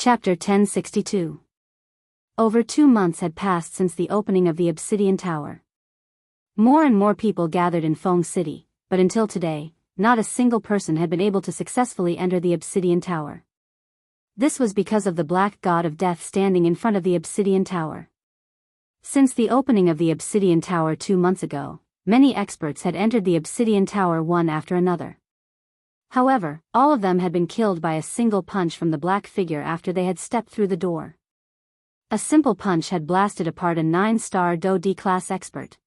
Chapter 1062. Over 2 months had passed since the opening of the Obsidian Tower. More and more people gathered in Feng City, but until today, not a single person had been able to successfully enter the Obsidian Tower. This was because of the Black God of Death standing in front of the Obsidian Tower. Since the opening of the Obsidian Tower 2 months ago, many experts had entered the Obsidian Tower one after another. However, all of them had been killed by a single punch from the black figure after they had stepped through the door. A simple punch had blasted apart a 9-star Do D-class expert.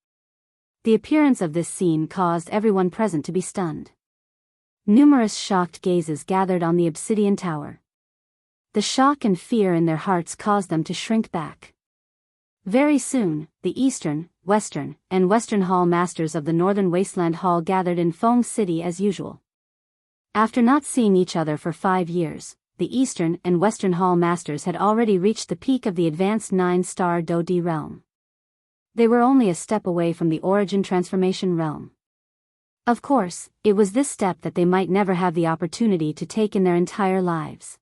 The appearance of this scene caused everyone present to be stunned. Numerous shocked gazes gathered on the Obsidian Tower. The shock and fear in their hearts caused them to shrink back. Very soon, the Eastern, Western, and Western Hall Masters of the Northern Wasteland Hall gathered in Feng City as usual. After not seeing each other for 5 years, the Eastern and Western Hall Masters had already reached the peak of the advanced 9-star Do D realm. They were only a step away from the Origin Transformation realm. Of course, it was this step that they might never have the opportunity to take in their entire lives.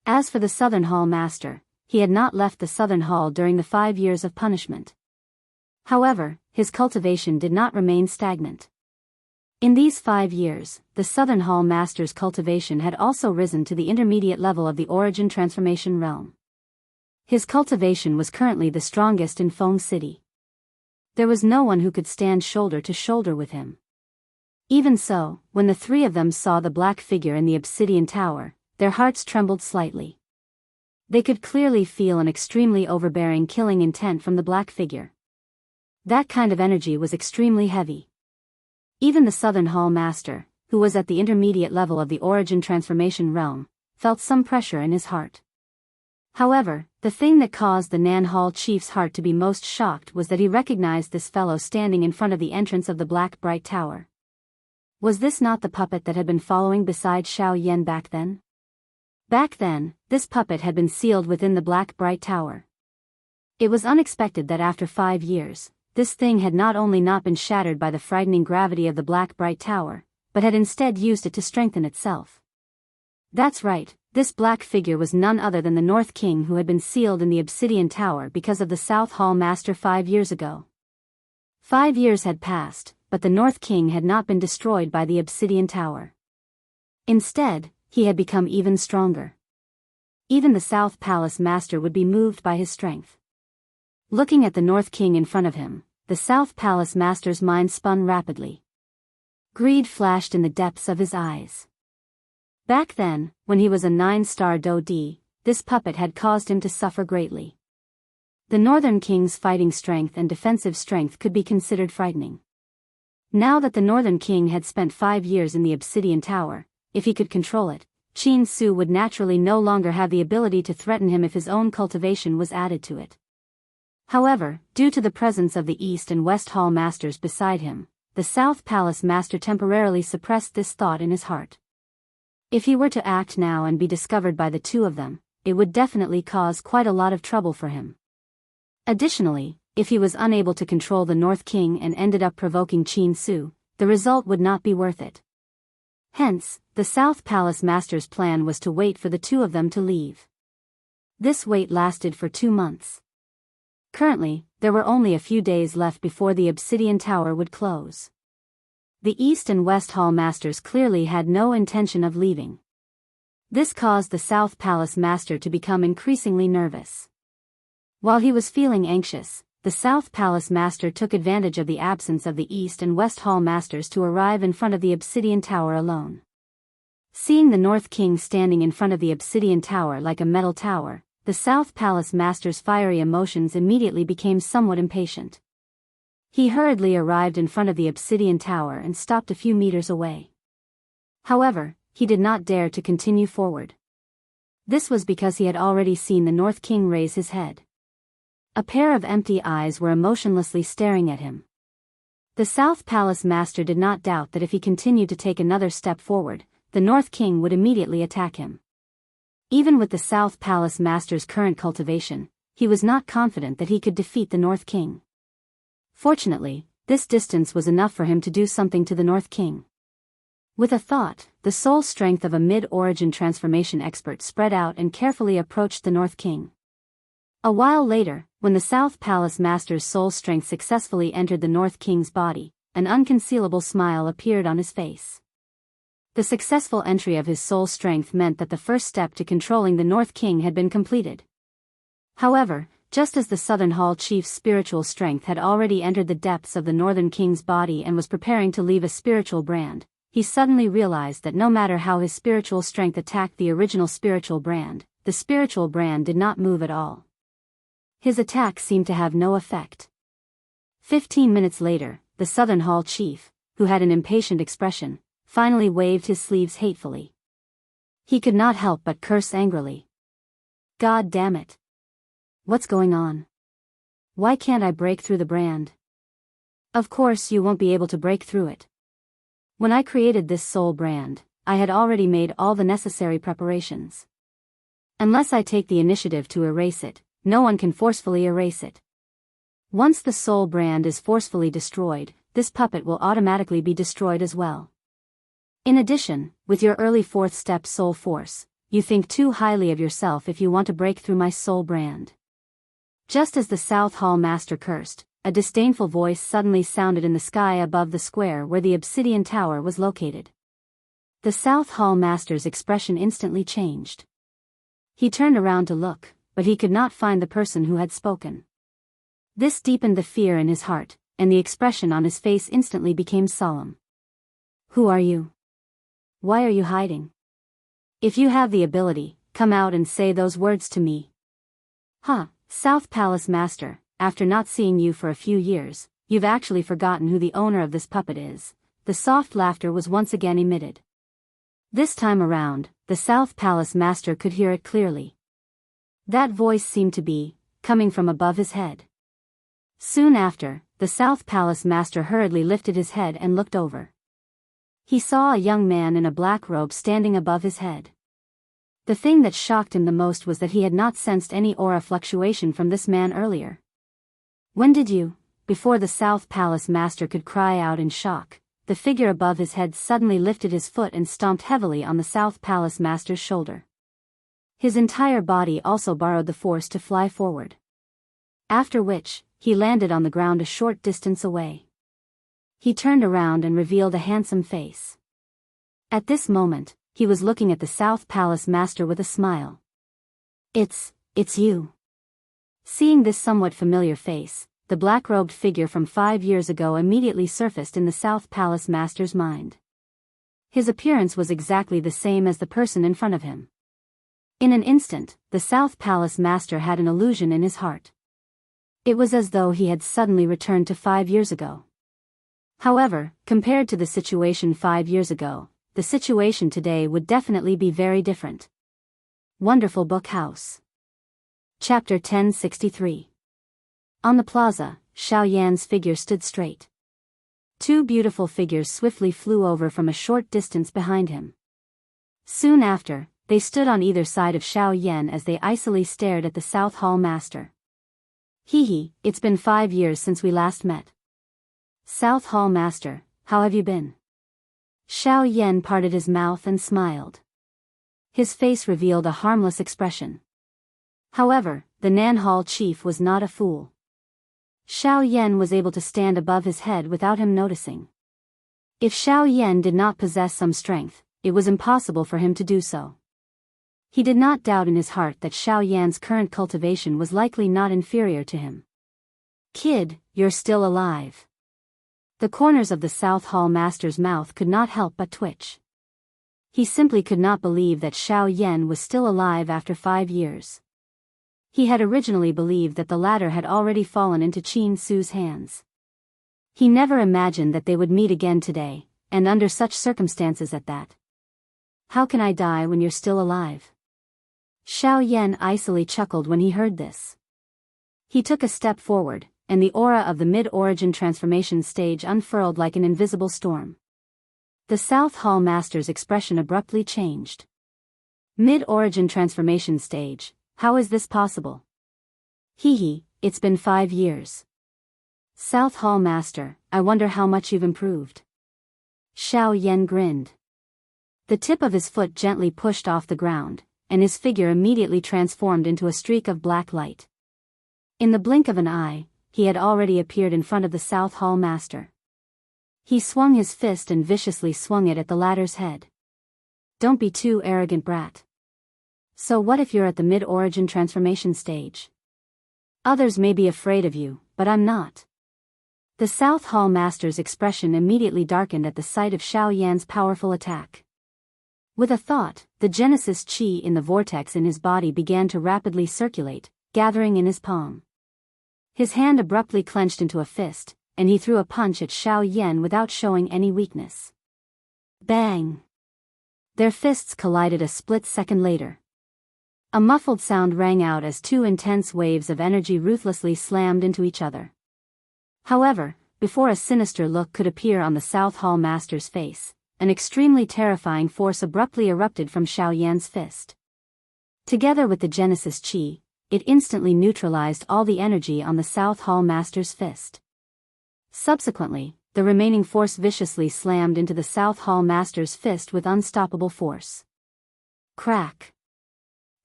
As for the Southern Hall Master, he had not left the Southern Hall during the 5 years of punishment. However, his cultivation did not remain stagnant. In these 5 years, the Southern Hall Master's cultivation had also risen to the intermediate level of the Origin Transformation realm. His cultivation was currently the strongest in Feng City. There was no one who could stand shoulder to shoulder with him. Even so, when the three of them saw the black figure in the Obsidian Tower, their hearts trembled slightly. They could clearly feel an extremely overbearing killing intent from the black figure. That kind of energy was extremely heavy. Even the Southern Hall Master, who was at the intermediate level of the Origin Transformation realm, felt some pressure in his heart. However, the thing that caused the Nan Hall Chief's heart to be most shocked was that he recognized this fellow standing in front of the entrance of the Black Bright Tower. Was this not the puppet that had been following beside Xiao Yan back then? Back then, this puppet had been sealed within the Black Bright Tower. It was unexpected that after 5 years, this thing had not only not been shattered by the frightening gravity of the Black Bright Tower, but had instead used it to strengthen itself. That's right, this black figure was none other than the North King who had been sealed in the Obsidian Tower because of the South Hall Master 5 years ago. 5 years had passed, but the North King had not been destroyed by the Obsidian Tower. Instead, he had become even stronger. Even the South Palace Master would be moved by his strength. Looking at the North King in front of him, the South Palace Master's mind spun rapidly. Greed flashed in the depths of his eyes. Back then, when he was a 9-star Do D, this puppet had caused him to suffer greatly. The Northern King's fighting strength and defensive strength could be considered frightening. Now that the Northern King had spent 5 years in the Obsidian Tower, if he could control it, Qin Su would naturally no longer have the ability to threaten him if his own cultivation was added to it. However, due to the presence of the East and West Hall Masters beside him, the South Palace Master temporarily suppressed this thought in his heart. If he were to act now and be discovered by the two of them, it would definitely cause quite a lot of trouble for him. Additionally, if he was unable to control the North King and ended up provoking Qin Su, the result would not be worth it. Hence, the South Palace Master's plan was to wait for the two of them to leave. This wait lasted for 2 months. Currently, there were only a few days left before the Obsidian Tower would close. The East and West Hall Masters clearly had no intention of leaving. This caused the South Palace Master to become increasingly nervous. While he was feeling anxious, the South Palace Master took advantage of the absence of the East and West Hall Masters to arrive in front of the Obsidian Tower alone. Seeing the North King standing in front of the Obsidian Tower like a metal tower, the South Palace Master's fiery emotions immediately became somewhat impatient. He hurriedly arrived in front of the Obsidian Tower and stopped a few meters away. However, he did not dare to continue forward. This was because he had already seen the North King raise his head. A pair of empty eyes were emotionlessly staring at him. The South Palace Master did not doubt that if he continued to take another step forward, the North King would immediately attack him. Even with the South Palace Master's current cultivation, he was not confident that he could defeat the North King. Fortunately, this distance was enough for him to do something to the North King. With a thought, the soul strength of a mid-origin transformation expert spread out and carefully approached the North King. A while later, when the South Palace Master's soul strength successfully entered the North King's body, an unconcealable smile appeared on his face. The successful entry of his soul strength meant that the first step to controlling the North King had been completed. However, just as the Southern Hall Chief's spiritual strength had already entered the depths of the Northern King's body and was preparing to leave a spiritual brand, he suddenly realized that no matter how his spiritual strength attacked the original spiritual brand, the spiritual brand did not move at all. His attack seemed to have no effect. 15 minutes later, the Southern Hall Chief, who had an impatient expression, finally waved his sleeves hatefully. He could not help but curse angrily. God damn it. What's going on? Why can't I break through the brand? Of course you won't be able to break through it. When I created this soul brand, I had already made all the necessary preparations. Unless I take the initiative to erase it, no one can forcefully erase it. Once the soul brand is forcefully destroyed, this puppet will automatically be destroyed as well. In addition, with your early fourth step soul force, you think too highly of yourself if you want to break through my soul brand. Just as the South Hall Master cursed, a disdainful voice suddenly sounded in the sky above the square where the obsidian tower was located. The South Hall Master's expression instantly changed. He turned around to look, but he could not find the person who had spoken. This deepened the fear in his heart, and the expression on his face instantly became solemn. Who are you? Why are you hiding? If you have the ability, come out and say those words to me. Huh, South Palace Master, after not seeing you for a few years, you've actually forgotten who the owner of this puppet is. The soft laughter was once again emitted. This time around, the South Palace Master could hear it clearly. That voice seemed to be coming from above his head. Soon after, the South Palace Master hurriedly lifted his head and looked over. He saw a young man in a black robe standing above his head. The thing that shocked him the most was that he had not sensed any aura fluctuation from this man earlier. When did you? Before the South Palace Master could cry out in shock, the figure above his head suddenly lifted his foot and stomped heavily on the South Palace Master's shoulder. His entire body also borrowed the force to fly forward. After which, he landed on the ground a short distance away. He turned around and revealed a handsome face. At this moment, he was looking at the South Palace Master with a smile. It's you. Seeing this somewhat familiar face, the black-robed figure from 5 years ago immediately surfaced in the South Palace Master's mind. His appearance was exactly the same as the person in front of him. In an instant, the South Palace Master had an illusion in his heart. It was as though he had suddenly returned to 5 years ago. However, compared to the situation 5 years ago, the situation today would definitely be very different. Wonderful Book House. Chapter 1063. On the plaza, Xiao Yan's figure stood straight. Two beautiful figures swiftly flew over from a short distance behind him. Soon after, they stood on either side of Xiao Yan as they icily stared at the South Hall Master. Hee, it's been 5 years since we last met. South Hall Master, how have you been? Xiao Yan parted his mouth and smiled. His face revealed a harmless expression. However, the Nan Hall Chief was not a fool. Xiao Yan was able to stand above his head without him noticing. If Xiao Yan did not possess some strength, it was impossible for him to do so. He did not doubt in his heart that Xiao Yan's current cultivation was likely not inferior to him. Kid, you're still alive. The corners of the South Hall Master's mouth could not help but twitch. He simply could not believe that Xiao Yan was still alive after 5 years. He had originally believed that the latter had already fallen into Qin Su's hands. He never imagined that they would meet again today, and under such circumstances at that. How can I die when you're still alive? Xiao Yan icily chuckled when he heard this. He took a step forward, and the aura of the mid-origin transformation stage unfurled like an invisible storm. The South Hall Master's expression abruptly changed. Mid-origin transformation stage, how is this possible? Hee, it's been 5 years. South Hall Master, I wonder how much you've improved. Xiao Yan grinned. The tip of his foot gently pushed off the ground, and his figure immediately transformed into a streak of black light. In the blink of an eye, he had already appeared in front of the South Hall Master. He swung his fist and viciously swung it at the latter's head. "Don't be too arrogant, brat. So what if you're at the mid-origin transformation stage? Others may be afraid of you, but I'm not." The South Hall Master's expression immediately darkened at the sight of Xiao Yan's powerful attack. With a thought, the Genesis Qi in the vortex in his body began to rapidly circulate, gathering in his palm. His hand abruptly clenched into a fist, and he threw a punch at Xiao Yan without showing any weakness. Bang! Their fists collided a split second later. A muffled sound rang out as two intense waves of energy ruthlessly slammed into each other. However, before a sinister look could appear on the South Hall Master's face, an extremely terrifying force abruptly erupted from Xiao Yan's fist. Together with the Genesis Qi, it instantly neutralized all the energy on the South Hall Master's fist. Subsequently, the remaining force viciously slammed into the South Hall Master's fist with unstoppable force. Crack!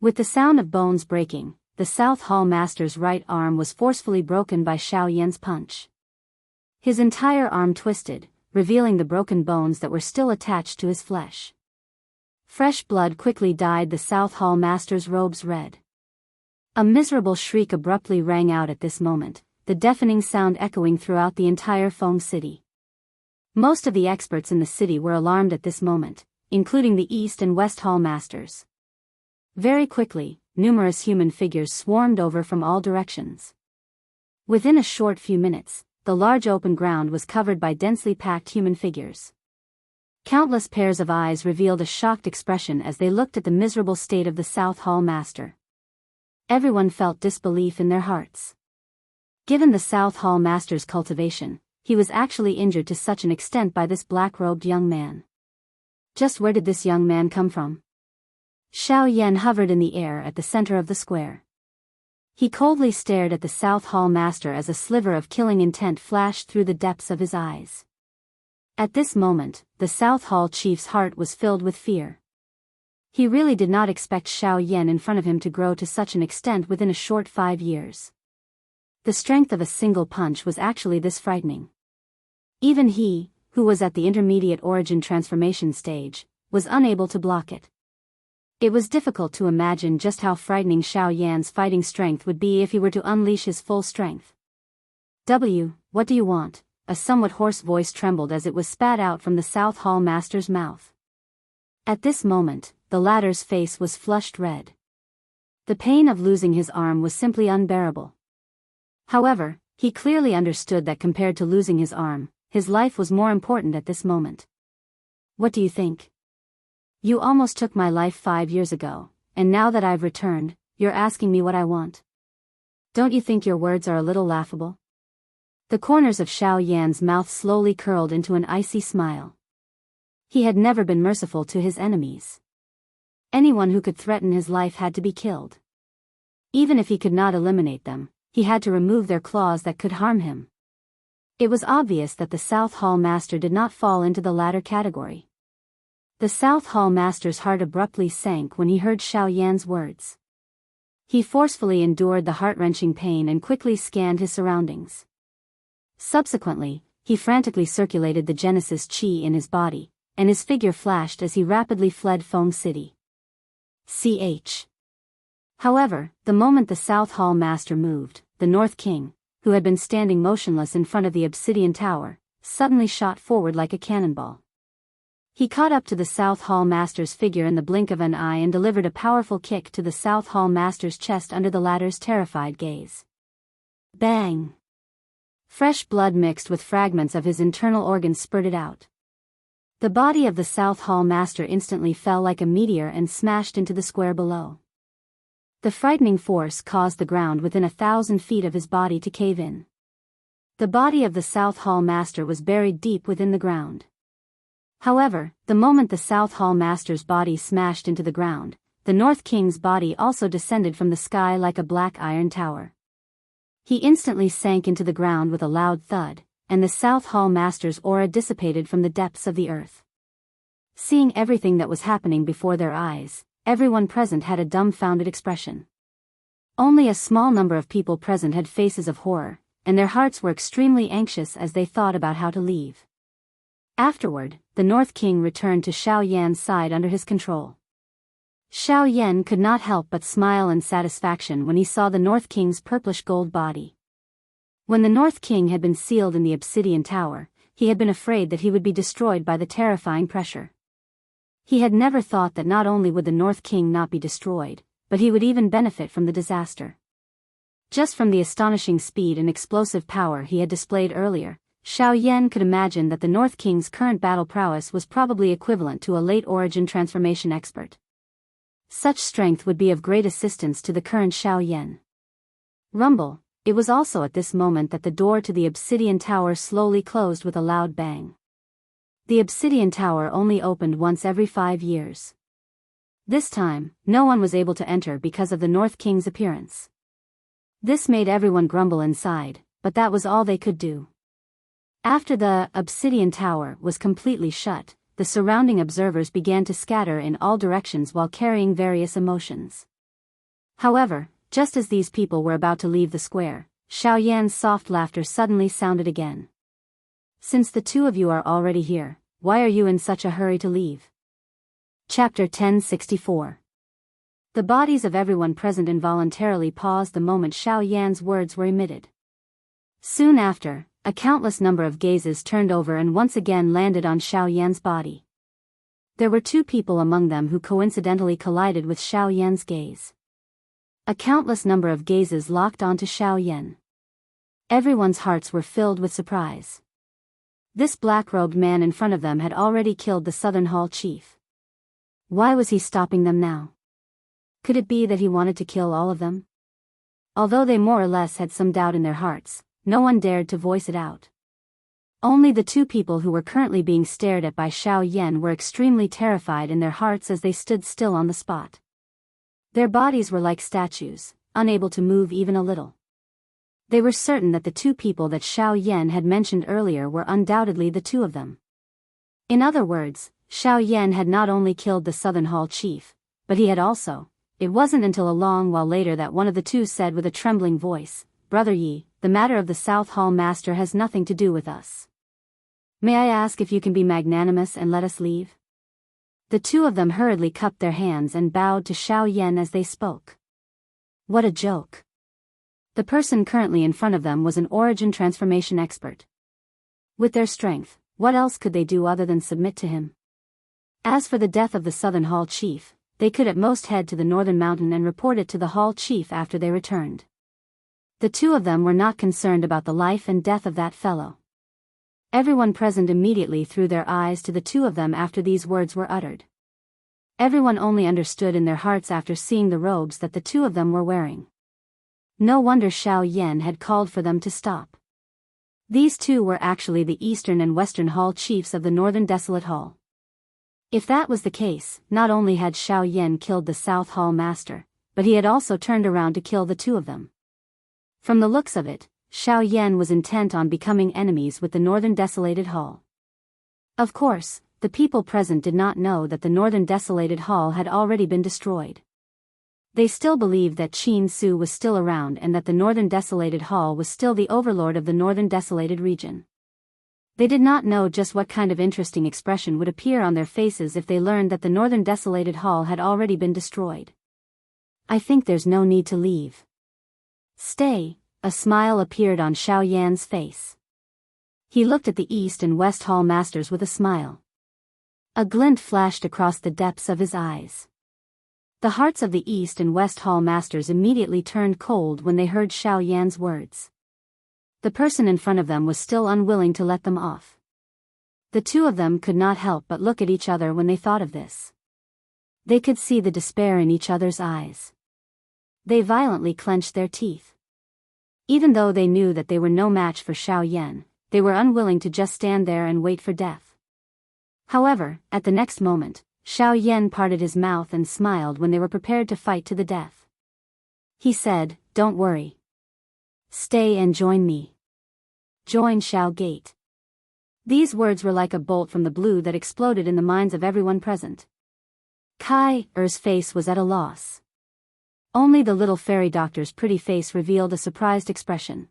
With the sound of bones breaking, the South Hall Master's right arm was forcefully broken by Xiao Yan's punch. His entire arm twisted, revealing the broken bones that were still attached to his flesh. Fresh blood quickly dyed the South Hall Master's robes red. A miserable shriek abruptly rang out at this moment, the deafening sound echoing throughout the entire Feng city. Most of the experts in the city were alarmed at this moment, including the East and West Hall Masters. Very quickly, numerous human figures swarmed over from all directions. Within a short few minutes, the large open ground was covered by densely packed human figures. Countless pairs of eyes revealed a shocked expression as they looked at the miserable state of the South Hall Master. Everyone felt disbelief in their hearts. Given the South Hall Master's cultivation, he was actually injured to such an extent by this black-robed young man. Just where did this young man come from? Xiao Yan hovered in the air at the center of the square. He coldly stared at the South Hall Master as a sliver of killing intent flashed through the depths of his eyes. At this moment, the South Hall Chief's heart was filled with fear. He really did not expect Xiao Yan in front of him to grow to such an extent within a short 5 years. The strength of a single punch was actually this frightening. Even he, who was at the intermediate origin transformation stage, was unable to block it. It was difficult to imagine just how frightening Xiao Yan's fighting strength would be if he were to unleash his full strength. What do you want?" A somewhat hoarse voice trembled as it was spat out from the South Hall Master's mouth. At this moment, the latter's face was flushed red. The pain of losing his arm was simply unbearable. However, he clearly understood that compared to losing his arm, his life was more important at this moment. "What do you think? You almost took my life 5 years ago, and now that I've returned, you're asking me what I want. Don't you think your words are a little laughable?" The corners of Xiao Yan's mouth slowly curled into an icy smile. He had never been merciful to his enemies. Anyone who could threaten his life had to be killed. Even if he could not eliminate them, he had to remove their claws that could harm him. It was obvious that the South Hall Master did not fall into the latter category. The South Hall Master's heart abruptly sank when he heard Xiao Yan's words. He forcefully endured the heart-wrenching pain and quickly scanned his surroundings. Subsequently, he frantically circulated the Genesis Qi in his body, and his figure flashed as he rapidly fled Feng City. However, the moment the South Hall Master moved, the North King, who had been standing motionless in front of the obsidian tower, suddenly shot forward like a cannonball. He caught up to the South Hall Master's figure in the blink of an eye and delivered a powerful kick to the South Hall Master's chest under the latter's terrified gaze. Bang! Fresh blood mixed with fragments of his internal organs spurted out. The body of the South Hall Master instantly fell like a meteor and smashed into the square below. The frightening force caused the ground within 1,000 feet of his body to cave in. The body of the South Hall Master was buried deep within the ground. However, the moment the South Hall Master's body smashed into the ground, the North King's body also descended from the sky like a black iron tower. He instantly sank into the ground with a loud thud, and the South Hall Master's aura dissipated from the depths of the earth. Seeing everything that was happening before their eyes, everyone present had a dumbfounded expression. Only a small number of people present had faces of horror, and their hearts were extremely anxious as they thought about how to leave. Afterward, the North King returned to Xiao Yan's side under his control. Xiao Yan could not help but smile in satisfaction when he saw the North King's purplish gold body. When the North King had been sealed in the obsidian tower, he had been afraid that he would be destroyed by the terrifying pressure. He had never thought that not only would the North King not be destroyed, but he would even benefit from the disaster. Just from the astonishing speed and explosive power he had displayed earlier, Xiao Yan could imagine that the North King's current battle prowess was probably equivalent to a late origin transformation expert. Such strength would be of great assistance to the current Xiao Yan. Rumble. It was also at this moment that the door to the obsidian tower slowly closed with a loud bang. The obsidian tower only opened once every 5 years. This time, no one was able to enter because of the North King's appearance. This made everyone grumble inside, but that was all they could do. After the obsidian tower was completely shut, the surrounding observers began to scatter in all directions while carrying various emotions. However, just as these people were about to leave the square, Xiao Yan's soft laughter suddenly sounded again. Since the two of you are already here, why are you in such a hurry to leave? Chapter 1064. The bodies of everyone present involuntarily paused the moment Xiao Yan's words were emitted. Soon after, a countless number of gazes turned over and once again landed on Xiao Yan's body. There were 2 people among them who coincidentally collided with Xiao Yan's gaze. A countless number of gazes locked onto Xiao Yan. Everyone's hearts were filled with surprise. This black-robed man in front of them had already killed the Southern Hall chief. Why was he stopping them now? Could it be that he wanted to kill all of them? Although they more or less had some doubt in their hearts, no one dared to voice it out. Only the 2 people who were currently being stared at by Xiao Yan were extremely terrified in their hearts as they stood still on the spot. Their bodies were like statues, unable to move even a little. They were certain that the 2 people that Xiao Yan had mentioned earlier were undoubtedly the 2 of them. In other words, Xiao Yan had not only killed the Southern Hall chief, but he had also. It wasn't until a long while later that one of the 2 said with a trembling voice, "Brother Yi, the matter of the South Hall master has nothing to do with us. May I ask if you can be magnanimous and let us leave?" The 2 of them hurriedly cupped their hands and bowed to Xiao Yan as they spoke. What a joke. The person currently in front of them was an origin transformation expert. With their strength, what else could they do other than submit to him? As for the death of the Southern Hall chief, they could at most head to the Northern Mountain and report it to the Hall chief after they returned. The 2 of them were not concerned about the life and death of that fellow. Everyone present immediately threw their eyes to the 2 of them after these words were uttered. Everyone only understood in their hearts after seeing the robes that the 2 of them were wearing. No wonder Xiao Yan had called for them to stop. These 2 were actually the Eastern and Western Hall chiefs of the Northern Desolate Hall. If that was the case, not only had Xiao Yan killed the South Hall master, but he had also turned around to kill the 2 of them. From the looks of it, Xiao Yan was intent on becoming enemies with the Northern Desolated Hall. Of course, the people present did not know that the Northern Desolated Hall had already been destroyed. They still believed that Qin Su was still around and that the Northern Desolated Hall was still the overlord of the Northern Desolated region. They did not know just what kind of interesting expression would appear on their faces if they learned that the Northern Desolated Hall had already been destroyed. I think there's no need to leave. Stay. A smile appeared on Xiao Yan's face. He looked at the East and West Hall masters with a smile. A glint flashed across the depths of his eyes. The hearts of the East and West Hall masters immediately turned cold when they heard Xiao Yan's words. The person in front of them was still unwilling to let them off. The 2 of them could not help but look at each other when they thought of this. They could see the despair in each other's eyes. They violently clenched their teeth. Even though they knew that they were no match for Xiao Yan, they were unwilling to just stand there and wait for death. However, at the next moment, Xiao Yan parted his mouth and smiled when they were prepared to fight to the death. He said, "Don't worry. Stay and join me. Join Xiao Gate." These words were like a bolt from the blue that exploded in the minds of everyone present. Kai Er's face was at a loss. Only the little fairy doctor's pretty face revealed a surprised expression.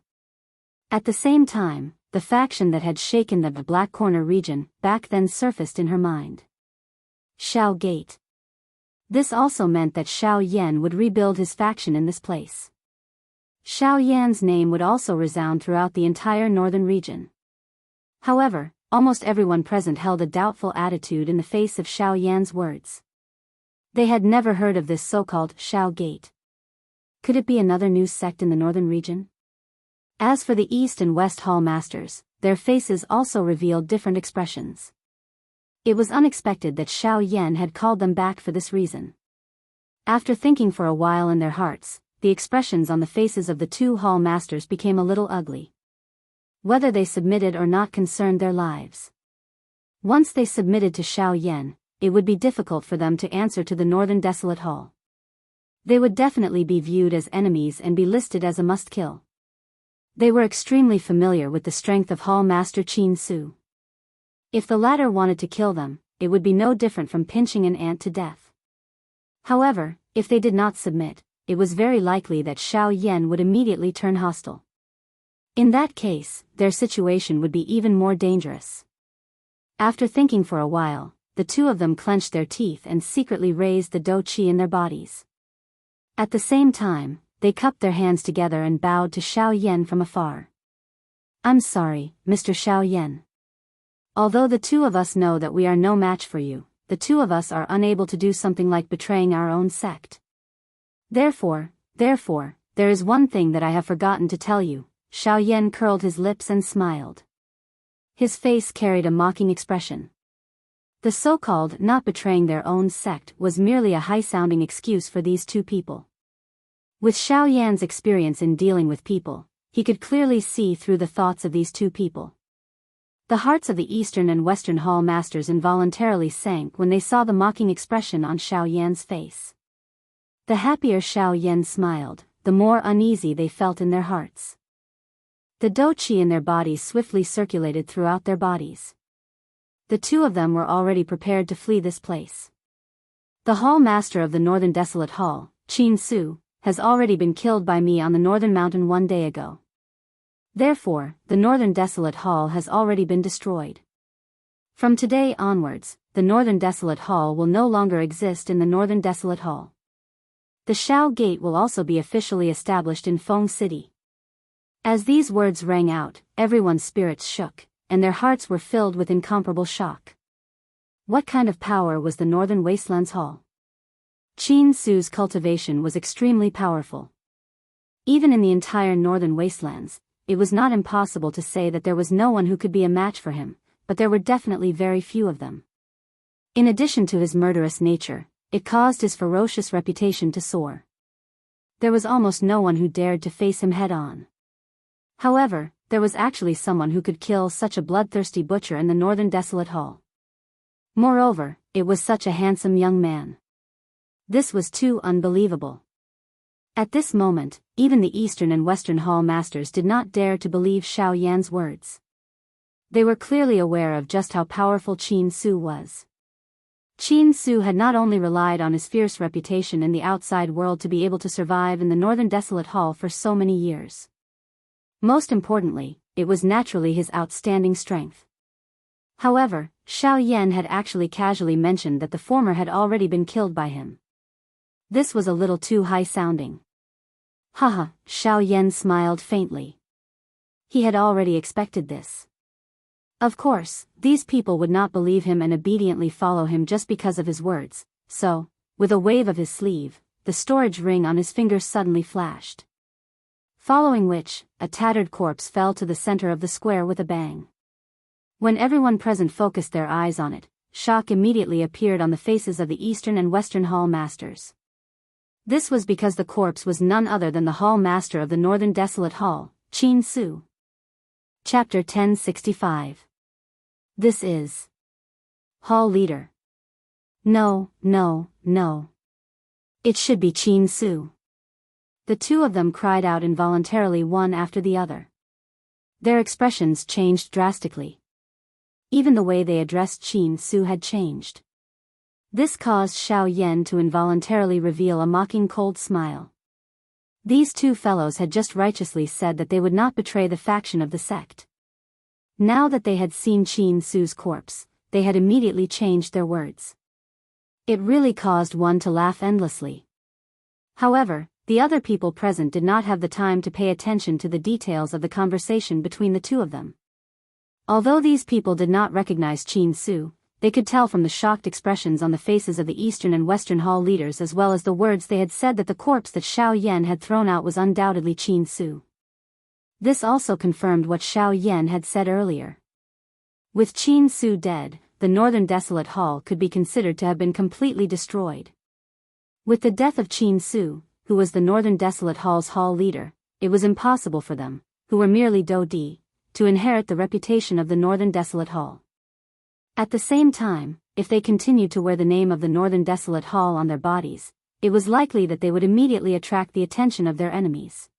At the same time, the faction that had shaken the Black Corner region back then surfaced in her mind. Xiao Gate. This also meant that Xiao Yan would rebuild his faction in this place. Xiao Yan's name would also resound throughout the entire northern region. However, almost everyone present held a doubtful attitude in the face of Xiao Yan's words. They had never heard of this so-called Xiao Gate. Could it be another new sect in the northern region? As for the East and West Hall Masters, their faces also revealed different expressions. It was unexpected that Xiao Yan had called them back for this reason. After thinking for a while in their hearts, the expressions on the faces of the two Hall Masters became a little ugly. Whether they submitted or not concerned their lives. Once they submitted to Xiao Yan, it would be difficult for them to answer to the Northern Desolate Hall. They would definitely be viewed as enemies and be listed as a must-kill. They were extremely familiar with the strength of Hall Master Qin Su. If the latter wanted to kill them, it would be no different from pinching an ant to death. However, if they did not submit, it was very likely that Xiao Yan would immediately turn hostile. In that case, their situation would be even more dangerous. After thinking for a while, the two of them clenched their teeth and secretly raised the dou qi in their bodies. At the same time, they cupped their hands together and bowed to Xiao Yan from afar. "I'm sorry, Mr. Xiao Yan. Although the two of us know that we are no match for you, the two of us are unable to do something like betraying our own sect. Therefore, there is one thing that I have forgotten to tell you." Xiao Yan curled his lips and smiled. His face carried a mocking expression. The so-called not betraying their own sect was merely a high-sounding excuse for these two people. With Xiao Yan's experience in dealing with people, he could clearly see through the thoughts of these two people. The hearts of the Eastern and Western Hall Masters involuntarily sank when they saw the mocking expression on Xiao Yan's face. The happier Xiao Yan smiled, the more uneasy they felt in their hearts. The dou qi in their bodies swiftly circulated throughout their bodies. The two of them were already prepared to flee this place. The Hall Master of the Northern Desolate Hall, Qin Su, has already been killed by me on the Northern Mountain 1 day ago. Therefore, the Northern Desolate Hall has already been destroyed. From today onwards, the Northern Desolate Hall will no longer exist in the Northern Desolate Hall. The Xiao Gate will also be officially established in Feng City. As these words rang out, everyone's spirits shook, and their hearts were filled with incomparable shock. What kind of power was the Northern Wastelands Hall? Qin Su's cultivation was extremely powerful. Even in the entire Northern Wastelands, it was not impossible to say that there was no one who could be a match for him, but there were definitely very few of them. In addition to his murderous nature, it caused his ferocious reputation to soar. There was almost no one who dared to face him head-on. However, there was actually someone who could kill such a bloodthirsty butcher in the Northern Desolate Hall. Moreover, it was such a handsome young man. This was too unbelievable. At this moment, even the Eastern and Western Hall Masters did not dare to believe Xiao Yan's words. They were clearly aware of just how powerful Qin Su was. Qin Su had not only relied on his fierce reputation in the outside world to be able to survive in the Northern Desolate Hall for so many years. Most importantly, it was naturally his outstanding strength. However, Xiao Yan had actually casually mentioned that the former had already been killed by him. This was a little too high-sounding. Haha, Xiao Yan smiled faintly. He had already expected this. Of course, these people would not believe him and obediently follow him just because of his words, so, with a wave of his sleeve, the storage ring on his finger suddenly flashed. Following which, a tattered corpse fell to the center of the square with a bang. When everyone present focused their eyes on it, shock immediately appeared on the faces of the Eastern and Western Hall Masters. This was because the corpse was none other than the Hall Master of the Northern Desolate Hall, Qin Su. Chapter 1065. This is Hall Leader. No. It should be Qin Su. The two of them cried out involuntarily one after the other. Their expressions changed drastically. Even the way they addressed Qin Su had changed. This caused Xiao Yan to involuntarily reveal a mocking cold smile. These two fellows had just righteously said that they would not betray the faction of the sect. Now that they had seen Qin Su's corpse, they had immediately changed their words. It really caused one to laugh endlessly. However, the other people present did not have the time to pay attention to the details of the conversation between the two of them. Although these people did not recognize Qin Su, they could tell from the shocked expressions on the faces of the Eastern and Western Hall leaders as well as the words they had said that the corpse that Xiao Yan had thrown out was undoubtedly Qin Su. This also confirmed what Xiao Yan had said earlier. With Qin Su dead, the Northern Desolate Hall could be considered to have been completely destroyed. With the death of Qin Su, who was the Northern Desolate Hall's hall leader, it was impossible for them, who were merely Do Di, to inherit the reputation of the Northern Desolate Hall. At the same time, if they continued to wear the name of the Northern Desolate Hall on their bodies, it was likely that they would immediately attract the attention of their enemies.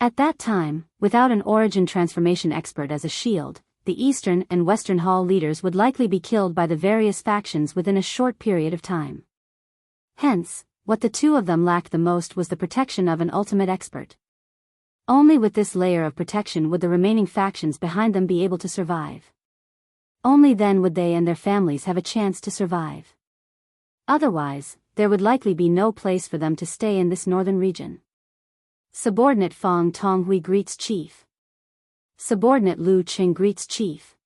At that time, without an origin transformation expert as a shield, the Eastern and Western Hall leaders would likely be killed by the various factions within a short period of time. Hence, what the two of them lacked the most was the protection of an ultimate expert. Only with this layer of protection would the remaining factions behind them be able to survive. Only then would they and their families have a chance to survive. Otherwise, there would likely be no place for them to stay in this northern region. Subordinate Fang Tonghui greets Chief. Subordinate Lu Qing greets Chief.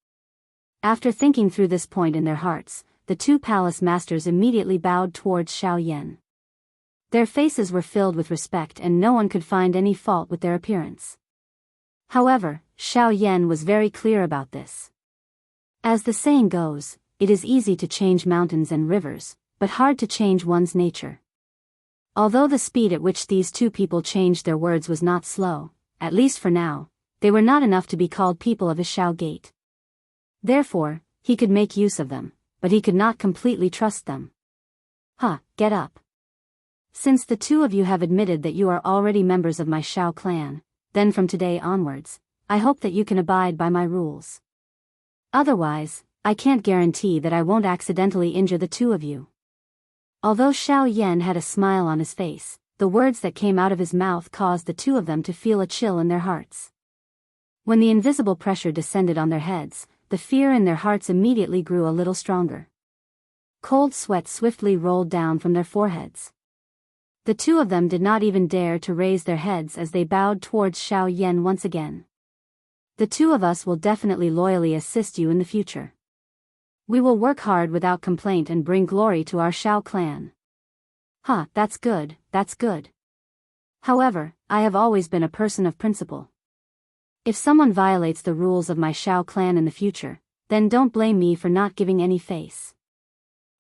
After thinking through this point in their hearts, the two palace masters immediately bowed towards Xiao Yan. Their faces were filled with respect and no one could find any fault with their appearance. However, Xiao Yan was very clear about this. As the saying goes, it is easy to change mountains and rivers, but hard to change one's nature. Although the speed at which these two people changed their words was not slow, at least for now, they were not enough to be called people of his Shao Gate. Therefore, he could make use of them, but he could not completely trust them. Get up. Since the two of you have admitted that you are already members of my Shao clan, then from today onwards, I hope that you can abide by my rules. Otherwise, I can't guarantee that I won't accidentally injure the two of you. Although Xiao Yan had a smile on his face, the words that came out of his mouth caused the two of them to feel a chill in their hearts. When the invisible pressure descended on their heads, the fear in their hearts immediately grew a little stronger. Cold sweat swiftly rolled down from their foreheads. The two of them did not even dare to raise their heads as they bowed towards Xiao Yan once again. The two of us will definitely loyally assist you in the future. We will work hard without complaint and bring glory to our Shao clan. That's good, that's good. However, I have always been a person of principle. If someone violates the rules of my Shao clan in the future, then don't blame me for not giving any face.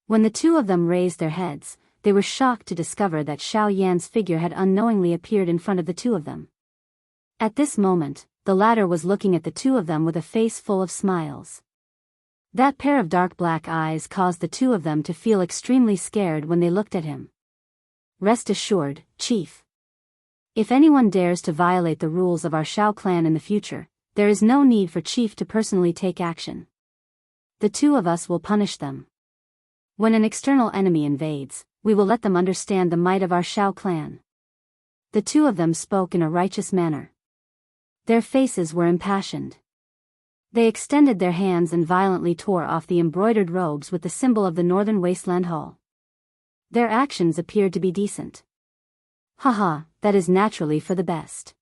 When the two of them raised their heads, they were shocked to discover that Xiao Yan's figure had unknowingly appeared in front of the two of them. At this moment, the latter was looking at the two of them with a face full of smiles. That pair of dark black eyes caused the two of them to feel extremely scared when they looked at him. Rest assured, Chief. If anyone dares to violate the rules of our Shao clan in the future, there is no need for Chief to personally take action. The two of us will punish them. When an external enemy invades, we will let them understand the might of our Shao clan. The two of them spoke in a righteous manner. Their faces were impassioned. They extended their hands and violently tore off the embroidered robes with the symbol of the Northern Wasteland Hall. Their actions appeared to be decent. That is naturally for the best.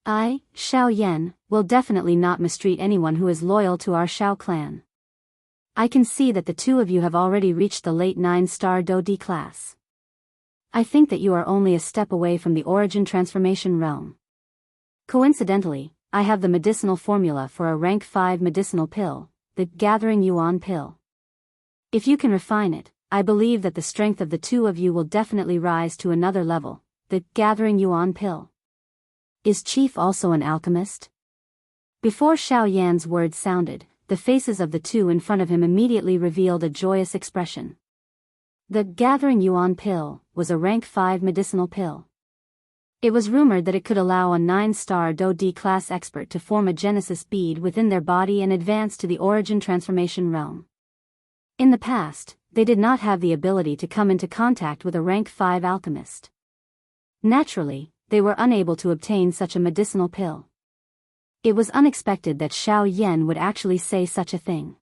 I, Xiao Yan, will definitely not mistreat anyone who is loyal to our Shao clan. I can see that the two of you have already reached the late 9-star Do Di class. I think that you are only a step away from the origin transformation realm. Coincidentally, I have the medicinal formula for a rank 5 medicinal pill, the Gathering Yuan pill. If you can refine it, I believe that the strength of the two of you will definitely rise to another level, the Gathering Yuan pill. Is Chief also an alchemist? Before Xiao Yan's words sounded, the faces of the two in front of him immediately revealed a joyous expression. The Gathering Yuan pill was a rank 5 medicinal pill. It was rumored that it could allow a 9-star Do-D class expert to form a Genesis bead within their body and advance to the origin transformation realm. In the past, they did not have the ability to come into contact with a rank 5 alchemist. Naturally, they were unable to obtain such a medicinal pill. It was unexpected that Xiao Yan would actually say such a thing.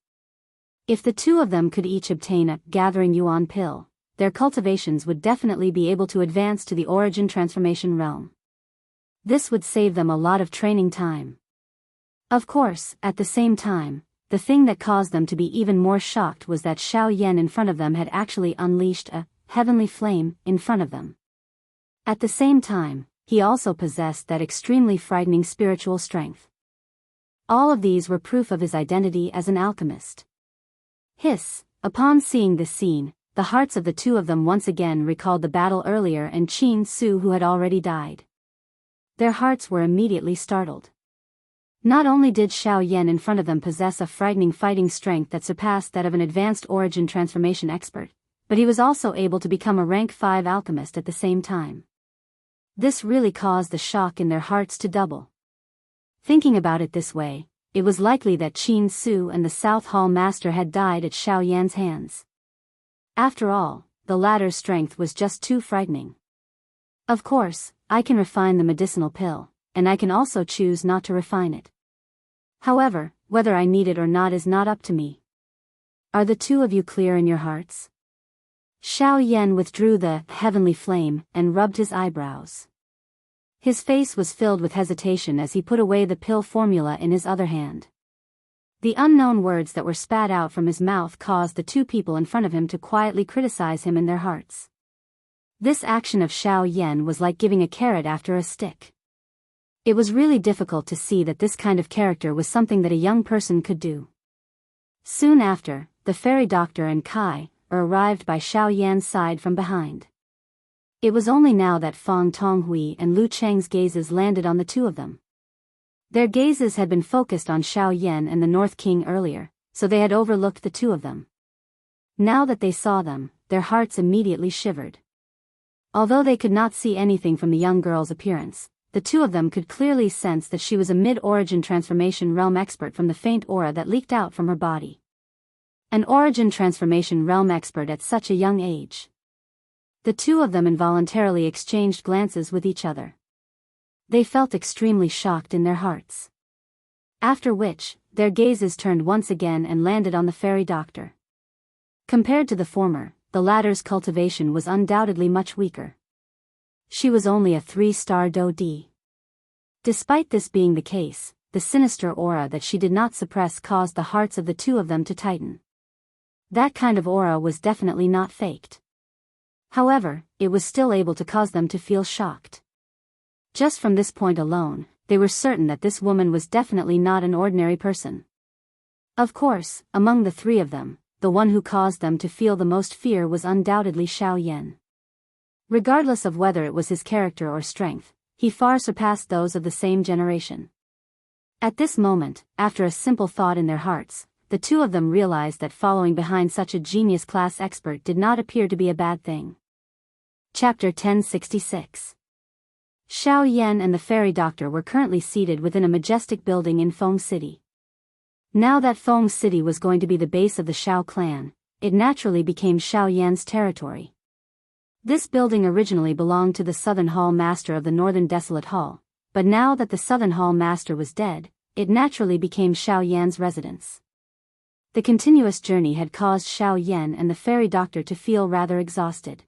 If the two of them could each obtain a gathering yuan pill, their cultivations would definitely be able to advance to the origin transformation realm. This would save them a lot of training time. Of course, at the same time, the thing that caused them to be even more shocked was that Xiao Yan in front of them had actually unleashed a heavenly flame in front of them. At the same time, he also possessed that extremely frightening spiritual strength. All of these were proof of his identity as an alchemist. Upon seeing this scene, the hearts of the two of them once again recalled the battle earlier and Qin Su who had already died. Their hearts were immediately startled. Not only did Xiao Yan in front of them possess a frightening fighting strength that surpassed that of an advanced origin transformation expert, but he was also able to become a rank 5 alchemist at the same time. This really caused the shock in their hearts to double. Thinking about it this way, it was likely that Qin Su and the South Hall Master had died at Xiao Yan's hands. After all, the latter's strength was just too frightening. Of course, I can refine the medicinal pill, and I can also choose not to refine it. However, whether I need it or not is not up to me. Are the two of you clear in your hearts? Xiao Yan withdrew the heavenly flame and rubbed his eyebrows. His face was filled with hesitation as he put away the pill formula in his other hand. The unknown words that were spat out from his mouth caused the two people in front of him to quietly criticize him in their hearts. This action of Xiao Yan was like giving a carrot after a stick. It was really difficult to see that this kind of character was something that a young person could do. Soon after, the fairy doctor and Kai arrived by Xiao Yan's side from behind. It was only now that Fang Tonghui and Lu Cheng's gazes landed on the two of them. Their gazes had been focused on Xiao Yan and the North King earlier, so they had overlooked the two of them. Now that they saw them, their hearts immediately shivered. Although they could not see anything from the young girl's appearance, the two of them could clearly sense that she was a mid-origin transformation realm expert from the faint aura that leaked out from her body. An origin transformation realm expert at such a young age. The two of them involuntarily exchanged glances with each other. They felt extremely shocked in their hearts. After which, their gazes turned once again and landed on the fairy doctor. Compared to the former, the latter's cultivation was undoubtedly much weaker. She was only a 3-star Do-D. Despite this being the case, the sinister aura that she did not suppress caused the hearts of the two of them to tighten. That kind of aura was definitely not faked. However, it was still able to cause them to feel shocked. Just from this point alone, they were certain that this woman was definitely not an ordinary person. Of course, among the three of them, the one who caused them to feel the most fear was undoubtedly Xiao Yan. Regardless of whether it was his character or strength, he far surpassed those of the same generation. At this moment, after a simple thought in their hearts, the two of them realized that following behind such a genius class expert did not appear to be a bad thing. Chapter 1066. Xiao Yan and the fairy doctor were currently seated within a majestic building in Feng City. Now that Feng City was going to be the base of the Xiao clan, it naturally became Xiao Yan's territory. This building originally belonged to the Southern Hall Master of the Northern Desolate Hall, but now that the Southern Hall Master was dead, it naturally became Xiao Yan's residence. The continuous journey had caused Xiao Yan and the fairy doctor to feel rather exhausted.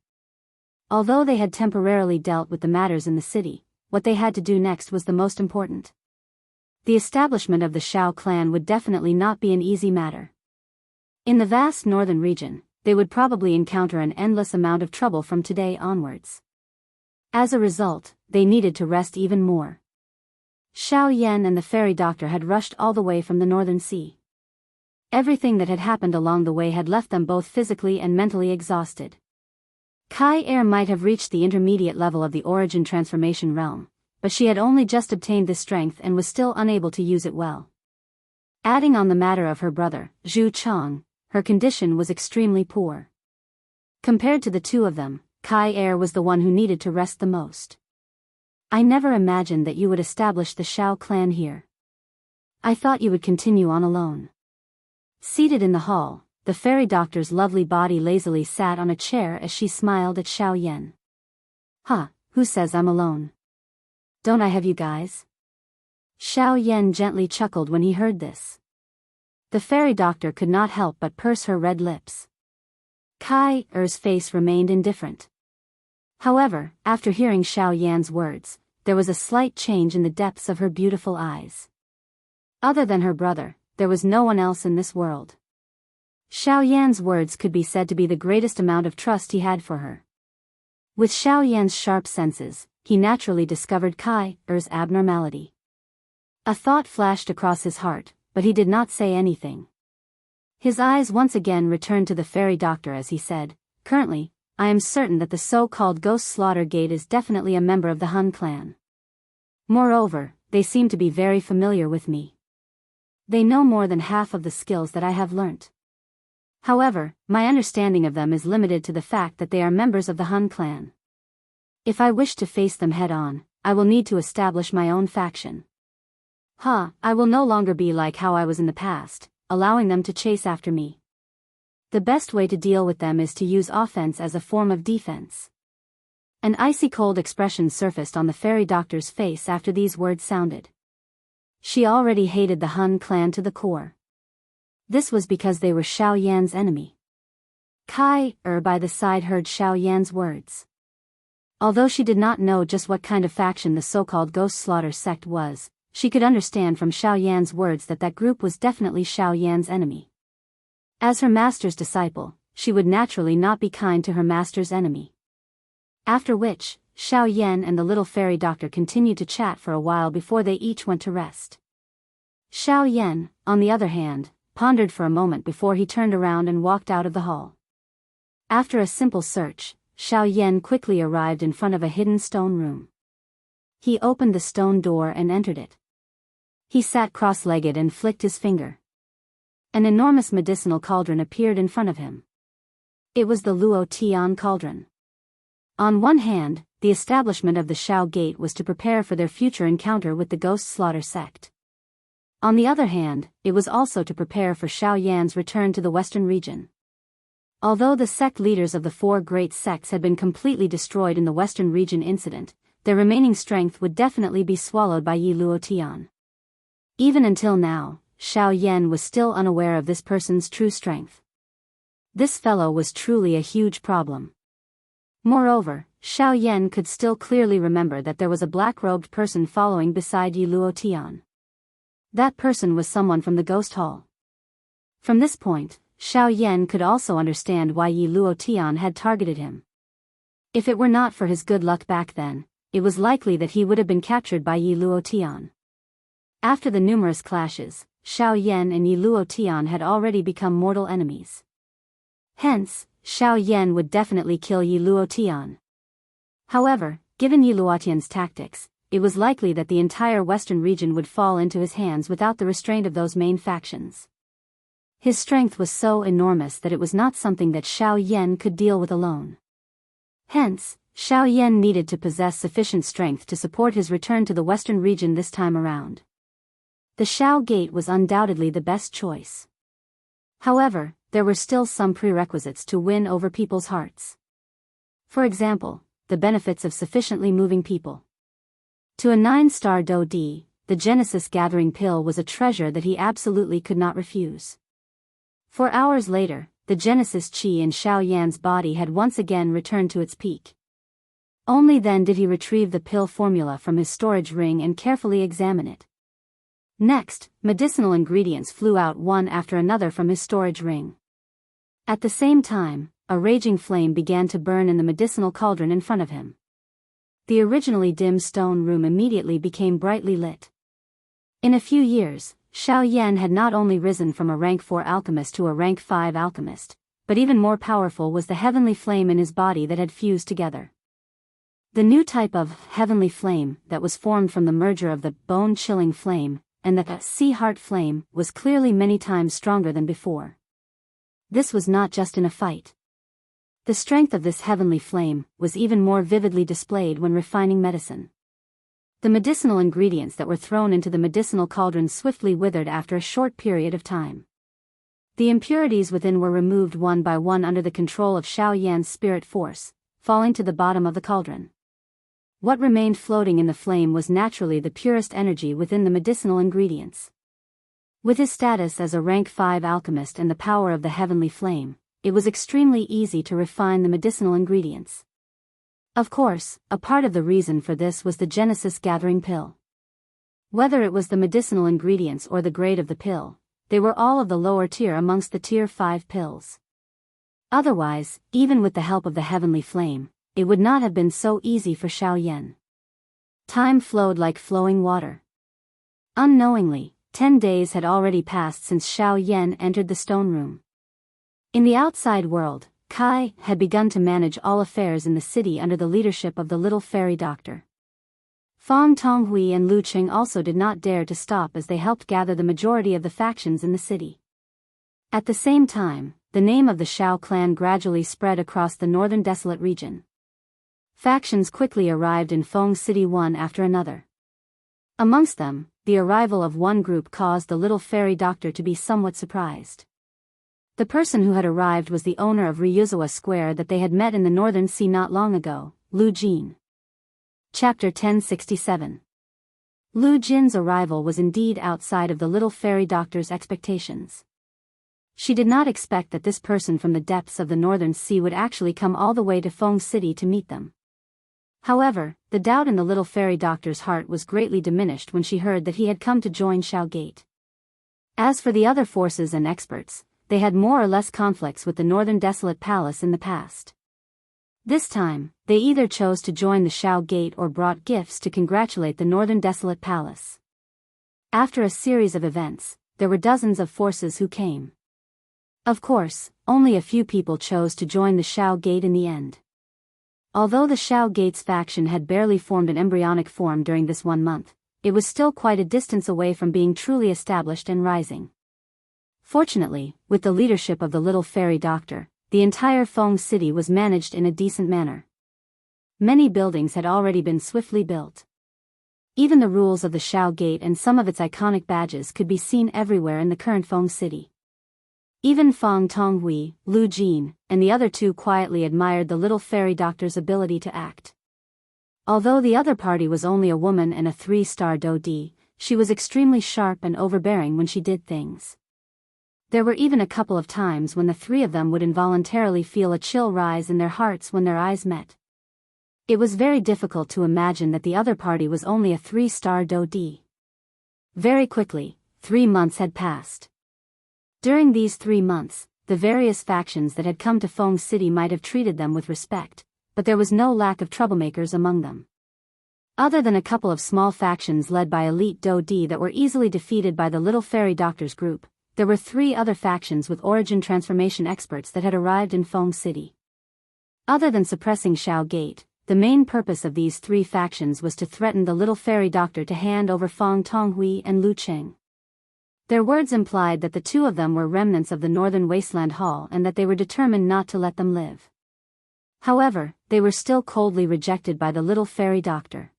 Although they had temporarily dealt with the matters in the city, what they had to do next was the most important. The establishment of the Xiao clan would definitely not be an easy matter. In the vast northern region, they would probably encounter an endless amount of trouble from today onwards. As a result, they needed to rest even more. Xiao Yan and the fairy doctor had rushed all the way from the northern sea. Everything that had happened along the way had left them both physically and mentally exhausted. Kai Er might have reached the intermediate level of the origin transformation realm, but she had only just obtained this strength and was still unable to use it well. Adding on the matter of her brother, Zhu Chang, her condition was extremely poor. Compared to the two of them, Kai Er was the one who needed to rest the most. I never imagined that you would establish the Shao clan here. I thought you would continue on alone. Seated in the hall, the fairy doctor's lovely body lazily sat on a chair as she smiled at Xiao Yan. Huh, who says I'm alone? Don't I have you guys? Xiao Yan gently chuckled when he heard this. The fairy doctor could not help but purse her red lips. Kai Er's face remained indifferent. However, after hearing Xiao Yan's words, there was a slight change in the depths of her beautiful eyes. Other than her brother, there was no one else in this world. Xiao Yan's words could be said to be the greatest amount of trust he had for her. With Xiao Yan's sharp senses, he naturally discovered Kai Er's abnormality. A thought flashed across his heart, but he did not say anything. His eyes once again returned to the fairy doctor as he said, "Currently, I am certain that the so-called Ghost Slaughter Gate is definitely a member of the Hun clan. Moreover, they seem to be very familiar with me. They know more than half of the skills that I have learnt. However, my understanding of them is limited to the fact that they are members of the Hun clan. If I wish to face them head-on, I will need to establish my own faction. I will no longer be like how I was in the past, allowing them to chase after me. The best way to deal with them is to use offense as a form of defense." An icy-cold expression surfaced on the fairy doctor's face after these words sounded. She already hated the Hun clan to the core. This was because they were Xiao Yan's enemy. Kai by the side heard Xiao Yan's words. Although she did not know just what kind of faction the so-called Ghost Slaughter sect was, she could understand from Xiao Yan's words that that group was definitely Xiao Yan's enemy. As her master's disciple, she would naturally not be kind to her master's enemy. After which, Xiao Yan and the little fairy doctor continued to chat for a while before they each went to rest. Xiao Yan, on the other hand, pondered for a moment before he turned around and walked out of the hall. After a simple search, Xiao Yan quickly arrived in front of a hidden stone room. He opened the stone door and entered it. He sat cross-legged and flicked his finger. An enormous medicinal cauldron appeared in front of him. It was the Luo Tian cauldron. On one hand, the establishment of the Shao Gate was to prepare for their future encounter with the Ghost Slaughter sect. On the other hand, it was also to prepare for Xiao Yan's return to the western region. Although the sect leaders of the four great sects had been completely destroyed in the western region incident, their remaining strength would definitely be swallowed by Yi Luo Tian. Even until now, Xiao Yan was still unaware of this person's true strength. This fellow was truly a huge problem. Moreover, Xiao Yan could still clearly remember that there was a black-robed person following beside Yi Luo Tian. That person was someone from the Ghost Hall. From this point, Xiao Yan could also understand why Yi Luo Tian had targeted him. If it were not for his good luck back then, it was likely that he would have been captured by Yi Luo Tian. After the numerous clashes, Xiao Yan and Yi Luo Tian had already become mortal enemies. Hence, Xiao Yan would definitely kill Yi Luo Tian. However, given Yi Luo Tian's tactics, it was likely that the entire western region would fall into his hands without the restraint of those main factions. His strength was so enormous that it was not something that Xiao Yan could deal with alone. Hence, Xiao Yan needed to possess sufficient strength to support his return to the western region this time around. The Shao Gate was undoubtedly the best choice. However, there were still some prerequisites to win over people's hearts. For example, the benefits of sufficiently moving people. To a 9-star Do Di, the Genesis Gathering Pill was a treasure that he absolutely could not refuse. 4 hours later, the Genesis Qi in Xiao Yan's body had once again returned to its peak. Only then did he retrieve the pill formula from his storage ring and carefully examine it. Next, medicinal ingredients flew out one after another from his storage ring. At the same time, a raging flame began to burn in the medicinal cauldron in front of him. The originally dim stone room immediately became brightly lit. In a few years, Xiao Yan had not only risen from a rank 4 alchemist to a rank 5 alchemist, but even more powerful was the heavenly flame in his body that had fused together. The new type of heavenly flame that was formed from the merger of the bone-chilling flame and the sea heart flame was clearly many times stronger than before. This was not just in a fight. The strength of this heavenly flame was even more vividly displayed when refining medicine. The medicinal ingredients that were thrown into the medicinal cauldron swiftly withered after a short period of time. The impurities within were removed one by one under the control of Xiao Yan's spirit force, falling to the bottom of the cauldron. What remained floating in the flame was naturally the purest energy within the medicinal ingredients. With his status as a rank 5 alchemist and the power of the heavenly flame, it was extremely easy to refine the medicinal ingredients. Of course, a part of the reason for this was the Genesis gathering pill. Whether it was the medicinal ingredients or the grade of the pill, they were all of the lower tier amongst the tier 5 pills. Otherwise, even with the help of the heavenly flame, it would not have been so easy for Xiao Yan. Time flowed like flowing water. Unknowingly, 10 days had already passed since Xiao Yan entered the stone room. In the outside world, Kai had begun to manage all affairs in the city under the leadership of the little fairy doctor. Fang Tonghui and Lu Qing also did not dare to stop as they helped gather the majority of the factions in the city. At the same time, the name of the Xiao clan gradually spread across the northern desolate region. Factions quickly arrived in Feng City one after another. Amongst them, the arrival of one group caused the little fairy doctor to be somewhat surprised. The person who had arrived was the owner of Ryuzawa Square that they had met in the Northern Sea not long ago, Lu Jin. Chapter 1067. Lu Jin's arrival was indeed outside of the little fairy doctor's expectations. She did not expect that this person from the depths of the Northern Sea would actually come all the way to Feng City to meet them. However, the doubt in the little fairy doctor's heart was greatly diminished when she heard that he had come to join Xiao Gate. As for the other forces and experts, they had more or less conflicts with the Northern Desolate Palace in the past. This time, they either chose to join the Xiao Gate or brought gifts to congratulate the Northern Desolate Palace. After a series of events, there were dozens of forces who came. Of course, only a few people chose to join the Xiao Gate in the end. Although the Xiao Gate's faction had barely formed an embryonic form during this 1 month, it was still quite a distance away from being truly established and rising. Fortunately, with the leadership of the little fairy doctor, the entire Feng City was managed in a decent manner. Many buildings had already been swiftly built. Even the rules of the Xiao Gate and some of its iconic badges could be seen everywhere in the current Feng City. Even Fang Tonghui, Lu Jin, and the other two quietly admired the little fairy doctor's ability to act. Although the other party was only a woman and a 3-star Dodi, she was extremely sharp and overbearing when she did things. There were even a couple of times when the three of them would involuntarily feel a chill rise in their hearts when their eyes met. It was very difficult to imagine that the other party was only a 3-star Dodi. Very quickly, 3 months had passed. During these 3 months, the various factions that had come to Feng City might have treated them with respect, but there was no lack of troublemakers among them. Other than a couple of small factions led by elite Dodi that were easily defeated by the little fairy doctor's group, there were 3 other factions with origin transformation experts that had arrived in Feng City. Other than suppressing Xiao Gate, the main purpose of these 3 factions was to threaten the little fairy doctor to hand over Fang Tonghui and Lu Qing. Their words implied that the 2 of them were remnants of the Northern Wasteland Hall and that they were determined not to let them live. However, they were still coldly rejected by the little fairy doctor.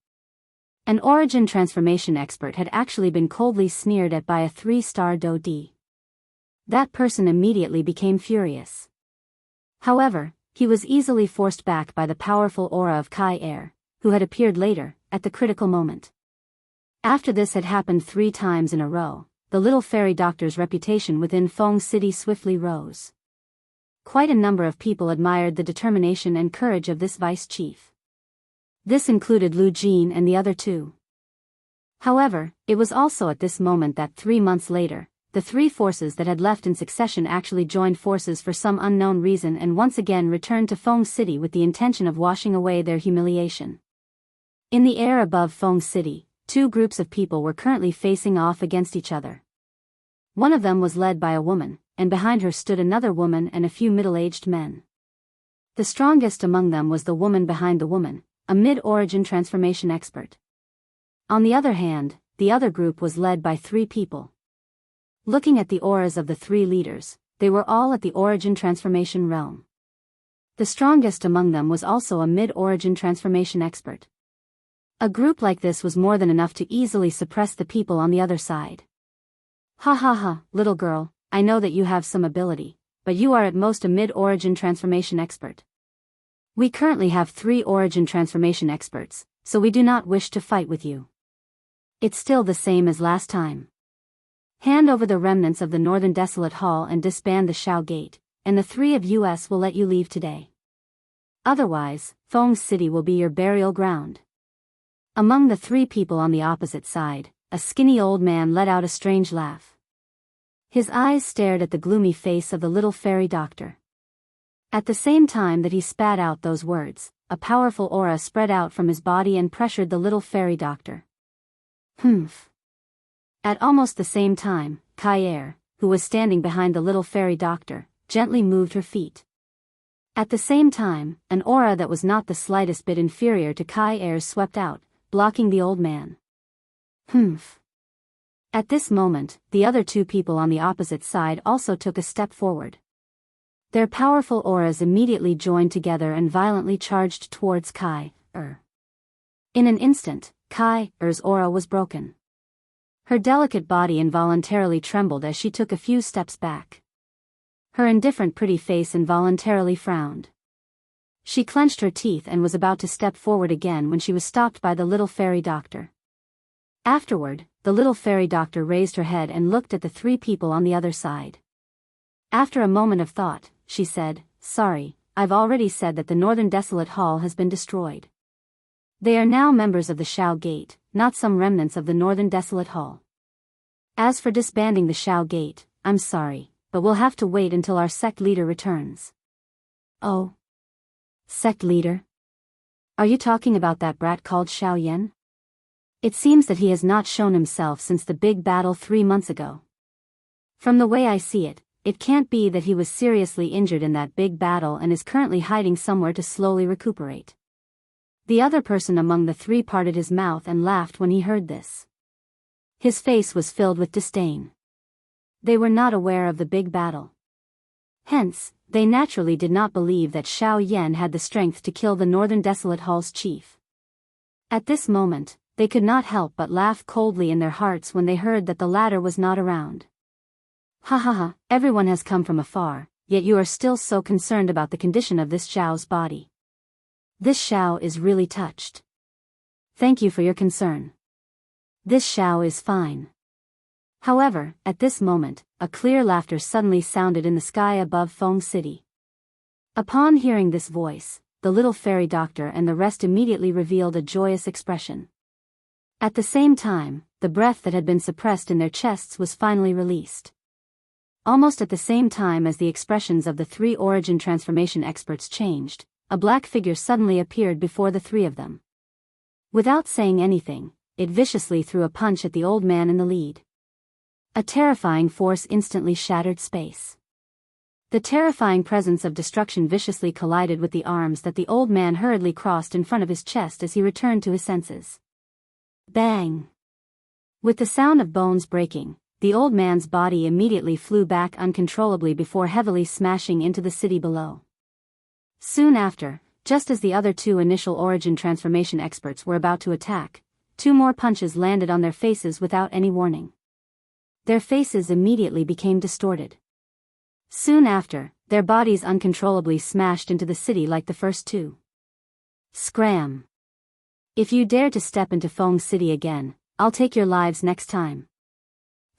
An origin transformation expert had actually been coldly sneered at by a 3-star Dodi. That person immediately became furious. However, he was easily forced back by the powerful aura of Kai Air, who had appeared later, at the critical moment. After this had happened 3 times in a row, the little fairy doctor's reputation within Feng City swiftly rose. Quite a number of people admired the determination and courage of this vice chief. This included Lu Jin and the other 2. However, it was also at this moment that 3 months later, the 3 forces that had left in succession actually joined forces for some unknown reason and once again returned to Feng City with the intention of washing away their humiliation. In the air above Feng City, 2 groups of people were currently facing off against each other. One of them was led by a woman, and behind her stood another woman and a few middle-aged men. The strongest among them was the woman behind the woman, a mid-origin transformation expert. On the other hand, the other group was led by 3 people. Looking at the auras of the 3 leaders, they were all at the origin transformation realm. The strongest among them was also a mid-origin transformation expert. A group like this was more than enough to easily suppress the people on the other side. Ha ha ha, little girl, I know that you have some ability, but you are at most a mid-origin transformation expert. We currently have 3 origin transformation experts, so we do not wish to fight with you. It's still the same as last time. Hand over the remnants of the Northern Desolate Hall and disband the Shao Gate, and the 3 of us will let you leave today. Otherwise, Feng City will be your burial ground. Among the 3 people on the opposite side, a skinny old man let out a strange laugh. His eyes stared at the gloomy face of the little fairy doctor. At the same time that he spat out those words, a powerful aura spread out from his body and pressured the little fairy doctor. Humph. At almost the same time, Kai, who was standing behind the little fairy doctor, gently moved her feet. At the same time, an aura that was not the slightest bit inferior to Kai swept out, blocking the old man. Humph. At this moment, the other 2 people on the opposite side also took a step forward. Their powerful auras immediately joined together and violently charged towards Kai. In an instant, Kai's aura was broken. Her delicate body involuntarily trembled as she took a few steps back. Her indifferent pretty face involuntarily frowned. She clenched her teeth and was about to step forward again when she was stopped by the little fairy doctor. Afterward, the little fairy doctor raised her head and looked at the 3 people on the other side. After a moment of thought, she said, "Sorry, I've already said that the Northern Desolate Hall has been destroyed. They are now members of the Shao Gate, not some remnants of the Northern Desolate Hall. As for disbanding the Shao Gate, I'm sorry, but we'll have to wait until our sect leader returns." Oh. Sect leader? Are you talking about that brat called Xiao Yan? It seems that he has not shown himself since the big battle 3 months ago. From the way I see it, it can't be that he was seriously injured in that big battle and is currently hiding somewhere to slowly recuperate. The other person among the 3 parted his mouth and laughed when he heard this. His face was filled with disdain. They were not aware of the big battle. Hence, they naturally did not believe that Xiao Yan had the strength to kill the Northern Desolate Hall's chief. At this moment, they could not help but laugh coldly in their hearts when they heard that the latter was not around. Ha ha ha, everyone has come from afar, yet you are still so concerned about the condition of this Xiao's body. This Xiao is really touched. Thank you for your concern. This Xiao is fine. However, at this moment, a clear laughter suddenly sounded in the sky above Feng City. Upon hearing this voice, the little fairy doctor and the rest immediately revealed a joyous expression. At the same time, the breath that had been suppressed in their chests was finally released. Almost at the same time as the expressions of the 3 origin transformation experts changed, a black figure suddenly appeared before the 3 of them. Without saying anything, it viciously threw a punch at the old man in the lead. A terrifying force instantly shattered space. The terrifying presence of destruction viciously collided with the arms that the old man hurriedly crossed in front of his chest as he returned to his senses. Bang! With the sound of bones breaking, the old man's body immediately flew back uncontrollably before heavily smashing into the city below. Soon after, just as the other 2 initial origin transformation experts were about to attack, 2 more punches landed on their faces without any warning. Their faces immediately became distorted. Soon after, their bodies uncontrollably smashed into the city like the first 2. Scram! If you dare to step into Feng City again, I'll take your lives next time.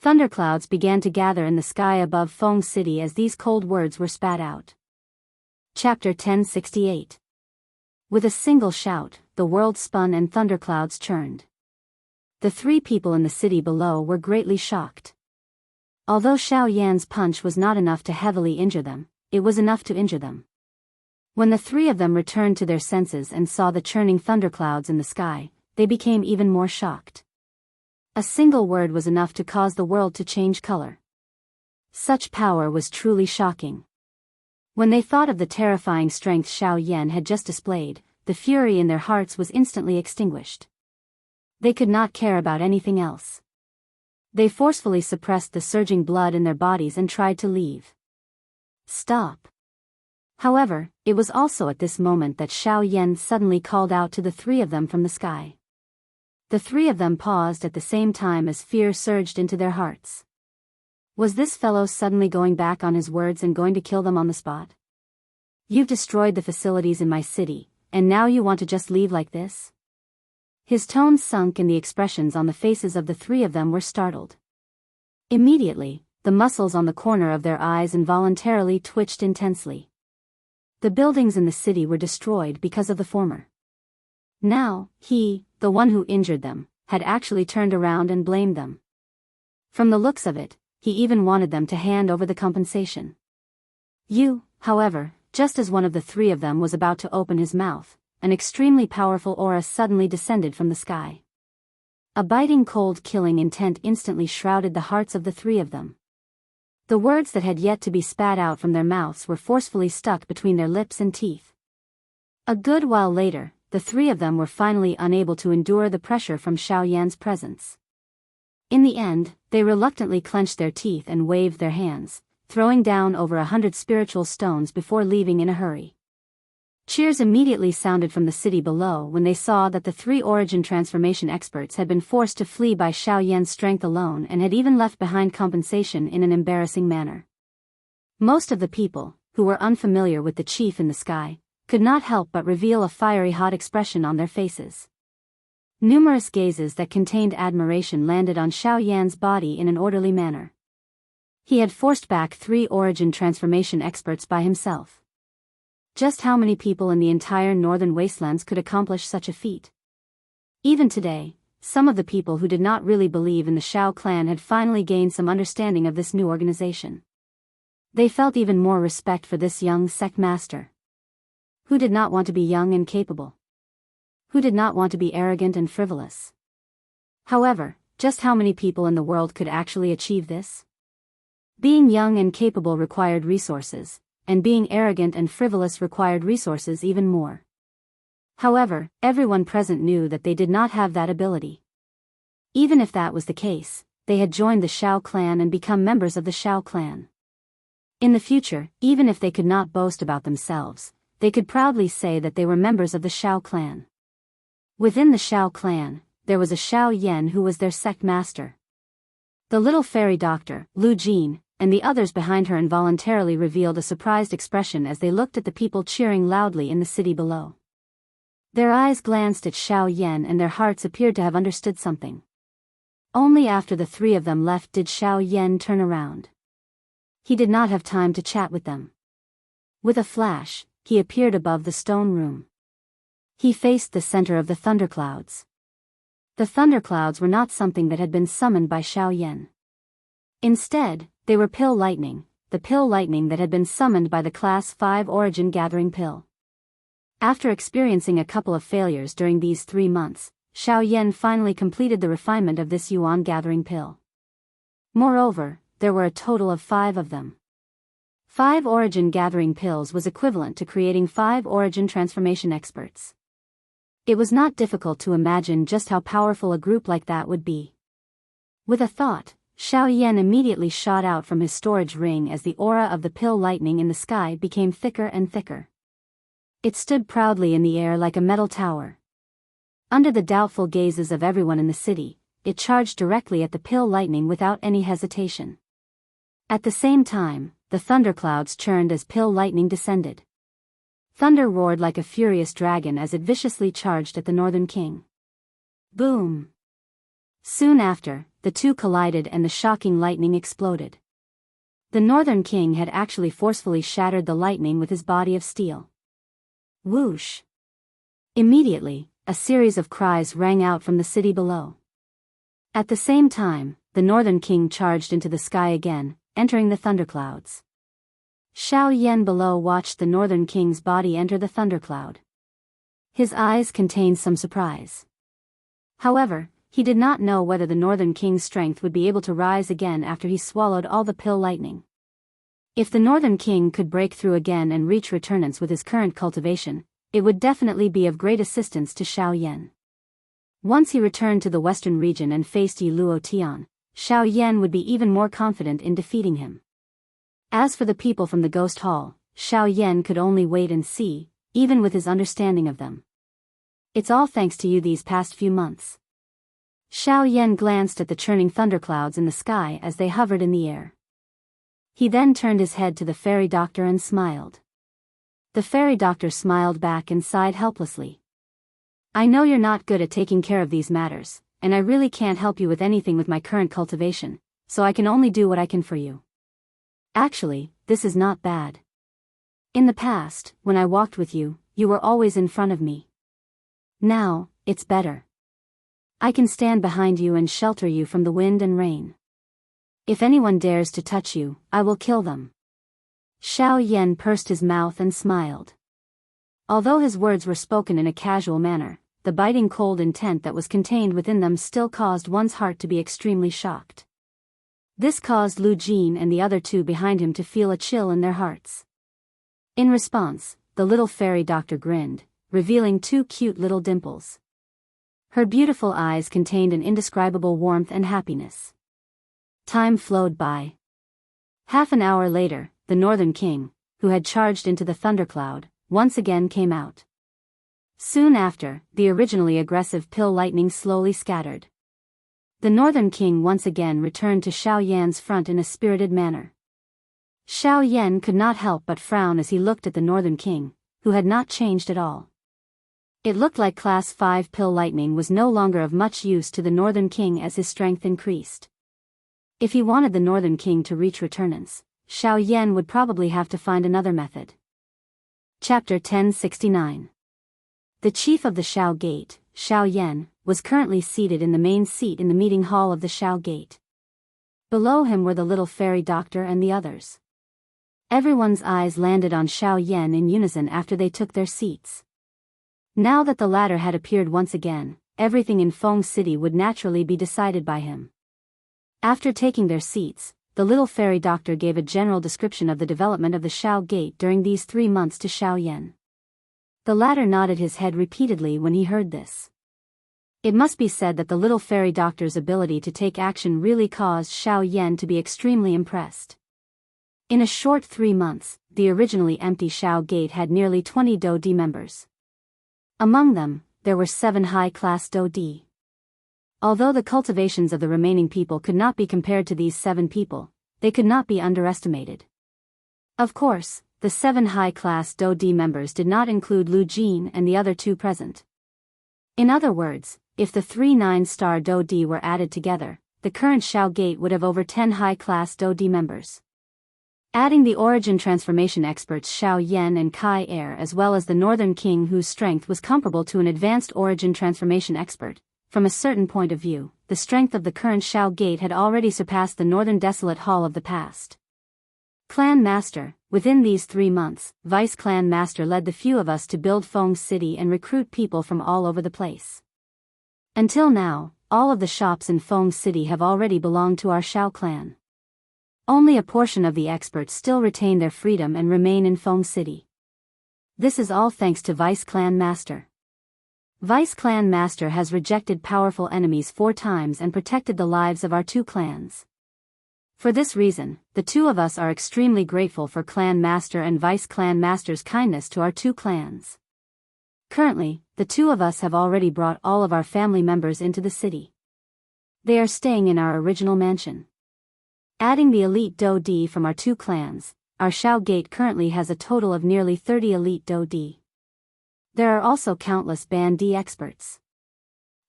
Thunderclouds began to gather in the sky above Feng City as these cold words were spat out. Chapter 1068. With a single shout, the world spun and thunderclouds churned. The 3 people in the city below were greatly shocked. Although Xiao Yan's punch was not enough to heavily injure them, it was enough to injure them. When the 3 of them returned to their senses and saw the churning thunderclouds in the sky, they became even more shocked. A single word was enough to cause the world to change color. Such power was truly shocking. When they thought of the terrifying strength Xiao Yan had just displayed, the fury in their hearts was instantly extinguished. They could not care about anything else. They forcefully suppressed the surging blood in their bodies and tried to leave. Stop. However, it was also at this moment that Xiao Yan suddenly called out to the 3 of them from the sky. The three of them paused at the same time as fear surged into their hearts. Was this fellow suddenly going back on his words and going to kill them on the spot? You've destroyed the facilities in my city, and now you want to just leave like this? His tones sunk and the expressions on the faces of the three of them were startled. Immediately, the muscles on the corner of their eyes involuntarily twitched intensely. The buildings in the city were destroyed because of the former. Now, he, the one who injured them, had actually turned around and blamed them. From the looks of it, he even wanted them to hand over the compensation. You, however, just as one of the three of them was about to open his mouth, an extremely powerful aura suddenly descended from the sky. A biting cold killing intent instantly shrouded the hearts of the three of them. The words that had yet to be spat out from their mouths were forcefully stuck between their lips and teeth. A good while later, the three of them were finally unable to endure the pressure from Xiaoyan's presence. In the end, they reluctantly clenched their teeth and waved their hands, throwing down over 100 spiritual stones before leaving in a hurry. Cheers immediately sounded from the city below when they saw that the three origin transformation experts had been forced to flee by Xiaoyan's strength alone and had even left behind compensation in an embarrassing manner. Most of the people, who were unfamiliar with the chief in the sky, could not help but reveal a fiery hot expression on their faces. Numerous gazes that contained admiration landed on Xiaoyan's body in an orderly manner. He had forced back 3 origin transformation experts by himself. Just how many people in the entire northern wastelands could accomplish such a feat? Even today, some of the people who did not really believe in the Xiao clan had finally gained some understanding of this new organization. They felt even more respect for this young sect master. Who did not want to be young and capable? Who did not want to be arrogant and frivolous? However, just how many people in the world could actually achieve this? Being young and capable required resources, and being arrogant and frivolous required resources even more. However, everyone present knew that they did not have that ability. Even if that was the case, they had joined the Xiao clan and become members of the Xiao clan. In the future, even if they could not boast about themselves, they could proudly say that they were members of the Xiao clan. Within the Xiao clan, there was a Xiao Yan who was their sect master. The little fairy doctor, Lu Jin, and the others behind her involuntarily revealed a surprised expression as they looked at the people cheering loudly in the city below. Their eyes glanced at Xiao Yan and their hearts appeared to have understood something. Only after the 3 of them left did Xiao Yan turn around. He did not have time to chat with them. With a flash, he appeared above the stone room. He faced the center of the thunderclouds. The thunderclouds were not something that had been summoned by Xiao Yan. Instead, they were pill lightning, the pill lightning that had been summoned by the Class 5 Origin Gathering Pill. After experiencing a couple of failures during these 3 months, Xiao Yan finally completed the refinement of this Yuan Gathering Pill. Moreover, there were a total of 5 of them. 5 Origin Gathering Pills was equivalent to creating 5 Origin Transformation Experts. It was not difficult to imagine just how powerful a group like that would be. With a thought, Xiao Yan immediately shot out from his storage ring as the aura of the pill lightning in the sky became thicker and thicker. It stood proudly in the air like a metal tower. Under the doubtful gazes of everyone in the city, it charged directly at the pill lightning without any hesitation. At the same time, the thunderclouds churned as pill lightning descended. Thunder roared like a furious dragon as it viciously charged at the Northern King. Boom! Soon after, the two collided and the shocking lightning exploded. The Northern King had actually forcefully shattered the lightning with his body of steel. Whoosh! Immediately, a series of cries rang out from the city below. At the same time, the Northern King charged into the sky again, entering the thunderclouds. Xiao Yan below watched the Northern King's body enter the thundercloud. His eyes contained some surprise. However, he did not know whether the Northern King's strength would be able to rise again after he swallowed all the pill lightning. If the Northern King could break through again and reach Resurgence with his current cultivation, it would definitely be of great assistance to Xiao Yan. Once he returned to the western region and faced Yi Luo Tian, Xiao Yan would be even more confident in defeating him. As for the people from the Ghost Hall, Xiao Yan could only wait and see, even with his understanding of them. It's all thanks to you these past few months. Xiao Yan glanced at the churning thunderclouds in the sky as they hovered in the air. He then turned his head to the fairy doctor and smiled. The fairy doctor smiled back and sighed helplessly. I know you're not good at taking care of these matters, and I really can't help you with anything with my current cultivation, so I can only do what I can for you. Actually, this is not bad. In the past, when I walked with you, you were always in front of me. Now, it's better. I can stand behind you and shelter you from the wind and rain. If anyone dares to touch you, I will kill them. Xiao Yan pursed his mouth and smiled. Although his words were spoken in a casual manner, the biting cold intent that was contained within them still caused one's heart to be extremely shocked. This caused Lu Jin and the other two behind him to feel a chill in their hearts. In response, the little fairy doctor grinned, revealing two cute little dimples. Her beautiful eyes contained an indescribable warmth and happiness. Time flowed by. Half an hour later, the Northern King, who had charged into the thundercloud, once again came out. Soon after, the originally aggressive pill lightning slowly scattered. The Northern King once again returned to Xiao Yan's front in a spirited manner. Xiao Yan could not help but frown as he looked at the Northern King, who had not changed at all. It looked like Class 5 pill lightning was no longer of much use to the Northern King as his strength increased. If he wanted the Northern King to reach Resurgence, Xiao Yan would probably have to find another method. Chapter 1069. The chief of the Xiao Gate, Xiao Yan, was currently seated in the main seat in the meeting hall of the Xiao Gate. Below him were the little fairy doctor and the others. Everyone's eyes landed on Xiao Yan in unison after they took their seats. Now that the latter had appeared once again, everything in Feng City would naturally be decided by him. After taking their seats, the little fairy doctor gave a general description of the development of the Xiao Gate during these 3 months to Xiao Yan. The latter nodded his head repeatedly when he heard this. It must be said that the little fairy doctor's ability to take action really caused Xiao Yan to be extremely impressed. In a short 3 months, the originally empty Xiao Gate had nearly 20 Do-Di members. Among them, there were 7 high-class Do-Di. Although the cultivations of the remaining people could not be compared to these 7 people, they could not be underestimated. Of course, the 7 high-class Do-Di members did not include Lu Jin and the other 2 present. In other words, if the 3 9-star Do-Di were added together, the current Xiao Gate would have over 10 high-class Do-Di members. Adding the origin transformation experts Xiao Yan and Kai Er as well as the Northern King whose strength was comparable to an advanced origin transformation expert, from a certain point of view, the strength of the current Xiao Gate had already surpassed the Northern Desolate Hall of the past. Clan Master, within these 3 months, Vice Clan Master led the few of us to build Feng City and recruit people from all over the place. Until now, all of the shops in Feng City have already belonged to our Xiao clan. Only a portion of the experts still retain their freedom and remain in Feng City. This is all thanks to Vice Clan Master. Vice Clan Master has rejected powerful enemies 4 times and protected the lives of our 2 clans. For this reason, the 2 of us are extremely grateful for Clan Master and Vice Clan Master's kindness to our 2 clans. Currently, the 2 of us have already brought all of our family members into the city. They are staying in our original mansion. Adding the elite Do-Di from our 2 clans, our Xiao Gate currently has a total of nearly 30 elite Do-Di. There are also countless Ban-Di experts.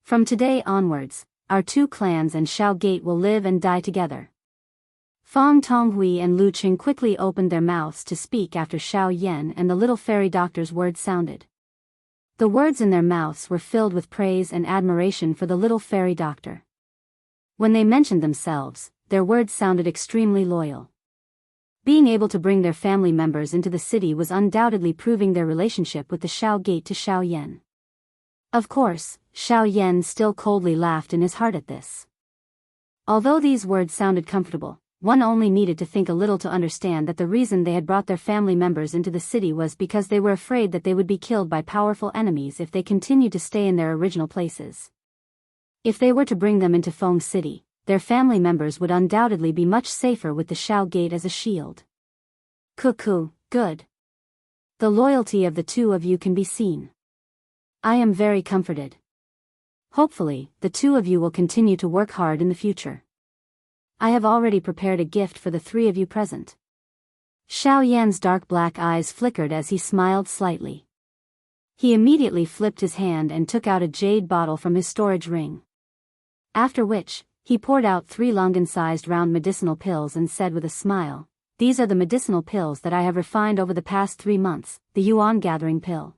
From today onwards, our 2 clans and Xiao Gate will live and die together. Fang Tonghui and Lu Qing quickly opened their mouths to speak after Xiao Yan and the little fairy doctor's words sounded. The words in their mouths were filled with praise and admiration for the little fairy doctor. When they mentioned themselves, their words sounded extremely loyal. Being able to bring their family members into the city was undoubtedly proving their relationship with the Xiao Gate to Xiao Yan. Of course, Xiao Yan still coldly laughed in his heart at this. Although these words sounded comfortable, one only needed to think a little to understand that the reason they had brought their family members into the city was because they were afraid that they would be killed by powerful enemies if they continued to stay in their original places. If they were to bring them into Feng City, their family members would undoubtedly be much safer with the Xiao Gate as a shield. Cuckoo, good. The loyalty of the 2 of you can be seen. I am very comforted. Hopefully, the two of you will continue to work hard in the future. I have already prepared a gift for the three of you present. Xiao Yan's dark black eyes flickered as he smiled slightly. He immediately flipped his hand and took out a jade bottle from his storage ring. After which, he poured out 3 longan-sized round medicinal pills and said with a smile, "These are the medicinal pills that I have refined over the past 3 months, the Yuan gathering pill."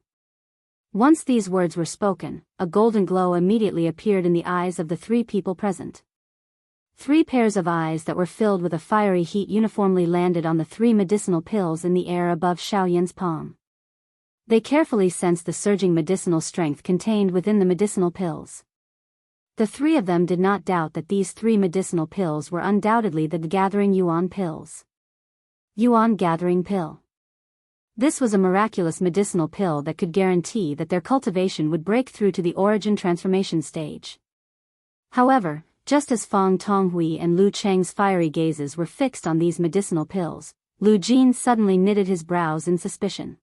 Once these words were spoken, a golden glow immediately appeared in the eyes of the 3 people present. 3 pairs of eyes that were filled with a fiery heat uniformly landed on the 3 medicinal pills in the air above Xiao Yan's palm. They carefully sensed the surging medicinal strength contained within the medicinal pills. The 3 of them did not doubt that these 3 medicinal pills were undoubtedly the gathering Yuan pills. Yuan gathering pill. This was a miraculous medicinal pill that could guarantee that their cultivation would break through to the origin transformation stage. However, just as Fang Tonghui and Lu Cheng's fiery gazes were fixed on these medicinal pills, Lu Jin suddenly knitted his brows in suspicion.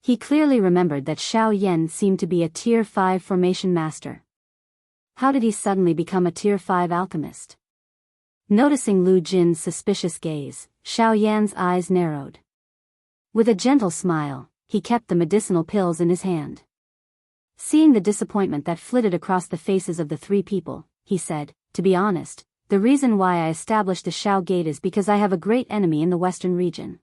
He clearly remembered that Xiao Yan seemed to be a Tier 5 formation master. How did he suddenly become a Tier 5 alchemist? Noticing Lu Jin's suspicious gaze, Xiao Yan's eyes narrowed. With a gentle smile, he kept the medicinal pills in his hand. Seeing the disappointment that flitted across the faces of the 3 people, he said, "To be honest, the reason why I established the Xiao Gate is because I have a great enemy in the western region.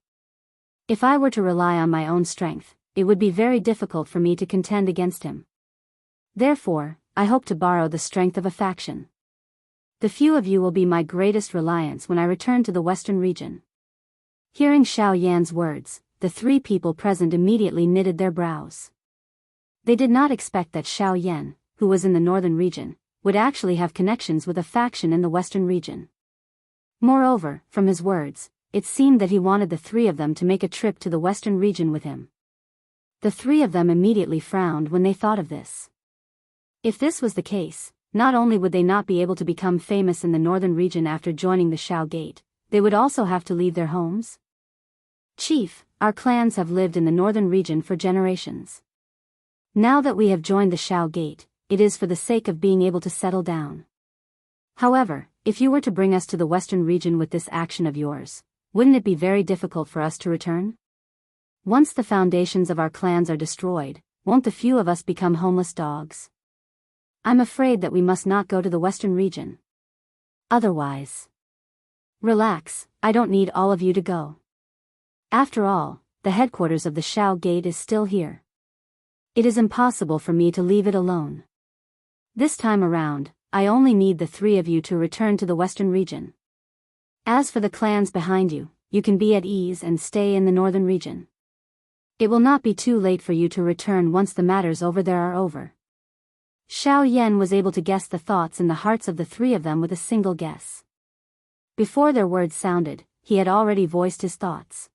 If I were to rely on my own strength, it would be very difficult for me to contend against him. Therefore, I hope to borrow the strength of a faction. The few of you will be my greatest reliance when I return to the western region." Hearing Xiao Yan's words, the 3 people present immediately knitted their brows. They did not expect that Xiao Yan, who was in the northern region, would actually have connections with a faction in the western region. Moreover, from his words, it seemed that he wanted the 3 of them to make a trip to the western region with him. The 3 of them immediately frowned when they thought of this. If this was the case, not only would they not be able to become famous in the northern region after joining the Xiao Gate, they would also have to leave their homes. "Chief, our clans have lived in the northern region for generations. Now that we have joined the Xiao Gate, it is for the sake of being able to settle down. However, if you were to bring us to the western region with this action of yours, wouldn't it be very difficult for us to return? Once the foundations of our clans are destroyed, won't the few of us become homeless dogs? I'm afraid that we must not go to the western region. Otherwise..." "Relax, I don't need all of you to go. After all, the headquarters of the Xiao Gate is still here. It is impossible for me to leave it alone. This time around, I only need the 3 of you to return to the western region. As for the clans behind you, you can be at ease and stay in the northern region. It will not be too late for you to return once the matters over there are over." Xiao Yan was able to guess the thoughts in the hearts of the 3 of them with a single guess. Before their words sounded, he had already voiced his thoughts.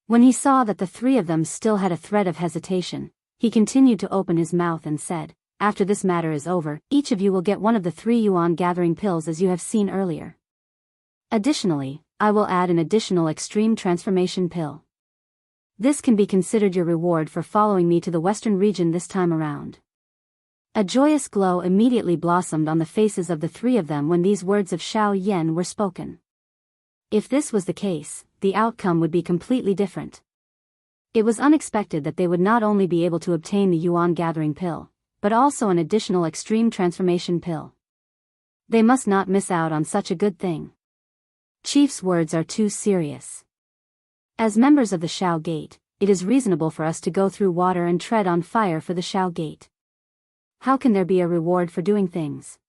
When he saw that the 3 of them still had a thread of hesitation, he continued to open his mouth and said, "After this matter is over, each of you will get one of the 3 Yuan gathering pills as you have seen earlier. Additionally, I will add an additional extreme transformation pill. This can be considered your reward for following me to the western region this time around." A joyous glow immediately blossomed on the faces of the 3 of them when these words of Xiao Yan were spoken. If this was the case, the outcome would be completely different. It was unexpected that they would not only be able to obtain the Yuan gathering pill, but also an additional extreme transformation pill. They must not miss out on such a good thing. Chief's words are too serious. As members of the Xiao Gate, it is reasonable for us to go through water and tread on fire for the Xiao Gate. How can there be a reward for doing things?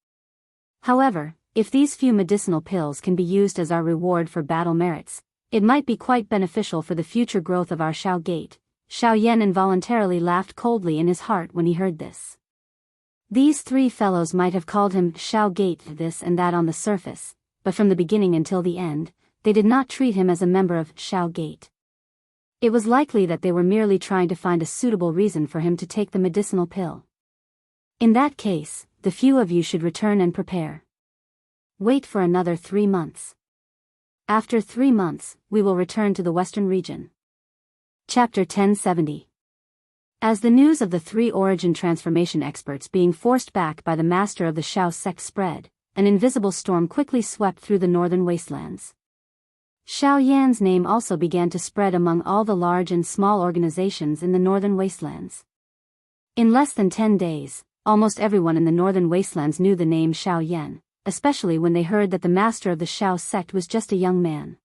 However, if these few medicinal pills can be used as our reward for battle merits, it might be quite beneficial for the future growth of our Xiao Gate. Xiao Yan involuntarily laughed coldly in his heart when he heard this. These 3 fellows might have called him Xiao Gate this and that on the surface, but from the beginning until the end, they did not treat him as a member of Xiao Gate. It was likely that they were merely trying to find a suitable reason for him to take the medicinal pill. In that case, the few of you should return and prepare. Wait for another 3 months. After 3 months, we will return to the western region. Chapter 1070. As the news of the 3 origin transformation experts being forced back by the master of the Shao sect spread, an invisible storm quickly swept through the northern wastelands. Xiao Yan's name also began to spread among all the large and small organizations in the northern wastelands. In less than 10 days, almost everyone in the northern wastelands knew the name Xiao Yan, especially when they heard that the master of the Shao sect was just a young man.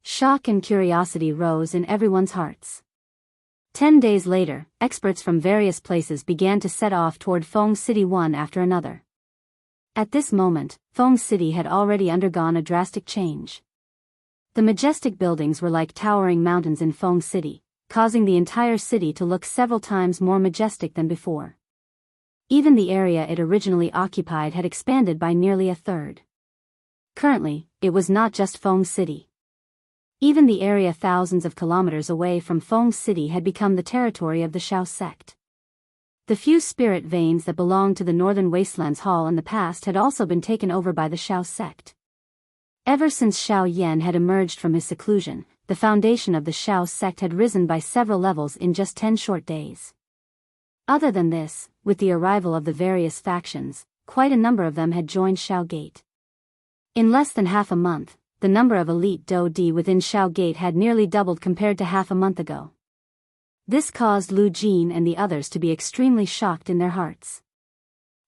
Shock and curiosity rose in everyone's hearts. 10 days later, experts from various places began to set off toward Feng City one after another. At this moment, Feng City had already undergone a drastic change. The majestic buildings were like towering mountains in Feng City, causing the entire city to look several times more majestic than before. Even the area it originally occupied had expanded by nearly a third. Currently, it was not just Feng City. Even the area thousands of kilometers away from Feng City had become the territory of the Shao sect. The few spirit veins that belonged to the Northern Wastelands Hall in the past had also been taken over by the Shao sect. Ever since Xiao Yan had emerged from his seclusion, the foundation of the Shao sect had risen by several levels in just 10 short days. Other than this, with the arrival of the various factions, quite a number of them had joined Shao Gate. In less than half a month, the number of elite Daoist within Shao Gate had nearly doubled compared to half a month ago. This caused Lu Jin and the others to be extremely shocked in their hearts.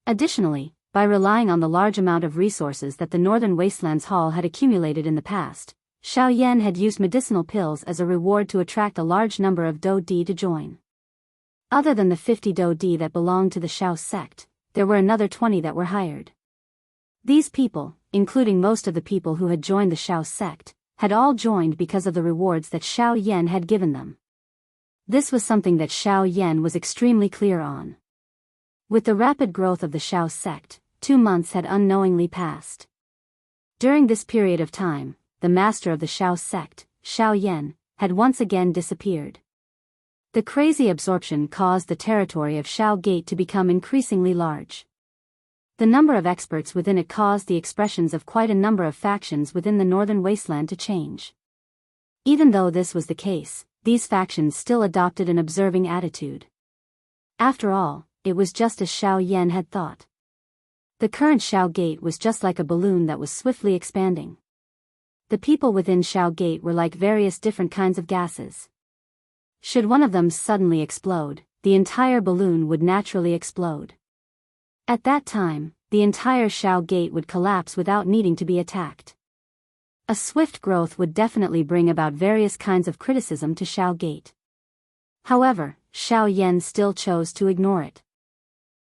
Additionally, by relying on the large amount of resources that the Northern Wastelands Hall had accumulated in the past, Xiao Yan had used medicinal pills as a reward to attract a large number of Daoist to join. Other than the 50 Daoist that belonged to the Shao sect, there were another 20 that were hired. These people, including most of the people who had joined the Shao sect, had all joined because of the rewards that Xiao Yan had given them. This was something that Xiao Yan was extremely clear on. With the rapid growth of the Shao sect, 2 months had unknowingly passed. During this period of time, the master of the Shao sect, Xiao Yan, had once again disappeared. The crazy absorption caused the territory of Shao Gate to become increasingly large. The number of experts within it caused the expressions of quite a number of factions within the northern wasteland to change. Even though this was the case, these factions still adopted an observing attitude. After all, it was just as Xiao Yan had thought. The current Shao Gate was just like a balloon that was swiftly expanding. The people within Shao Gate were like various different kinds of gases. Should one of them suddenly explode, the entire balloon would naturally explode. At that time, the entire Shao Gate would collapse without needing to be attacked. A swift growth would definitely bring about various kinds of criticism to Shao Gate. However, Xiao Yan still chose to ignore it.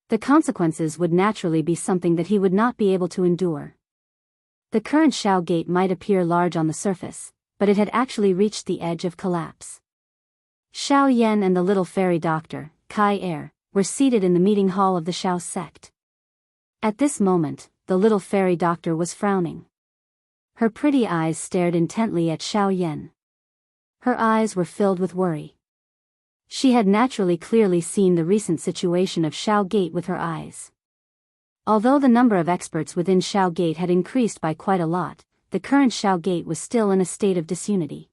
The consequences would naturally be something that he would not be able to endure. The current Shao Gate might appear large on the surface, but it had actually reached the edge of collapse. Xiao Yan and the little fairy doctor, Kai Er, were seated in the meeting hall of the Shao sect. At this moment, the little fairy doctor was frowning. Her pretty eyes stared intently at Xiao Yan. Her eyes were filled with worry. She had naturally clearly seen the recent situation of Shao Gate with her eyes. Although the number of experts within Shao Gate had increased by quite a lot, the current Shao Gate was still in a state of disunity.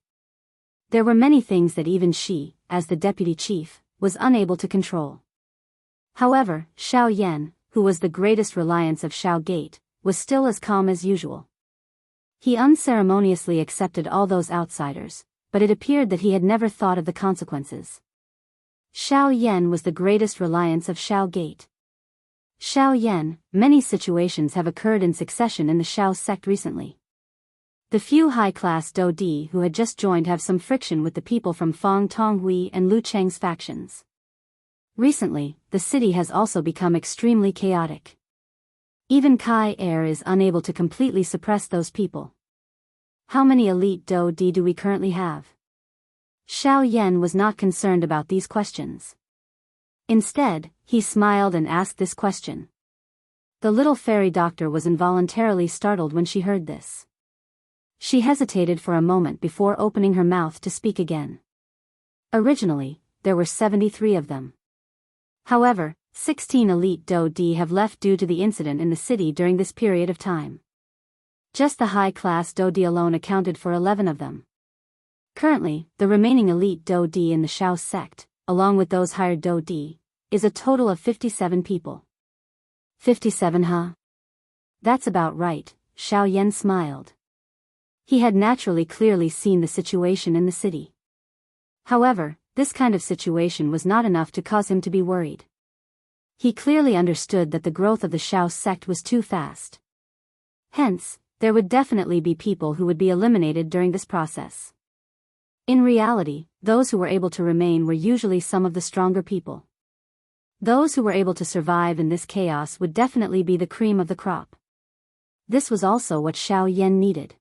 There were many things that even she, as the deputy chief, was unable to control. However, Xiao Yan, who was the greatest reliance of Shao Gate, was still as calm as usual. He unceremoniously accepted all those outsiders, but it appeared that he had never thought of the consequences. Xiao Yan was the greatest reliance of Shao Gate. Xiao Yan, many situations have occurred in succession in the Shao sect recently. The few high-class Daoist who had just joined have some friction with the people from Fang Tonghui and Lu Cheng's factions. Recently, the city has also become extremely chaotic. Even Kai Er is unable to completely suppress those people. How many elite Daoist do we currently have? Xiao Yan was not concerned about these questions. Instead, he smiled and asked this question. The little fairy doctor was involuntarily startled when she heard this. She hesitated for a moment before opening her mouth to speak again. Originally, there were 73 of them. However, 16 elite Daoist have left due to the incident in the city during this period of time. Just the high-class Daoist alone accounted for 11 of them. Currently, the remaining elite Daoist in the Shao sect, along with those hired Do Di, is a total of 57 people. 57, huh? That's about right, Xiao Yan smiled. He had naturally clearly seen the situation in the city. However, this kind of situation was not enough to cause him to be worried. He clearly understood that the growth of the Xiao sect was too fast. Hence, there would definitely be people who would be eliminated during this process. In reality, those who were able to remain were usually some of the stronger people. Those who were able to survive in this chaos would definitely be the cream of the crop. This was also what Xiao Yan needed.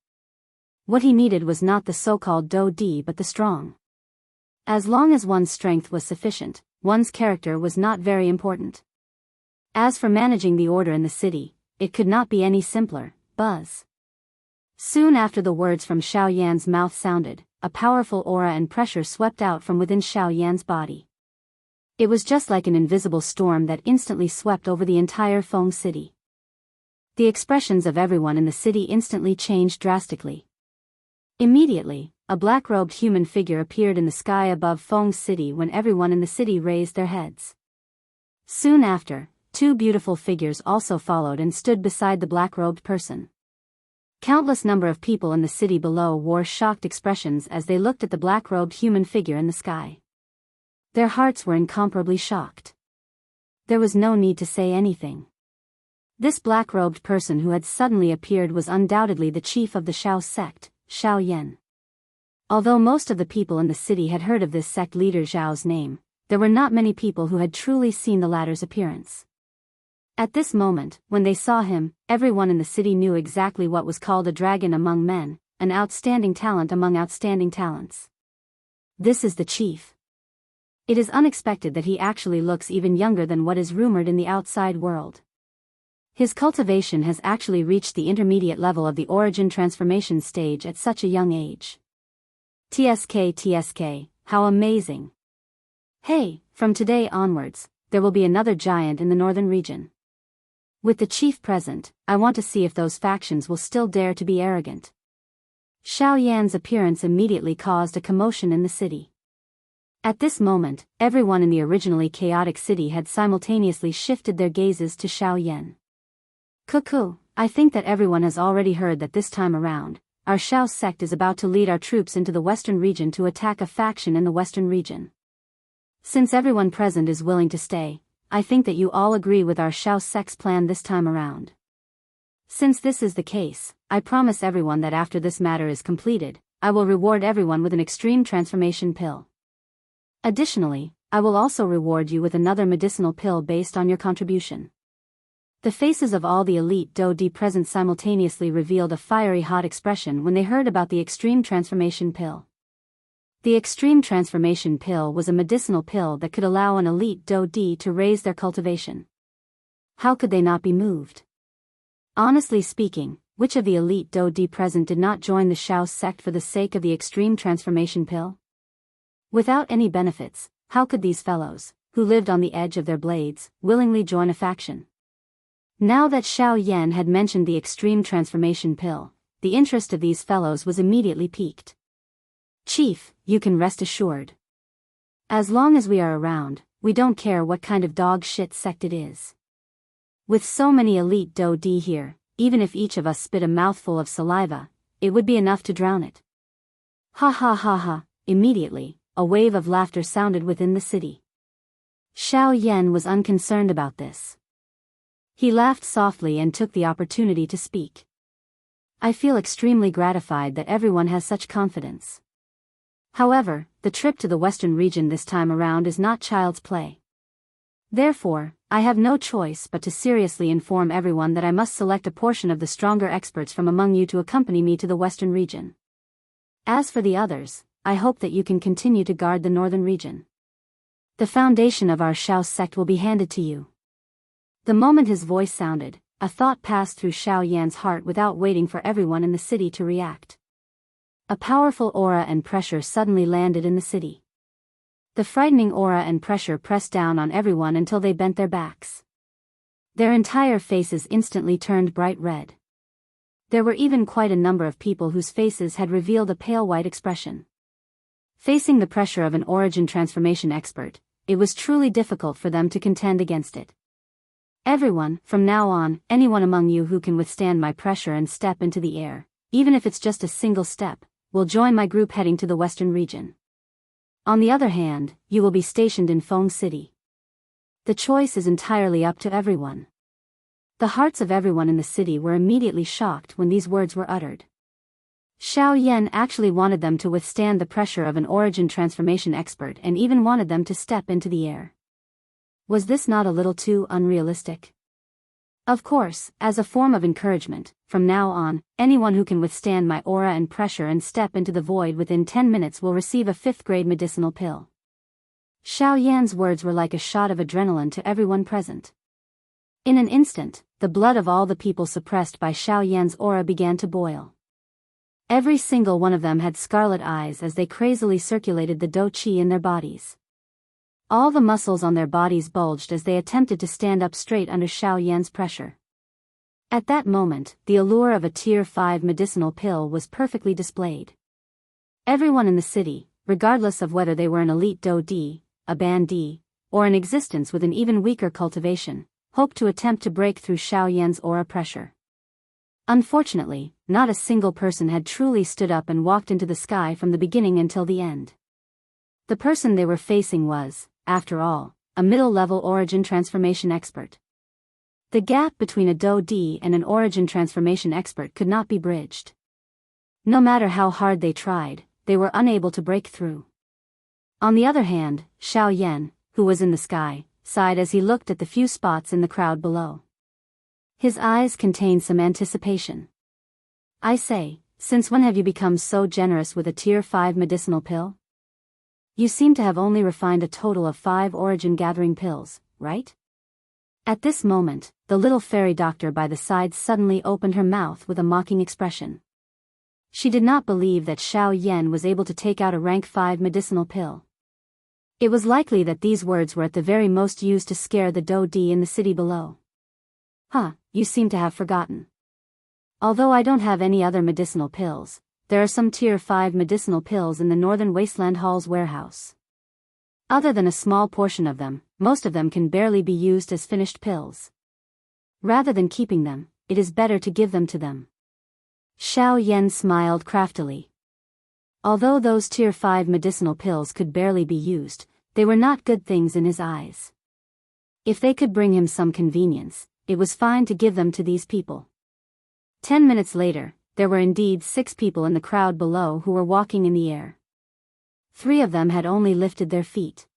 What he needed was not the so-called Do Di but the strong. As long as one's strength was sufficient, one's character was not very important. As for managing the order in the city, it could not be any simpler. Buzz. Soon after the words from Xiao Yan's mouth sounded, a powerful aura and pressure swept out from within Xiao Yan's body. It was just like an invisible storm that instantly swept over the entire Feng city. The expressions of everyone in the city instantly changed drastically. Immediately, a black-robed human figure appeared in the sky above Feng City when everyone in the city raised their heads. Soon after, two beautiful figures also followed and stood beside the black-robed person. Countless number of people in the city below wore shocked expressions as they looked at the black-robed human figure in the sky. Their hearts were incomparably shocked. There was no need to say anything. This black-robed person who had suddenly appeared was undoubtedly the chief of the Xiao sect, Xiao Yan. Although most of the people in the city had heard of this sect leader Zhao's name, there were not many people who had truly seen the latter's appearance. At this moment, when they saw him, everyone in the city knew exactly what was called a dragon among men, an outstanding talent among outstanding talents. This is the chief. It is unexpected that he actually looks even younger than what is rumored in the outside world. His cultivation has actually reached the intermediate level of the origin transformation stage at such a young age. TSK, how amazing. Hey, from today onwards, there will be another giant in the northern region. With the chief present, I want to see if those factions will still dare to be arrogant. Xiao Yan's appearance immediately caused a commotion in the city. At this moment, everyone in the originally chaotic city had simultaneously shifted their gazes to Xiao Yan. Cuckoo, I think that everyone has already heard that this time around, our Xiao sect is about to lead our troops into the western region to attack a faction in the western region. Since everyone present is willing to stay, I think that you all agree with our Xiao sect's plan this time around. Since this is the case, I promise everyone that after this matter is completed, I will reward everyone with an extreme transformation pill. Additionally, I will also reward you with another medicinal pill based on your contribution. The faces of all the elite Do Di present simultaneously revealed a fiery hot expression when they heard about the extreme transformation pill. The extreme transformation pill was a medicinal pill that could allow an elite Do Di to raise their cultivation. How could they not be moved? Honestly speaking, which of the elite Do Di present did not join the Xiao sect for the sake of the extreme transformation pill? Without any benefits, how could these fellows, who lived on the edge of their blades, willingly join a faction? Now that Xiao Yan had mentioned the extreme transformation pill, the interest of these fellows was immediately piqued. Chief, you can rest assured. As long as we are around, we don't care what kind of dog shit sect it is. With so many elite Do Di here, even if each of us spit a mouthful of saliva, it would be enough to drown it. Ha ha ha ha, immediately, a wave of laughter sounded within the city. Xiao Yan was unconcerned about this. He laughed softly and took the opportunity to speak. I feel extremely gratified that everyone has such confidence. However, the trip to the western region this time around is not child's play. Therefore, I have no choice but to seriously inform everyone that I must select a portion of the stronger experts from among you to accompany me to the western region. As for the others, I hope that you can continue to guard the northern region. The foundation of our Xiao sect will be handed to you. The moment his voice sounded, a thought passed through Xiao Yan's heart without waiting for everyone in the city to react. A powerful aura and pressure suddenly landed in the city. The frightening aura and pressure pressed down on everyone until they bent their backs. Their entire faces instantly turned bright red. There were even quite a number of people whose faces had revealed a pale white expression. Facing the pressure of an origin transformation expert, it was truly difficult for them to contend against it. Everyone, from now on, anyone among you who can withstand my pressure and step into the air, even if it's just a single step, will join my group heading to the western region. On the other hand, you will be stationed in Feng City. The choice is entirely up to everyone. The hearts of everyone in the city were immediately shocked when these words were uttered. Xiao Yan actually wanted them to withstand the pressure of an origin transformation expert and even wanted them to step into the air. Was this not a little too unrealistic? Of course, as a form of encouragement, from now on, anyone who can withstand my aura and pressure and step into the void within 10 minutes will receive a 5th-grade medicinal pill. Xiao Yan's words were like a shot of adrenaline to everyone present. In an instant, the blood of all the people suppressed by Xiao Yan's aura began to boil. Every single one of them had scarlet eyes as they crazily circulated the dou qi in their bodies. All the muscles on their bodies bulged as they attempted to stand up straight under Xiao Yan's pressure. At that moment, the allure of a Tier 5 medicinal pill was perfectly displayed. Everyone in the city, regardless of whether they were an elite Dou Di, a Ban Di, or in existence with an even weaker cultivation, hoped to attempt to break through Xiao Yan's aura pressure. Unfortunately, not a single person had truly stood up and walked into the sky from the beginning until the end. The person they were facing was, after all, a middle-level origin transformation expert. The gap between a Dou Di and an origin transformation expert could not be bridged. No matter how hard they tried, they were unable to break through. On the other hand, Xiao Yan, who was in the sky, sighed as he looked at the few spots in the crowd below. His eyes contained some anticipation. I say, since when have you become so generous with a Tier 5 medicinal pill? You seem to have only refined a total of 5 origin gathering pills, right? At this moment, the little fairy doctor by the side suddenly opened her mouth with a mocking expression. She did not believe that Xiao Yan was able to take out a rank 5 medicinal pill. It was likely that these words were at the very most used to scare the Dou Di in the city below. You seem to have forgotten. Although I don't have any other medicinal pills, there are some Tier 5 medicinal pills in the Northern Wasteland Hall's warehouse. Other than a small portion of them, most of them can barely be used as finished pills. Rather than keeping them, it is better to give them to them. Xiao Yan smiled craftily. Although those Tier 5 medicinal pills could barely be used, they were not good things in his eyes. If they could bring him some convenience, it was fine to give them to these people. 10 minutes later, there were indeed 6 people in the crowd below who were walking in the air. 3 of them had only lifted their feet.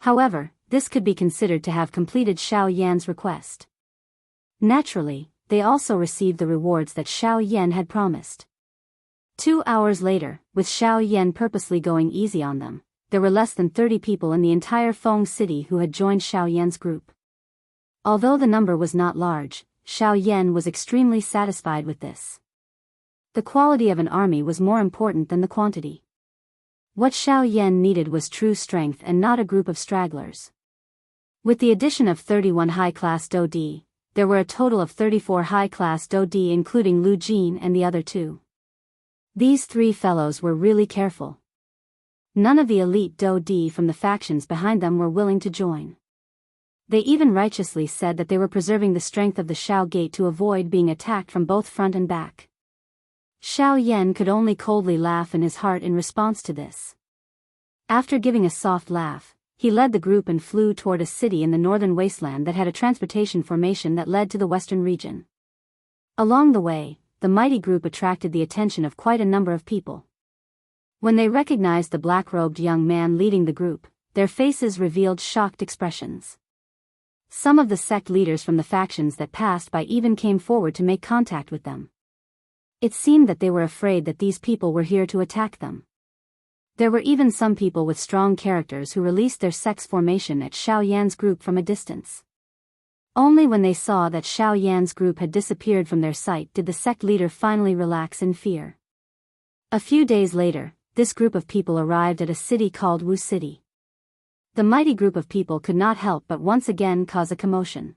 However, this could be considered to have completed Xiao Yan's request. Naturally, they also received the rewards that Xiao Yan had promised. 2 hours later, with Xiao Yan purposely going easy on them, there were less than 30 people in the entire Feng City who had joined Xiao Yan's group. Although the number was not large, Xiao Yan was extremely satisfied with this. The quality of an army was more important than the quantity. What Xiao Yan needed was true strength and not a group of stragglers. With the addition of 31 high-class Dou Di, there were a total of 34 high-class Dou Di including Lu Jin and the other 2. These 3 fellows were really careful. None of the elite Dou Di from the factions behind them were willing to join. They even righteously said that they were preserving the strength of the Shao Gate to avoid being attacked from both front and back. Xiao Yan could only coldly laugh in his heart in response to this. After giving a soft laugh, he led the group and flew toward a city in the northern wasteland that had a transportation formation that led to the western region. Along the way, the mighty group attracted the attention of quite a number of people. When they recognized the black-robed young man leading the group, their faces revealed shocked expressions. Some of the sect leaders from the factions that passed by even came forward to make contact with them. It seemed that they were afraid that these people were here to attack them. There were even some people with strong characters who released their sect's formation at Xiao Yan's group from a distance. Only when they saw that Xiao Yan's group had disappeared from their sight did the sect leader finally relax in fear. A few days later, this group of people arrived at a city called Wu City. The mighty group of people could not help but once again cause a commotion.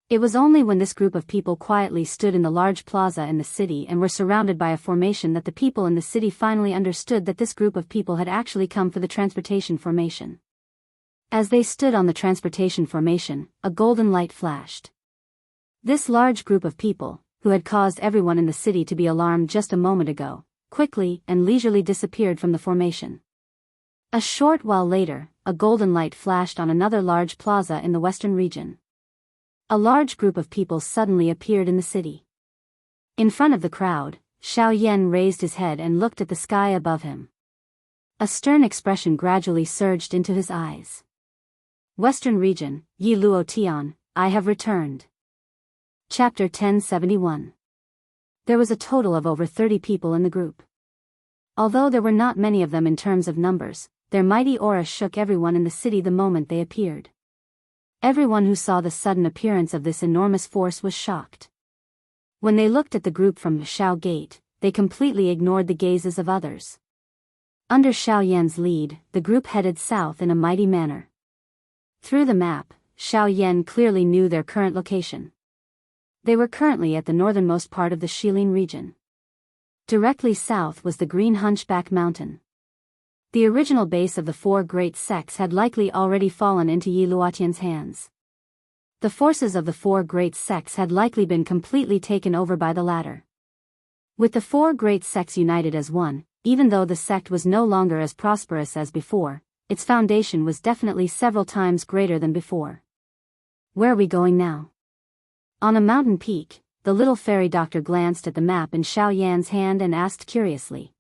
It was only when this group of people quietly stood in the large plaza in the city and were surrounded by a formation that the people in the city finally understood that this group of people had actually come for the transportation formation. As they stood on the transportation formation, a golden light flashed. This large group of people, who had caused everyone in the city to be alarmed just a moment ago, quickly and leisurely disappeared from the formation. A short while later, a golden light flashed on another large plaza in the western region. A large group of people suddenly appeared in the city. In front of the crowd, Xiao Yan raised his head and looked at the sky above him. A stern expression gradually surged into his eyes. Western Region, Yi Luo Tian, I have returned. Chapter 1071. There was a total of over 30 people in the group. Although there were not many of them in terms of numbers, their mighty aura shook everyone in the city the moment they appeared. Everyone who saw the sudden appearance of this enormous force was shocked. When they looked at the group from the Shao Gate, they completely ignored the gazes of others. Under Xiao Yan's lead, the group headed south in a mighty manner. Through the map, Xiao Yan clearly knew their current location. They were currently at the northernmost part of the Shilin region. Directly south was the Green Hunchback Mountain. The original base of the four great sects had likely already fallen into Yi Luotian's hands. The forces of the four great sects had likely been completely taken over by the latter. With the four great sects united as one, even though the sect was no longer as prosperous as before, its foundation was definitely several times greater than before. Where are we going now? On a mountain peak, the little fairy doctor glanced at the map in Xiao Yan's hand and asked curiously.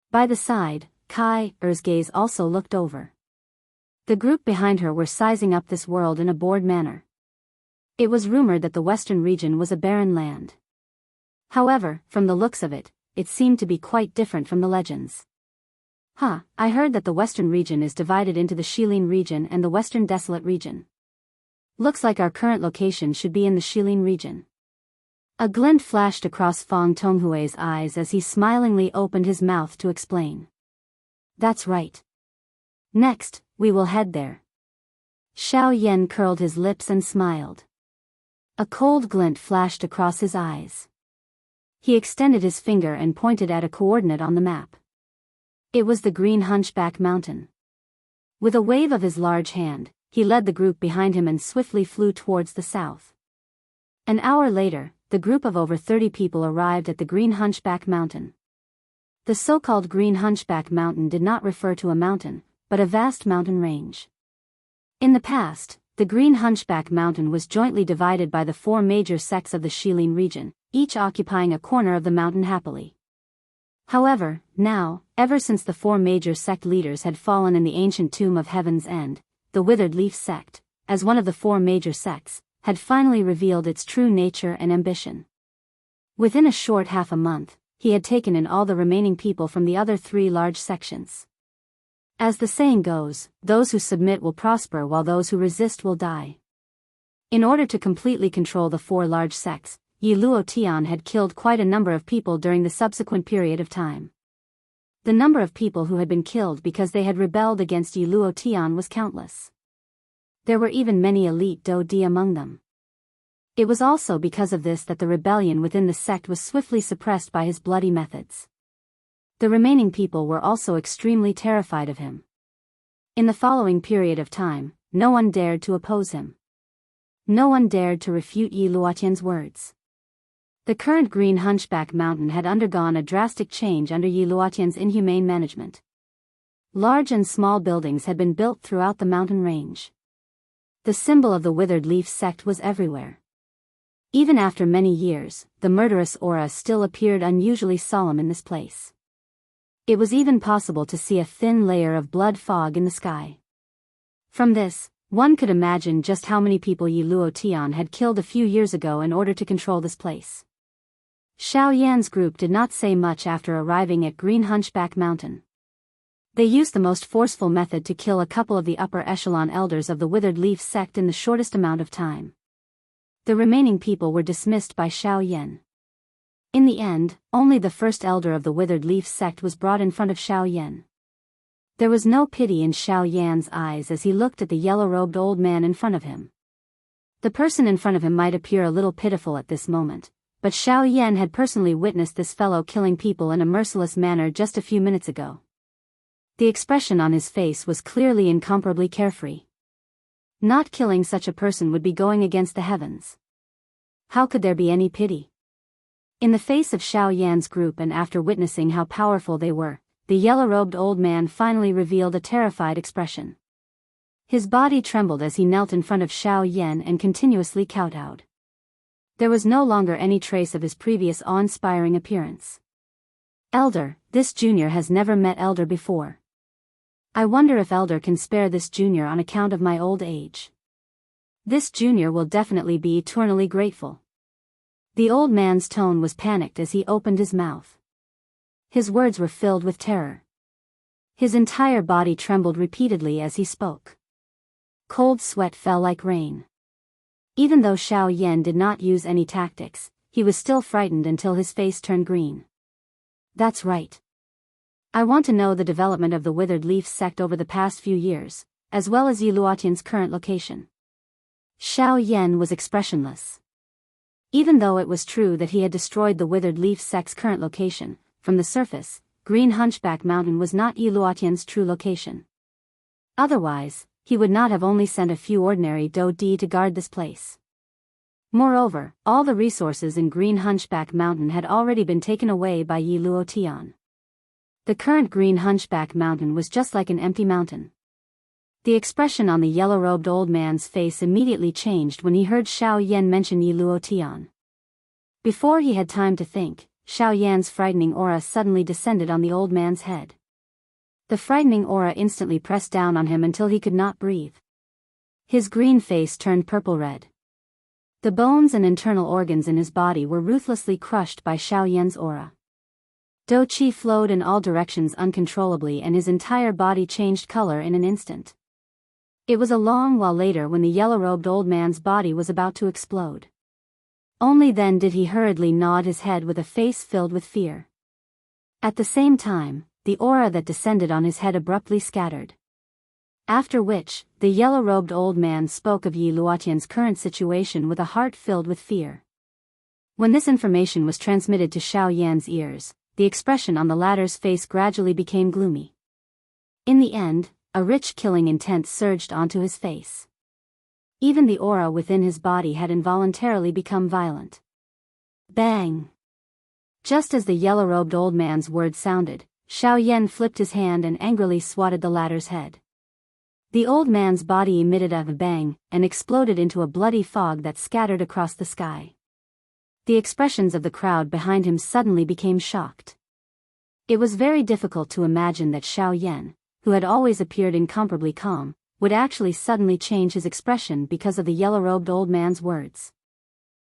By the side, Kai Er's gaze also looked over. The group behind her were sizing up this world in a bored manner. It was rumored that the western region was a barren land. However, from the looks of it, it seemed to be quite different from the legends. I heard that the western region is divided into the Shilin region and the western desolate region. Looks like our current location should be in the Shilin region. A glint flashed across Fang Tonghui's eyes as he smilingly opened his mouth to explain. That's right. Next, we will head there. Xiao Yan curled his lips and smiled. A cold glint flashed across his eyes. He extended his finger and pointed at a coordinate on the map. It was the Green Hunchback Mountain. With a wave of his large hand, he led the group behind him and swiftly flew towards the south. An hour later, the group of over 30 people arrived at the Green Hunchback Mountain. The so-called Green Hunchback Mountain did not refer to a mountain, but a vast mountain range. In the past, the Green Hunchback Mountain was jointly divided by the four major sects of the Shilin region, each occupying a corner of the mountain happily. However, now, ever since the four major sect leaders had fallen in the ancient Tomb of Heaven's End, the Withered Leaf sect, as one of the four major sects, had finally revealed its true nature and ambition. Within a short half a month, he had taken in all the remaining people from the other three large sections. As the saying goes, those who submit will prosper while those who resist will die. In order to completely control the four large sects, Yi Luo Tian had killed quite a number of people during the subsequent period of time. The number of people who had been killed because they had rebelled against Yi Luo Tian was countless. There were even many elite Do Di among them. It was also because of this that the rebellion within the sect was swiftly suppressed by his bloody methods. The remaining people were also extremely terrified of him. In the following period of time, no one dared to oppose him. No one dared to refute Yi Luotian's words. The current Green Hunchback Mountain had undergone a drastic change under Yi Luotian's inhumane management. Large and small buildings had been built throughout the mountain range. The symbol of the Withered Leaf sect was everywhere. Even after many years, the murderous aura still appeared unusually solemn in this place. It was even possible to see a thin layer of blood fog in the sky. From this, one could imagine just how many people Yi Luo Tian had killed a few years ago in order to control this place. Xiao Yan's group did not say much after arriving at Green Hunchback Mountain. They used the most forceful method to kill a couple of the upper echelon elders of the Withered Leaf sect in the shortest amount of time. The remaining people were dismissed by Xiao Yan. In the end, only the first elder of the Withered Leaf sect was brought in front of Xiao Yan. There was no pity in Xiao Yan's eyes as he looked at the yellow-robed old man in front of him. The person in front of him might appear a little pitiful at this moment, but Xiao Yan had personally witnessed this fellow killing people in a merciless manner just a few minutes ago. The expression on his face was clearly incomparably carefree. Not killing such a person would be going against the heavens. How could there be any pity? In the face of Xiao Yan's group and after witnessing how powerful they were, the yellow-robed old man finally revealed a terrified expression. His body trembled as he knelt in front of Xiao Yan and continuously kowtowed. There was no longer any trace of his previous awe-inspiring appearance. Elder, this junior has never met Elder before. I wonder if Elder can spare this junior on account of my old age. This junior will definitely be eternally grateful. The old man's tone was panicked as he opened his mouth. His words were filled with terror. His entire body trembled repeatedly as he spoke. Cold sweat fell like rain. Even though Xiao Yan did not use any tactics, he was still frightened until his face turned green. That's right. I want to know the development of the Withered Leaf sect over the past few years, as well as Yi Luotian's current location. Xiao Yan was expressionless. Even though it was true that he had destroyed the Withered Leaf sect's current location, from the surface, Green Hunchback Mountain was not Yi Luotian's true location. Otherwise, he would not have only sent a few ordinary Dou-Di to guard this place. Moreover, all the resources in Green Hunchback Mountain had already been taken away by Yi Luotian. The current Green Hunchback Mountain was just like an empty mountain. The expression on the yellow-robed old man's face immediately changed when he heard Xiao Yan mention Yi Luotian. Before he had time to think, Xiao Yan's frightening aura suddenly descended on the old man's head. The frightening aura instantly pressed down on him until he could not breathe. His green face turned purple-red. The bones and internal organs in his body were ruthlessly crushed by Xiao Yan's aura. Dou-Qi flowed in all directions uncontrollably and his entire body changed color in an instant. It was a long while later when the yellow-robed old man's body was about to explode. Only then did he hurriedly nod his head with a face filled with fear. At the same time, the aura that descended on his head abruptly scattered. After which, the yellow-robed old man spoke of Yi Luotian's current situation with a heart filled with fear. When this information was transmitted to Xiao Yan's ears, the expression on the latter's face gradually became gloomy. In the end, a rich killing intent surged onto his face. Even the aura within his body had involuntarily become violent. Bang! Just as the yellow-robed old man's words sounded, Xiao Yan flipped his hand and angrily swatted the latter's head. The old man's body emitted a bang and exploded into a bloody fog that scattered across the sky. The expressions of the crowd behind him suddenly became shocked. It was very difficult to imagine that Xiao Yan, who had always appeared incomparably calm, would actually suddenly change his expression because of the yellow-robed old man's words.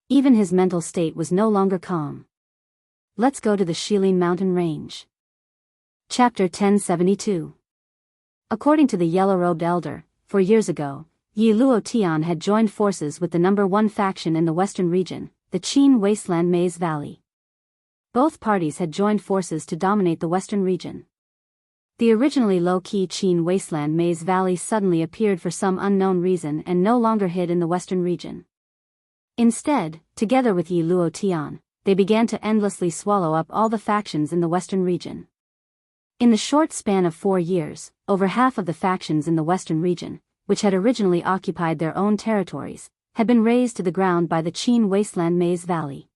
Even his mental state was no longer calm. Let's go to the Shilin Mountain Range. Chapter 1072. According to the yellow-robed elder, 4 years ago, Yi Luotian had joined forces with the number 1 faction in the western region, the Qin Wasteland Maze Valley. Both parties had joined forces to dominate the western region. The originally low-key Qin Wasteland Maze Valley suddenly appeared for some unknown reason and no longer hid in the western region. Instead, together with Yi Luotian, they began to endlessly swallow up all the factions in the western region. In the short span of 4 years, over half of the factions in the western region, which had originally occupied their own territories, had been razed to the ground by the Qin Wasteland Maze Valley.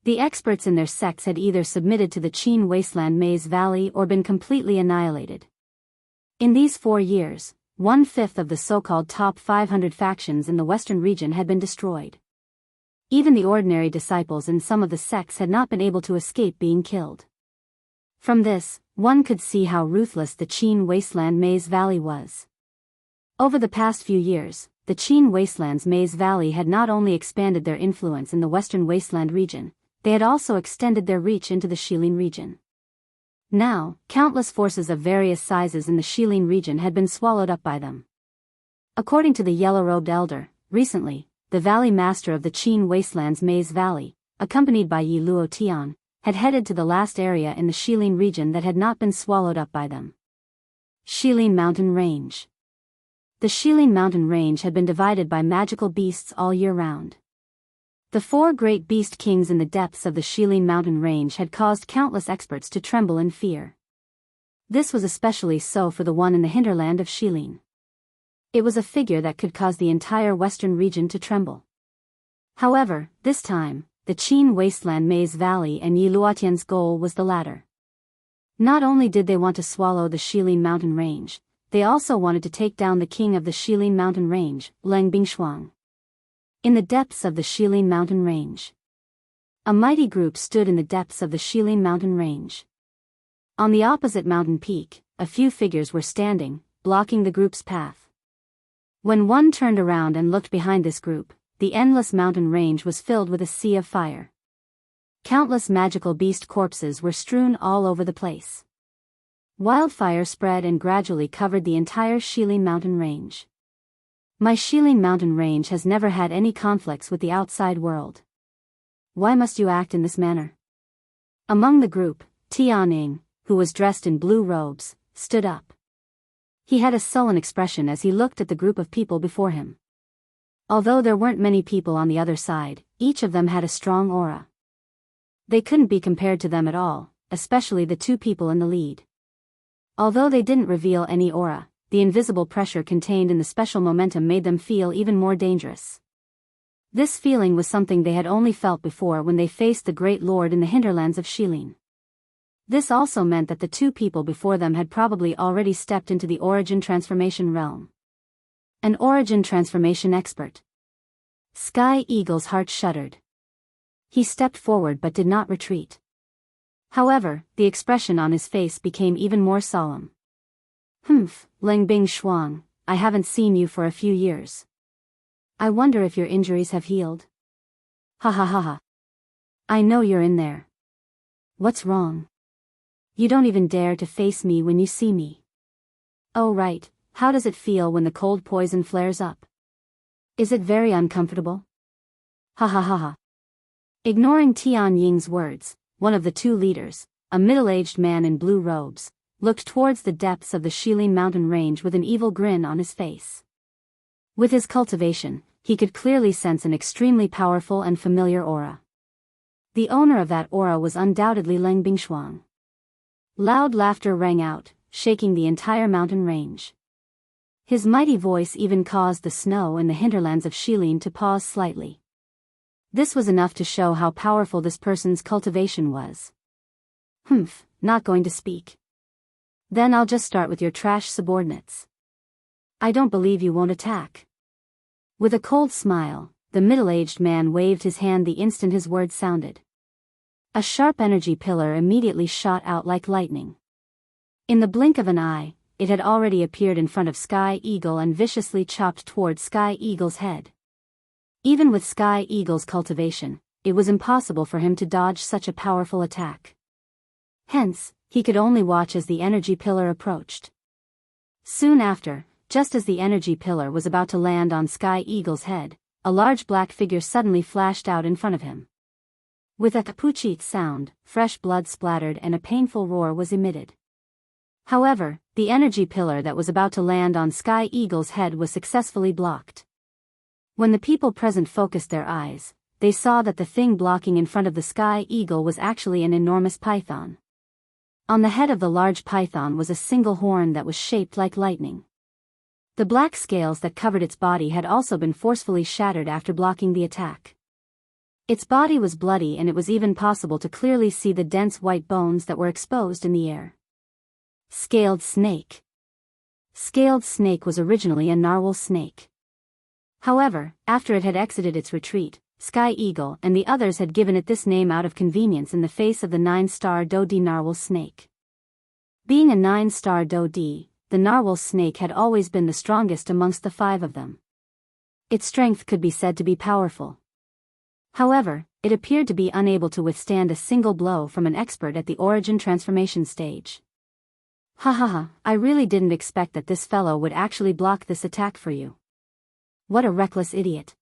The experts in their sects had either submitted to the Qin Wasteland Maze Valley or been completely annihilated. In these 4 years, 1/5 of the so-called top 500 factions in the western region had been destroyed. Even the ordinary disciples in some of the sects had not been able to escape being killed. From this, one could see how ruthless the Qin Wasteland Maze Valley was. Over the past few years, the Qin Wasteland's Maze Valley had not only expanded their influence in the western wasteland region, they had also extended their reach into the Shilin region. Now, countless forces of various sizes in the Shilin region had been swallowed up by them. According to the yellow-robed elder, recently, the valley master of the Qin Wasteland's Maze Valley, accompanied by Yi Luotian, had headed to the last area in the Shilin region that had not been swallowed up by them. Shilin Mountain Range. The Shilin mountain range had been divided by magical beasts all year round. The 4 great beast kings in the depths of the Shilin mountain range had caused countless experts to tremble in fear. This was especially so for the one in the hinterland of Shilin. It was a figure that could cause the entire western region to tremble. However, this time, the Qin wasteland Maze Valley and Yi Luotian's goal was the latter. Not only did they want to swallow the Shilin mountain range, they also wanted to take down the king of the Shilin mountain range, Leng Bingshuang. In the depths of the Shilin mountain range, a mighty group stood in the depths of the Shilin mountain range. On the opposite mountain peak, a few figures were standing, blocking the group's path. When one turned around and looked behind this group, the endless mountain range was filled with a sea of fire. Countless magical beast corpses were strewn all over the place. Wildfire spread and gradually covered the entire Shilin mountain range. My Shilin mountain range has never had any conflicts with the outside world. Why must you act in this manner? Among the group, Tianning, who was dressed in blue robes, stood up. He had a sullen expression as he looked at the group of people before him. Although there weren't many people on the other side, each of them had a strong aura. They couldn't be compared to them at all, especially the 2 people in the lead. Although they didn't reveal any aura, the invisible pressure contained in the special momentum made them feel even more dangerous. This feeling was something they had only felt before when they faced the Great Lord in the hinterlands of Shilin. This also meant that the 2 people before them had probably already stepped into the origin transformation realm. An origin transformation expert. Sky Eagle's heart shuddered. He stepped forward but did not retreat. However, the expression on his face became even more solemn. Leng Bingshuang, I haven't seen you for a few years. I wonder if your injuries have healed. Ha ha ha ha. I know you're in there. What's wrong? You don't even dare to face me when you see me. Oh right, how does it feel when the cold poison flares up? Is it very uncomfortable? Ha ha ha ha. Ignoring Tian Ying's words, one of the 2 leaders, a middle-aged man in blue robes, looked towards the depths of the Shilin mountain range with an evil grin on his face. With his cultivation, he could clearly sense an extremely powerful and familiar aura. The owner of that aura was undoubtedly Leng Bingshuang. Loud laughter rang out, shaking the entire mountain range. His mighty voice even caused the snow in the hinterlands of Shilin to pause slightly. This was enough to show how powerful this person's cultivation was. Not going to speak. Then I'll just start with your trash subordinates. I don't believe you won't attack. With a cold smile, the middle-aged man waved his hand the instant his words sounded. A sharp energy pillar immediately shot out like lightning. In the blink of an eye, it had already appeared in front of Sky Eagle and viciously chopped towards Sky Eagle's head. Even with Sky Eagle's cultivation, it was impossible for him to dodge such a powerful attack. Hence, he could only watch as the energy pillar approached. Soon after, just as the energy pillar was about to land on Sky Eagle's head, a large black figure suddenly flashed out in front of him. With a kapuchit sound, fresh blood splattered and a painful roar was emitted. However, the energy pillar that was about to land on Sky Eagle's head was successfully blocked. When the people present focused their eyes, they saw that the thing blocking in front of the Sky Eagle was actually an enormous python. On the head of the large python was a single horn that was shaped like lightning. The black scales that covered its body had also been forcefully shattered after blocking the attack. Its body was bloody and it was even possible to clearly see the dense white bones that were exposed in the air. Scaled snake. Scaled snake was originally a narwhal snake. However, after it had exited its retreat, Sky Eagle and the others had given it this name out of convenience in the face of the 9-star Dodi narwhal snake. Being a 9-star Dodi, the narwhal snake had always been the strongest amongst the 5 of them. Its strength could be said to be powerful. However, it appeared to be unable to withstand a single blow from an expert at the origin transformation stage. Ha ha ha, I really didn't expect that this fellow would actually block this attack for you. What a reckless idiot.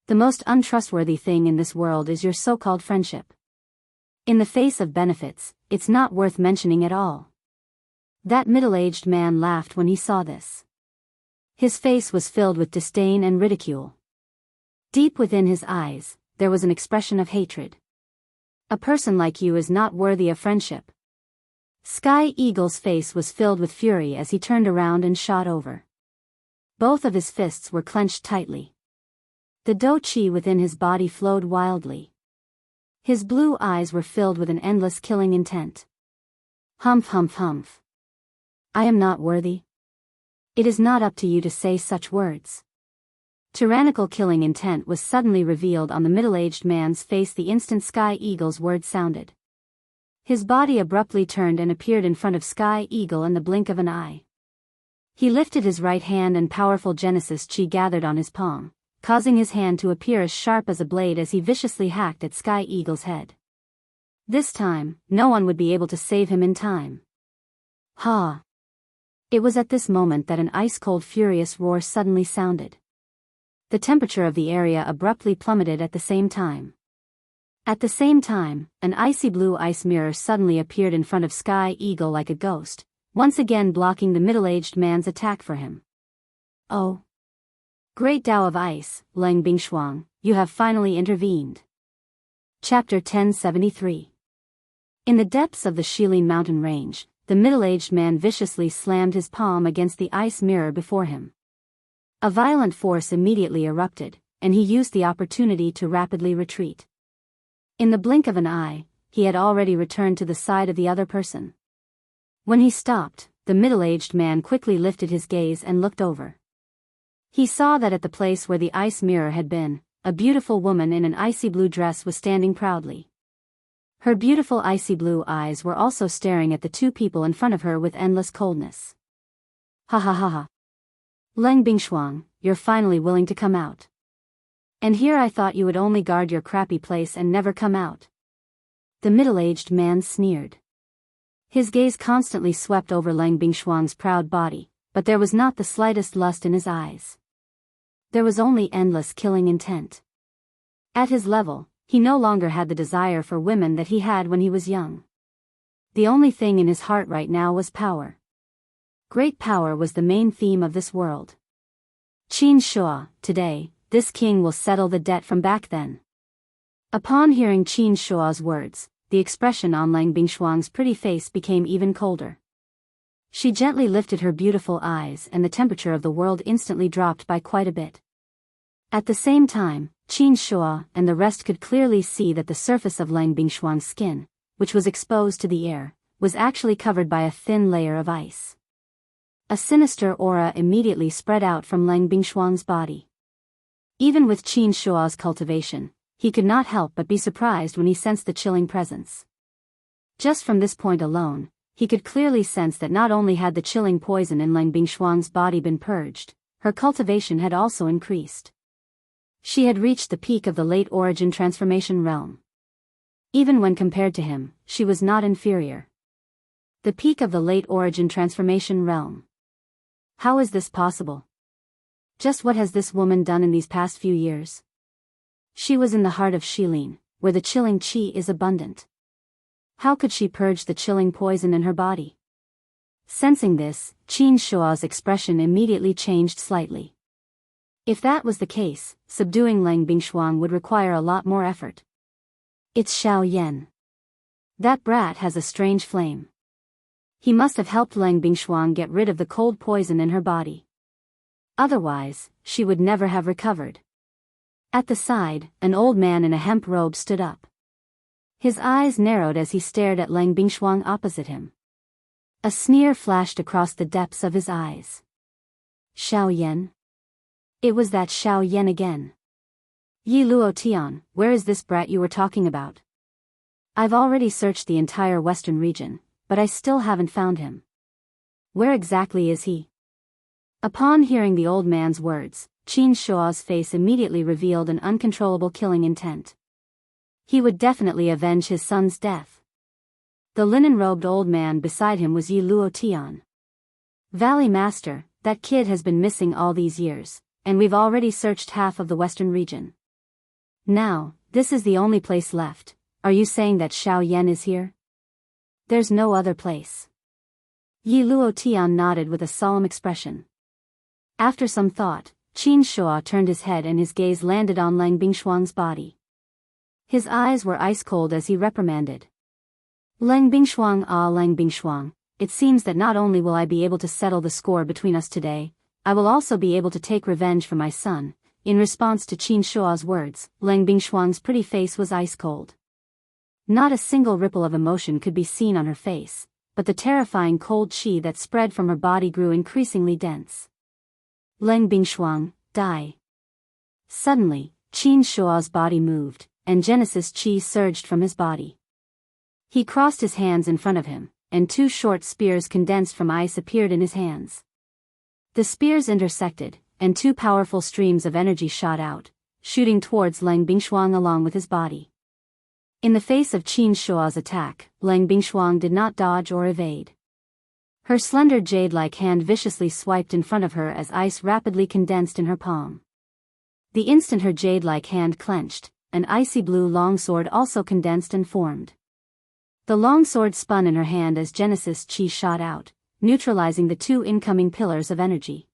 The most untrustworthy thing in this world is your so-called friendship. In the face of benefits, it's not worth mentioning at all. That middle-aged man laughed when he saw this. His face was filled with disdain and ridicule. Deep within his eyes, there was an expression of hatred. A person like you is not worthy of friendship. Sky Eagle's face was filled with fury as he turned around and shot over. Both of his fists were clenched tightly. The dou qi within his body flowed wildly. His blue eyes were filled with an endless killing intent. Humph humph humph. I am not worthy. It is not up to you to say such words. Tyrannical killing intent was suddenly revealed on the middle-aged man's face the instant Sky Eagle's words sounded. His body abruptly turned and appeared in front of Sky Eagle in the blink of an eye. He lifted his right hand and powerful Genesis Chi gathered on his palm, causing his hand to appear as sharp as a blade as he viciously hacked at Sky Eagle's head. This time, no one would be able to save him in time. Ha! It was at this moment that an ice-cold furious roar suddenly sounded. The temperature of the area abruptly plummeted at the same time. At the same time, an icy blue ice mirror suddenly appeared in front of Sky Eagle like a ghost, once again blocking the middle-aged man's attack for him. Oh! Great Tao of Ice, Lang Bingshuang, you have finally intervened. Chapter 1073. In the depths of the Shilin mountain range, the middle-aged man viciously slammed his palm against the ice mirror before him. A violent force immediately erupted, and he used the opportunity to rapidly retreat. In the blink of an eye, he had already returned to the side of the other person. When he stopped, the middle-aged man quickly lifted his gaze and looked over. He saw that at the place where the ice mirror had been, a beautiful woman in an icy blue dress was standing proudly. Her beautiful icy blue eyes were also staring at the two people in front of her with endless coldness. Ha ha ha ha. Lang Bingshuang, you're finally willing to come out. And here I thought you would only guard your crappy place and never come out. The middle-aged man sneered. His gaze constantly swept over Lang Bingshuang's proud body, but there was not the slightest lust in his eyes. There was only endless killing intent. At his level, he no longer had the desire for women that he had when he was young. The only thing in his heart right now was power. Great power was the main theme of this world. Qin Shua, today, this king will settle the debt from back then. Upon hearing Qin Shua's words, the expression on Lang Bingshuang's pretty face became even colder. She gently lifted her beautiful eyes and the temperature of the world instantly dropped by quite a bit. At the same time, Qin Shua and the rest could clearly see that the surface of Lang Bingshuang's skin, which was exposed to the air, was actually covered by a thin layer of ice. A sinister aura immediately spread out from Lang Bingshuang's body. Even with Qin Shua's cultivation, he could not help but be surprised when he sensed the chilling presence. Just from this point alone, he could clearly sense that not only had the chilling poison in Lang Bingshuang's body been purged, her cultivation had also increased. She had reached the peak of the late origin transformation realm. Even when compared to him, she was not inferior. The peak of the late origin transformation realm. How is this possible? Just what has this woman done in these past few years? She was in the heart of Shilin, where the chilling qi is abundant. How could she purge the chilling poison in her body? Sensing this, Qin Shua's expression immediately changed slightly. If that was the case, subduing Lang Bingshuang would require a lot more effort. It's Xiao Yan. That brat has a strange flame. He must have helped Lang Bingshuang get rid of the cold poison in her body. Otherwise, she would never have recovered. At the side, an old man in a hemp robe stood up. His eyes narrowed as he stared at Lang Bingshuang opposite him. A sneer flashed across the depths of his eyes. Xiao Yan? It was that Xiao Yan again. Yi Luo Tian, where is this brat you were talking about? I've already searched the entire western region, but I still haven't found him. Where exactly is he? Upon hearing the old man's words, Qin Shua's face immediately revealed an uncontrollable killing intent. He would definitely avenge his son's death. The linen-robed old man beside him was Yi Luo Tian. Valley Master, that kid has been missing all these years, and we've already searched half of the western region. Now, this is the only place left. Are you saying that Xiao Yan is here? There's no other place. Yi Luo Tian nodded with a solemn expression. After some thought, Qin Shuo turned his head and his gaze landed on Lang Bingshuang's body. His eyes were ice-cold as he reprimanded. Lang Bingshuang, Lang Bingshuang, it seems that not only will I be able to settle the score between us today, I will also be able to take revenge for my son. In response to Qin Shuo's words, Lang Bingshuang's pretty face was ice-cold. Not a single ripple of emotion could be seen on her face, but the terrifying cold qi that spread from her body grew increasingly dense. Lang Bingshuang, die. Suddenly, Qin Shuo's body moved, and Genesis qi surged from his body. He crossed his hands in front of him, and two short spears condensed from ice appeared in his hands. The spears intersected, and two powerful streams of energy shot out, shooting towards Lang Bingshuang along with his body. In the face of Qin Shuo's attack, Lang Bingshuang did not dodge or evade. Her slender jade-like hand viciously swiped in front of her as ice rapidly condensed in her palm. The instant her jade-like hand clenched, an icy blue longsword also condensed and formed. The longsword spun in her hand as Genesis qi shot out, neutralizing the two incoming pillars of energy.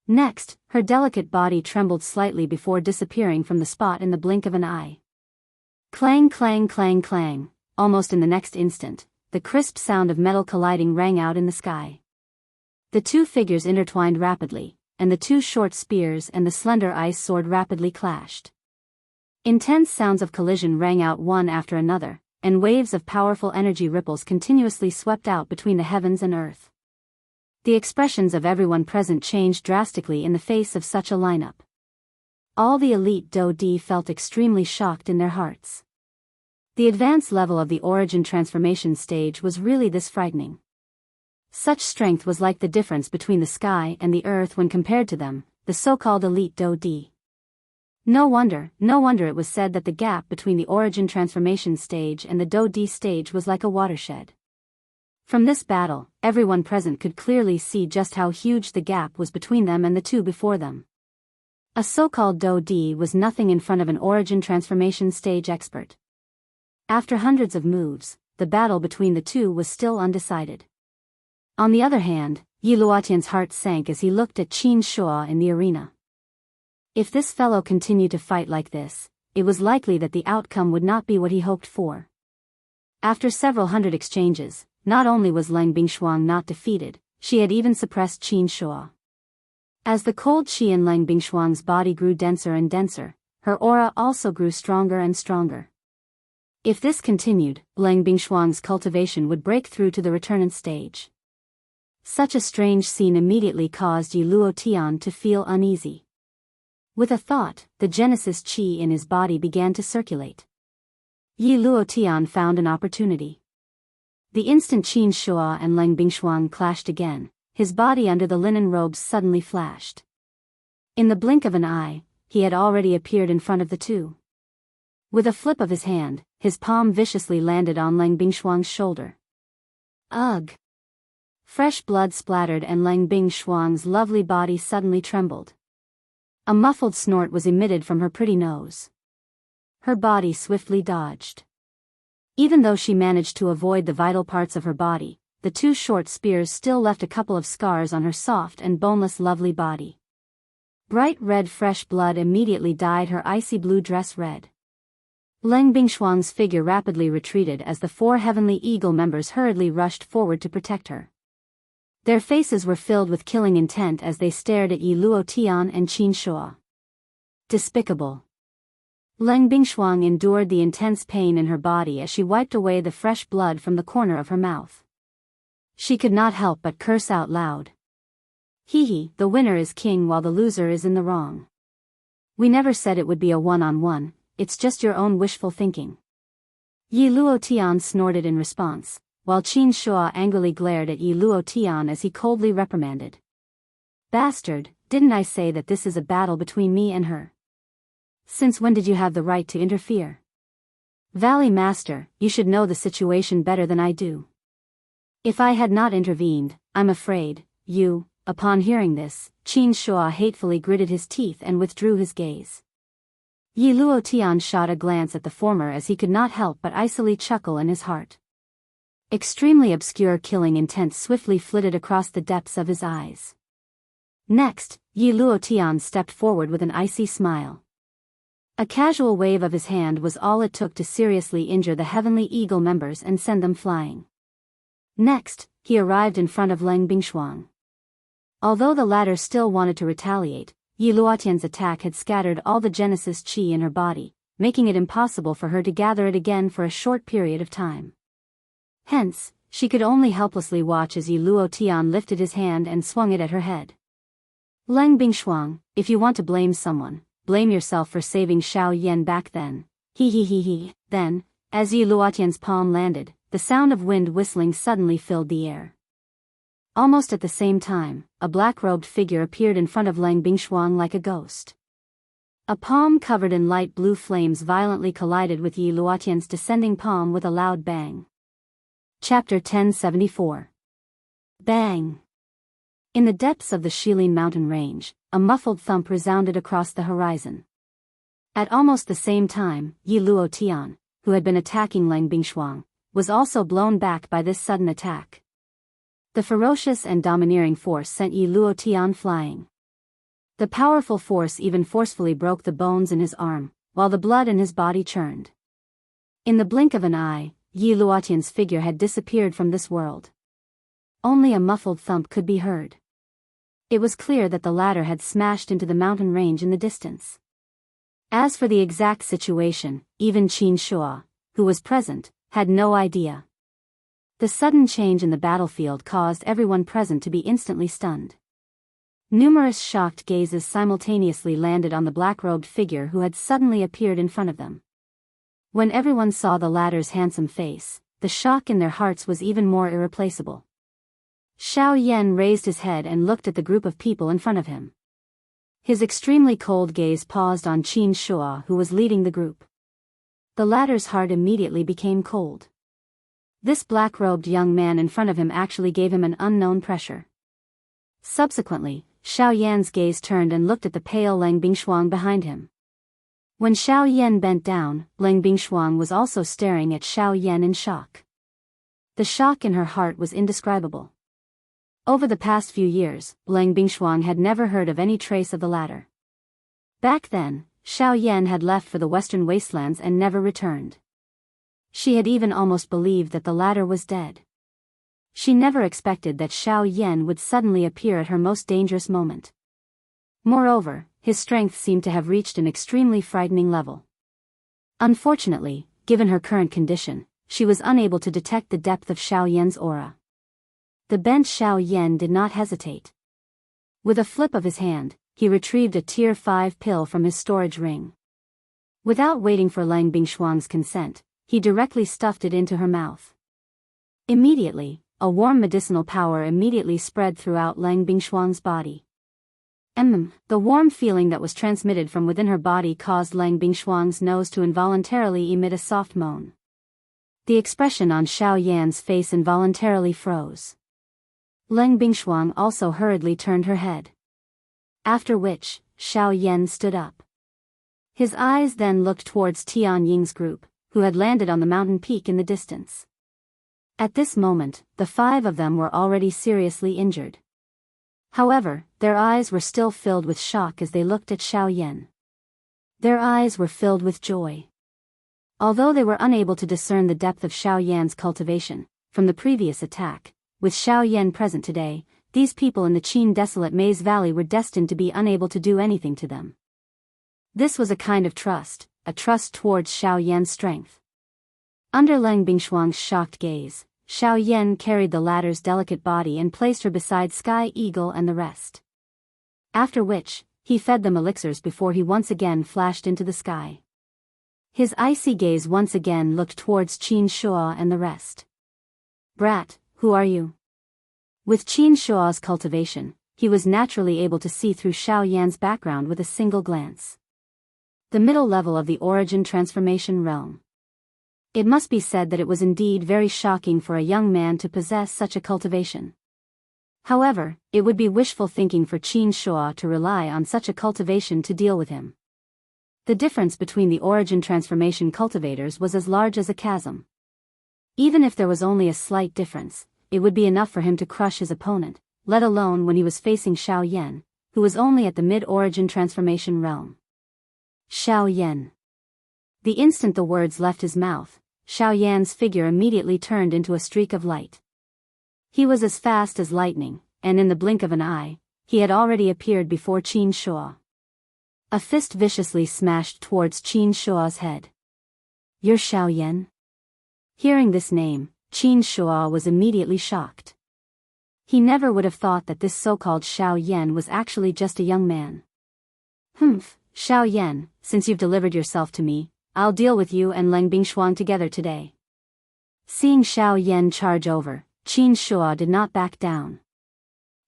Next, her delicate body trembled slightly before disappearing from the spot in the blink of an eye. Clang, clang, clang, clang. Almost in the next instant, the crisp sound of metal colliding rang out in the sky. The two figures intertwined rapidly, and the two short spears and the slender ice sword rapidly clashed. Intense sounds of collision rang out one after another, and waves of powerful energy ripples continuously swept out between the heavens and earth. The expressions of everyone present changed drastically in the face of such a lineup. All the elite Daoist felt extremely shocked in their hearts. The advanced level of the origin transformation stage was really this frightening. Such strength was like the difference between the sky and the earth when compared to them, the so-called elite Daoist. No wonder it was said that the gap between the origin transformation stage and the Daoist stage was like a watershed. From this battle, everyone present could clearly see just how huge the gap was between them and the two before them. A so-called Daoist was nothing in front of an origin transformation stage expert. After hundreds of moves, the battle between the two was still undecided. On the other hand, Yi Luotian's heart sank as he looked at Qin Shuo in the arena. If this fellow continued to fight like this, it was likely that the outcome would not be what he hoped for. After several hundred exchanges, not only was Lang Bingshuang not defeated, she had even suppressed Qin Shuo. As the cold qi in Lang Bingshuang's body grew denser and denser, her aura also grew stronger and stronger. If this continued, Lang Bingshuang's cultivation would break through to the return stage. Such a strange scene immediately caused Yi Luotian to feel uneasy. With a thought, the Genesis qi in his body began to circulate. Yi Luotian found an opportunity. The instant Qin Shuo and Lang Bingshuang clashed again, his body under the linen robes suddenly flashed. In the blink of an eye, he had already appeared in front of the two. With a flip of his hand, his palm viciously landed on Lang Bingshuang's shoulder. Ugh! Fresh blood splattered and Lang Bingshuang's lovely body suddenly trembled. A muffled snort was emitted from her pretty nose. Her body swiftly dodged. Even though she managed to avoid the vital parts of her body, the two short spears still left a couple of scars on her soft and boneless lovely body. Bright red fresh blood immediately dyed her icy blue dress red. Lang Bingshuang's figure rapidly retreated as the four Heavenly Eagle members hurriedly rushed forward to protect her. Their faces were filled with killing intent as they stared at Yi Luotian and Qin Shuo. Despicable. Lang Bingshuang endured the intense pain in her body as she wiped away the fresh blood from the corner of her mouth. She could not help but curse out loud. Hee, the winner is king while the loser is in the wrong. We never said it would be a one-on-one, it's just your own wishful thinking. Yi Luotian snorted in response, while Qin Shuo angrily glared at Yi Luotian as he coldly reprimanded. Bastard, didn't I say that this is a battle between me and her? Since when did you have the right to interfere? Valley Master, you should know the situation better than I do. If I had not intervened, I'm afraid, you. Upon hearing this, Qin Shuo hatefully gritted his teeth and withdrew his gaze. Yi Luotian shot a glance at the former as he could not help but icily chuckle in his heart. Extremely obscure killing intent swiftly flitted across the depths of his eyes. Next, Yi Luotian stepped forward with an icy smile. A casual wave of his hand was all it took to seriously injure the Heavenly Eagle members and send them flying. Next, he arrived in front of Lang Bingshuang. Although the latter still wanted to retaliate, Yi Luotian's attack had scattered all the Genesis Qi in her body, making it impossible for her to gather it again for a short period of time. Hence, she could only helplessly watch as Yi Luotian lifted his hand and swung it at her head. Lang Bingshuang, if you want to blame someone, blame yourself for saving Xiao Yan back then. He. Then, as Yi Luotian's palm landed, the sound of wind whistling suddenly filled the air. Almost at the same time, a black-robed figure appeared in front of Lang Bingshuang like a ghost. A palm covered in light blue flames violently collided with Yi Luotian's descending palm with a loud bang. Chapter 1074. Bang! In the depths of the Shilin mountain range, a muffled thump resounded across the horizon. At almost the same time, Yi Luotian, who had been attacking Lang Bingshuang, was also blown back by this sudden attack. The ferocious and domineering force sent Yi Luotian flying. The powerful force even forcefully broke the bones in his arm, while the blood in his body churned. In the blink of an eye, Yi Luotian's figure had disappeared from this world. Only a muffled thump could be heard. It was clear that the latter had smashed into the mountain range in the distance. As for the exact situation, even Qin Shua, who was present, had no idea. The sudden change in the battlefield caused everyone present to be instantly stunned. Numerous shocked gazes simultaneously landed on the black-robed figure who had suddenly appeared in front of them. When everyone saw the latter's handsome face, the shock in their hearts was even more irreplaceable. Xiao Yan raised his head and looked at the group of people in front of him. His extremely cold gaze paused on Qin Shua, who was leading the group. The latter's heart immediately became cold. This black-robed young man in front of him actually gave him an unknown pressure. Subsequently, Xiao Yan's gaze turned and looked at the pale Lang Bingshuang behind him. When Xiao Yan bent down, Lang Bingshuang was also staring at Xiao Yan in shock. The shock in her heart was indescribable. Over the past few years, Lang Bingshuang had never heard of any trace of the latter. Back then, Xiao Yan had left for the western wastelands and never returned. She had even almost believed that the latter was dead. She never expected that Xiao Yan would suddenly appear at her most dangerous moment. Moreover, his strength seemed to have reached an extremely frightening level. Unfortunately, given her current condition, she was unable to detect the depth of Xiao Yan's aura. The bent Xiao Yan did not hesitate. With a flip of his hand, he retrieved a Tier 5 pill from his storage ring. Without waiting for Lang Bingshuang's consent, he directly stuffed it into her mouth. Immediately, a warm medicinal power immediately spread throughout Lang Bingshuang's body. The warm feeling that was transmitted from within her body caused Lang Bingshuang's nose to involuntarily emit a soft moan. The expression on Xiao Yan's face involuntarily froze. Lang Bingshuang also hurriedly turned her head. After which, Xiao Yan stood up. His eyes then looked towards Tian Ying's group, who had landed on the mountain peak in the distance. At this moment, the 5 of them were already seriously injured. However, their eyes were still filled with shock as they looked at Xiao Yan. Their eyes were filled with joy. Although they were unable to discern the depth of Xiao Yan's cultivation from the previous attack, with Xiao Yan present today, these people in the Qin desolate Maze Valley were destined to be unable to do anything to them. This was a kind of trust, a trust towards Xiao Yan's strength. Under Lang Bingshuang's shocked gaze, Xiao Yan carried the latter's delicate body and placed her beside Sky Eagle and the rest. After which, he fed them elixirs before he once again flashed into the sky. His icy gaze once again looked towards Qin Shua and the rest. "Brat, who are you?" With Qin Shua's cultivation, he was naturally able to see through Xiao Yan's background with a single glance. The middle level of the origin transformation realm. It must be said that it was indeed very shocking for a young man to possess such a cultivation. However, it would be wishful thinking for Qin Shua to rely on such a cultivation to deal with him. The difference between the origin transformation cultivators was as large as a chasm. Even if there was only a slight difference, it would be enough for him to crush his opponent, let alone when he was facing Xiao Yan, who was only at the mid-origin transformation realm. Xiao Yan. The instant the words left his mouth, Xiao Yan's figure immediately turned into a streak of light. He was as fast as lightning, and in the blink of an eye, he had already appeared before Qin Shuo. A fist viciously smashed towards Qin Shuo's head. "You're Xiao Yan?" Hearing this name, Qin Shuo was immediately shocked. He never would have thought that this so-called Xiao Yan was actually just a young man. "Humph, Xiao Yan, since you've delivered yourself to me, I'll deal with you and Leng Bingshuang together today." Seeing Xiao Yan charge over, Qin Shuo did not back down.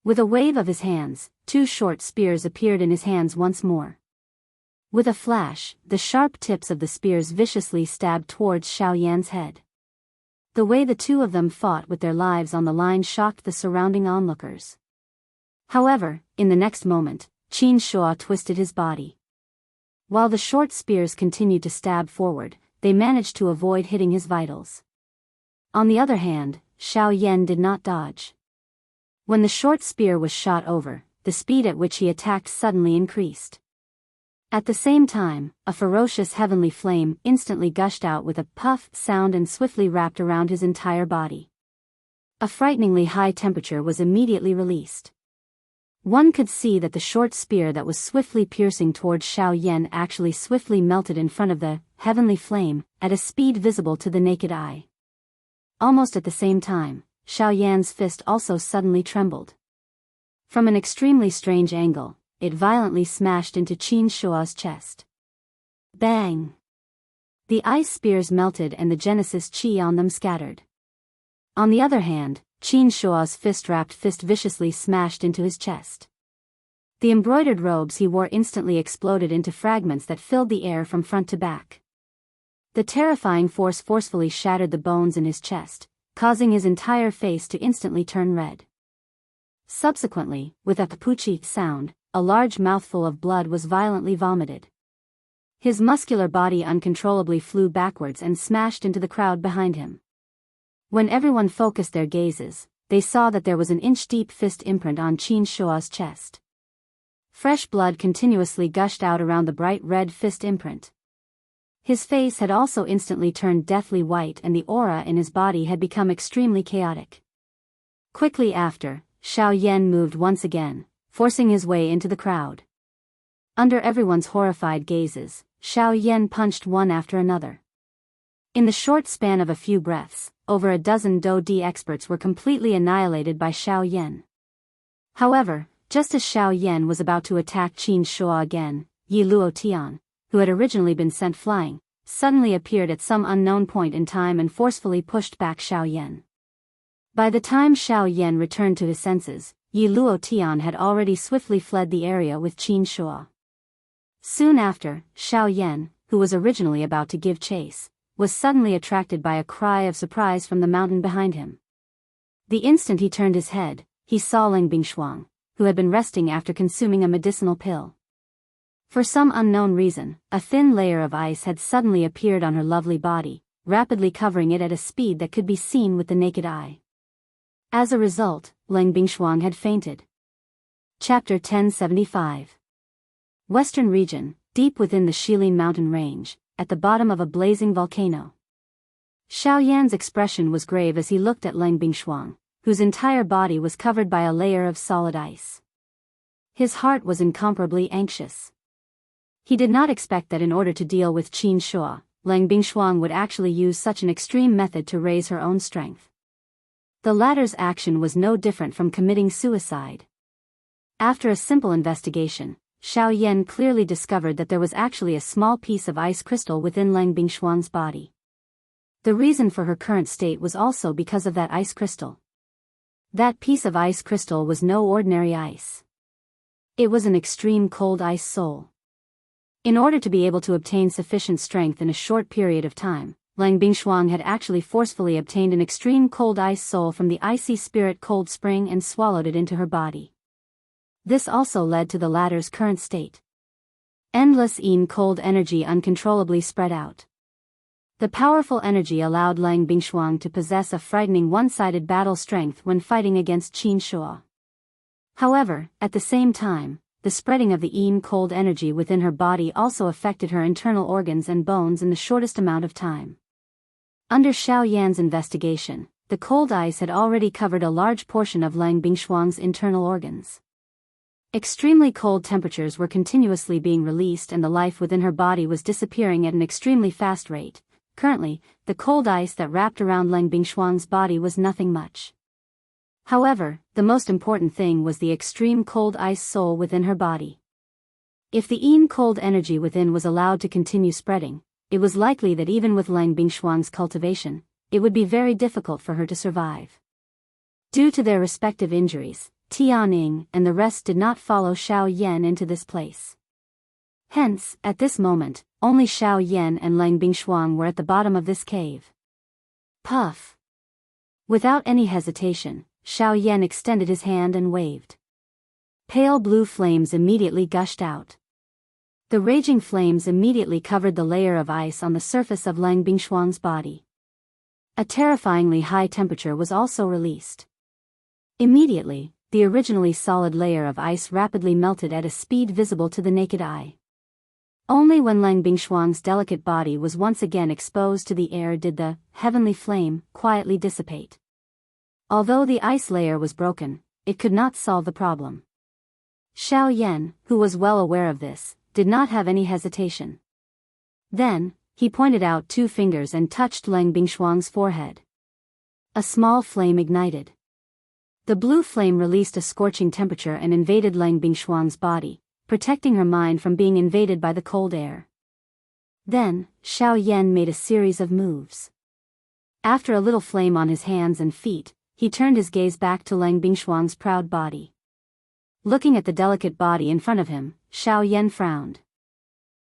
With a wave of his hands, two short spears appeared in his hands once more. With a flash, the sharp tips of the spears viciously stabbed towards Xiao Yan's head. The way the two of them fought with their lives on the line shocked the surrounding onlookers. However, in the next moment, Qin Shuo twisted his body. While the short spears continued to stab forward, they managed to avoid hitting his vitals. On the other hand, Xiao Yan did not dodge. When the short spear was shot over, the speed at which he attacked suddenly increased. At the same time, a ferocious heavenly flame instantly gushed out with a puff sound and swiftly wrapped around his entire body. A frighteningly high temperature was immediately released. One could see that the short spear that was swiftly piercing towards Xiao Yan actually swiftly melted in front of the heavenly flame, at a speed visible to the naked eye. Almost at the same time, Xiao Yan's fist also suddenly trembled. From an extremely strange angle, it violently smashed into Qin Shuo's chest. Bang! The ice spears melted and the Genesis Qi on them scattered. On the other hand, Qin Shuo's fist-wrapped fist viciously smashed into his chest. The embroidered robes he wore instantly exploded into fragments that filled the air from front to back. The terrifying force forcefully shattered the bones in his chest, causing his entire face to instantly turn red. Subsequently, with a papuchi sound, a large mouthful of blood was violently vomited. His muscular body uncontrollably flew backwards and smashed into the crowd behind him. When everyone focused their gazes, they saw that there was an inch-deep fist imprint on Qin Shuo's chest. Fresh blood continuously gushed out around the bright red fist imprint. His face had also instantly turned deathly white and the aura in his body had become extremely chaotic. Quickly after, Xiao Yan moved once again, forcing his way into the crowd. Under everyone's horrified gazes, Xiao Yan punched one after another. In the short span of a few breaths, over a dozen Do-Di experts were completely annihilated by Xiao Yan. However, just as Xiao Yan was about to attack Qin Shuo again, Yi Luo Tian, who had originally been sent flying, suddenly appeared at some unknown point in time and forcefully pushed back Xiao Yan. By the time Xiao Yan returned to his senses, Yi Luo Tian had already swiftly fled the area with Qin Shuo. Soon after, Xiao Yan, who was originally about to give chase, was suddenly attracted by a cry of surprise from the mountain behind him. The instant he turned his head, he saw Leng Bingshuang, who had been resting after consuming a medicinal pill. For some unknown reason, a thin layer of ice had suddenly appeared on her lovely body, rapidly covering it at a speed that could be seen with the naked eye. As a result, Leng Bingshuang had fainted. Chapter 1075. Western region, deep within the Shilin mountain range, at the bottom of a blazing volcano. Xiao Yan's expression was grave as he looked at Leng Bingshuang, whose entire body was covered by a layer of solid ice. His heart was incomparably anxious. He did not expect that in order to deal with Qin Shuo, Leng Bingshuang would actually use such an extreme method to raise her own strength. The latter's action was no different from committing suicide. After a simple investigation, Xiao Yan clearly discovered that there was actually a small piece of ice crystal within Leng Bingshuang's body. The reason for her current state was also because of that ice crystal. That piece of ice crystal was no ordinary ice. It was an extreme cold ice soul. In order to be able to obtain sufficient strength in a short period of time, Leng Bingshuang had actually forcefully obtained an extreme cold ice soul from the icy spirit cold spring and swallowed it into her body. This also led to the latter's current state. Endless cold energy uncontrollably spread out. The powerful energy allowed Leng Bingshuang to possess a frightening one-sided battle strength when fighting against Qin Shuo. However, at the same time, the spreading of the yin cold energy within her body also affected her internal organs and bones in the shortest amount of time. Under Xiao Yan's investigation, the cold ice had already covered a large portion of Lang Bingshuang's internal organs. Extremely cold temperatures were continuously being released and the life within her body was disappearing at an extremely fast rate. Currently, the cold ice that wrapped around Lang Bingshuang's body was nothing much. However, the most important thing was the extreme cold ice soul within her body. If the yin cold energy within was allowed to continue spreading, it was likely that even with Lang Bingshuang's cultivation, it would be very difficult for her to survive. Due to their respective injuries, Tianing and the rest did not follow Xiao Yan into this place. Hence, at this moment, only Xiao Yan and Lang Bingshuang were at the bottom of this cave. Puff! Without any hesitation, Xiao Yan extended his hand and waved. Pale blue flames immediately gushed out. The raging flames immediately covered the layer of ice on the surface of Lang Bingshuang's body. A terrifyingly high temperature was also released. Immediately, the originally solid layer of ice rapidly melted at a speed visible to the naked eye. Only when Lang Bingshuang's delicate body was once again exposed to the air did the heavenly flame quietly dissipate. Although the ice layer was broken, it could not solve the problem. Xiao Yan, who was well aware of this, did not have any hesitation. Then, he pointed out 2 fingers and touched Lang Bingshuang's forehead. A small flame ignited. The blue flame released a scorching temperature and invaded Lang Bingshuang's body, protecting her mind from being invaded by the cold air. Then, Xiao Yan made a series of moves. After a little flame on his hands and feet, he turned his gaze back to Lang Bingshuang's proud body. Looking at the delicate body in front of him, Xiao Yan frowned.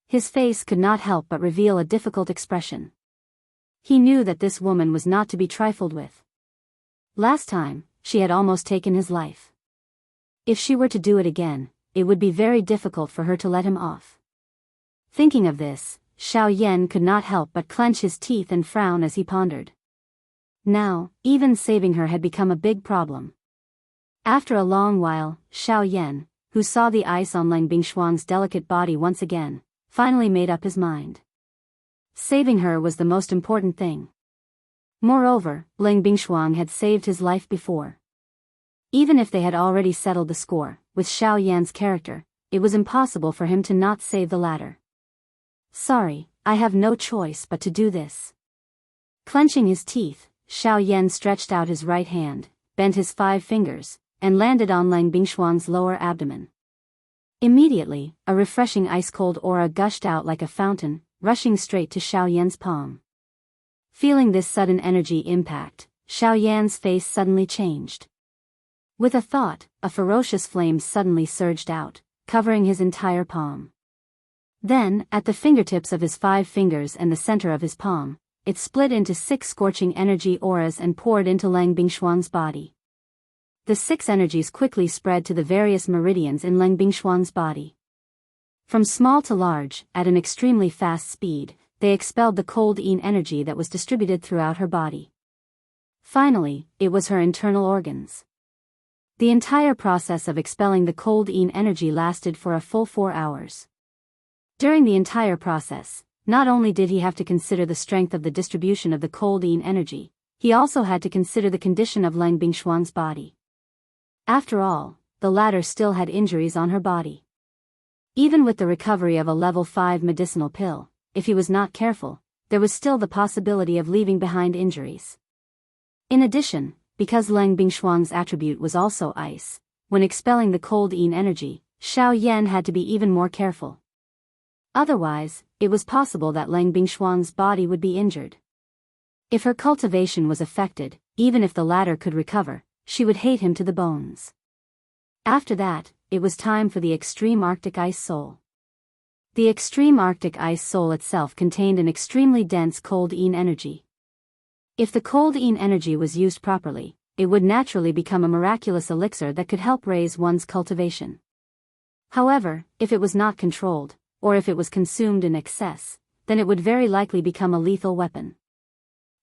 His face could not help but reveal a difficult expression. He knew that this woman was not to be trifled with. Last time, she had almost taken his life. If she were to do it again, it would be very difficult for her to let him off. Thinking of this, Xiao Yan could not help but clench his teeth and frown as he pondered. Now, even saving her had become a big problem. After a long while, Xiao Yan, who saw the ice on Lang Bingshuang's delicate body once again, finally made up his mind. Saving her was the most important thing. Moreover, Lang Bingshuang had saved his life before. Even if they had already settled the score, with Xiao Yan's character, it was impossible for him to not save the latter. Sorry, I have no choice but to do this. Clenching his teeth, Xiao Yan stretched out his right hand, bent his 5 fingers, and landed on Lang Bingshuang's lower abdomen. Immediately, a refreshing ice-cold aura gushed out like a fountain, rushing straight to Xiao Yan's palm. Feeling this sudden energy impact, Xiao Yan's face suddenly changed. With a thought, a ferocious flame suddenly surged out, covering his entire palm. Then, at the fingertips of his 5 fingers and the center of his palm, it split into 6 scorching energy auras and poured into Lang Bingshuang's body. The 6 energies quickly spread to the various meridians in Lang Bingshuang's body. From small to large, at an extremely fast speed, they expelled the cold yin energy that was distributed throughout her body. Finally, it was her internal organs. The entire process of expelling the cold yin energy lasted for a full 4 hours. During the entire process, not only did he have to consider the strength of the distribution of the cold yin energy, he also had to consider the condition of Lang Bingshuang's body. After all, the latter still had injuries on her body. Even with the recovery of a level 5 medicinal pill, if he was not careful, there was still the possibility of leaving behind injuries. In addition, because Lang Bingshuang's attribute was also ice, when expelling the cold yin energy, Xiao Yan had to be even more careful. Otherwise, it was possible that Lang Bingshuang's body would be injured. If her cultivation was affected, even if the latter could recover, she would hate him to the bones. After that, it was time for the extreme Arctic ice soul. The extreme Arctic ice soul itself contained an extremely dense cold yin energy. If the cold yin energy was used properly, it would naturally become a miraculous elixir that could help raise one's cultivation. However, if it was not controlled, or if it was consumed in excess, then it would very likely become a lethal weapon.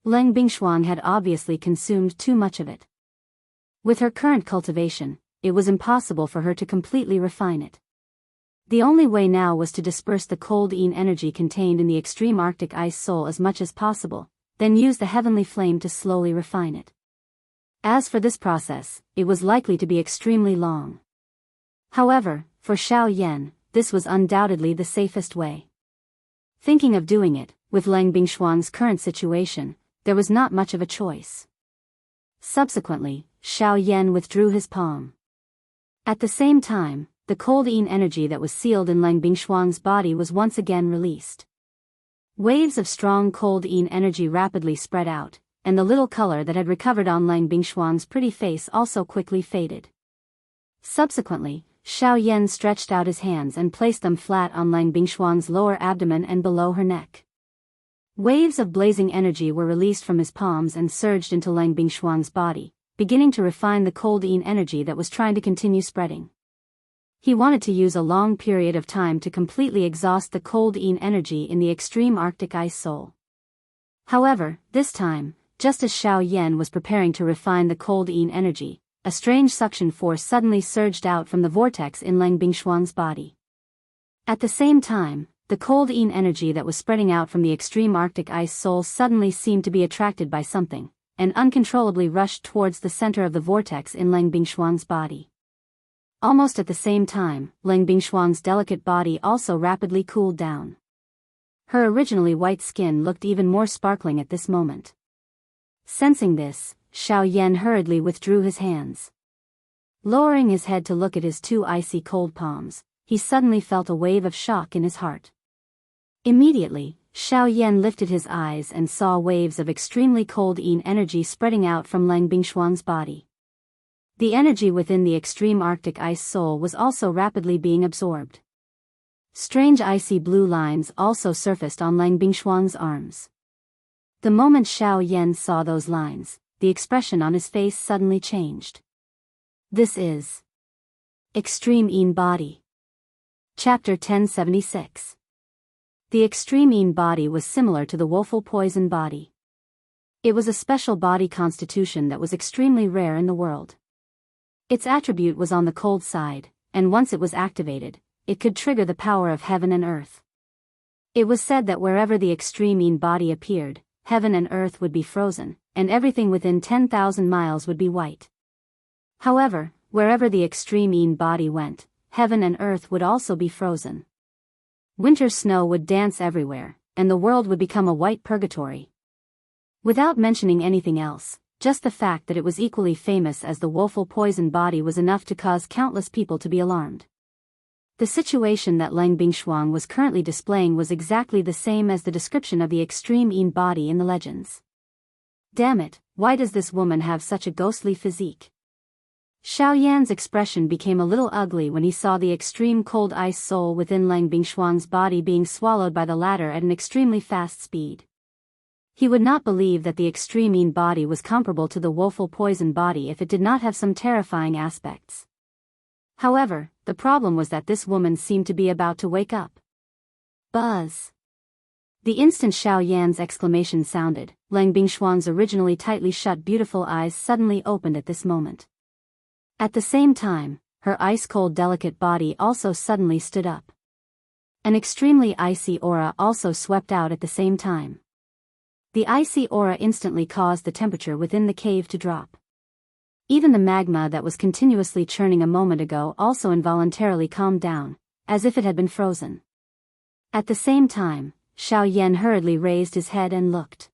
Lang Bingshuang had obviously consumed too much of it. With her current cultivation, it was impossible for her to completely refine it. The only way now was to disperse the cold energy contained in the extreme Arctic ice soul as much as possible, then use the heavenly flame to slowly refine it. As for this process, it was likely to be extremely long. However, for Xiao Yan, this was undoubtedly the safest way. Thinking of doing it, with Lang Bingshuang's current situation, there was not much of a choice. Subsequently, Xiao Yan withdrew his palm. At the same time, the cold energy that was sealed in Lang Bingshuang's body was once again released. Waves of strong cold energy rapidly spread out, and the little color that had recovered on Lang Bingshuang's pretty face also quickly faded. Subsequently, Xiao Yan stretched out his hands and placed them flat on Lang Bingshuang's lower abdomen and below her neck. Waves of blazing energy were released from his palms and surged into Lang Bingshuang's body, beginning to refine the cold energy that was trying to continue spreading. He wanted to use a long period of time to completely exhaust the cold energy in the extreme Arctic ice soul. However, this time, just as Xiao Yan was preparing to refine the cold energy, a strange suction force suddenly surged out from the vortex in Lang Bingshuang's body. At the same time, the cold energy that was spreading out from the extreme Arctic ice soul suddenly seemed to be attracted by something, and uncontrollably rushed towards the center of the vortex in Lang Bingshuang's body. Almost at the same time, Lang Bingshuang's delicate body also rapidly cooled down. Her originally white skin looked even more sparkling at this moment. Sensing this, Xiao Yan hurriedly withdrew his hands. Lowering his head to look at his two icy cold palms, he suddenly felt a wave of shock in his heart. Immediately, Xiao Yan lifted his eyes and saw waves of extremely cold energy spreading out from Lang Bingshuang's body. The energy within the extreme Arctic ice soul was also rapidly being absorbed. Strange icy blue lines also surfaced on Lang Bingshuang's arms. The moment Xiao Yan saw those lines, the expression on his face suddenly changed. This is Extreme Body. Chapter 1076. The Extreme Body was similar to the woeful poison body. It was a special body constitution that was extremely rare in the world. Its attribute was on the cold side, and once it was activated, it could trigger the power of heaven and earth. It was said that wherever the Extreme body appeared, heaven and earth would be frozen, and everything within 10,000 miles would be white. However, wherever the Extreme body went, heaven and earth would also be frozen. Winter snow would dance everywhere, and the world would become a white purgatory. Without mentioning anything else, just the fact that it was equally famous as the woeful poison body was enough to cause countless people to be alarmed. The situation that Lang Bingshuang was currently displaying was exactly the same as the description of the Extreme body in the legends. Damn it, why does this woman have such a ghostly physique? Xiao Yan's expression became a little ugly when he saw the extreme cold ice soul within Lang Bingshuang's body being swallowed by the latter at an extremely fast speed. He would not believe that the Extreme body was comparable to the woeful poison body if it did not have some terrifying aspects. However, the problem was that this woman seemed to be about to wake up. Buzz! The instant Xiao Yan's exclamation sounded, Lang Bingshuang's originally tightly shut beautiful eyes suddenly opened at this moment. At the same time, her ice-cold delicate body also suddenly stood up. An extremely icy aura also swept out at the same time. The icy aura instantly caused the temperature within the cave to drop. Even the magma that was continuously churning a moment ago also involuntarily calmed down, as if it had been frozen. At the same time, Xiao Yan hurriedly raised his head and looked.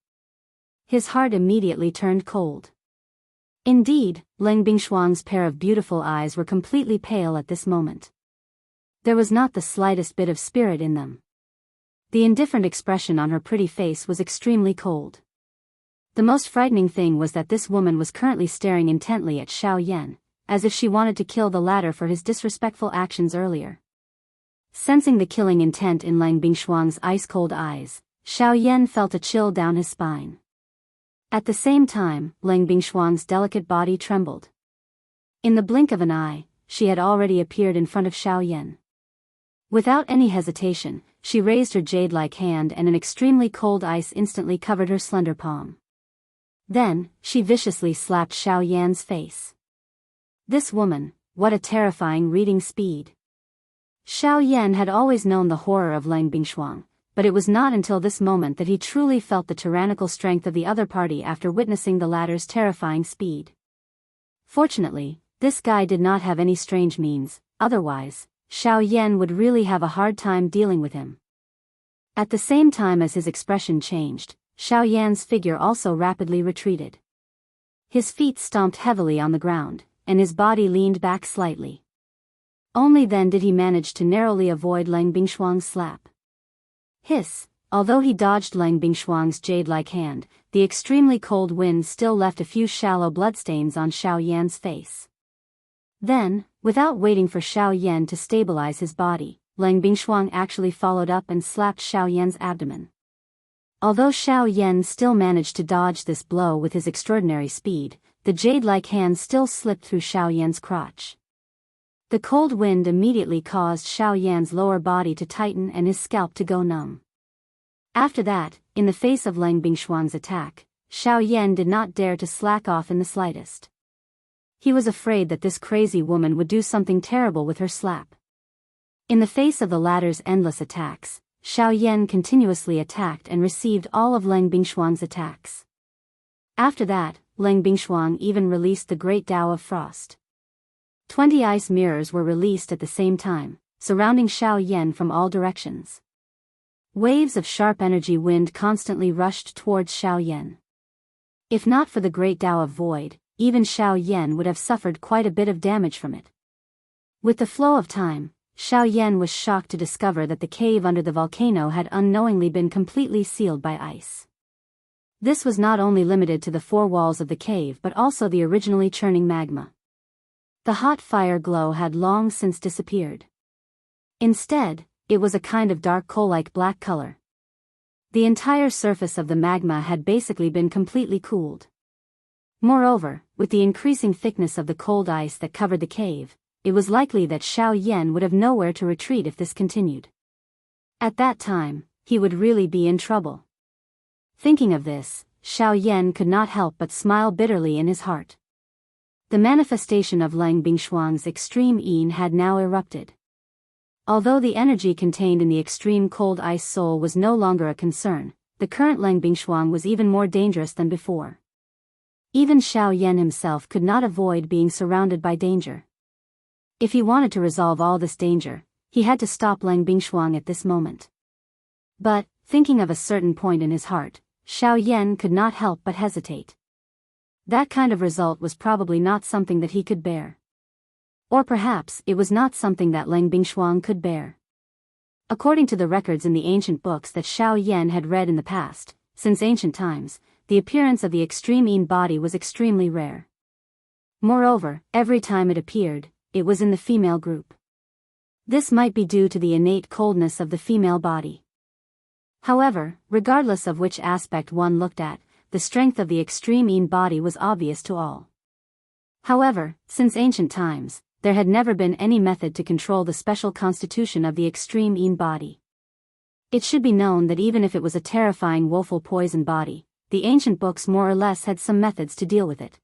His heart immediately turned cold. Indeed, Lang Bingshuang's pair of beautiful eyes were completely pale at this moment. There was not the slightest bit of spirit in them. The indifferent expression on her pretty face was extremely cold. The most frightening thing was that this woman was currently staring intently at Xiao Yan, as if she wanted to kill the latter for his disrespectful actions earlier. Sensing the killing intent in Lang Bingshuang's ice-cold eyes, Xiao Yan felt a chill down his spine. At the same time, Lang Bingshuang's delicate body trembled. In the blink of an eye, she had already appeared in front of Xiao Yan. Without any hesitation, she raised her jade-like hand and an extremely cold ice instantly covered her slender palm. Then, she viciously slapped Xiao Yan's face. This woman, what a terrifying reading speed. Xiao Yan had always known the horror of Lang Bingshuang, but it was not until this moment that he truly felt the tyrannical strength of the other party after witnessing the latter's terrifying speed. Fortunately, this guy did not have any strange means, otherwise, Xiao Yan would really have a hard time dealing with him. At the same time as his expression changed, Xiao Yan's figure also rapidly retreated. His feet stomped heavily on the ground, and his body leaned back slightly. Only then did he manage to narrowly avoid Lang Bingshuang's slap. Hiss! Although he dodged Lang Bingshuang's jade-like hand, the extremely cold wind still left a few shallow bloodstains on Xiao Yan's face. Then, without waiting for Xiao Yan to stabilize his body, Lang Bingshuang actually followed up and slapped Xiao Yan's abdomen. Although Xiao Yan still managed to dodge this blow with his extraordinary speed, the jade-like hand still slipped through Xiao Yan's crotch. The cold wind immediately caused Xiao Yan's lower body to tighten and his scalp to go numb. After that, in the face of Lang Bingshuang's attack, Xiao Yan did not dare to slack off in the slightest. He was afraid that this crazy woman would do something terrible with her slap. In the face of the latter's endless attacks, Xiao Yan continuously attacked and received all of Lang Bingshuang's attacks. After that, Lang Bingshuang even released the Great Tao of Frost. 20 ice mirrors were released at the same time, surrounding Xiao Yan from all directions. Waves of sharp energy wind constantly rushed towards Xiao Yan. If not for the Great Tao of Void, even Xiao Yan would have suffered quite a bit of damage from it. With the flow of time, Xiao Yan was shocked to discover that the cave under the volcano had unknowingly been completely sealed by ice. This was not only limited to the four walls of the cave but also the originally churning magma. The hot fire glow had long since disappeared. Instead, it was a kind of dark coal-like black color. The entire surface of the magma had basically been completely cooled. Moreover, with the increasing thickness of the cold ice that covered the cave, it was likely that Xiao Yan would have nowhere to retreat if this continued. At that time, he would really be in trouble. Thinking of this, Xiao Yan could not help but smile bitterly in his heart. The manifestation of Lang Bingshuang's extreme yin had now erupted. Although the energy contained in the extreme cold ice soul was no longer a concern, the current Lang Bingshuang was even more dangerous than before. Even Xiao Yan himself could not avoid being surrounded by danger. If he wanted to resolve all this danger, he had to stop Lang Bingshuang at this moment. But, thinking of a certain point in his heart, Xiao Yan could not help but hesitate. That kind of result was probably not something that he could bear. Or perhaps it was not something that Lang Bingshuang could bear. According to the records in the ancient books that Xiao Yan had read in the past, since ancient times, the appearance of the extreme yin body was extremely rare. Moreover, every time it appeared, it was in the female group. This might be due to the innate coldness of the female body. However, regardless of which aspect one looked at, the strength of the extreme yin body was obvious to all. However, since ancient times, there had never been any method to control the special constitution of the extreme yin body. It should be known that even if it was a terrifying woeful poison body, the ancient books more or less had some methods to deal with it.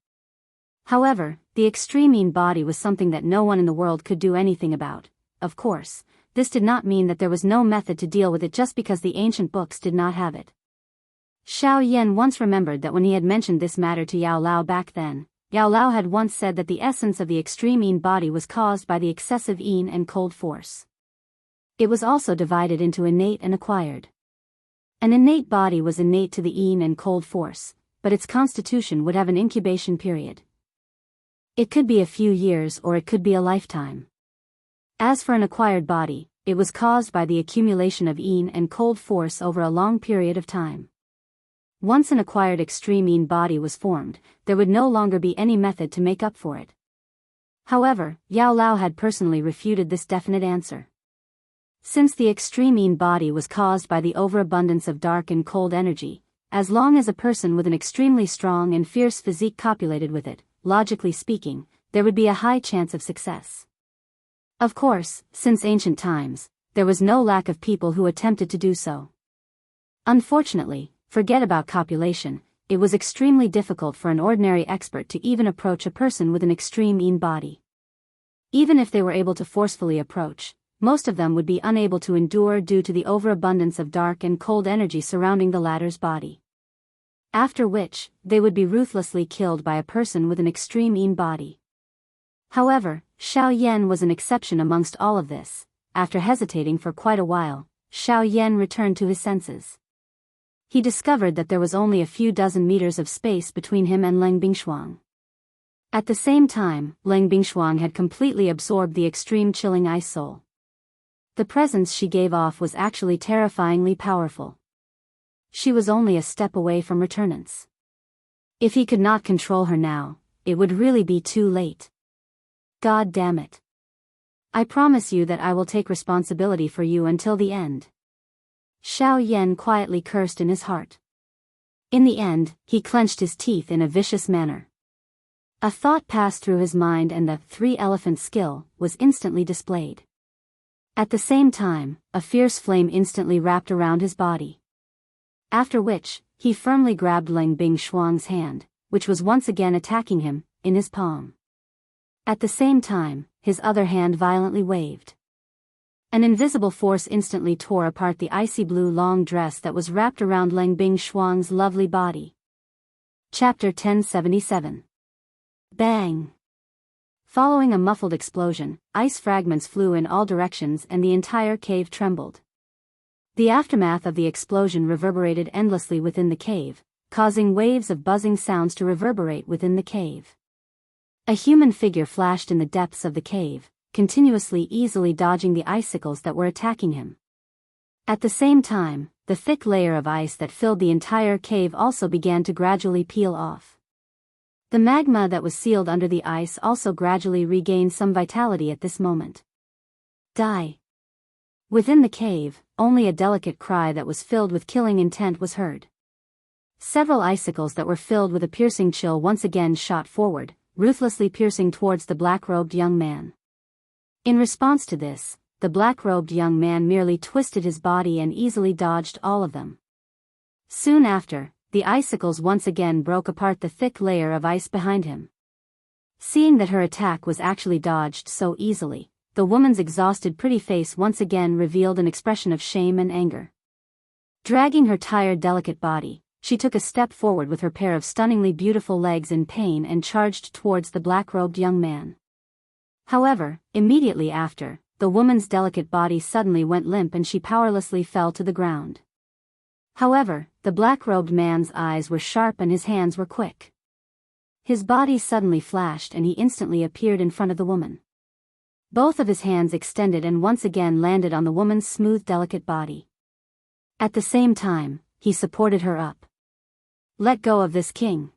However, the extreme yin body was something that no one in the world could do anything about. Of course, this did not mean that there was no method to deal with it just because the ancient books did not have it. Xiao Yan once remembered that when he had mentioned this matter to Yao Lao back then, Yao Lao had once said that the essence of the extreme yin body was caused by the excessive yin and cold force. It was also divided into innate and acquired. An innate body was innate to the yin and cold force, but its constitution would have an incubation period. It could be a few years or it could be a lifetime. As for an acquired body, it was caused by the accumulation of yin and cold force over a long period of time. Once an acquired extreme yin body was formed, there would no longer be any method to make up for it. However, Yao Lao had personally refuted this definite answer. Since the extreme yin body was caused by the overabundance of dark and cold energy, as long as a person with an extremely strong and fierce physique copulated with it, logically speaking, there would be a high chance of success. Of course, since ancient times, there was no lack of people who attempted to do so. Unfortunately, forget about copulation, it was extremely difficult for an ordinary expert to even approach a person with an extreme yin body. Even if they were able to forcefully approach, most of them would be unable to endure due to the overabundance of dark and cold energy surrounding the latter's body. After which, they would be ruthlessly killed by a person with an extreme Yin body. However, Xiao Yan was an exception amongst all of this. After hesitating for quite a while, Xiao Yan returned to his senses. He discovered that there was only a few dozen meters of space between him and Leng Bingshuang. At the same time, Leng Bingshuang had completely absorbed the extreme chilling ice soul. The presence she gave off was actually terrifyingly powerful. She was only a step away from returnance. If he could not control her now, it would really be too late. God damn it. I promise you that I will take responsibility for you until the end. Xiao Yan quietly cursed in his heart. In the end, he clenched his teeth in a vicious manner. A thought passed through his mind and the three-elephant skill was instantly displayed. At the same time, a fierce flame instantly wrapped around his body. After which, he firmly grabbed Leng Bingshuang's hand, which was once again attacking him, in his palm. At the same time, his other hand violently waved. An invisible force instantly tore apart the icy blue long dress that was wrapped around Leng Bingshuang's lovely body. Chapter 1077. Bang! Following a muffled explosion, ice fragments flew in all directions and the entire cave trembled. The aftermath of the explosion reverberated endlessly within the cave, causing waves of buzzing sounds to reverberate within the cave. A human figure flashed in the depths of the cave, continuously easily dodging the icicles that were attacking him. At the same time, the thick layer of ice that filled the entire cave also began to gradually peel off. The magma that was sealed under the ice also gradually regained some vitality at this moment. Die! Within the cave, only a delicate cry that was filled with killing intent was heard. Several icicles that were filled with a piercing chill once again shot forward, ruthlessly piercing towards the black-robed young man. In response to this, the black-robed young man merely twisted his body and easily dodged all of them. Soon after, the icicles once again broke apart the thick layer of ice behind him. Seeing that her attack was actually dodged so easily, the woman's exhausted pretty face once again revealed an expression of shame and anger. Dragging her tired delicate body, she took a step forward with her pair of stunningly beautiful legs in pain and charged towards the black-robed young man. However, immediately after, the woman's delicate body suddenly went limp and she powerlessly fell to the ground. However, the black-robed man's eyes were sharp and his hands were quick. His body suddenly flashed and he instantly appeared in front of the woman. Both of his hands extended and once again landed on the woman's smooth delicate body. At the same time, he supported her up. Let go of this king.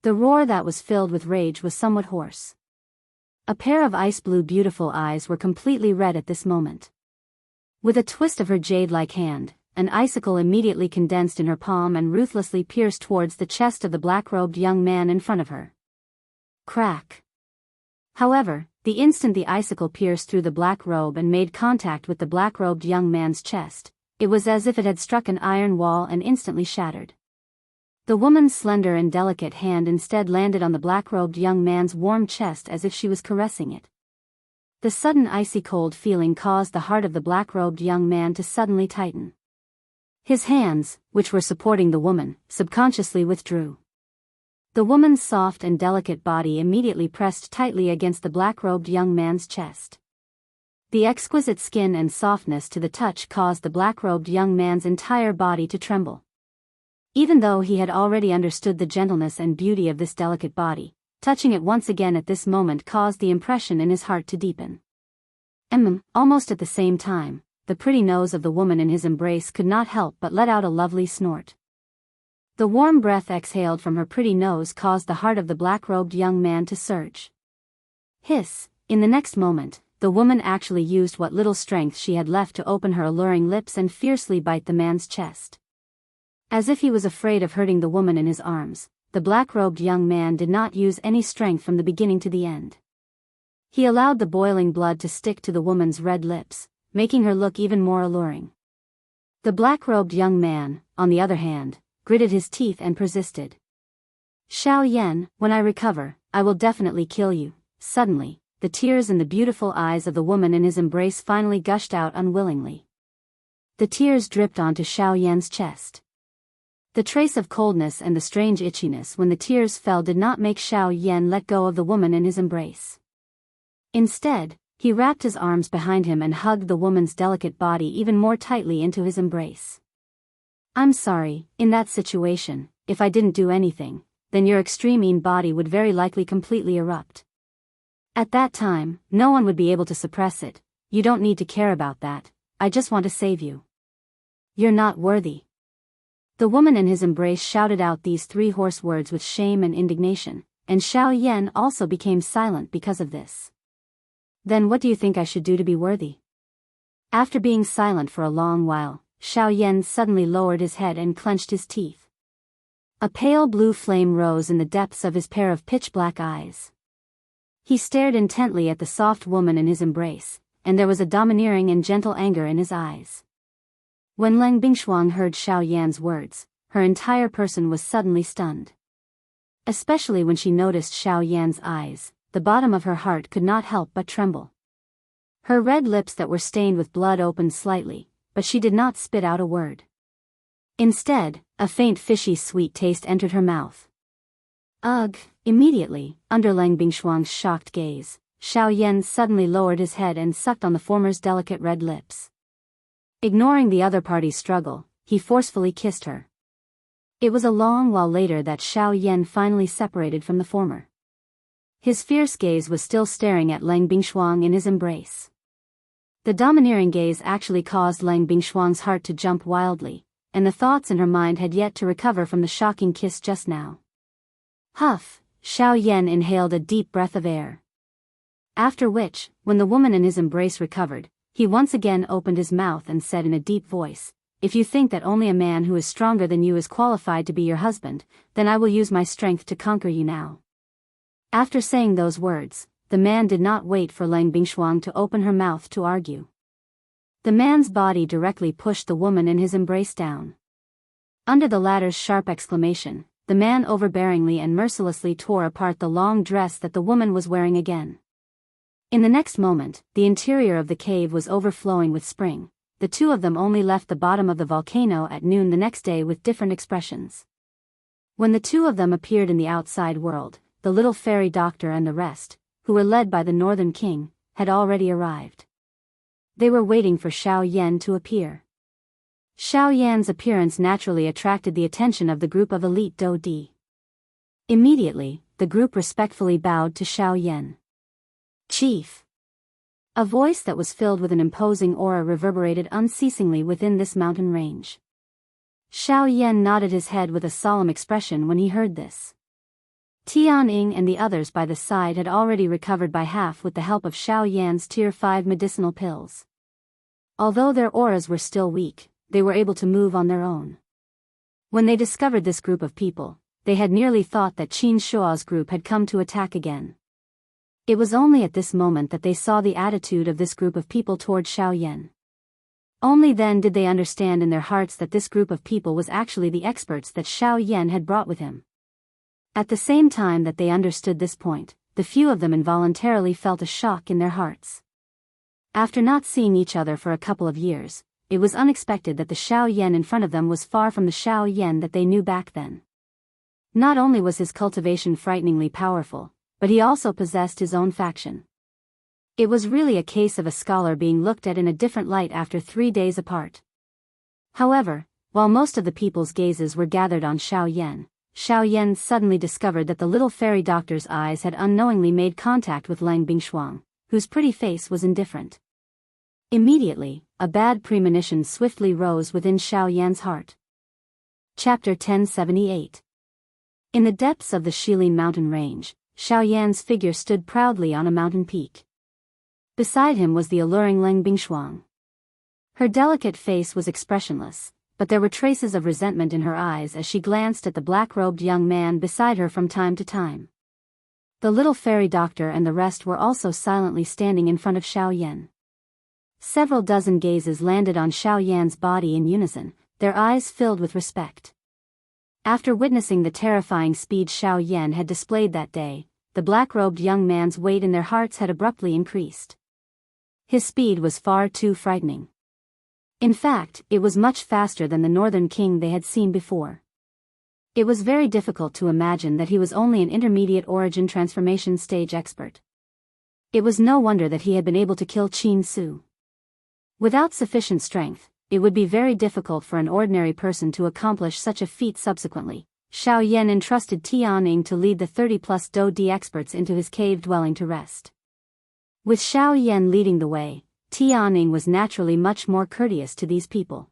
The roar that was filled with rage was somewhat hoarse. A pair of ice-blue beautiful eyes were completely red at this moment. With a twist of her jade-like hand, an icicle immediately condensed in her palm and ruthlessly pierced towards the chest of the black-robed young man in front of her. Crack! However, the instant the icicle pierced through the black robe and made contact with the black-robed young man's chest, it was as if it had struck an iron wall and instantly shattered. The woman's slender and delicate hand instead landed on the black-robed young man's warm chest as if she was caressing it. The sudden icy cold feeling caused the heart of the black-robed young man to suddenly tighten. His hands, which were supporting the woman, subconsciously withdrew. The woman's soft and delicate body immediately pressed tightly against the black-robed young man's chest. The exquisite skin and softness to the touch caused the black-robed young man's entire body to tremble. Even though he had already understood the gentleness and beauty of this delicate body, touching it once again at this moment caused the impression in his heart to deepen. Almost at the same time, the pretty nose of the woman in his embrace could not help but let out a lovely snort. The warm breath exhaled from her pretty nose caused the heart of the black-robed young man to surge. Hiss! In the next moment, the woman actually used what little strength she had left to open her alluring lips and fiercely bite the man's chest. As if he was afraid of hurting the woman in his arms, the black-robed young man did not use any strength from the beginning to the end. He allowed the boiling blood to stick to the woman's red lips, making her look even more alluring. The black-robed young man, on the other hand, gritted his teeth and persisted. Xiao Yan, when I recover, I will definitely kill you. Suddenly, the tears in the beautiful eyes of the woman in his embrace finally gushed out unwillingly. The tears dripped onto Xiao Yan's chest. The trace of coldness and the strange itchiness when the tears fell did not make Xiao Yan let go of the woman in his embrace. Instead, he wrapped his arms behind him and hugged the woman's delicate body even more tightly into his embrace. "I'm sorry, in that situation, if I didn't do anything, then your extreme body would very likely completely erupt. At that time, no one would be able to suppress it. You don't need to care about that. I just want to save you. You're not worthy." The woman in his embrace shouted out these three hoarse words with shame and indignation, and Xiao Yan also became silent because of this. "Then what do you think I should do to be worthy?" After being silent for a long while, Xiao Yan suddenly lowered his head and clenched his teeth. A pale blue flame rose in the depths of his pair of pitch-black eyes. He stared intently at the soft woman in his embrace, and there was a domineering and gentle anger in his eyes. When Lang Bingshuang heard Xiao Yan's words, her entire person was suddenly stunned. Especially when she noticed Xiao Yan's eyes, the bottom of her heart could not help but tremble. Her red lips that were stained with blood opened slightly, but she did not spit out a word. Instead, a faint fishy sweet taste entered her mouth. Ugh! Immediately, under Lang Bingshuang's shocked gaze, Xiao Yan suddenly lowered his head and sucked on the former's delicate red lips. Ignoring the other party's struggle, he forcefully kissed her. It was a long while later that Xiao Yan finally separated from the former. His fierce gaze was still staring at Lang Bingshuang in his embrace. The domineering gaze actually caused Lang Bingshuang's heart to jump wildly, and the thoughts in her mind had yet to recover from the shocking kiss just now. Huff! Xiao Yan inhaled a deep breath of air. After which, when the woman in his embrace recovered, he once again opened his mouth and said in a deep voice, "If you think that only a man who is stronger than you is qualified to be your husband, then I will use my strength to conquer you now." After saying those words, the man did not wait for Lang Bingshuang to open her mouth to argue. The man's body directly pushed the woman in his embrace down. Under the latter's sharp exclamation, the man overbearingly and mercilessly tore apart the long dress that the woman was wearing again. In the next moment, the interior of the cave was overflowing with spring. The two of them only left the bottom of the volcano at noon the next day with different expressions. When the two of them appeared in the outside world, the little fairy doctor and the rest, who were led by the Northern King, had already arrived. They were waiting for Xiao Yan to appear. Xiao Yan's appearance naturally attracted the attention of the group of elite Do Di. Immediately, the group respectfully bowed to Xiao Yan. "Chief." A voice that was filled with an imposing aura reverberated unceasingly within this mountain range. Xiao Yan nodded his head with a solemn expression when he heard this. Tian Ying and the others by the side had already recovered by half with the help of Xiao Yan's Tier 5 medicinal pills. Although their auras were still weak, they were able to move on their own. When they discovered this group of people, they had nearly thought that Qin Shua's group had come to attack again. It was only at this moment that they saw the attitude of this group of people toward Xiao Yan. Only then did they understand in their hearts that this group of people was actually the experts that Xiao Yan had brought with him. At the same time that they understood this point, the few of them involuntarily felt a shock in their hearts. After not seeing each other for a couple of years, it was unexpected that the Xiao Yan in front of them was far from the Xiao Yan that they knew back then. Not only was his cultivation frighteningly powerful, but he also possessed his own faction. It was really a case of a scholar being looked at in a different light after 3 days apart. However, while most of the people's gazes were gathered on Xiao Yan suddenly discovered that the little fairy doctor's eyes had unknowingly made contact with Lang Bingshuang, whose pretty face was indifferent. Immediately, a bad premonition swiftly rose within Xiao Yan's heart. Chapter 1078. In the depths of the Shilin mountain range, Xiao Yan's figure stood proudly on a mountain peak. Beside him was the alluring Lang Bingshuang. Her delicate face was expressionless, but there were traces of resentment in her eyes as she glanced at the black-robed young man beside her from time to time. The little fairy doctor and the rest were also silently standing in front of Xiao Yan. Several dozen gazes landed on Xiao Yan's body in unison, their eyes filled with respect. After witnessing the terrifying speed Xiao Yan had displayed that day, the black-robed young man's weight in their hearts had abruptly increased. His speed was far too frightening. In fact, it was much faster than the northern king they had seen before. It was very difficult to imagine that he was only an intermediate origin transformation stage expert. It was no wonder that he had been able to kill Qin Su. Without sufficient strength, it would be very difficult for an ordinary person to accomplish such a feat subsequently. Xiao Yan entrusted Tianning to lead the 30-plus Do Di experts into his cave dwelling to rest. With Xiao Yan leading the way, Tianning was naturally much more courteous to these people.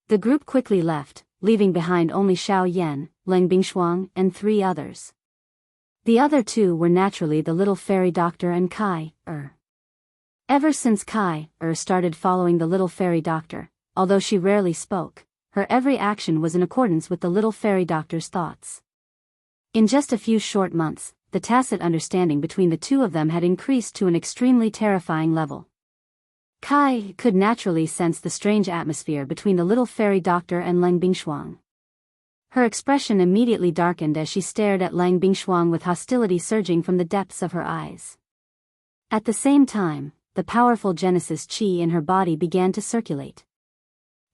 The group quickly left, leaving behind only Xiao Yan, Leng Bingshuang, and 3 others. The other 2 were naturally the little fairy doctor and Kai Er. Ever since Kai Er started following the little fairy doctor, although she rarely spoke, her every action was in accordance with the little fairy doctor's thoughts. In just a few short months, the tacit understanding between the 2 of them had increased to an extremely terrifying level. Kai could naturally sense the strange atmosphere between the little fairy doctor and Leng Bingshuang. Her expression immediately darkened as she stared at Leng Bingshuang with hostility surging from the depths of her eyes. At the same time, the powerful Genesis Qi in her body began to circulate.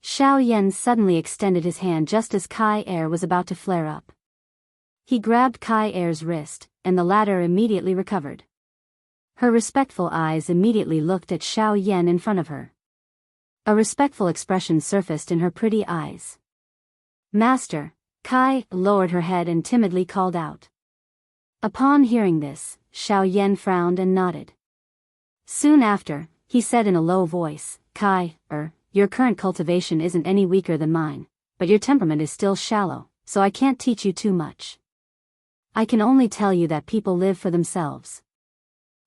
Xiao Yan suddenly extended his hand just as Kai Er was about to flare up. He grabbed Kai Er's wrist, and the latter immediately recovered. Her respectful eyes immediately looked at Xiao Yan in front of her. A respectful expression surfaced in her pretty eyes. "Master," Kai lowered her head and timidly called out. Upon hearing this, Xiao Yan frowned and nodded. Soon after, he said in a low voice, "Kai Er, your current cultivation isn't any weaker than mine, but your temperament is still shallow, so I can't teach you too much. I can only tell you that people live for themselves.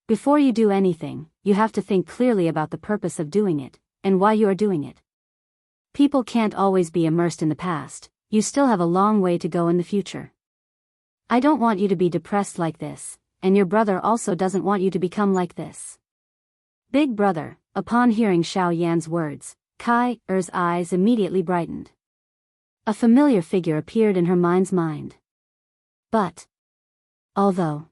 Before you do anything, you have to think clearly about the purpose of doing it, and why you are doing it. People can't always be immersed in the past, you still have a long way to go in the future. I don't want you to be depressed like this, and your brother also doesn't want you to become like this." Big brother, upon hearing Xiao Yan's words, Kai Er's eyes immediately brightened. A familiar figure appeared in her mind's mind. But, although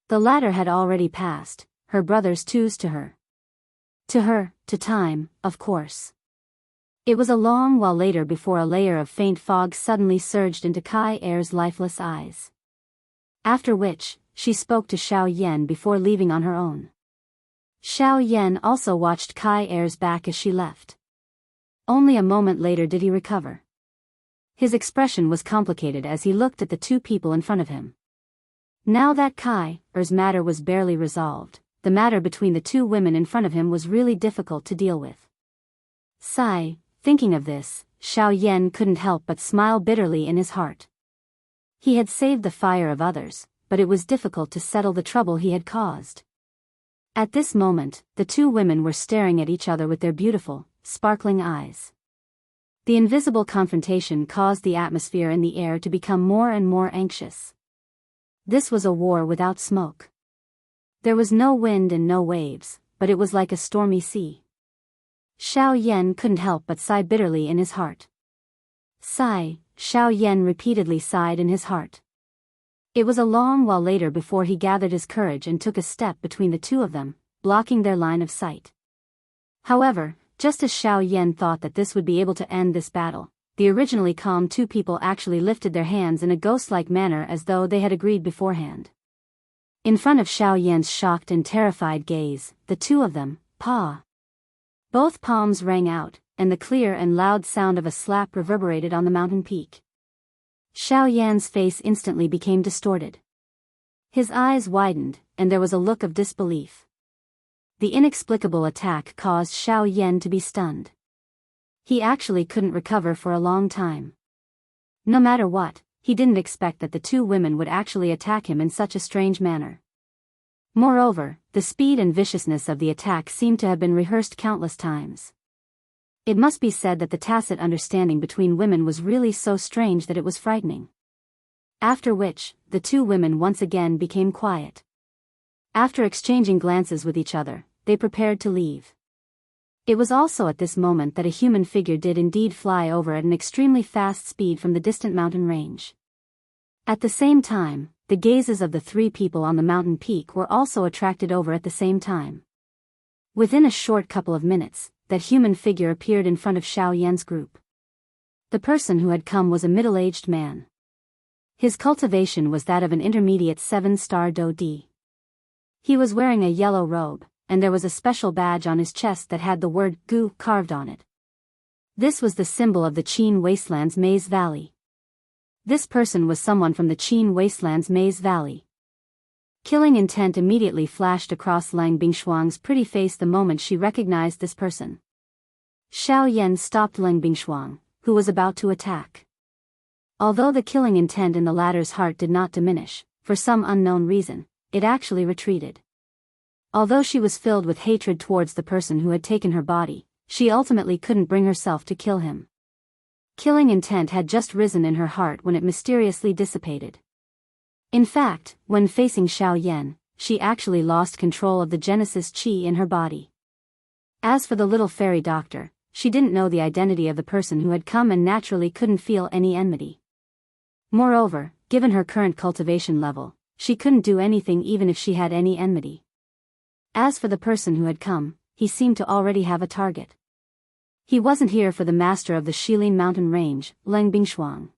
the latter had already passed, her brothers too's to her. To time, of course. It was a long while later before a layer of faint fog suddenly surged into Kai Er's lifeless eyes. After which, she spoke to Xiao Yan before leaving on her own. Xiao Yan also watched Kai Er's back as she left. Only a moment later did he recover. His expression was complicated as he looked at the 2 people in front of him. Now that Kai Er's matter was barely resolved, the matter between the 2 women in front of him was really difficult to deal with. Sigh, thinking of this, Xiao Yan couldn't help but smile bitterly in his heart. He had saved the fire of others, but it was difficult to settle the trouble he had caused. At this moment, the 2 women were staring at each other with their beautiful, sparkling eyes. The invisible confrontation caused the atmosphere in the air to become more and more anxious. This was a war without smoke. There was no wind and no waves, but it was like a stormy sea. Xiao Yan couldn't help but sigh bitterly in his heart. Sigh, Xiao Yan repeatedly sighed in his heart. It was a long while later before he gathered his courage and took a step between the 2 of them, blocking their line of sight. However, just as Xiao Yan thought that this would be able to end this battle, the originally calm 2 people actually lifted their hands in a ghost-like manner as though they had agreed beforehand. In front of Xiao Yan's shocked and terrified gaze, the 2 of them, paw. Both palms rang out, and the clear and loud sound of a slap reverberated on the mountain peak. Xiao Yan's face instantly became distorted. His eyes widened, and there was a look of disbelief. The inexplicable attack caused Xiao Yan to be stunned. He actually couldn't recover for a long time. No matter what, he didn't expect that the 2 women would actually attack him in such a strange manner. Moreover, the speed and viciousness of the attack seemed to have been rehearsed countless times. It must be said that the tacit understanding between women was really so strange that it was frightening. After which, the 2 women once again became quiet. After exchanging glances with each other, they prepared to leave. It was also at this moment that a human figure did indeed fly over at an extremely fast speed from the distant mountain range. At the same time, the gazes of the three people on the mountain peak were also attracted over at the same time. Within a short couple of minutes, that human figure appeared in front of Xiao Yan's group. The person who had come was a middle-aged man. His cultivation was that of an intermediate 7-star Do-D. He was wearing a yellow robe, and there was a special badge on his chest that had the word Gu carved on it. This was the symbol of the Qin Wasteland's Maze Valley. This person was someone from the Qin Wasteland's Maze Valley. Killing intent immediately flashed across Lang Bingshuang's pretty face the moment she recognized this person. Xiao Yan stopped Lang Bingshuang, who was about to attack. Although the killing intent in the latter's heart did not diminish, for some unknown reason, it actually retreated. Although she was filled with hatred towards the person who had taken her body, she ultimately couldn't bring herself to kill him. Killing intent had just risen in her heart when it mysteriously dissipated. In fact, when facing Xiao Yan, she actually lost control of the Genesis Qi in her body. As for the little fairy doctor, she didn't know the identity of the person who had come and naturally couldn't feel any enmity. Moreover, given her current cultivation level, she couldn't do anything even if she had any enmity. As for the person who had come, he seemed to already have a target. He wasn't here for the master of the Shilin mountain range, Lang Bingshuang.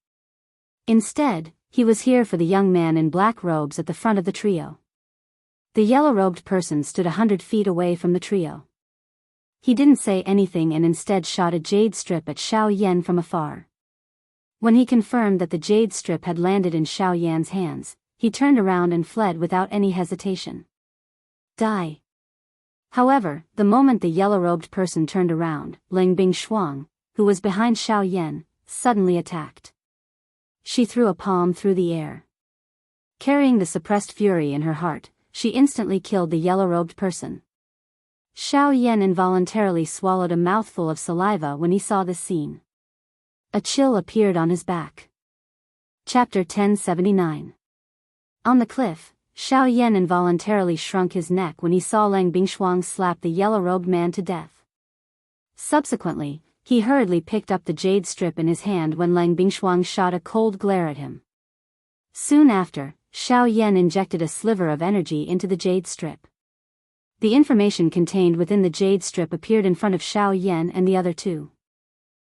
Instead, he was here for the young man in black robes at the front of the trio. The yellow-robed person stood 100 feet away from the trio. He didn't say anything and instead shot a jade strip at Xiao Yan from afar. When he confirmed that the jade strip had landed in Xiao Yan's hands, he turned around and fled without any hesitation. Die. However, the moment the yellow-robed person turned around, Lang Bingshuang, who was behind Xiao Yan, suddenly attacked. She threw a palm through the air. Carrying the suppressed fury in her heart, she instantly killed the yellow-robed person. Xiao Yan involuntarily swallowed a mouthful of saliva when he saw this scene. A chill appeared on his back. Chapter 1079. On the cliff, Xiao Yan involuntarily shrunk his neck when he saw Lang Bingshuang slap the yellow-robed man to death. Subsequently, he hurriedly picked up the jade strip in his hand when Lang Bingshuang shot a cold glare at him. Soon after, Xiao Yan injected a sliver of energy into the jade strip. The information contained within the jade strip appeared in front of Xiao Yan and the other two.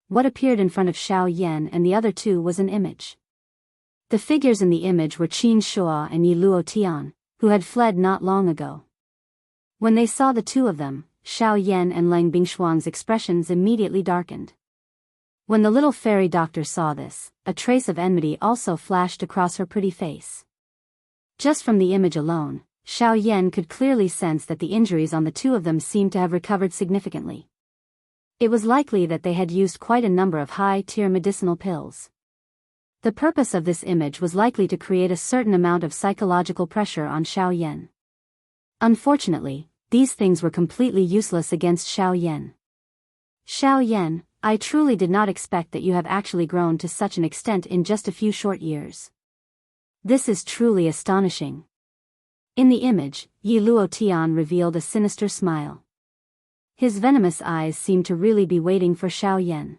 What appeared in front of Xiao Yan and the other two was an image. The figures in the image were Qin Shua and Yi Luo Tian, who had fled not long ago. When they saw the two of them, Xiao Yan and Lang Bingshuang's expressions immediately darkened. When the little fairy doctor saw this, a trace of enmity also flashed across her pretty face. Just from the image alone, Xiao Yan could clearly sense that the injuries on the two of them seemed to have recovered significantly. It was likely that they had used quite a number of high-tier medicinal pills. The purpose of this image was likely to create a certain amount of psychological pressure on Xiao Yan. Unfortunately, these things were completely useless against Xiao Yan. Xiao Yan, I truly did not expect that you have actually grown to such an extent in just a few short years. This is truly astonishing. In the image, Yi Luo Tian revealed a sinister smile. His venomous eyes seemed to really be waiting for Xiao Yan.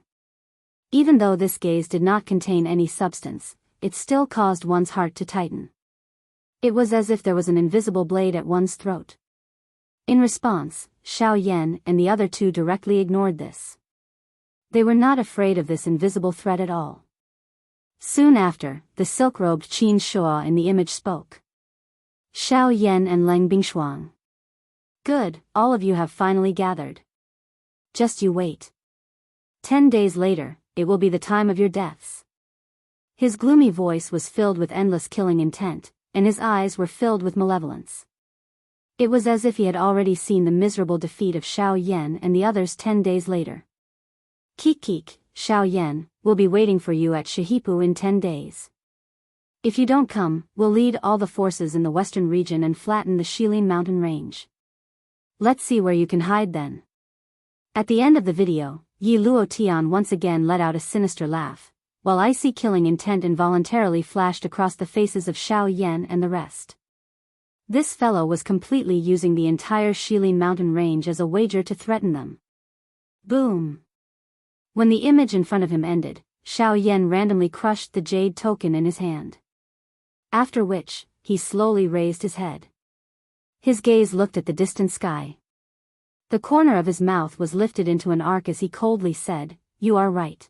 Even though this gaze did not contain any substance, it still caused one's heart to tighten. It was as if there was an invisible blade at one's throat. In response, Xiao Yan and the other two directly ignored this. They were not afraid of this invisible threat at all. Soon after, the silk-robed Qin Shua in the image spoke. Xiao Yan and Lang Bingshuang. Good, all of you have finally gathered. Just you wait. 10 days later, it will be the time of your deaths. His gloomy voice was filled with endless killing intent, and his eyes were filled with malevolence. It was as if he had already seen the miserable defeat of Xiao Yan and the others 10 days later. Keek, Xiao Yan, we'll be waiting for you at Shihipu in 10 days. If you don't come, we'll lead all the forces in the western region and flatten the Shilin mountain range. Let's see where you can hide then. At the end of the video, Yi Luo Tian once again let out a sinister laugh, while icy killing intent involuntarily flashed across the faces of Xiao Yan and the rest. This fellow was completely using the entire Shilin mountain range as a wager to threaten them. Boom! When the image in front of him ended, Xiao Yan randomly crushed the jade token in his hand. After which, he slowly raised his head. His gaze looked at the distant sky. The corner of his mouth was lifted into an arc as he coldly said, "You are right."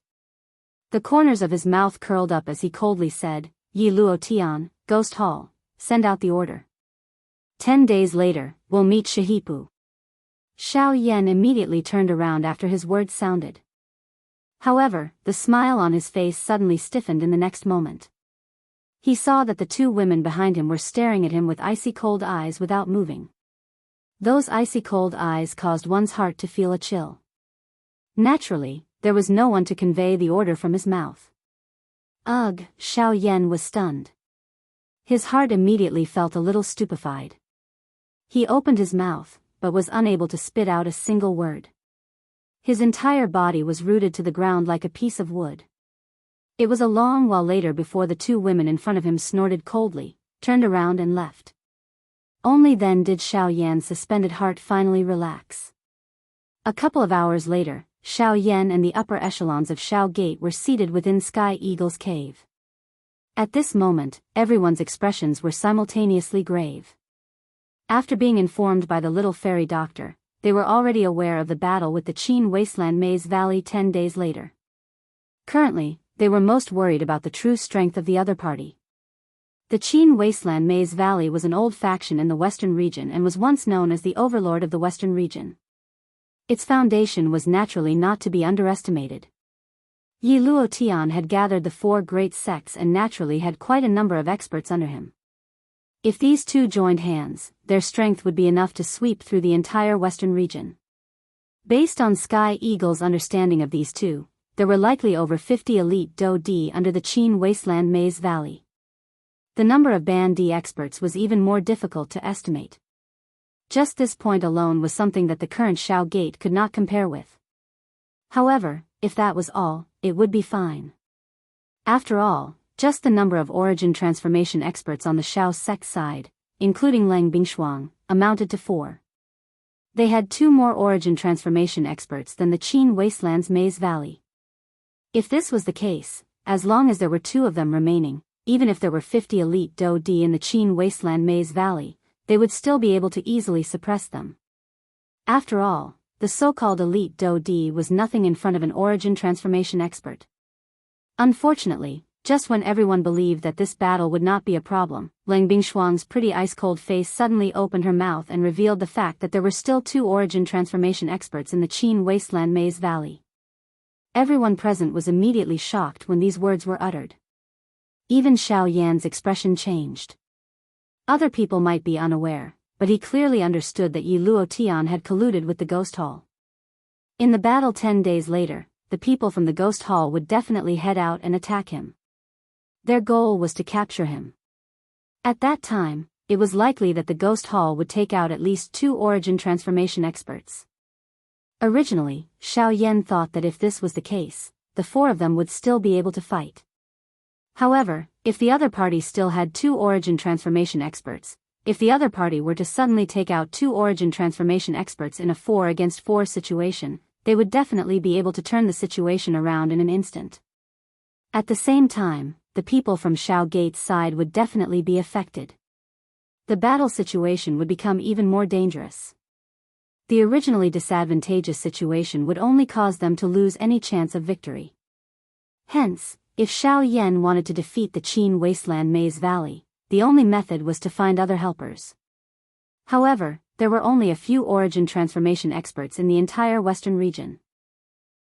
The corners of his mouth curled up as he coldly said, "Yi Luo Tian, Ghost Hall, send out the order. 10 days later, we'll meet Shahipu." Xiao Yan immediately turned around after his words sounded. However, the smile on his face suddenly stiffened in the next moment. He saw that the two women behind him were staring at him with icy cold eyes without moving. Those icy cold eyes caused one's heart to feel a chill. Naturally, there was no one to convey the order from his mouth. Ugh, Xiao Yan was stunned. His heart immediately felt a little stupefied. He opened his mouth, but was unable to spit out a single word. His entire body was rooted to the ground like a piece of wood. It was a long while later before the two women in front of him snorted coldly, turned around and left. Only then did Xiao Yan's suspended heart finally relax. A couple of hours later, Xiao Yan and the upper echelons of Xiao Gate were seated within Sky Eagle's cave. At this moment, everyone's expressions were simultaneously grave. After being informed by the little fairy doctor, they were already aware of the battle with the Qin Wasteland Maze Valley 10 days later. Currently, they were most worried about the true strength of the other party. The Qin Wasteland Maze Valley was an old faction in the Western region and was once known as the Overlord of the Western region. Its foundation was naturally not to be underestimated. Yi Luo Tian had gathered the 4 great sects and naturally had quite a number of experts under him. If these two joined hands, their strength would be enough to sweep through the entire Western region. Based on Sky Eagle's understanding of these two, there were likely over 50 elite Do Di under the Qin Wasteland Maze Valley. The number of Ban Di experts was even more difficult to estimate. Just this point alone was something that the current Xiao Gate could not compare with. However, if that was all, it would be fine. After all, just the number of origin transformation experts on the Xiao sect side, including Lang Bingshuang, amounted to 4. They had 2 more origin transformation experts than the Qin Wasteland's Maze Valley. If this was the case, as long as there were 2 of them remaining, even if there were 50 elite Do Di in the Qin Wasteland Maze Valley, they would still be able to easily suppress them. After all, the so-called elite Do Di was nothing in front of an origin transformation expert. Unfortunately, just when everyone believed that this battle would not be a problem, Lang Bingshuang's pretty ice-cold face suddenly opened her mouth and revealed the fact that there were still 2 origin transformation experts in the Qin Wasteland Maze Valley. Everyone present was immediately shocked when these words were uttered. Even Xiao Yan's expression changed. Other people might be unaware, but he clearly understood that Yi Luo Tian had colluded with the Ghost Hall. In the battle 10 days later, the people from the Ghost Hall would definitely head out and attack him. Their goal was to capture him. At that time, it was likely that the Ghost Hall would take out at least 2 origin transformation experts. Originally, Xiao Yan thought that if this was the case, the 4 of them would still be able to fight. However, if the other party still had 2 origin transformation experts, if the other party were to suddenly take out 2 origin transformation experts in a 4 against 4 situation, they would definitely be able to turn the situation around in an instant. At the same time, the people from Xiao Gate's side would definitely be affected. The battle situation would become even more dangerous. The originally disadvantageous situation would only cause them to lose any chance of victory. Hence, if Xiao Yan wanted to defeat the Qin Wasteland Maze Valley, the only method was to find other helpers. However, there were only a few origin transformation experts in the entire Western region.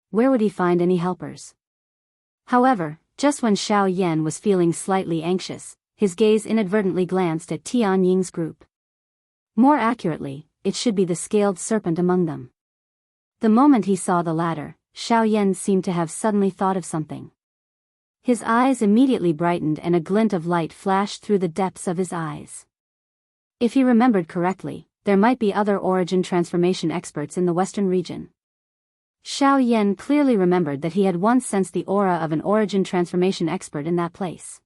Where would he find any helpers? However, just when Xiao Yan was feeling slightly anxious, his gaze inadvertently glanced at Tian Ying's group. More accurately, it should be the scaled serpent among them. The moment he saw the latter, Xiao Yan seemed to have suddenly thought of something. His eyes immediately brightened and a glint of light flashed through the depths of his eyes. If he remembered correctly, there might be other origin transformation experts in the Western region. Xiao Yan clearly remembered that he had once sensed the aura of an origin transformation expert in that place.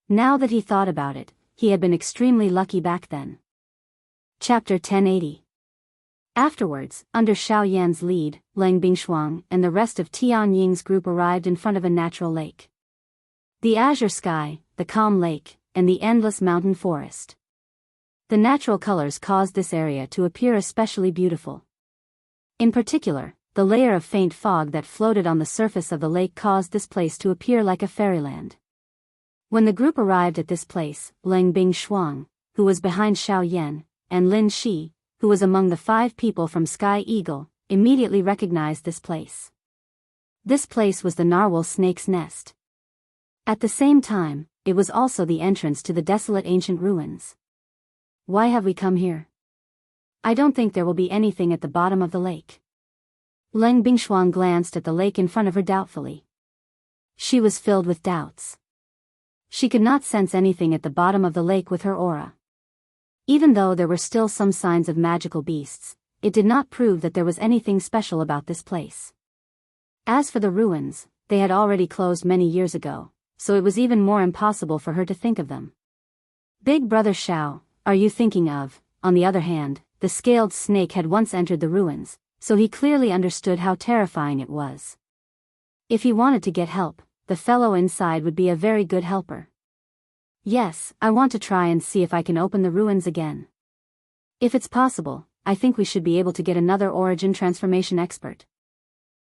Now that he thought about it, he had been extremely lucky back then. Chapter 1080. Afterwards, under Xiao Yan's lead, Lang Bingshuang and the rest of Tian Ying's group arrived in front of a natural lake. The azure sky, the calm lake, and the endless mountain forest. The natural colors caused this area to appear especially beautiful. In particular, the layer of faint fog that floated on the surface of the lake caused this place to appear like a fairyland. When the group arrived at this place, Leng Bingshuang, who was behind Xiao Yan, and Lin Shi, who was among the 5 people from Sky Eagle, immediately recognized this place. This place was the narwhal snake's nest. At the same time, it was also the entrance to the desolate ancient ruins. Why have we come here? I don't think there will be anything at the bottom of the lake. Leng Bingshuang glanced at the lake in front of her doubtfully. She was filled with doubts. She could not sense anything at the bottom of the lake with her aura. Even though there were still some signs of magical beasts, it did not prove that there was anything special about this place. As for the ruins, they had already closed many years ago, so it was even more impossible for her to think of them. Big brother Xiao, are you thinking of? On the other hand, the scaled snake had once entered the ruins, so he clearly understood how terrifying it was. If he wanted to get help, the fellow inside would be a very good helper. Yes, I want to try and see if I can open the ruins again. If it's possible, I think we should be able to get another origin transformation expert.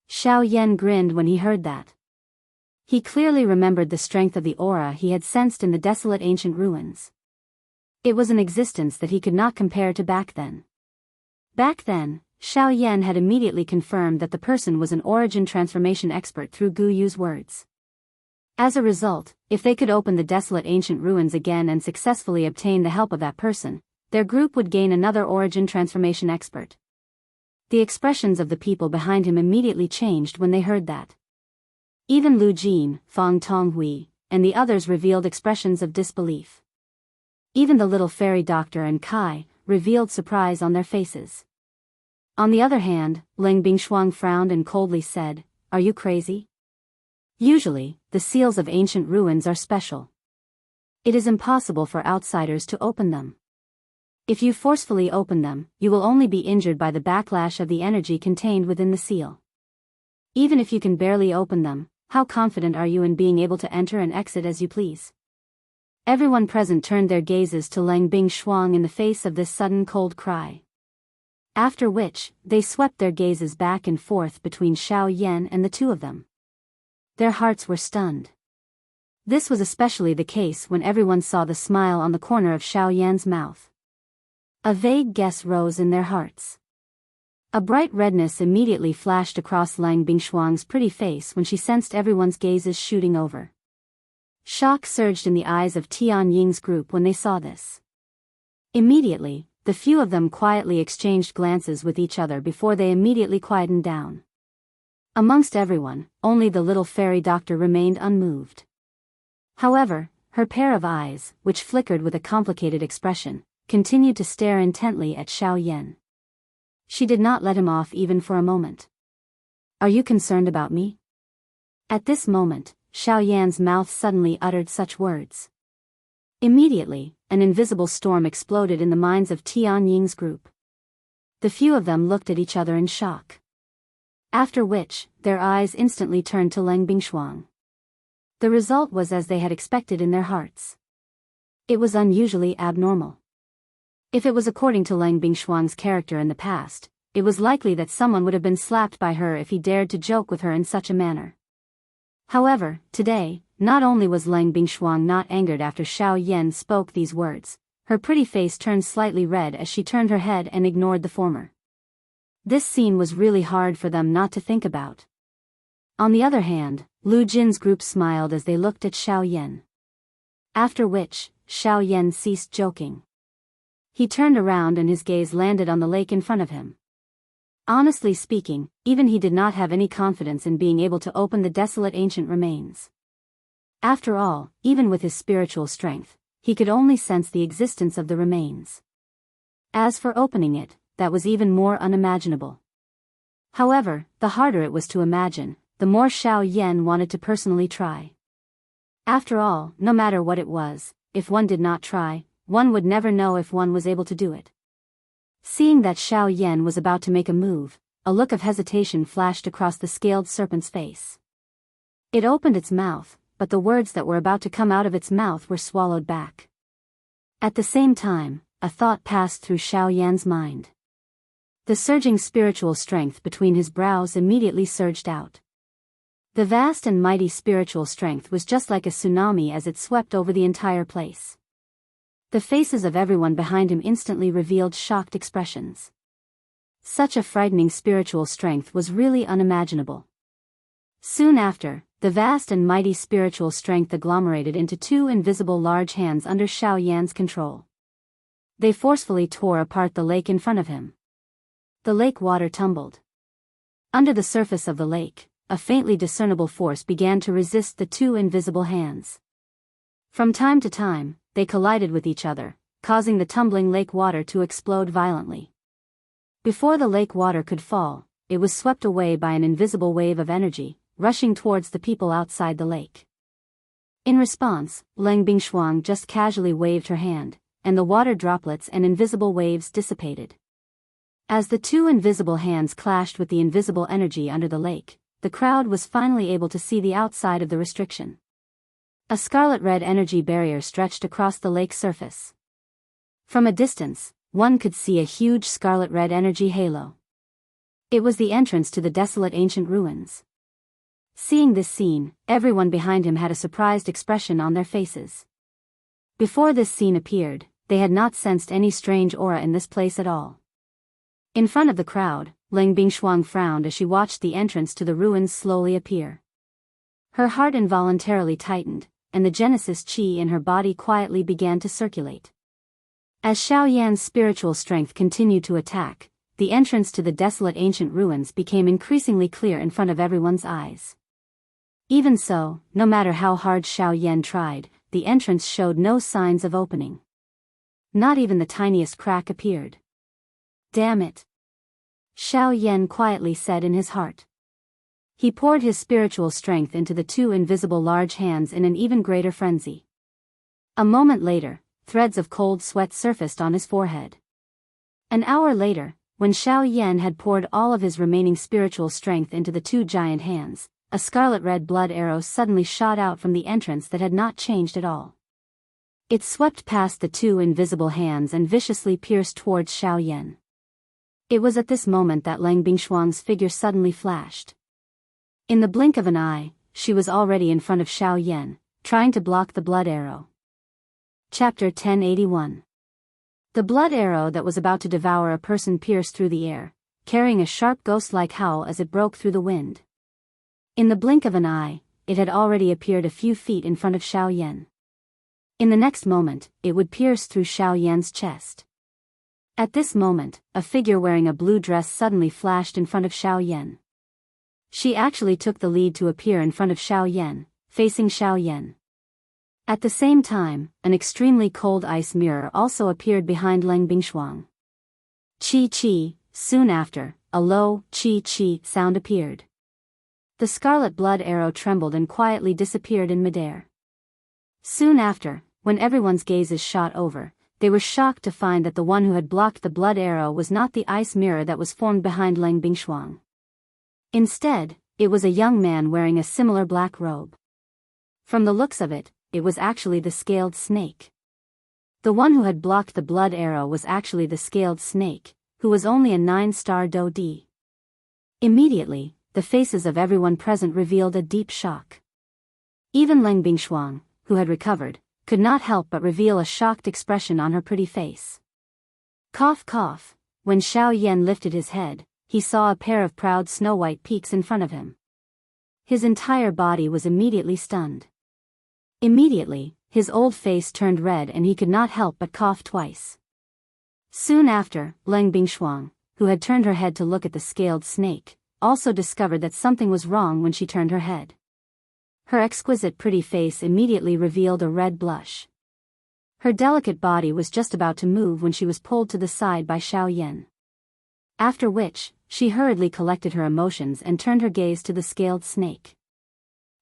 Xiao Yan grinned when he heard that. He clearly remembered the strength of the aura he had sensed in the desolate ancient ruins. It was an existence that he could not compare to back then. Back then, Xiao Yan had immediately confirmed that the person was an origin transformation expert through Gu Yu's words. As a result, if they could open the desolate ancient ruins again and successfully obtain the help of that person, their group would gain another origin transformation expert. The expressions of the people behind him immediately changed when they heard that. Even Lu Jin, Fang Tonghui, and the others revealed expressions of disbelief. Even the little fairy doctor and Kai revealed surprise on their faces. On the other hand, Leng Bingshuang frowned and coldly said, "Are you crazy? Usually, the seals of ancient ruins are special. It is impossible for outsiders to open them. If you forcefully open them, you will only be injured by the backlash of the energy contained within the seal. Even if you can barely open them, how confident are you in being able to enter and exit as you please?" Everyone present turned their gazes to Leng Bingshuang in the face of this sudden cold cry. After which, they swept their gazes back and forth between Xiao Yan and the two of them. Their hearts were stunned. This was especially the case when everyone saw the smile on the corner of Xiao Yan's mouth. A vague guess rose in their hearts. A bright redness immediately flashed across Leng Bingshuang's pretty face when she sensed everyone's gazes shooting over. Shock surged in the eyes of Tian Ying's group when they saw this. Immediately, the few of them quietly exchanged glances with each other before they immediately quietened down. Amongst everyone, only the little fairy doctor remained unmoved. However, her pair of eyes, which flickered with a complicated expression, continued to stare intently at Xiao Yan. She did not let him off even for a moment. "Are you concerned about me?" At this moment, Xiao Yan's mouth suddenly uttered such words. Immediately, an invisible storm exploded in the minds of Tian Ying's group. The few of them looked at each other in shock. After which, their eyes instantly turned to Leng Bingshuang. The result was as they had expected in their hearts. It was unusually abnormal. If it was according to Leng Bingshuang's character in the past, it was likely that someone would have been slapped by her if he dared to joke with her in such a manner. However, today, not only was Leng Bingshuang not angered after Xiao Yan spoke these words, her pretty face turned slightly red as she turned her head and ignored the former. This scene was really hard for them not to think about. On the other hand, Lu Jin's group smiled as they looked at Xiao Yan. After which, Xiao Yan ceased joking. He turned around and his gaze landed on the lake in front of him. Honestly speaking, even he did not have any confidence in being able to open the desolate ancient remains. After all, even with his spiritual strength, he could only sense the existence of the remains. As for opening it, that was even more unimaginable. However, the harder it was to imagine, the more Xiao Yan wanted to personally try. After all, no matter what it was, if one did not try, one would never know if one was able to do it. Seeing that Xiao Yan was about to make a move, a look of hesitation flashed across the scaled serpent's face. It opened its mouth, but the words that were about to come out of its mouth were swallowed back. At the same time, a thought passed through Xiao Yan's mind. The surging spiritual strength between his brows immediately surged out. The vast and mighty spiritual strength was just like a tsunami as it swept over the entire place. The faces of everyone behind him instantly revealed shocked expressions. Such a frightening spiritual strength was really unimaginable. Soon after, the vast and mighty spiritual strength agglomerated into two invisible large hands under Xiao Yan's control. They forcefully tore apart the lake in front of him. The lake water tumbled. Under the surface of the lake, a faintly discernible force began to resist the two invisible hands. From time to time, they collided with each other, causing the tumbling lake water to explode violently. Before the lake water could fall, it was swept away by an invisible wave of energy, rushing towards the people outside the lake. In response, Leng Bingshuang just casually waved her hand, and the water droplets and invisible waves dissipated. As the two invisible hands clashed with the invisible energy under the lake, the crowd was finally able to see the outside of the restriction. A scarlet-red energy barrier stretched across the lake's surface. From a distance, one could see a huge scarlet-red energy halo. It was the entrance to the desolate ancient ruins. Seeing this scene, everyone behind him had a surprised expression on their faces. Before this scene appeared, they had not sensed any strange aura in this place at all. In front of the crowd, Leng Bingshuang frowned as she watched the entrance to the ruins slowly appear. Her heart involuntarily tightened, and the Genesis Qi in her body quietly began to circulate. As Xiao Yan's spiritual strength continued to attack, the entrance to the desolate ancient ruins became increasingly clear in front of everyone's eyes. Even so, no matter how hard Xiao Yan tried, the entrance showed no signs of opening. Not even the tiniest crack appeared. Damn it! Xiao Yan quietly said in his heart. He poured his spiritual strength into the two invisible large hands in an even greater frenzy. A moment later, threads of cold sweat surfaced on his forehead. An hour later, when Xiao Yan had poured all of his remaining spiritual strength into the two giant hands, a scarlet-red blood arrow suddenly shot out from the entrance that had not changed at all. It swept past the two invisible hands and viciously pierced towards Xiao Yan. It was at this moment that Leng Bingshuang's figure suddenly flashed. In the blink of an eye, she was already in front of Xiao Yan, trying to block the blood arrow. Chapter 1081. The blood arrow that was about to devour a person pierced through the air, carrying a sharp ghost-like howl as it broke through the wind. In the blink of an eye, it had already appeared a few feet in front of Xiao Yan. In the next moment, it would pierce through Xiao Yan's chest. At this moment, a figure wearing a blue dress suddenly flashed in front of Xiao Yan. She actually took the lead to appear in front of Xiao Yan, facing Xiao Yan. At the same time, an extremely cold ice mirror also appeared behind Leng Bingshuang. Chi chi, soon after, a low, chi chi sound appeared. The scarlet blood arrow trembled and quietly disappeared in midair. Soon after, when everyone's gazes shot over, they were shocked to find that the one who had blocked the blood arrow was not the ice mirror that was formed behind Leng Bingshuang. Instead, it was a young man wearing a similar black robe. From the looks of it, it was actually the scaled snake. The one who had blocked the blood arrow was actually the scaled snake, who was only a 9-star Do D. Immediately, the faces of everyone present revealed a deep shock. Even Leng Bingshuang, who had recovered, could not help but reveal a shocked expression on her pretty face. Cough cough, when Xiao Yan lifted his head, he saw a pair of proud snow-white peaks in front of him. His entire body was immediately stunned. Immediately, his old face turned red and he could not help but cough twice. Soon after, Leng Bingshuang, who had turned her head to look at the scaled snake, also discovered that something was wrong when she turned her head. Her exquisite pretty face immediately revealed a red blush. Her delicate body was just about to move when she was pulled to the side by Xiao Yan. After which, she hurriedly collected her emotions and turned her gaze to the scaled snake.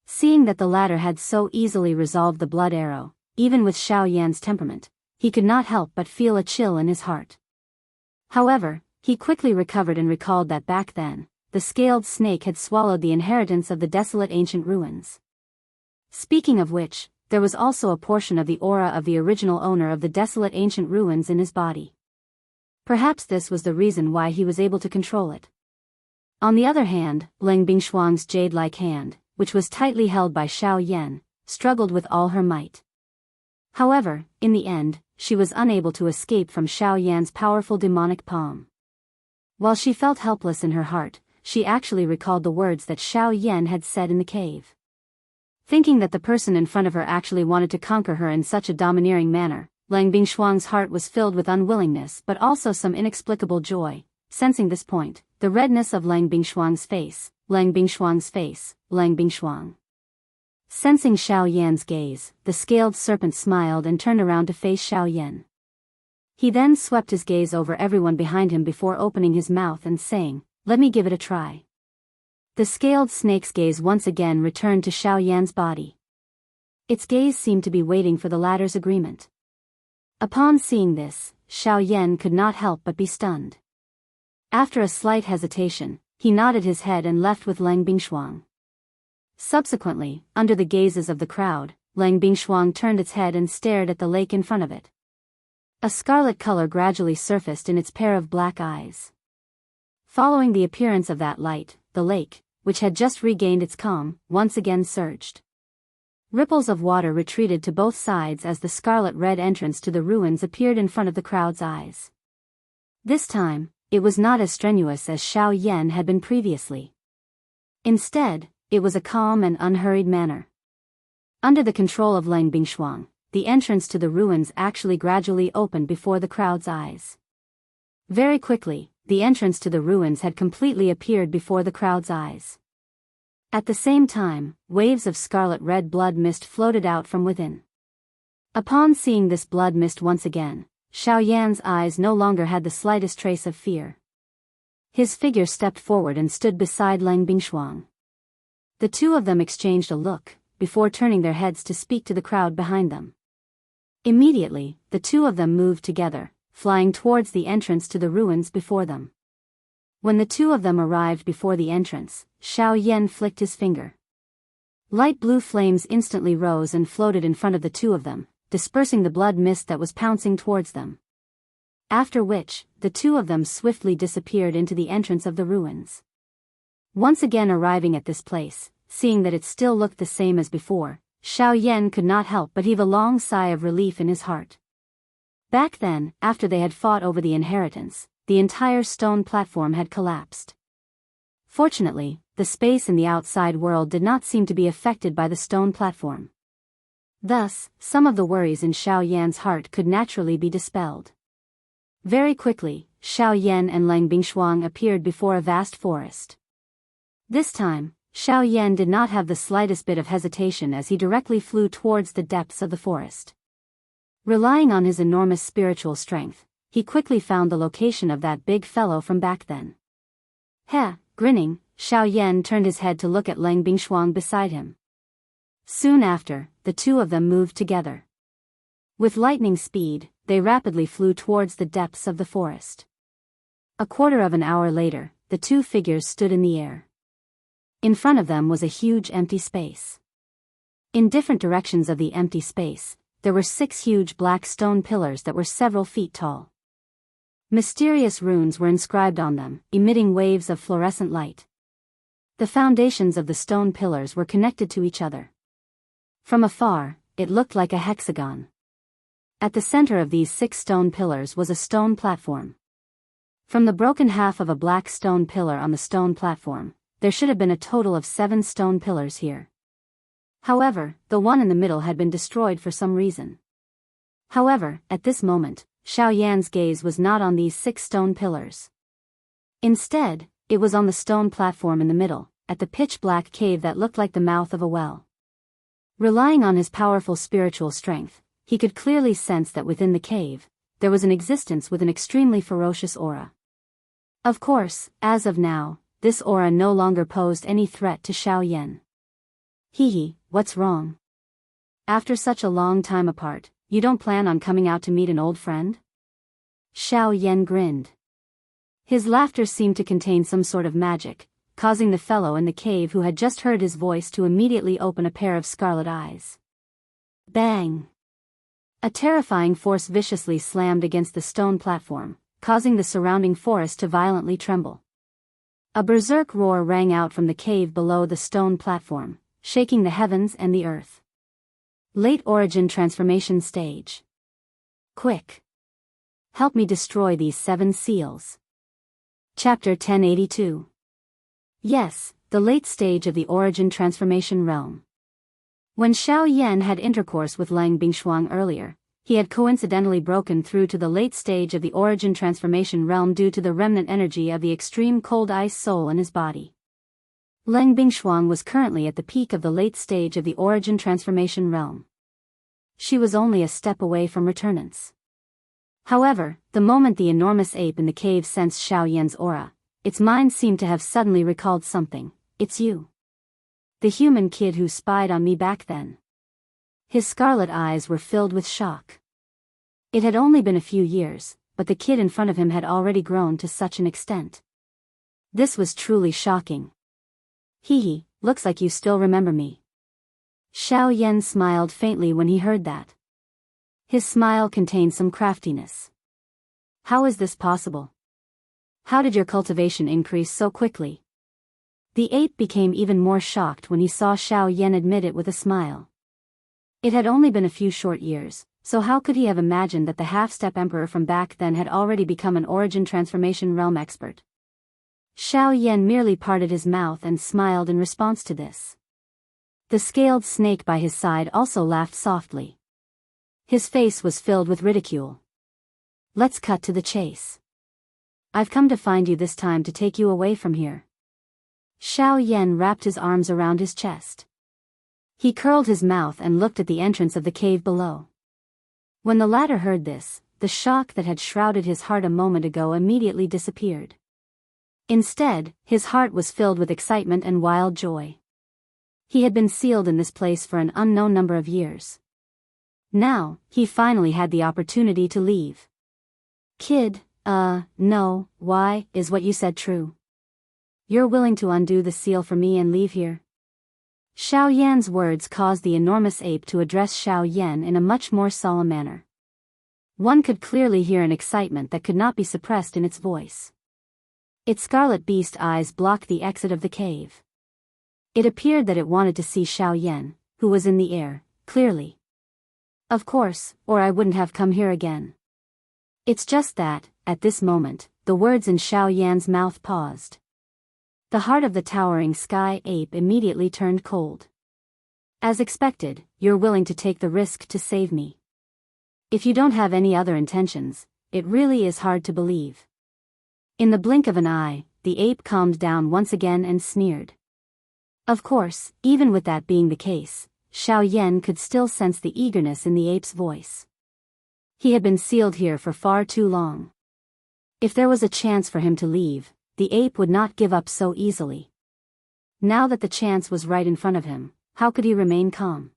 Seeing that the latter had so easily resolved the blood arrow, even with Xiao Yan's temperament, he could not help but feel a chill in his heart. However, he quickly recovered and recalled that back then, the scaled snake had swallowed the inheritance of the desolate ancient ruins. Speaking of which, there was also a portion of the aura of the original owner of the desolate ancient ruins in his body. Perhaps this was the reason why he was able to control it. On the other hand, Lang Bingshuang's jade-like hand, which was tightly held by Xiao Yan, struggled with all her might. However, in the end, she was unable to escape from Xiao Yan's powerful demonic palm. While she felt helpless in her heart, she actually recalled the words that Xiao Yan had said in the cave. Thinking that the person in front of her actually wanted to conquer her in such a domineering manner, Lang Bingshuang's heart was filled with unwillingness but also some inexplicable joy. Sensing this point, the redness of Lang Bingshuang's face, Lang Bingshuang's face, Lang Bingshuang. Sensing Xiao Yan's gaze, the scaled serpent smiled and turned around to face Xiao Yan. He then swept his gaze over everyone behind him before opening his mouth and saying, "Let me give it a try." The scaled snake's gaze once again returned to Xiao Yan's body. Its gaze seemed to be waiting for the latter's agreement. Upon seeing this, Xiao Yan could not help but be stunned. After a slight hesitation, he nodded his head and left with Lang Bingshuang. Subsequently, under the gazes of the crowd, Lang Bingshuang turned its head and stared at the lake in front of it. A scarlet color gradually surfaced in its pair of black eyes. Following the appearance of that light, the lake, which had just regained its calm, once again surged. Ripples of water retreated to both sides as the scarlet-red entrance to the ruins appeared in front of the crowd's eyes. This time, it was not as strenuous as Xiao Yan had been previously. Instead, it was a calm and unhurried manner. Under the control of Lang Bingshuang, the entrance to the ruins actually gradually opened before the crowd's eyes. Very quickly, the entrance to the ruins had completely appeared before the crowd's eyes. At the same time, waves of scarlet-red blood mist floated out from within. Upon seeing this blood mist once again, Xiao Yan's eyes no longer had the slightest trace of fear. His figure stepped forward and stood beside Lang Bingshuang. The two of them exchanged a look, before turning their heads to speak to the crowd behind them. Immediately, the two of them moved together, flying towards the entrance to the ruins before them. When the two of them arrived before the entrance, Xiao Yan flicked his finger. Light blue flames instantly rose and floated in front of the two of them, dispersing the blood mist that was pouncing towards them. After which, the two of them swiftly disappeared into the entrance of the ruins. Once again arriving at this place, seeing that it still looked the same as before, Xiao Yan could not help but heave a long sigh of relief in his heart. Back then, after they had fought over the inheritance, the entire stone platform had collapsed. Fortunately, the space in the outside world did not seem to be affected by the stone platform. Thus, some of the worries in Xiao Yan's heart could naturally be dispelled. Very quickly, Xiao Yan and Lang Bingshuang appeared before a vast forest. This time, Xiao Yan did not have the slightest bit of hesitation as he directly flew towards the depths of the forest. Relying on his enormous spiritual strength, he quickly found the location of that big fellow from back then. Grinning, Xiao Yan turned his head to look at Lang Bingshuang beside him. Soon after, the two of them moved together. With lightning speed, they rapidly flew towards the depths of the forest. A quarter of an hour later, the two figures stood in the air. In front of them was a huge empty space. In different directions of the empty space, there were 6 huge black stone pillars that were several feet tall. Mysterious runes were inscribed on them, emitting waves of fluorescent light. The foundations of the stone pillars were connected to each other. From afar, it looked like a hexagon. At the center of these 6 stone pillars was a stone platform. From the broken half of a black stone pillar on the stone platform, there should have been a total of 7 stone pillars here. However, the one in the middle had been destroyed for some reason. However, at this moment, Xiao Yan's gaze was not on these 6 stone pillars. Instead, it was on the stone platform in the middle, at the pitch-black cave that looked like the mouth of a well. Relying on his powerful spiritual strength, he could clearly sense that within the cave, there was an existence with an extremely ferocious aura. Of course, as of now, this aura no longer posed any threat to Xiao Yan. What's wrong? After such a long time apart, you don't plan on coming out to meet an old friend? Xiao Yan grinned. His laughter seemed to contain some sort of magic, causing the fellow in the cave who had just heard his voice to immediately open a pair of scarlet eyes. Bang! A terrifying force viciously slammed against the stone platform, causing the surrounding forest to violently tremble. A berserk roar rang out from the cave below the stone platform, shaking the heavens and the earth. Late origin transformation stage. Quick! Help me destroy these 7 seals. Chapter 1082. Yes, the late stage of the origin transformation realm. When Xiao Yan had intercourse with Lang Bingshuang earlier, he had coincidentally broken through to the late stage of the origin transformation realm due to the remnant energy of the extreme cold ice soul in his body. Lang Bingshuang was currently at the peak of the late stage of the origin transformation realm. She was only a step away from returnance. However, the moment the enormous ape in the cave sensed Xiao Yan's aura, its mind seemed to have suddenly recalled something. It's you. The human kid who spied on me back then. His scarlet eyes were filled with shock. It had only been a few years, but the kid in front of him had already grown to such an extent. This was truly shocking. Hee, looks like you still remember me. Xiao Yan smiled faintly when he heard that. His smile contained some craftiness. How is this possible? How did your cultivation increase so quickly? The ape became even more shocked when he saw Xiao Yan admit it with a smile. It had only been a few short years, so how could he have imagined that the half-step emperor from back then had already become an origin transformation realm expert? Xiao Yan merely parted his mouth and smiled in response to this. The scaled snake by his side also laughed softly. His face was filled with ridicule. Let's cut to the chase. I've come to find you this time to take you away from here. Xiao Yan wrapped his arms around his chest. He curled his mouth and looked at the entrance of the cave below. When the latter heard this, the shock that had shrouded his heart a moment ago immediately disappeared. Instead, his heart was filled with excitement and wild joy. He had been sealed in this place for an unknown number of years. Now, he finally had the opportunity to leave. Kid, no, why, is what you said true? You're willing to undo the seal for me and leave here? Xiao Yan's words caused the enormous ape to address Xiao Yan in a much more solemn manner. One could clearly hear an excitement that could not be suppressed in its voice. Its scarlet beast eyes blocked the exit of the cave. It appeared that it wanted to see Xiao Yan, who was in the air, clearly. Of course, or I wouldn't have come here again. It's just that, at this moment, the words in Xiao Yan's mouth paused. The heart of the towering sky ape immediately turned cold. As expected, you're willing to take the risk to save me. If you don't have any other intentions, it really is hard to believe. In the blink of an eye, the ape calmed down once again and sneered. Of course, even with that being the case, Xiao Yan could still sense the eagerness in the ape's voice. He had been sealed here for far too long. If there was a chance for him to leave, the ape would not give up so easily. Now that the chance was right in front of him, how could he remain calm?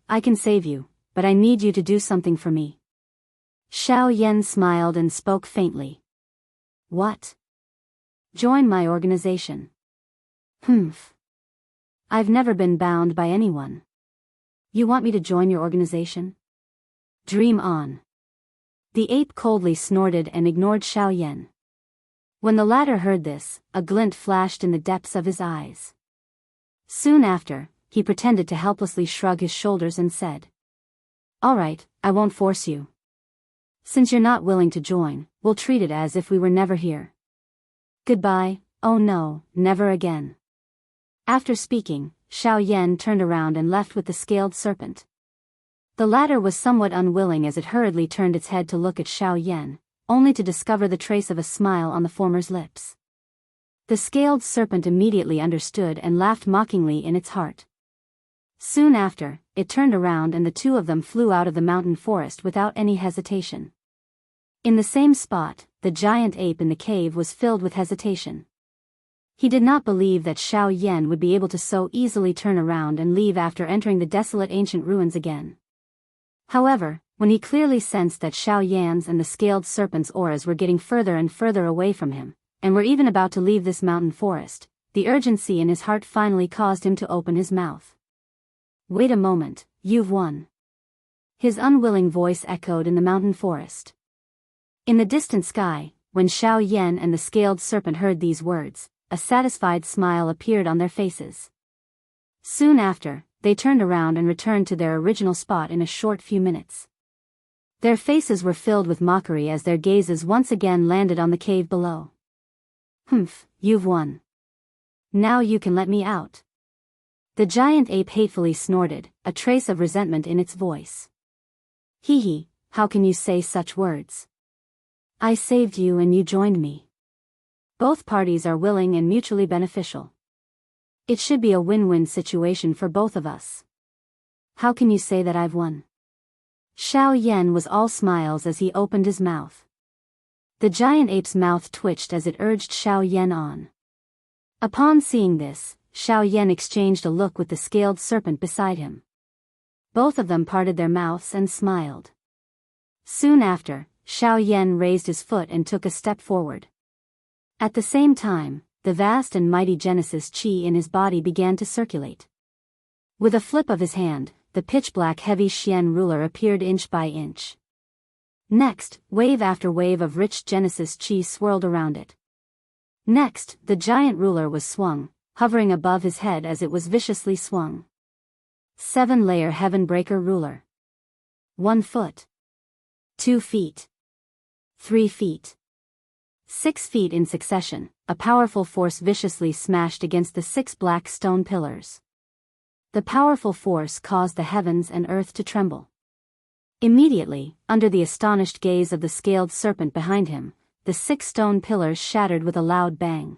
I can save you, but I need you to do something for me. Xiao Yan smiled and spoke faintly. What? Join my organization. I've never been bound by anyone. You want me to join your organization? Dream on. The ape coldly snorted and ignored Xiao Yan. When the latter heard this, a glint flashed in the depths of his eyes. Soon after, he pretended to helplessly shrug his shoulders and said, All right, I won't force you. Since you're not willing to join, we'll treat it as if we were never here. Goodbye, oh no, never again. After speaking, Xiao Yan turned around and left with the scaled serpent. The latter was somewhat unwilling as it hurriedly turned its head to look at Xiao Yan, only to discover the trace of a smile on the former's lips. The scaled serpent immediately understood and laughed mockingly in its heart. Soon after, it turned around and the two of them flew out of the mountain forest without any hesitation. In the same spot, the giant ape in the cave was filled with hesitation. He did not believe that Xiao Yan would be able to so easily turn around and leave after entering the desolate ancient ruins again. However, when he clearly sensed that Xiao Yan's and the scaled serpent's auras were getting further and further away from him, and were even about to leave this mountain forest, the urgency in his heart finally caused him to open his mouth. "Wait a moment, you've won." His unwilling voice echoed in the mountain forest. In the distant sky, when Xiao Yan and the scaled serpent heard these words, a satisfied smile appeared on their faces. Soon after, they turned around and returned to their original spot in a short few minutes. Their faces were filled with mockery as their gazes once again landed on the cave below. "Humph, you've won. Now you can let me out." The giant ape hatefully snorted, a trace of resentment in its voice. "Hee hee, how can you say such words? I saved you and you joined me. Both parties are willing and mutually beneficial. It should be a win-win situation for both of us. How can you say that I've won?" Xiao Yan was all smiles as he opened his mouth. The giant ape's mouth twitched as it urged Xiao Yan on. Upon seeing this, Xiao Yan exchanged a look with the scaled serpent beside him. Both of them parted their mouths and smiled. Soon after, Xiao Yan raised his foot and took a step forward. At the same time, the vast and mighty Genesis Qi in his body began to circulate. With a flip of his hand, the pitch-black heavy Xian ruler appeared inch by inch. Next, wave after wave of rich Genesis Qi swirled around it. Next, the giant ruler was swung, hovering above his head as it was viciously swung. 7-layer Heaven-breaker ruler. 1 foot. 2 feet. 3 feet. 6 feet in succession, a powerful force viciously smashed against the 6 black stone pillars. The powerful force caused the heavens and earth to tremble. Immediately, under the astonished gaze of the scaled serpent behind him, the 6 stone pillars shattered with a loud bang.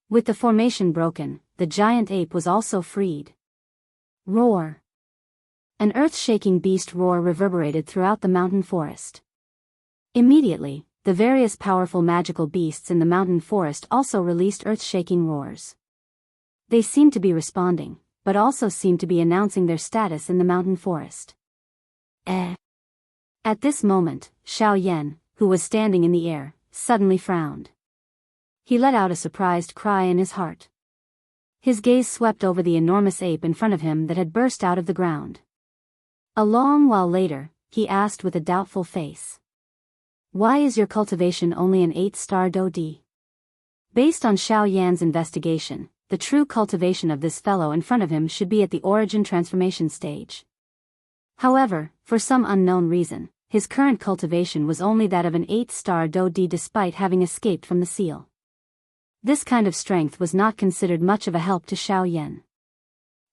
With the formation broken, the giant ape was also freed. Roar! An earth-shaking beast roar reverberated throughout the mountain forest. Immediately, the various powerful magical beasts in the mountain forest also released earth-shaking roars. They seemed to be responding, but also seemed to be announcing their status in the mountain forest. At this moment, Xiao Yan, who was standing in the air, suddenly frowned. He let out a surprised cry in his heart. His gaze swept over the enormous ape in front of him that had burst out of the ground. A long while later, he asked with a doubtful face. "Why is your cultivation only an 8-star Dodi?" Based on Xiao Yan's investigation, the true cultivation of this fellow in front of him should be at the origin transformation stage. However, for some unknown reason, his current cultivation was only that of an 8-star Dodi despite having escaped from the seal. This kind of strength was not considered much of a help to Xiao Yan.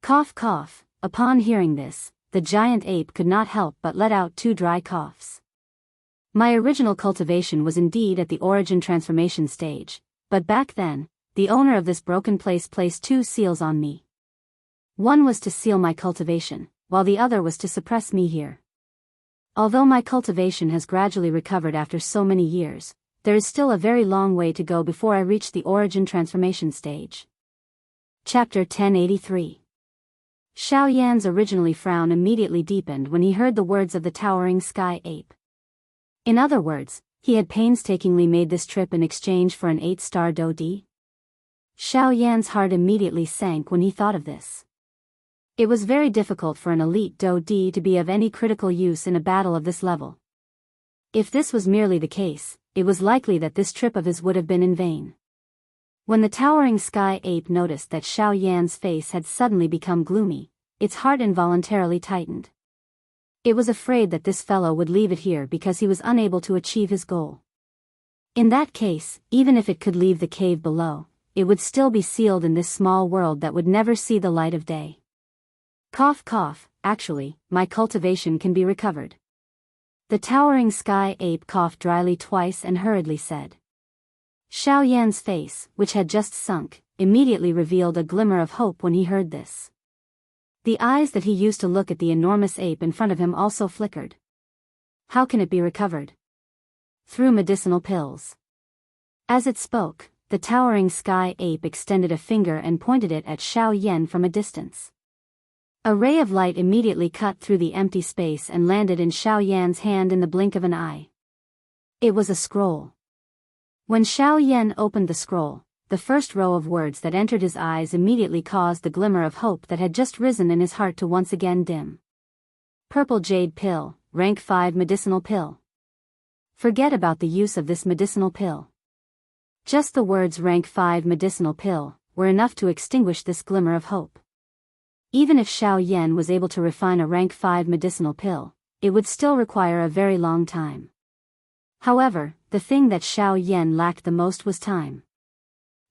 Cough cough, upon hearing this, the giant ape could not help but let out 2 dry coughs. My original cultivation was indeed at the origin transformation stage, but back then, the owner of this broken place placed 2 seals on me. One was to seal my cultivation, while the other was to suppress me here. Although my cultivation has gradually recovered after so many years, there is still a very long way to go before I reach the origin transformation stage. Chapter 1083. Xiao Yan's originally frown immediately deepened when he heard the words of the towering sky ape. In other words, he had painstakingly made this trip in exchange for an 8-star Dodi. Xiao Yan's heart immediately sank when he thought of this. It was very difficult for an elite Dodi to be of any critical use in a battle of this level. If this was merely the case, it was likely that this trip of his would have been in vain. When the towering sky ape noticed that Xiao Yan's face had suddenly become gloomy, its heart involuntarily tightened. It was afraid that this fellow would leave it here because he was unable to achieve his goal. In that case, even if it could leave the cave below, it would still be sealed in this small world that would never see the light of day. Cough cough, actually, my cultivation can be recovered. The towering sky ape coughed dryly twice and hurriedly said. Xiao Yan's face, which had just sunk, immediately revealed a glimmer of hope when he heard this. The eyes that he used to look at the enormous ape in front of him also flickered. How can it be recovered? Through medicinal pills. As it spoke, the towering sky ape extended a finger and pointed it at Xiao Yan from a distance. A ray of light immediately cut through the empty space and landed in Xiao Yan's hand in the blink of an eye. It was a scroll. When Xiao Yan opened the scroll, the first row of words that entered his eyes immediately caused the glimmer of hope that had just risen in his heart to once again dim. Purple Jade Pill, Rank 5 Medicinal Pill. Forget about the use of this medicinal pill. Just the words Rank 5 Medicinal Pill were enough to extinguish this glimmer of hope. Even if Xiao Yan was able to refine a Rank 5 medicinal pill, it would still require a very long time. However, the thing that Xiao Yan lacked the most was time.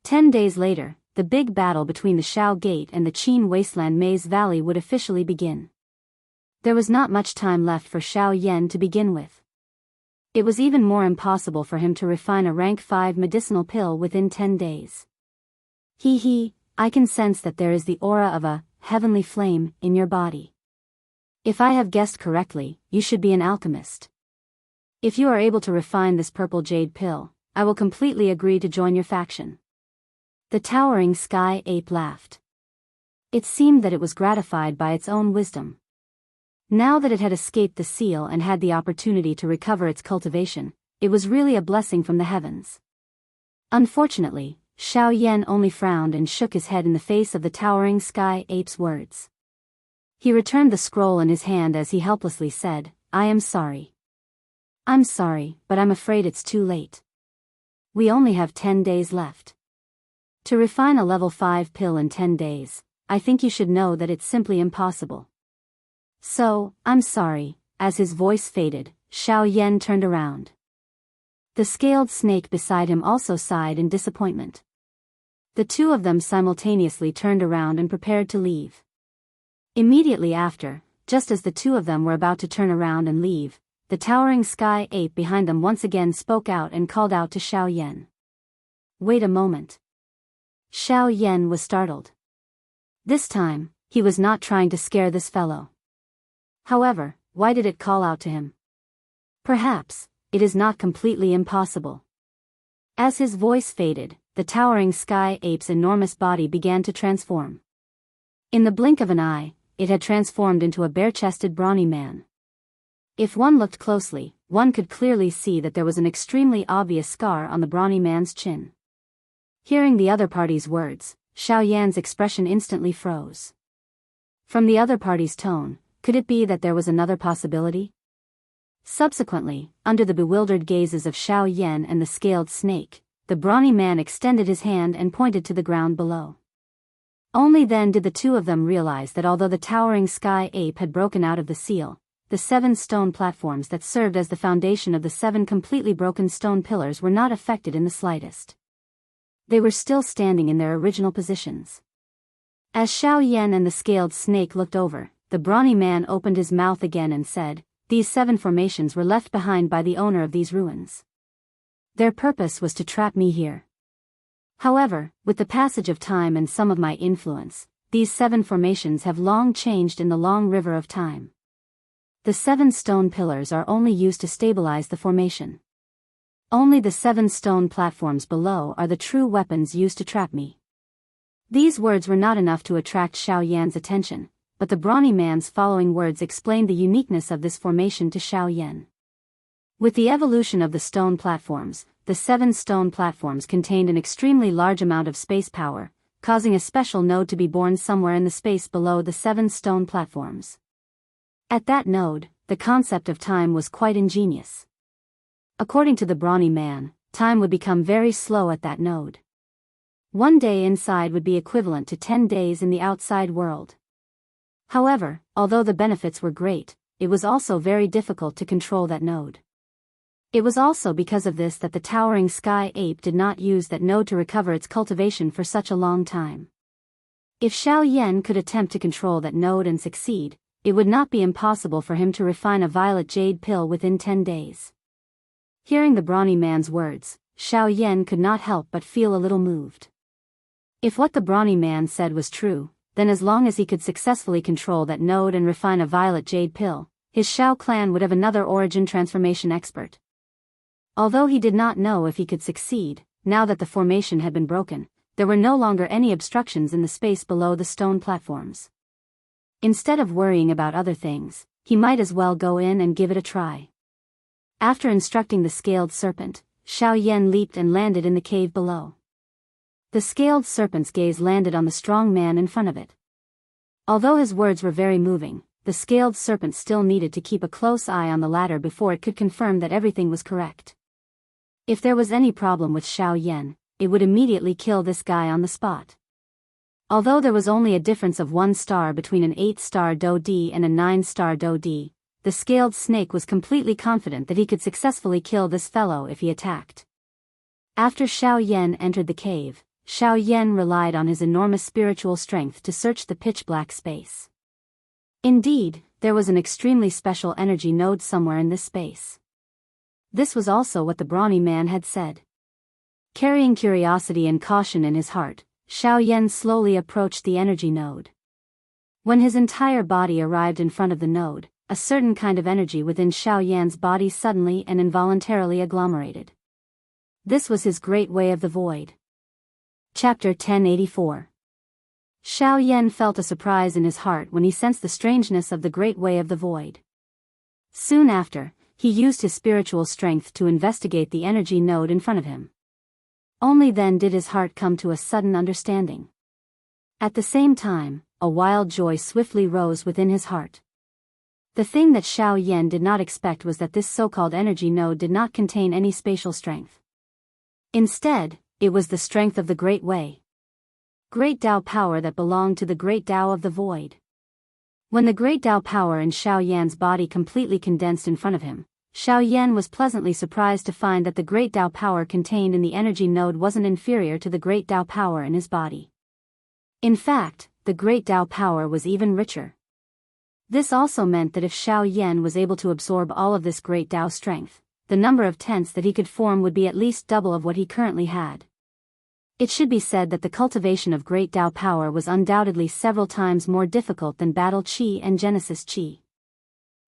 10 days later, the big battle between the Shao Gate and the Qin Wasteland Maze Valley would officially begin. There was not much time left for Xiao Yan to begin with. It was even more impossible for him to refine a Rank 5 medicinal pill within 10 days. I can sense that there is the aura of a heavenly flame in your body. If I have guessed correctly, you should be an alchemist. If you are able to refine this purple jade pill, I will completely agree to join your faction. The towering sky ape laughed. It seemed that it was gratified by its own wisdom. Now that it had escaped the seal and had the opportunity to recover its cultivation, it was really a blessing from the heavens. Unfortunately, Xiao Yan only frowned and shook his head in the face of the towering sky ape's words. He returned the scroll in his hand as he helplessly said, I am sorry. I'm sorry, but I'm afraid it's too late. We only have 10 days left. To refine a level 5 pill in 10 days, I think you should know that it's simply impossible. So, I'm sorry. As his voice faded, Xiao Yan turned around. The scaled snake beside him also sighed in disappointment. The two of them simultaneously turned around and prepared to leave. Immediately after, just as the two of them were about to turn around and leave, the towering sky ape behind them once again spoke out and called out to Xiao Yan. Wait a moment. Xiao Yan was startled. This time, he was not trying to scare this fellow. However, why did it call out to him? Perhaps, it is not completely impossible. As his voice faded, the towering sky ape's enormous body began to transform. In the blink of an eye, it had transformed into a bare-chested brawny man. If one looked closely, one could clearly see that there was an extremely obvious scar on the brawny man's chin. Hearing the other party's words, Xiao Yan's expression instantly froze. From the other party's tone, could it be that there was another possibility? Subsequently, under the bewildered gazes of Xiao Yan and the scaled snake, the brawny man extended his hand and pointed to the ground below. Only then did the two of them realize that although the towering sky ape had broken out of the seal, the 7 stone platforms that served as the foundation of the 7 completely broken stone pillars were not affected in the slightest. They were still standing in their original positions. As Xiao Yan and the scaled snake looked over, the brawny man opened his mouth again and said, These 7 formations were left behind by the owner of these ruins. Their purpose was to trap me here. However, with the passage of time and some of my influence, these 7 formations have long changed in the long river of time. The 7 stone pillars are only used to stabilize the formation. Only the 7 stone platforms below are the true weapons used to trap me. These words were not enough to attract Xiao Yan's attention, but the brawny man's following words explained the uniqueness of this formation to Xiao Yan. With the evolution of the stone platforms, the 7 stone platforms contained an extremely large amount of space power, causing a special node to be born somewhere in the space below the 7 stone platforms. At that node, the concept of time was quite ingenious. According to the brawny man, time would become very slow at that node. 1 day inside would be equivalent to 10 days in the outside world. However, although the benefits were great, it was also very difficult to control that node. It was also because of this that the towering sky ape did not use that node to recover its cultivation for such a long time. If Xiao Yan could attempt to control that node and succeed, it would not be impossible for him to refine a violet jade pill within 10 days. Hearing the brawny man's words, Xiao Yan could not help but feel a little moved. If what the brawny man said was true, then as long as he could successfully control that node and refine a violet jade pill, his Shao clan would have another origin transformation expert. Although he did not know if he could succeed, now that the formation had been broken, there were no longer any obstructions in the space below the stone platforms. Instead of worrying about other things, he might as well go in and give it a try. After instructing the scaled serpent, Xiao Yan leaped and landed in the cave below. The scaled serpent's gaze landed on the strong man in front of it. Although his words were very moving, the scaled serpent still needed to keep a close eye on the latter before it could confirm that everything was correct. If there was any problem with Xiao Yan, it would immediately kill this guy on the spot. Although there was only a difference of 1 star between an 8-star Do Di and a 9-star Do Di, the scaled snake was completely confident that he could successfully kill this fellow if he attacked. After Xiao Yan entered the cave, Xiao Yan relied on his enormous spiritual strength to search the pitch-black space. Indeed, there was an extremely special energy node somewhere in this space. This was also what the brawny man had said. Carrying curiosity and caution in his heart, Xiao Yan slowly approached the energy node. When his entire body arrived in front of the node, a certain kind of energy within Xiao Yan's body suddenly and involuntarily agglomerated. This was his great way of the void. Chapter 1084. Xiao Yan felt a surprise in his heart when he sensed the strangeness of the great way of the void. Soon after, he used his spiritual strength to investigate the energy node in front of him. Only then did his heart come to a sudden understanding. At the same time, a wild joy swiftly rose within his heart. The thing that Xiao Yan did not expect was that this so-called energy node did not contain any spatial strength. Instead, it was the strength of the Great Way. Great Tao power that belonged to the Great Tao of the Void. When the Great Tao power in Xiao Yan's body completely condensed in front of him, Xiao Yan was pleasantly surprised to find that the Great Tao power contained in the energy node wasn't inferior to the Great Tao power in his body. In fact, the Great Tao power was even richer. This also meant that if Xiao Yan was able to absorb all of this Great Tao strength, the number of tents that he could form would be at least double of what he currently had. It should be said that the cultivation of Great Tao power was undoubtedly several times more difficult than Battle Qi and Genesis Qi.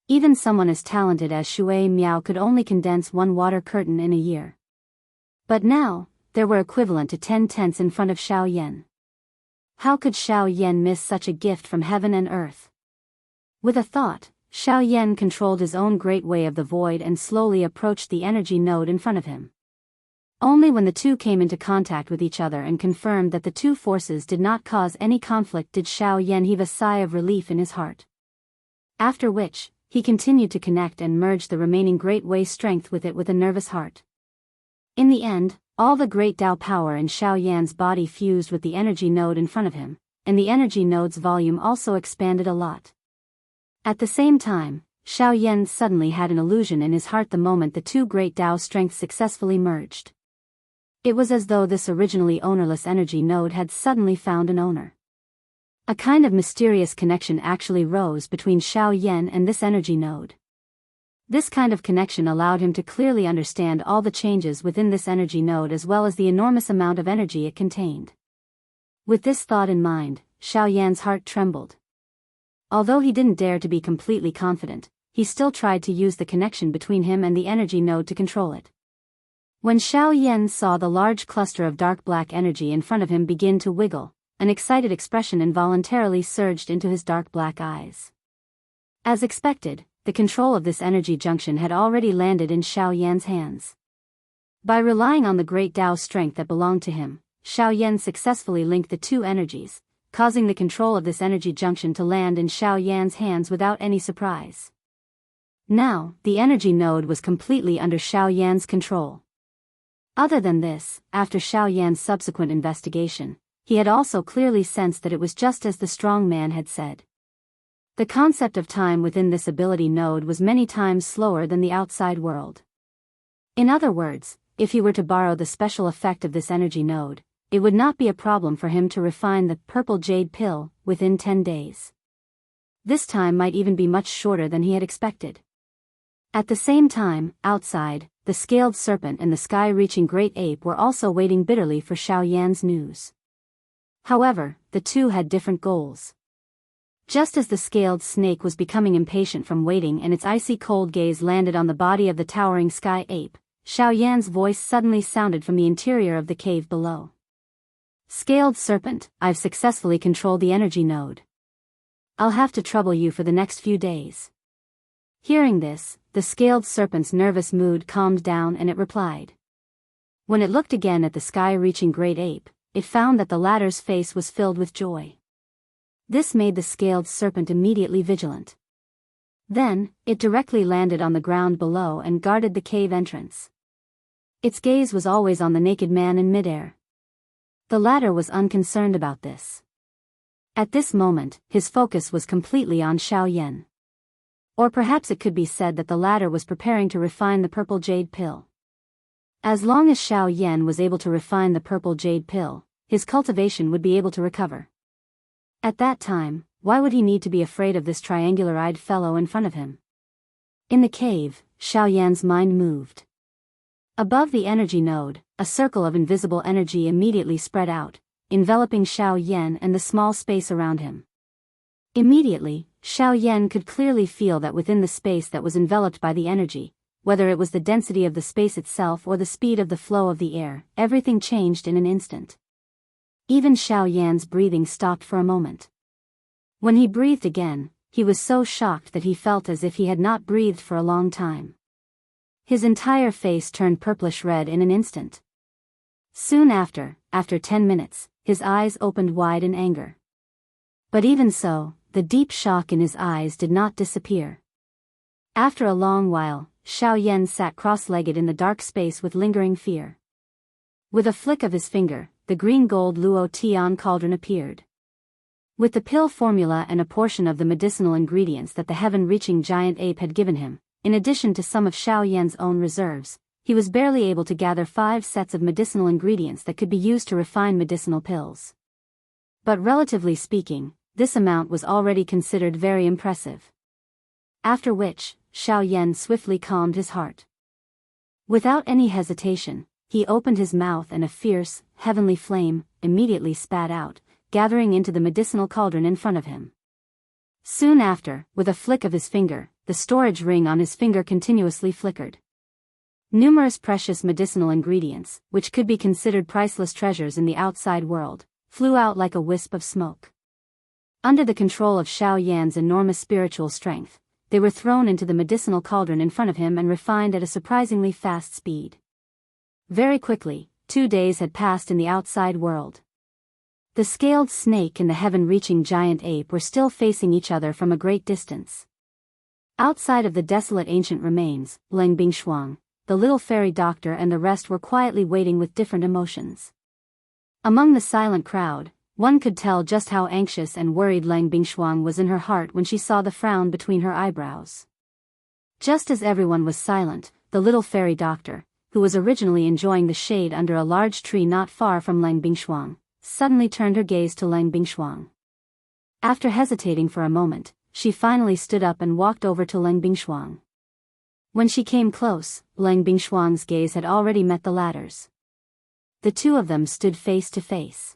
Even someone as talented as Shui Miao could only condense 1 water curtain in a year. But now, there were equivalent to 10 tents in front of Xiao Yan. How could Xiao Yan miss such a gift from heaven and earth? With a thought, Xiao Yan controlled his own great way of the void and slowly approached the energy node in front of him. Only when the two came into contact with each other and confirmed that the two forces did not cause any conflict did Xiao Yan heave a sigh of relief in his heart. After which, he continued to connect and merge the remaining Great Way strength with it with a nervous heart. In the end, all the Great Tao power in Xiao Yan's body fused with the energy node in front of him, and the energy node's volume also expanded a lot. At the same time, Xiao Yan suddenly had an illusion in his heart the moment the two Great Tao strengths successfully merged. It was as though this originally ownerless energy node had suddenly found an owner. A kind of mysterious connection actually rose between Xiao Yan and this energy node. This kind of connection allowed him to clearly understand all the changes within this energy node as well as the enormous amount of energy it contained. With this thought in mind, Xiao Yan's heart trembled. Although he didn't dare to be completely confident, he still tried to use the connection between him and the energy node to control it. When Xiao Yan saw the large cluster of dark black energy in front of him begin to wiggle, an excited expression involuntarily surged into his dark black eyes. As expected, the control of this energy junction had already landed in Xiao Yan's hands. By relying on the Great Tao strength that belonged to him, Xiao Yan successfully linked the two energies, causing the control of this energy junction to land in Xiao Yan's hands without any surprise. Now, the energy node was completely under Xiao Yan's control. Other than this, after Xiao Yan's subsequent investigation, he had also clearly sensed that it was just as the strong man had said. The concept of time within this ability node was many times slower than the outside world. In other words, if he were to borrow the special effect of this energy node, it would not be a problem for him to refine the purple jade pill within 10 days. This time might even be much shorter than he had expected. At the same time, outside, the scaled serpent and the sky-reaching great ape were also waiting bitterly for Xiao Yan's news. However, the two had different goals. Just as the scaled snake was becoming impatient from waiting and its icy cold gaze landed on the body of the towering sky ape, Xiao Yan's voice suddenly sounded from the interior of the cave below. Scaled serpent, I've successfully controlled the energy node. I'll have to trouble you for the next few days. Hearing this, the scaled serpent's nervous mood calmed down and it replied. When it looked again at the sky-reaching great ape, it found that the latter's face was filled with joy. This made the scaled serpent immediately vigilant. Then, it directly landed on the ground below and guarded the cave entrance. Its gaze was always on the naked man in midair. The latter was unconcerned about this. At this moment, his focus was completely on Xiaoyan. Or perhaps it could be said that the latter was preparing to refine the purple jade pill. As long as Xiaoyan was able to refine the purple jade pill, his cultivation would be able to recover. At that time, why would he need to be afraid of this triangular-eyed fellow in front of him? In the cave, Xiaoyan's mind moved. Above the energy node, a circle of invisible energy immediately spread out, enveloping Xiaoyan and the small space around him. Immediately, Xiaoyan could clearly feel that within the space that was enveloped by the energy, whether it was the density of the space itself or the speed of the flow of the air, everything changed in an instant. Even Xiaoyan's breathing stopped for a moment. When he breathed again, he was so shocked that he felt as if he had not breathed for a long time. His entire face turned purplish red in an instant. Soon after 10 minutes, his eyes opened wide in anger. But even so, the deep shock in his eyes did not disappear. After a long while, Xiaoyan sat cross-legged in the dark space with lingering fear. With a flick of his finger, the green-gold Luo Tian cauldron appeared. With the pill formula and a portion of the medicinal ingredients that the heaven-reaching giant ape had given him, in addition to some of Xiaoyan's own reserves, he was barely able to gather 5 sets of medicinal ingredients that could be used to refine medicinal pills. But relatively speaking, this amount was already considered very impressive. After which, Xiaoyan swiftly calmed his heart. Without any hesitation, he opened his mouth and a fierce, heavenly flame immediately spat out, gathering into the medicinal cauldron in front of him. Soon after, with a flick of his finger, the storage ring on his finger continuously flickered. Numerous precious medicinal ingredients, which could be considered priceless treasures in the outside world, flew out like a wisp of smoke. Under the control of Xiaoyan's enormous spiritual strength, they were thrown into the medicinal cauldron in front of him and refined at a surprisingly fast speed. Very quickly, 2 days had passed in the outside world. The scaled snake and the heaven-reaching giant ape were still facing each other from a great distance. Outside of the desolate ancient remains, Leng Bingshuang, the little fairy doctor and the rest were quietly waiting with different emotions. Among the silent crowd, one could tell just how anxious and worried Leng Bingshuang was in her heart when she saw the frown between her eyebrows. Just as everyone was silent, the little fairy doctor, who was originally enjoying the shade under a large tree not far from Leng Bingshuang, suddenly turned her gaze to Leng Bingshuang. After hesitating for a moment, she finally stood up and walked over to Leng Bingshuang. When she came close, Leng Bingshuang's gaze had already met the latter's. The two of them stood face to face.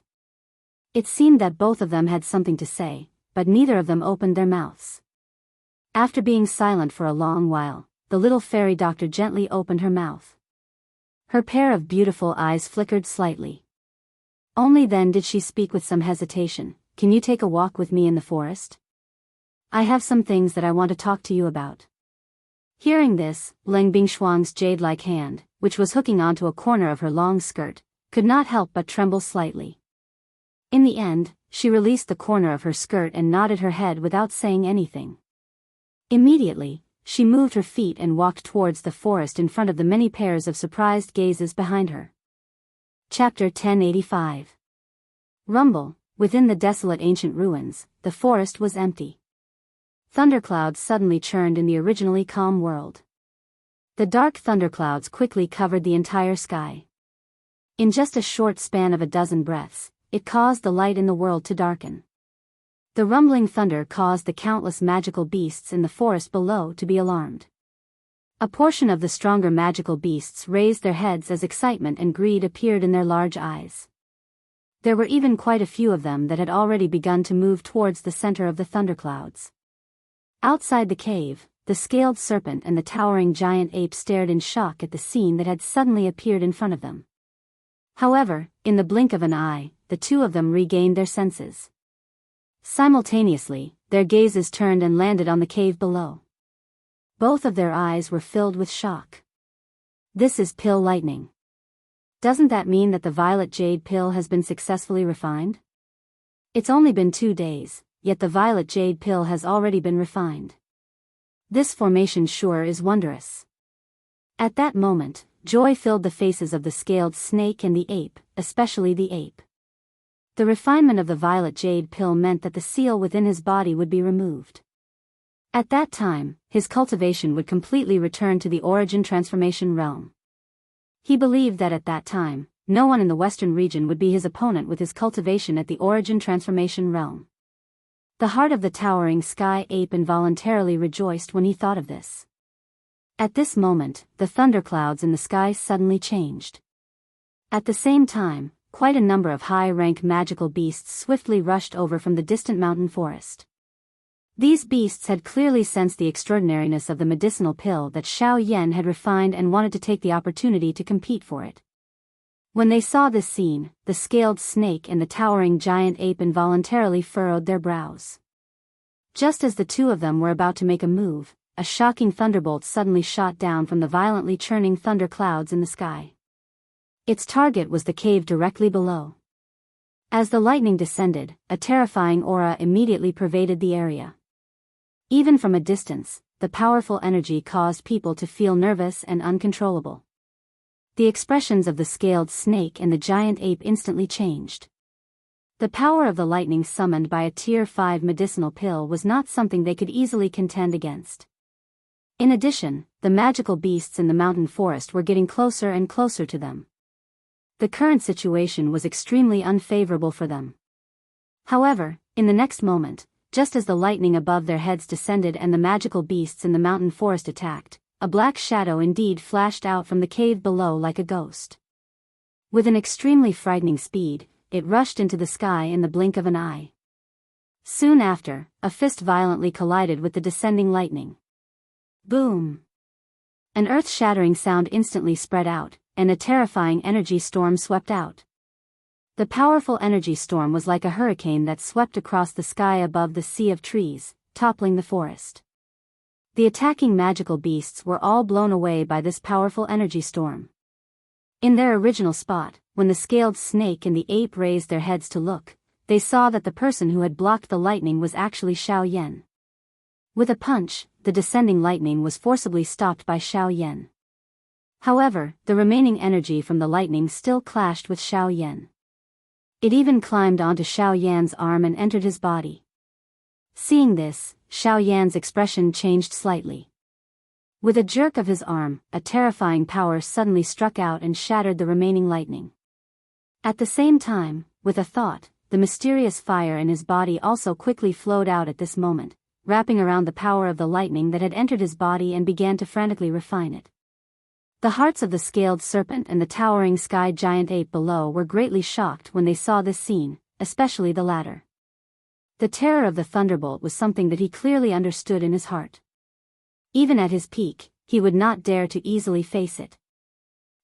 It seemed that both of them had something to say, but neither of them opened their mouths. After being silent for a long while, the little fairy doctor gently opened her mouth. Her pair of beautiful eyes flickered slightly. Only then did she speak with some hesitation. "Can you take a walk with me in the forest? I have some things that I want to talk to you about." Hearing this, Leng Bingshuang's jade-like hand, which was hooking onto a corner of her long skirt, could not help but tremble slightly. In the end, she released the corner of her skirt and nodded her head without saying anything. Immediately, she moved her feet and walked towards the forest in front of the many pairs of surprised gazes behind her. Chapter 1085. Rumble. Within the desolate ancient ruins, the forest was empty. Thunderclouds suddenly churned in the originally calm world. The dark thunderclouds quickly covered the entire sky. In just a short span of a dozen breaths, it caused the light in the world to darken. The rumbling thunder caused the countless magical beasts in the forest below to be alarmed. A portion of the stronger magical beasts raised their heads as excitement and greed appeared in their large eyes. There were even quite a few of them that had already begun to move towards the center of the thunderclouds. Outside the cave, the scaled serpent and the towering giant ape stared in shock at the scene that had suddenly appeared in front of them. However, in the blink of an eye, the two of them regained their senses. Simultaneously, their gazes turned and landed on the cave below. Both of their eyes were filled with shock. "This is pill lightning. Doesn't that mean that the violet jade pill has been successfully refined? It's only been 2 days, yet the violet jade pill has already been refined. This formation sure is wondrous. At that moment, joy filled the faces of the scaled snake and the ape, especially the ape. The refinement of the violet jade pill meant that the seal within his body would be removed. At that time, his cultivation would completely return to the origin transformation realm. He believed that at that time, no one in the western region would be his opponent with his cultivation at the origin transformation realm. The heart of the towering sky ape involuntarily rejoiced when he thought of this. At this moment, the thunderclouds in the sky suddenly changed. At the same time, quite a number of high-rank magical beasts swiftly rushed over from the distant mountain forest. These beasts had clearly sensed the extraordinariness of the medicinal pill that Xiao Yan had refined and wanted to take the opportunity to compete for it. When they saw this scene, the scaled snake and the towering giant ape involuntarily furrowed their brows. Just as the two of them were about to make a move, a shocking thunderbolt suddenly shot down from the violently churning thunder clouds in the sky. Its target was the cave directly below. As the lightning descended, a terrifying aura immediately pervaded the area. Even from a distance, the powerful energy caused people to feel nervous and uncontrollable. The expressions of the scaled snake and the giant ape instantly changed. The power of the lightning summoned by a Tier 5 medicinal pill was not something they could easily contend against. In addition, the magical beasts in the mountain forest were getting closer and closer to them. The current situation was extremely unfavorable for them. However, in the next moment, just as the lightning above their heads descended and the magical beasts in the mountain forest attacked, a black shadow indeed flashed out from the cave below like a ghost. With an extremely frightening speed, it rushed into the sky in the blink of an eye. Soon after, a fist violently collided with the descending lightning. Boom! An earth-shattering sound instantly spread out, and a terrifying energy storm swept out. The powerful energy storm was like a hurricane that swept across the sky above the sea of trees, toppling the forest. The attacking magical beasts were all blown away by this powerful energy storm. In their original spot, when the scaled snake and the ape raised their heads to look, they saw that the person who had blocked the lightning was actually Xiao Yan. With a punch, the descending lightning was forcibly stopped by Xiao Yan. However, the remaining energy from the lightning still clashed with Xiao Yan. It even climbed onto Xiao Yan's arm and entered his body. Seeing this, Xiao Yan's expression changed slightly. With a jerk of his arm, a terrifying power suddenly struck out and shattered the remaining lightning. At the same time, with a thought, the mysterious fire in his body also quickly flowed out at this moment, wrapping around the power of the lightning that had entered his body and began to frantically refine it. The hearts of the scaled serpent and the towering sky giant ape below were greatly shocked when they saw this scene, especially the latter. The terror of the thunderbolt was something that he clearly understood in his heart. Even at his peak, he would not dare to easily face it.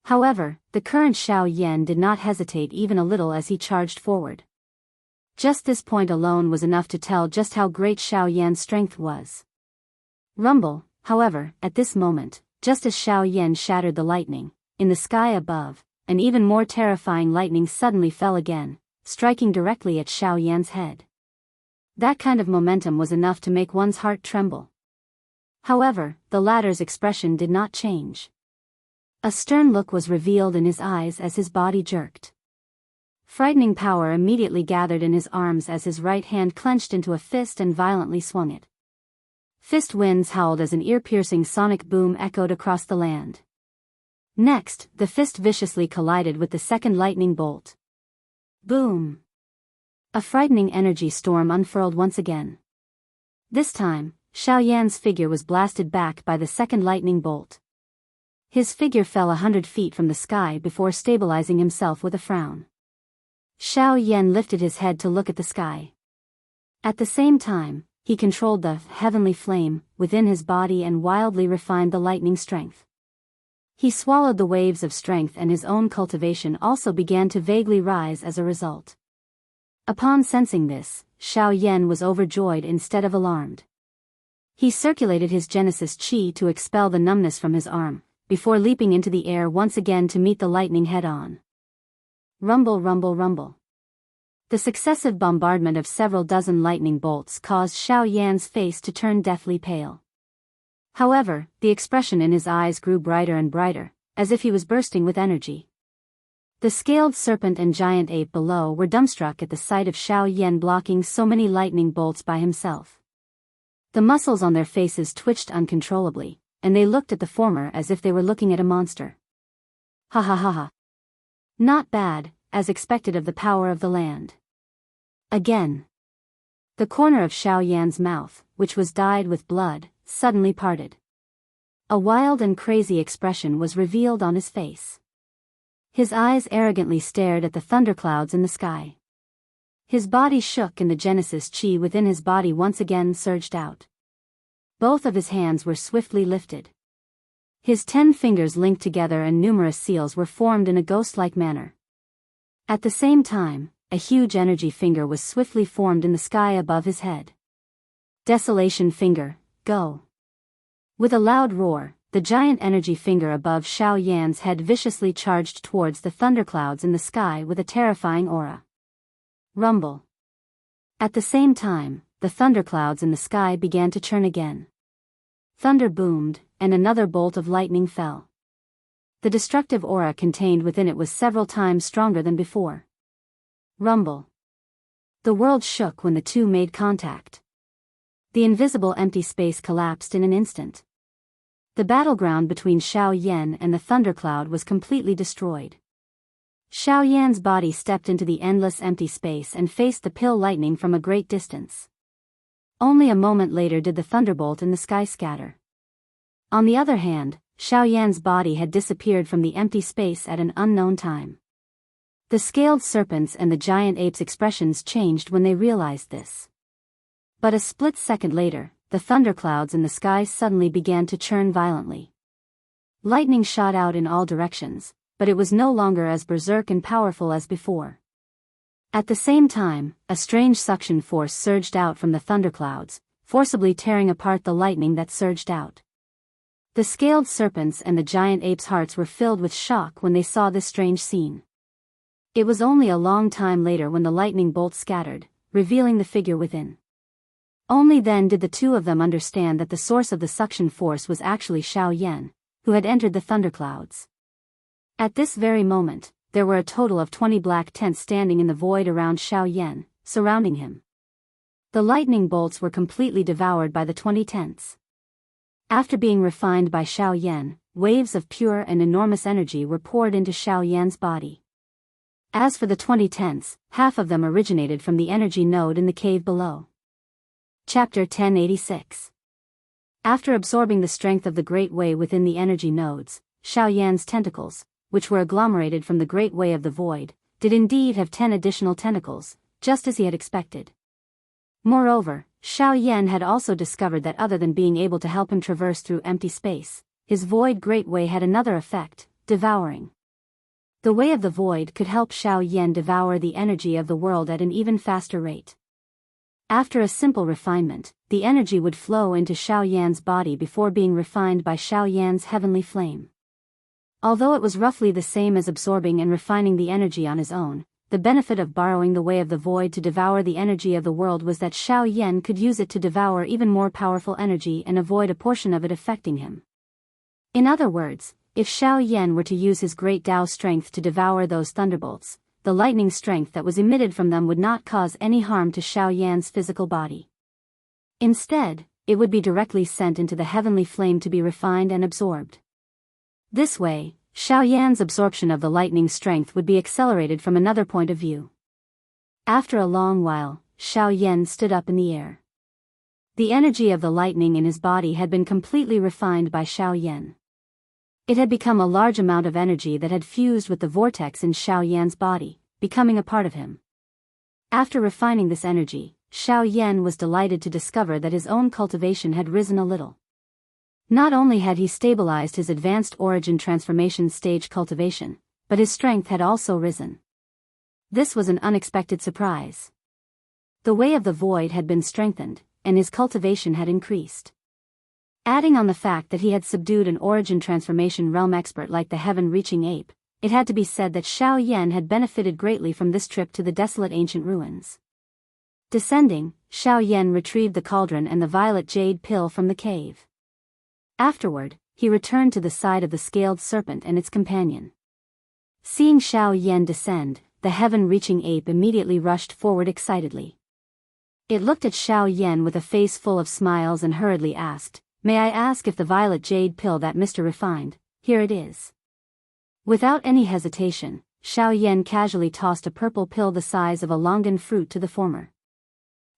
However, the current Xiao Yan did not hesitate even a little as he charged forward. Just this point alone was enough to tell just how great Xiao Yan's strength was. Rumble, however, at this moment, just as Xiao Yan shattered the lightning, in the sky above, an even more terrifying lightning suddenly fell again, striking directly at Xiao Yan's head. That kind of momentum was enough to make one's heart tremble. However, the latter's expression did not change. A stern look was revealed in his eyes as his body jerked. Frightening power immediately gathered in his arms as his right hand clenched into a fist and violently swung it. Fist winds howled as an ear-piercing sonic boom echoed across the land. Next, the fist viciously collided with the second lightning bolt. Boom! A frightening energy storm unfurled once again. This time, Xiao Yan's figure was blasted back by the second lightning bolt. His figure fell 100 feet from the sky before stabilizing himself with a frown. Xiao Yan lifted his head to look at the sky. At the same time, he controlled the heavenly flame within his body and wildly refined the lightning strength. He swallowed the waves of strength and his own cultivation also began to vaguely rise as a result. Upon sensing this, Xiao Yan was overjoyed instead of alarmed. He circulated his Genesis Qi to expel the numbness from his arm, before leaping into the air once again to meet the lightning head-on. Rumble, rumble, rumble. The successive bombardment of several dozen lightning bolts caused Xiao Yan's face to turn deathly pale. However, the expression in his eyes grew brighter and brighter, as if he was bursting with energy. The scaled serpent and giant ape below were dumbstruck at the sight of Xiao Yan blocking so many lightning bolts by himself. The muscles on their faces twitched uncontrollably, and they looked at the former as if they were looking at a monster. Ha ha ha ha. Not bad, as expected of the power of the land. Again. The corner of Xiao Yan's mouth, which was dyed with blood, suddenly parted. A wild and crazy expression was revealed on his face. His eyes arrogantly stared at the thunderclouds in the sky. His body shook and the Genesis chi within his body once again surged out. Both of his hands were swiftly lifted. His 10 fingers linked together and numerous seals were formed in a ghost-like manner. At the same time, a huge energy finger was swiftly formed in the sky above his head. Desolation finger, go. With a loud roar, the giant energy finger above Xiao Yan's head viciously charged towards the thunderclouds in the sky with a terrifying aura. Rumble. At the same time, the thunderclouds in the sky began to churn again. Thunder boomed, and another bolt of lightning fell. The destructive aura contained within it was several times stronger than before. Rumble. The world shook when the two made contact. The invisible empty space collapsed in an instant. The battleground between Xiao Yan and the thundercloud was completely destroyed. Xiao Yan's body stepped into the endless empty space and faced the pill lightning from a great distance. Only a moment later did the thunderbolt in the sky scatter. On the other hand, Xiao Yan's body had disappeared from the empty space at an unknown time. The scaled serpents and the giant ape's expressions changed when they realized this. But a split second later, the thunderclouds in the sky suddenly began to churn violently. Lightning shot out in all directions, but it was no longer as berserk and powerful as before. At the same time, a strange suction force surged out from the thunderclouds, forcibly tearing apart the lightning that surged out. The scaled serpents and the giant ape's hearts were filled with shock when they saw this strange scene. It was only a long time later when the lightning bolt scattered, revealing the figure within. Only then did the two of them understand that the source of the suction force was actually Xiao Yan, who had entered the thunderclouds. At this very moment, there were a total of 20 black tents standing in the void around Xiao Yan, surrounding him. The lightning bolts were completely devoured by the 20 tents. After being refined by Xiao Yan, waves of pure and enormous energy were poured into Xiao Yan's body. As for the 20 tents, half of them originated from the energy node in the cave below. Chapter 1086. After absorbing the strength of the Great Way within the energy nodes, Xiao Yan's tentacles, which were agglomerated from the Great Way of the Void, did indeed have 10 additional tentacles, just as he had expected. Moreover, Xiao Yan had also discovered that other than being able to help him traverse through empty space, his Void Great Way had another effect, devouring. The Way of the Void could help Xiao Yan devour the energy of the world at an even faster rate. After a simple refinement, the energy would flow into Xiao Yan's body before being refined by Xiao Yan's heavenly flame. Although it was roughly the same as absorbing and refining the energy on his own, the benefit of borrowing the Way of the Void to devour the energy of the world was that Xiao Yan could use it to devour even more powerful energy and avoid a portion of it affecting him. In other words, if Xiao Yan were to use his great Tao strength to devour those thunderbolts, the lightning strength that was emitted from them would not cause any harm to Xiao Yan's physical body. Instead, it would be directly sent into the heavenly flame to be refined and absorbed. This way, Xiao Yan's absorption of the lightning strength would be accelerated from another point of view. After a long while, Xiao Yan stood up in the air. The energy of the lightning in his body had been completely refined by Xiao Yan. It had become a large amount of energy that had fused with the vortex in Xiao Yan's body, becoming a part of him. After refining this energy, Xiao Yan was delighted to discover that his own cultivation had risen a little. Not only had he stabilized his advanced origin transformation stage cultivation, but his strength had also risen. This was an unexpected surprise. The Way of the Void had been strengthened, and his cultivation had increased. Adding on the fact that he had subdued an origin transformation realm expert like the heaven-reaching ape, it had to be said that Xiao Yan had benefited greatly from this trip to the desolate ancient ruins. Descending, Xiao Yan retrieved the cauldron and the violet jade pill from the cave. Afterward, he returned to the side of the scaled serpent and its companion. Seeing Xiao Yan descend, the heaven-reaching ape immediately rushed forward excitedly. It looked at Xiao Yan with a face full of smiles and hurriedly asked, "May I ask if the violet jade pill that Mr. Refined, here it is?" Without any hesitation, Xiao Yan casually tossed a purple pill the size of a longan fruit to the former.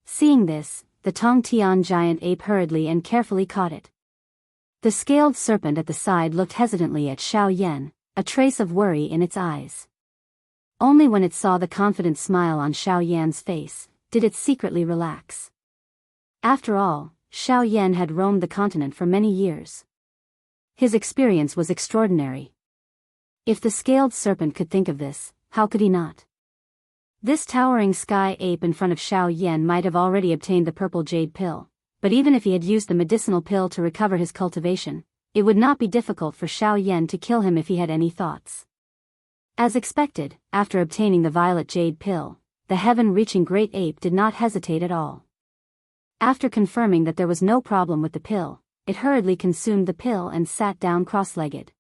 Seeing this, the Tongtian giant ape hurriedly and carefully caught it. The scaled serpent at the side looked hesitantly at Xiao Yan, a trace of worry in its eyes. Only when it saw the confident smile on Xiao Yan's face, did it secretly relax. After all, Xiao Yan had roamed the continent for many years. His experience was extraordinary. If the scaled serpent could think of this, how could he not? This towering sky ape in front of Xiao Yan might have already obtained the purple jade pill, but even if he had used the medicinal pill to recover his cultivation, it would not be difficult for Xiao Yan to kill him if he had any thoughts. As expected, after obtaining the violet jade pill, the heaven-reaching great ape did not hesitate at all. After confirming that there was no problem with the pill, it hurriedly consumed the pill and sat down cross-legged.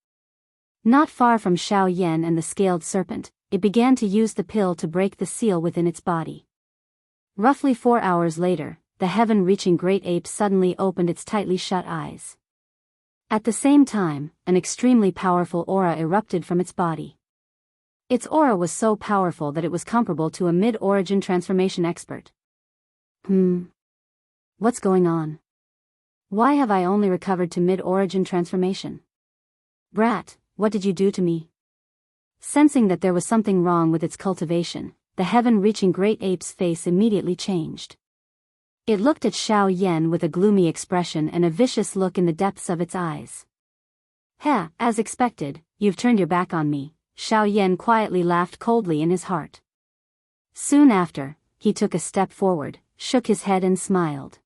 Not far from Xiao Yan and the scaled serpent, it began to use the pill to break the seal within its body. Roughly 4 hours later, the heaven-reaching great ape suddenly opened its tightly shut eyes. At the same time, an extremely powerful aura erupted from its body. Its aura was so powerful that it was comparable to a mid-origin transformation expert. What's going on? Why have I only recovered to mid-origin transformation? Brat, what did you do to me? Sensing that there was something wrong with its cultivation, the heaven-reaching great ape's face immediately changed. It looked at Xiao Yan with a gloomy expression and a vicious look in the depths of its eyes. As expected, you've turned your back on me, Xiao Yan quietly laughed coldly in his heart. Soon after, he took a step forward, shook his head and smiled.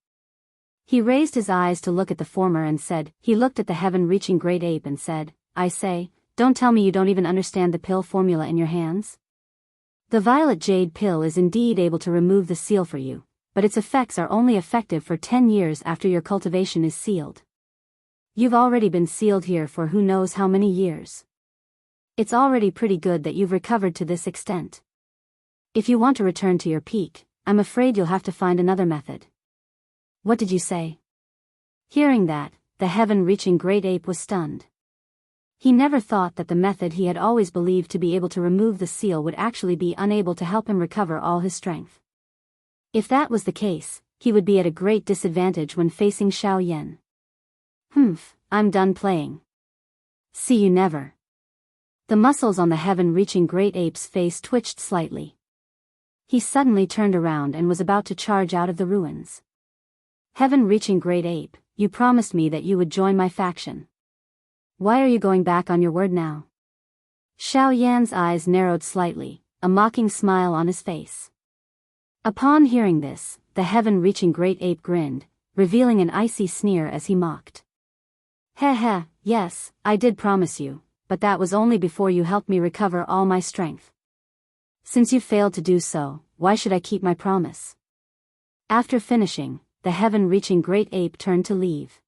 He raised his eyes to look at the former and said, he looked at the heaven-reaching great ape and said, "I say, don't tell me you don't even understand the pill formula in your hands? The violet jade pill is indeed able to remove the seal for you, but its effects are only effective for 10 years after your cultivation is sealed. You've already been sealed here for who knows how many years. It's already pretty good that you've recovered to this extent. If you want to return to your peak, I'm afraid you'll have to find another method." "What did you say?" Hearing that, the heaven-reaching great ape was stunned. He never thought that the method he had always believed to be able to remove the seal would actually be unable to help him recover all his strength. If that was the case, he would be at a great disadvantage when facing Xiao Yan. I'm done playing. See you never." The muscles on the heaven-reaching great ape's face twitched slightly. He suddenly turned around and was about to charge out of the ruins. "Heaven-reaching great ape, you promised me that you would join my faction. Why are you going back on your word now?" Xiao Yan's eyes narrowed slightly, a mocking smile on his face. Upon hearing this, the heaven-reaching great ape grinned, revealing an icy sneer as he mocked. Yes, I did promise you, but that was only before you helped me recover all my strength. Since you failed to do so, why should I keep my promise?" After finishing, the heaven-reaching great ape turned to leave.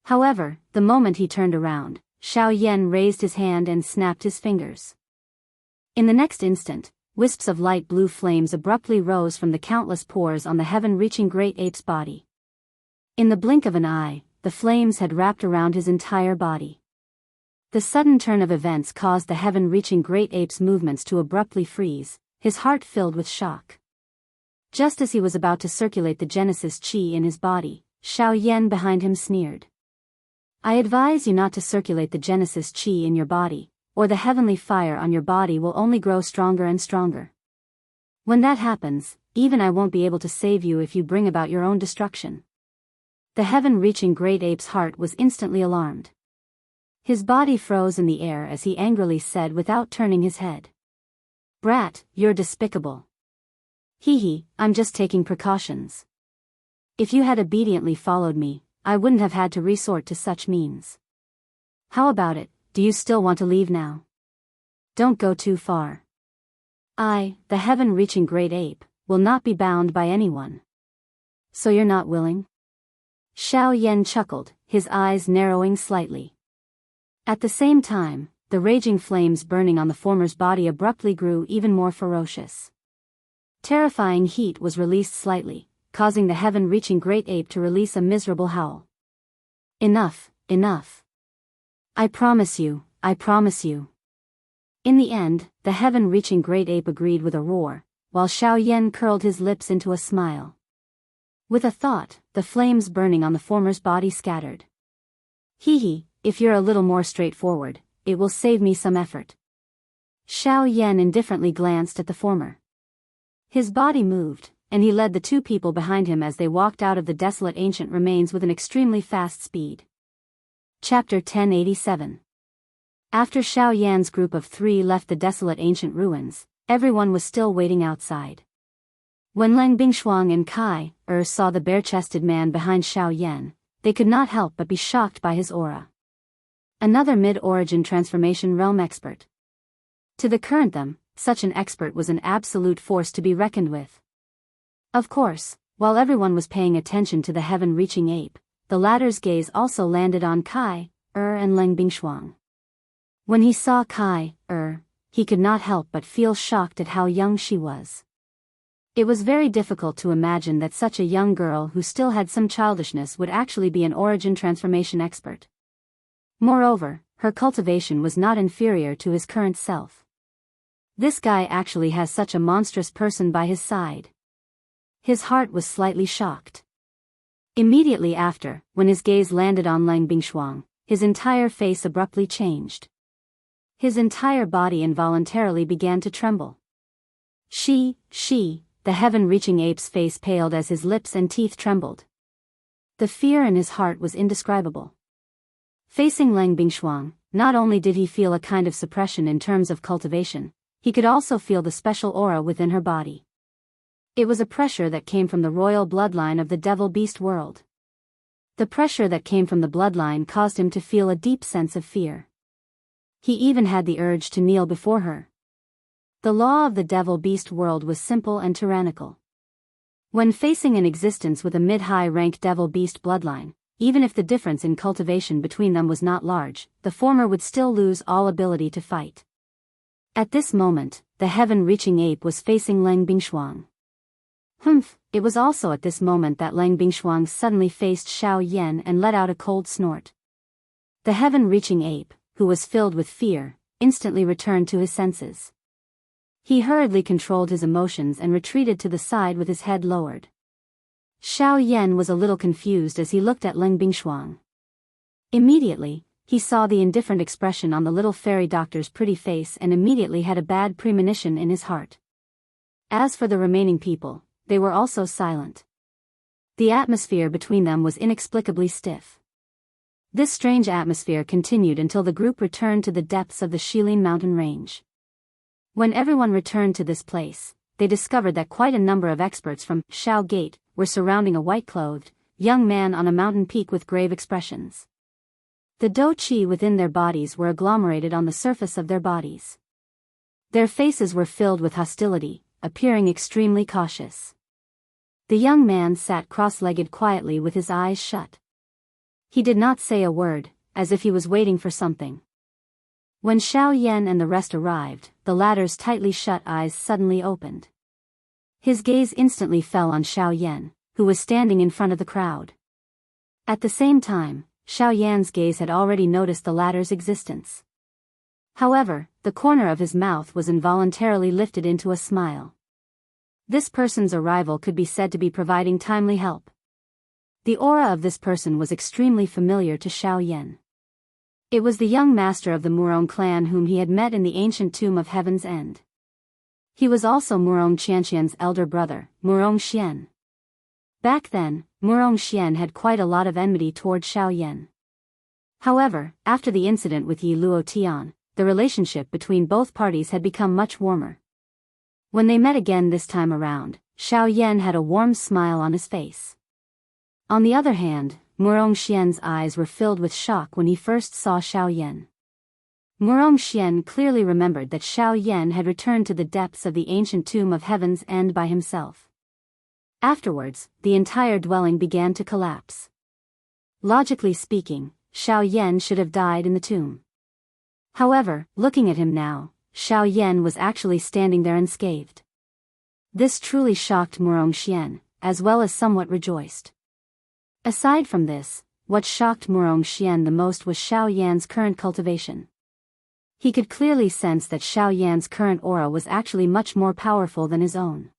However, the moment he turned around, Xiao Yan raised his hand and snapped his fingers. In the next instant, wisps of light blue flames abruptly rose from the countless pores on the heaven-reaching great ape's body. In the blink of an eye, the flames had wrapped around his entire body. The sudden turn of events caused the heaven-reaching great ape's movements to abruptly freeze, his heart filled with shock. Just as he was about to circulate the Genesis Qi in his body, Xiao Yan behind him sneered. "I advise you not to circulate the Genesis Qi in your body, or the heavenly fire on your body will only grow stronger and stronger. When that happens, even I won't be able to save you if you bring about your own destruction." The heaven-reaching great ape's heart was instantly alarmed. His body froze in the air as he angrily said without turning his head. "Brat, you're despicable." I'm just taking precautions. If you had obediently followed me, I wouldn't have had to resort to such means. How about it, do you still want to leave now?" Don't go too far. I, the heaven-reaching great ape, will not be bound by anyone. So you're not willing? Xiao Yan chuckled, his eyes narrowing slightly. At the same time, the raging flames burning on the former's body abruptly grew even more ferocious. Terrifying heat was released slightly, causing the heaven-reaching great ape to release a miserable howl. Enough, enough. I promise you, I promise you. In the end, the heaven-reaching great ape agreed with a roar, while Xiao Yan curled his lips into a smile. With a thought, the flames burning on the former's body scattered. Hee, if you're a little more straightforward, it will save me some effort. Xiao Yan indifferently glanced at the former. His body moved, and he led the two people behind him as they walked out of the desolate ancient remains with an extremely fast speed. Chapter 1087. After Xiao Yan's group of 3 left the desolate ancient ruins, everyone was still waiting outside. When Lang Bingshuang and Kai saw the bare-chested man behind Xiao Yan, they could not help but be shocked by his aura. Another mid-origin transformation realm expert. To the current them, such an expert was an absolute force to be reckoned with. Of course, while everyone was paying attention to the heaven-reaching ape, the latter's gaze also landed on Kai and Lang Bingshuang. When he saw Kai he could not help but feel shocked at how young she was. It was very difficult to imagine that such a young girl who still had some childishness would actually be an origin transformation expert. Moreover, her cultivation was not inferior to his current self. This guy actually has such a monstrous person by his side. His heart was slightly shocked. Immediately after, when his gaze landed on Lang Bingshuang, his entire face abruptly changed. His entire body involuntarily began to tremble. The heaven-reaching ape's face paled as his lips and teeth trembled. The fear in his heart was indescribable. Facing Lang Bingshuang, not only did he feel a kind of suppression in terms of cultivation, he could also feel the special aura within her body. It was a pressure that came from the royal bloodline of the devil-beast world. The pressure that came from the bloodline caused him to feel a deep sense of fear. He even had the urge to kneel before her. The law of the devil-beast world was simple and tyrannical. When facing an existence with a mid-high rank devil-beast bloodline, even if the difference in cultivation between them was not large, the former would still lose all ability to fight. At this moment, the heaven-reaching ape was facing Lang Bingshuang. It was also at this moment that Lang Bingshuang suddenly faced Xiao Yan and let out a cold snort. The heaven-reaching ape, who was filled with fear, instantly returned to his senses. He hurriedly controlled his emotions and retreated to the side with his head lowered. Xiao Yan was a little confused as he looked at Lang Bingshuang. Immediately, he saw the indifferent expression on the little fairy doctor's pretty face and immediately had a bad premonition in his heart. As for the remaining people, they were also silent. The atmosphere between them was inexplicably stiff. This strange atmosphere continued until the group returned to the depths of the Shilin mountain range. When everyone returned to this place, they discovered that quite a number of experts from Shao Gate were surrounding a white-clothed, young man on a mountain peak with grave expressions. The Do Qi within their bodies were agglomerated on the surface of their bodies. Their faces were filled with hostility, appearing extremely cautious. The young man sat cross-legged quietly with his eyes shut. He did not say a word, as if he was waiting for something. When Xiao Yan and the rest arrived, the latter's tightly shut eyes suddenly opened. His gaze instantly fell on Xiao Yan, who was standing in front of the crowd. At the same time, Xiao Yan's gaze had already noticed the latter's existence. However, the corner of his mouth was involuntarily lifted into a smile. This person's arrival could be said to be providing timely help. The aura of this person was extremely familiar to Xiao Yan. It was the young master of the Murong clan whom he had met in the ancient tomb of Heaven's End. He was also Murong Qianxian's elder brother, Murong Xian. Back then, Murong Xian had quite a lot of enmity toward Xiao Yan. However, after the incident with Yi Luo Tian, the relationship between both parties had become much warmer. When they met again this time around, Xiao Yan had a warm smile on his face. On the other hand, Murong Xian's eyes were filled with shock when he first saw Xiao Yan. Murong Xian clearly remembered that Xiao Yan had returned to the depths of the ancient tomb of Heaven's End by himself. Afterwards, the entire dwelling began to collapse. Logically speaking, Xiao Yan should have died in the tomb. However, looking at him now, Xiao Yan was actually standing there unscathed. This truly shocked Murong Xian, as well as somewhat rejoiced. Aside from this, what shocked Murong Xian the most was Xiao Yan's current cultivation. He could clearly sense that Xiao Yan's current aura was actually much more powerful than his own.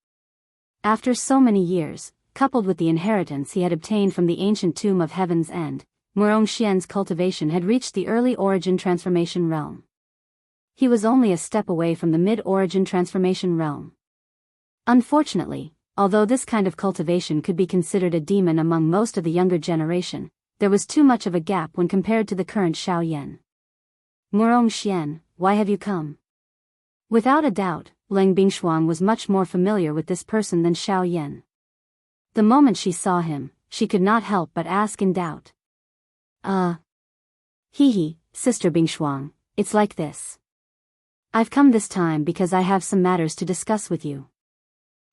After so many years, coupled with the inheritance he had obtained from the ancient tomb of Heaven's End, Murong Xian's cultivation had reached the early origin transformation realm. He was only a step away from the mid-origin transformation realm. Unfortunately, although this kind of cultivation could be considered a demon among most of the younger generation, there was too much of a gap when compared to the current Xiao Yan. Murong Xian, why have you come? Without a doubt, Leng Bingshuang was much more familiar with this person than Xiao Yan. The moment she saw him, she could not help but ask in doubt. Hee, Sister Bingshuang, it's like this. I've come this time because I have some matters to discuss with you.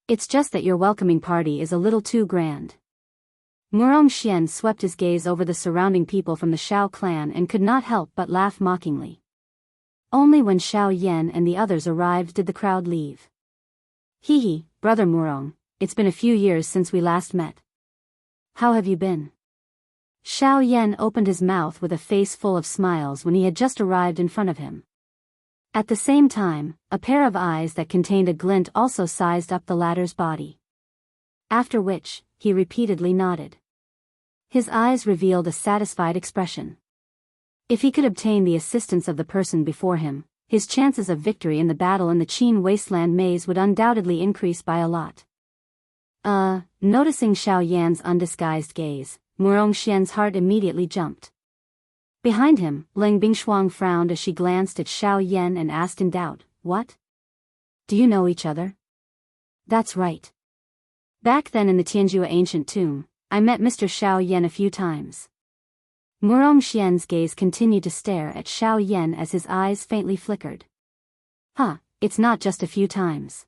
It's just that your welcoming party is a little too grand. Murong Xian swept his gaze over the surrounding people from the Xiao clan and could not help but laugh mockingly. Only when Xiao Yan and the others arrived did the crowd leave. Hee, Brother Murong, it's been a few years since we last met. How have you been? Xiao Yan opened his mouth with a face full of smiles when he had just arrived in front of him. At the same time, a pair of eyes that contained a glint also sized up the latter's body. After which, he repeatedly nodded. His eyes revealed a satisfied expression. If he could obtain the assistance of the person before him, his chances of victory in the battle in the Qin Wasteland maze would undoubtedly increase by a lot. Noticing Xiao Yan's undisguised gaze, Murong Xian's heart immediately jumped. Behind him, Leng Bingshuang frowned as she glanced at Xiao Yan and asked in doubt, what? Do you know each other? That's right. Back then in the Tianjua ancient tomb, I met Mr. Xiao Yan a few times. Murong Xian's gaze continued to stare at Xiao Yan as his eyes faintly flickered. It's not just a few times.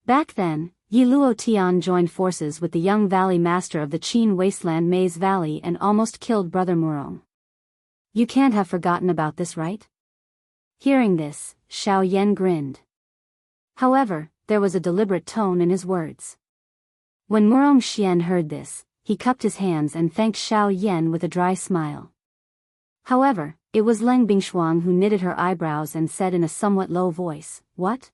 Back then, Yi Luo Tian joined forces with the young valley master of the Qin Wasteland Maze Valley and almost killed Brother Murong. You can't have forgotten about this, right? Hearing this, Xiao Yan grinned. However, there was a deliberate tone in his words. When Murong Xian heard this, he cupped his hands and thanked Xiao Yan with a dry smile. However, it was Leng Bingshuang who knitted her eyebrows and said in a somewhat low voice, What?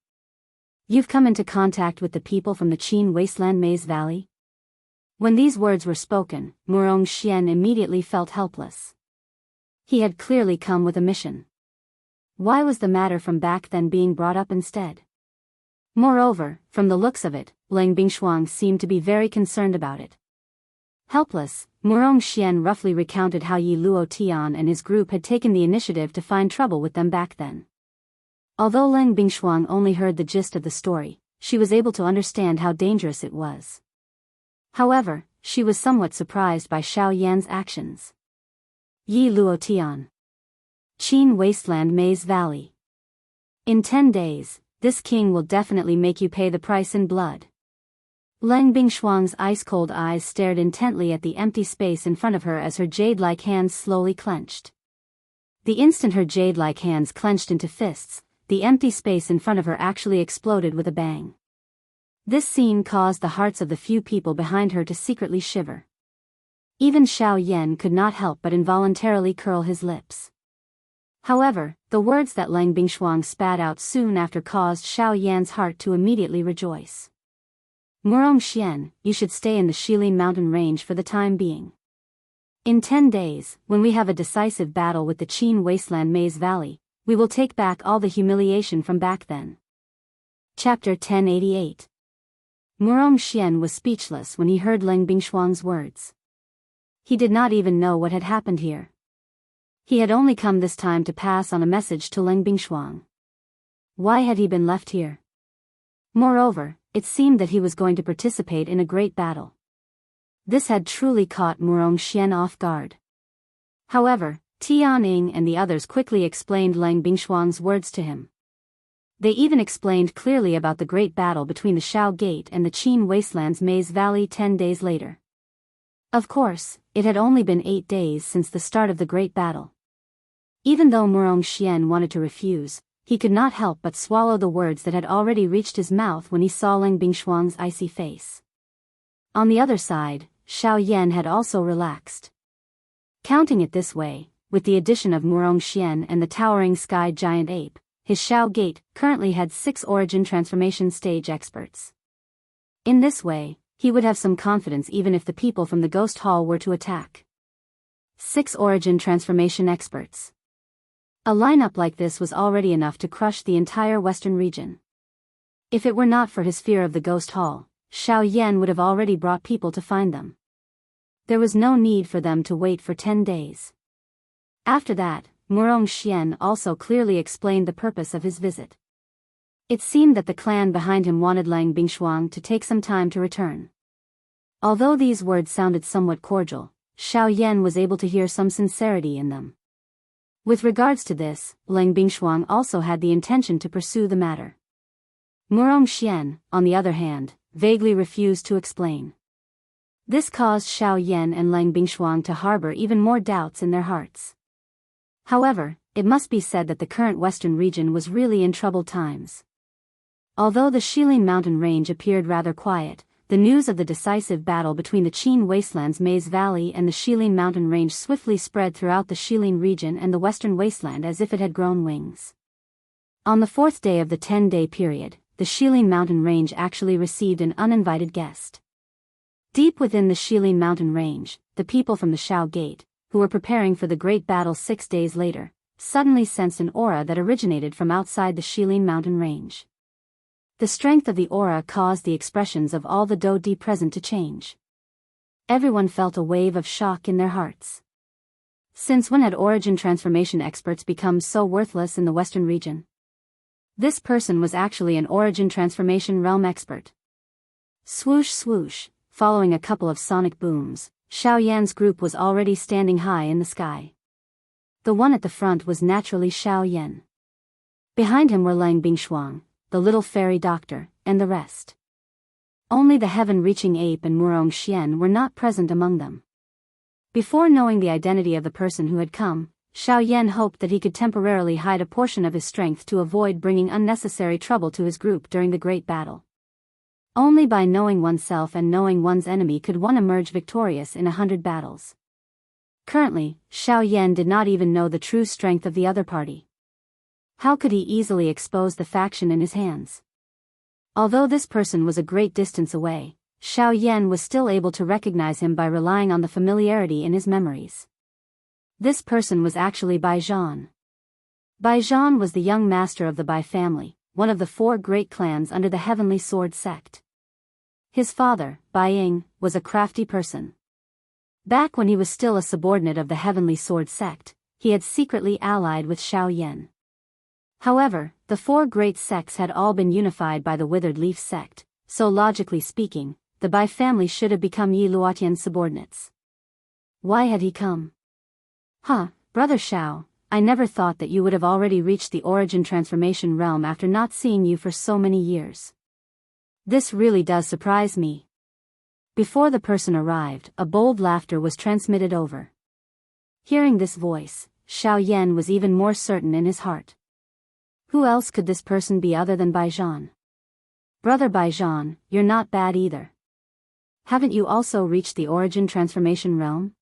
You've come into contact with the people from the Qin Wasteland Maze Valley? When these words were spoken, Murong Xian immediately felt helpless. He had clearly come with a mission. Why was the matter from back then being brought up instead? Moreover, from the looks of it, Leng Bingshuang seemed to be very concerned about it. Helpless, Murong Xian roughly recounted how Yi Luo Tian and his group had taken the initiative to find trouble with them back then. Although Leng Bingshuang only heard the gist of the story, she was able to understand how dangerous it was. However, she was somewhat surprised by Xiao Yan's actions. Yi Luo Tian. Qin Wasteland Maze Valley. In 10 days, this king will definitely make you pay the price in blood. Leng Bingshuang's ice-cold eyes stared intently at the empty space in front of her as her jade-like hands slowly clenched. The instant her jade-like hands clenched into fists, the empty space in front of her actually exploded with a bang. This scene caused the hearts of the few people behind her to secretly shiver. Even Xiao Yan could not help but involuntarily curl his lips. However, the words that Leng Bingshuang spat out soon after caused Xiao Yan's heart to immediately rejoice. Murong Xian, you should stay in the Shilin mountain range for the time being. In 10 days, when we have a decisive battle with the Qin Wasteland Maze Valley, we will take back all the humiliation from back then. Chapter 1088. Murong Xian was speechless when he heard Leng Bingshuang's words. He did not even know what had happened here. He had only come this time to pass on a message to Leng Bingshuang. Why had he been left here? Moreover, it seemed that he was going to participate in a great battle. This had truly caught Murong Xian off guard. However, Tianning and the others quickly explained Lang Bingshuang's words to him. They even explained clearly about the great battle between the Shao Gate and the Qin Wasteland's Maze Valley 10 days later. Of course, it had only been 8 days since the start of the great battle. Even though Murong Xian wanted to refuse, he could not help but swallow the words that had already reached his mouth when he saw Lang Bingshuang's icy face. On the other side, Xiao Yan had also relaxed. Counting it this way, with the addition of Murong Xian and the towering sky giant ape, his Shao Gate currently had 6 origin transformation stage experts. In this way, he would have some confidence even if the people from the Ghost Hall were to attack. 6 origin transformation experts. A lineup like this was already enough to crush the entire western region. If it were not for his fear of the Ghost Hall, Xiao Yan would have already brought people to find them. There was no need for them to wait for 10 days. After that, Murong Xian also clearly explained the purpose of his visit. It seemed that the clan behind him wanted Lang Bingshuang to take some time to return. Although these words sounded somewhat cordial, Xiao Yan was able to hear some sincerity in them. With regards to this, Lang Bingshuang also had the intention to pursue the matter. Murong Xian, on the other hand, vaguely refused to explain. This caused Xiao Yan and Lang Bingshuang to harbor even more doubts in their hearts. However, it must be said that the current western region was really in troubled times. Although the Shilin mountain range appeared rather quiet, the news of the decisive battle between the Qin Wasteland's Maze Valley and the Shilin mountain range swiftly spread throughout the Shilin region and the western wasteland as if it had grown wings. On the 4th day of the 10-day period, the Shilin mountain range actually received an uninvited guest. Deep within the Shilin mountain range, the people from the Shao Gate, who were preparing for the great battle 6 days later, suddenly sensed an aura that originated from outside the Shilin mountain range. The strength of the aura caused the expressions of all the Dodi present to change. Everyone felt a wave of shock in their hearts. Since when had origin transformation experts become so worthless in the western region? This person was actually an origin transformation realm expert. Swoosh swoosh, following a couple of sonic booms, Xiao Yan's group was already standing high in the sky. The one at the front was naturally Xiao Yan. Behind him were Lang Bingshuang, the little fairy doctor, and the rest. Only the heaven-reaching ape and Murong Xian were not present among them. Before knowing the identity of the person who had come, Xiao Yan hoped that he could temporarily hide a portion of his strength to avoid bringing unnecessary trouble to his group during the great battle. Only by knowing oneself and knowing one's enemy could one emerge victorious in 100 battles. Currently, Xiao Yan did not even know the true strength of the other party. How could he easily expose the faction in his hands? Although this person was a great distance away, Xiao Yan was still able to recognize him by relying on the familiarity in his memories. This person was actually Bai Zhan. Bai Zhan was the young master of the Bai family, one of the 4 great clans under the Heavenly Sword sect. His father, Bai Ying, was a crafty person. Back when he was still a subordinate of the Heavenly Sword sect, he had secretly allied with Xiao Yan. However, the 4 great sects had all been unified by the Withered Leaf sect, so logically speaking, the Bai family should have become Yi Luotian's subordinates. Why had he come? Brother Xiao, I never thought that you would have already reached the origin transformation realm after not seeing you for so many years. This really does surprise me. Before the person arrived, a bold laughter was transmitted over. Hearing this voice, Xiao Yan was even more certain in his heart. Who else could this person be other than Bai Zhan? Brother Bai Zhan, you're not bad either. Haven't you also reached the origin transformation realm?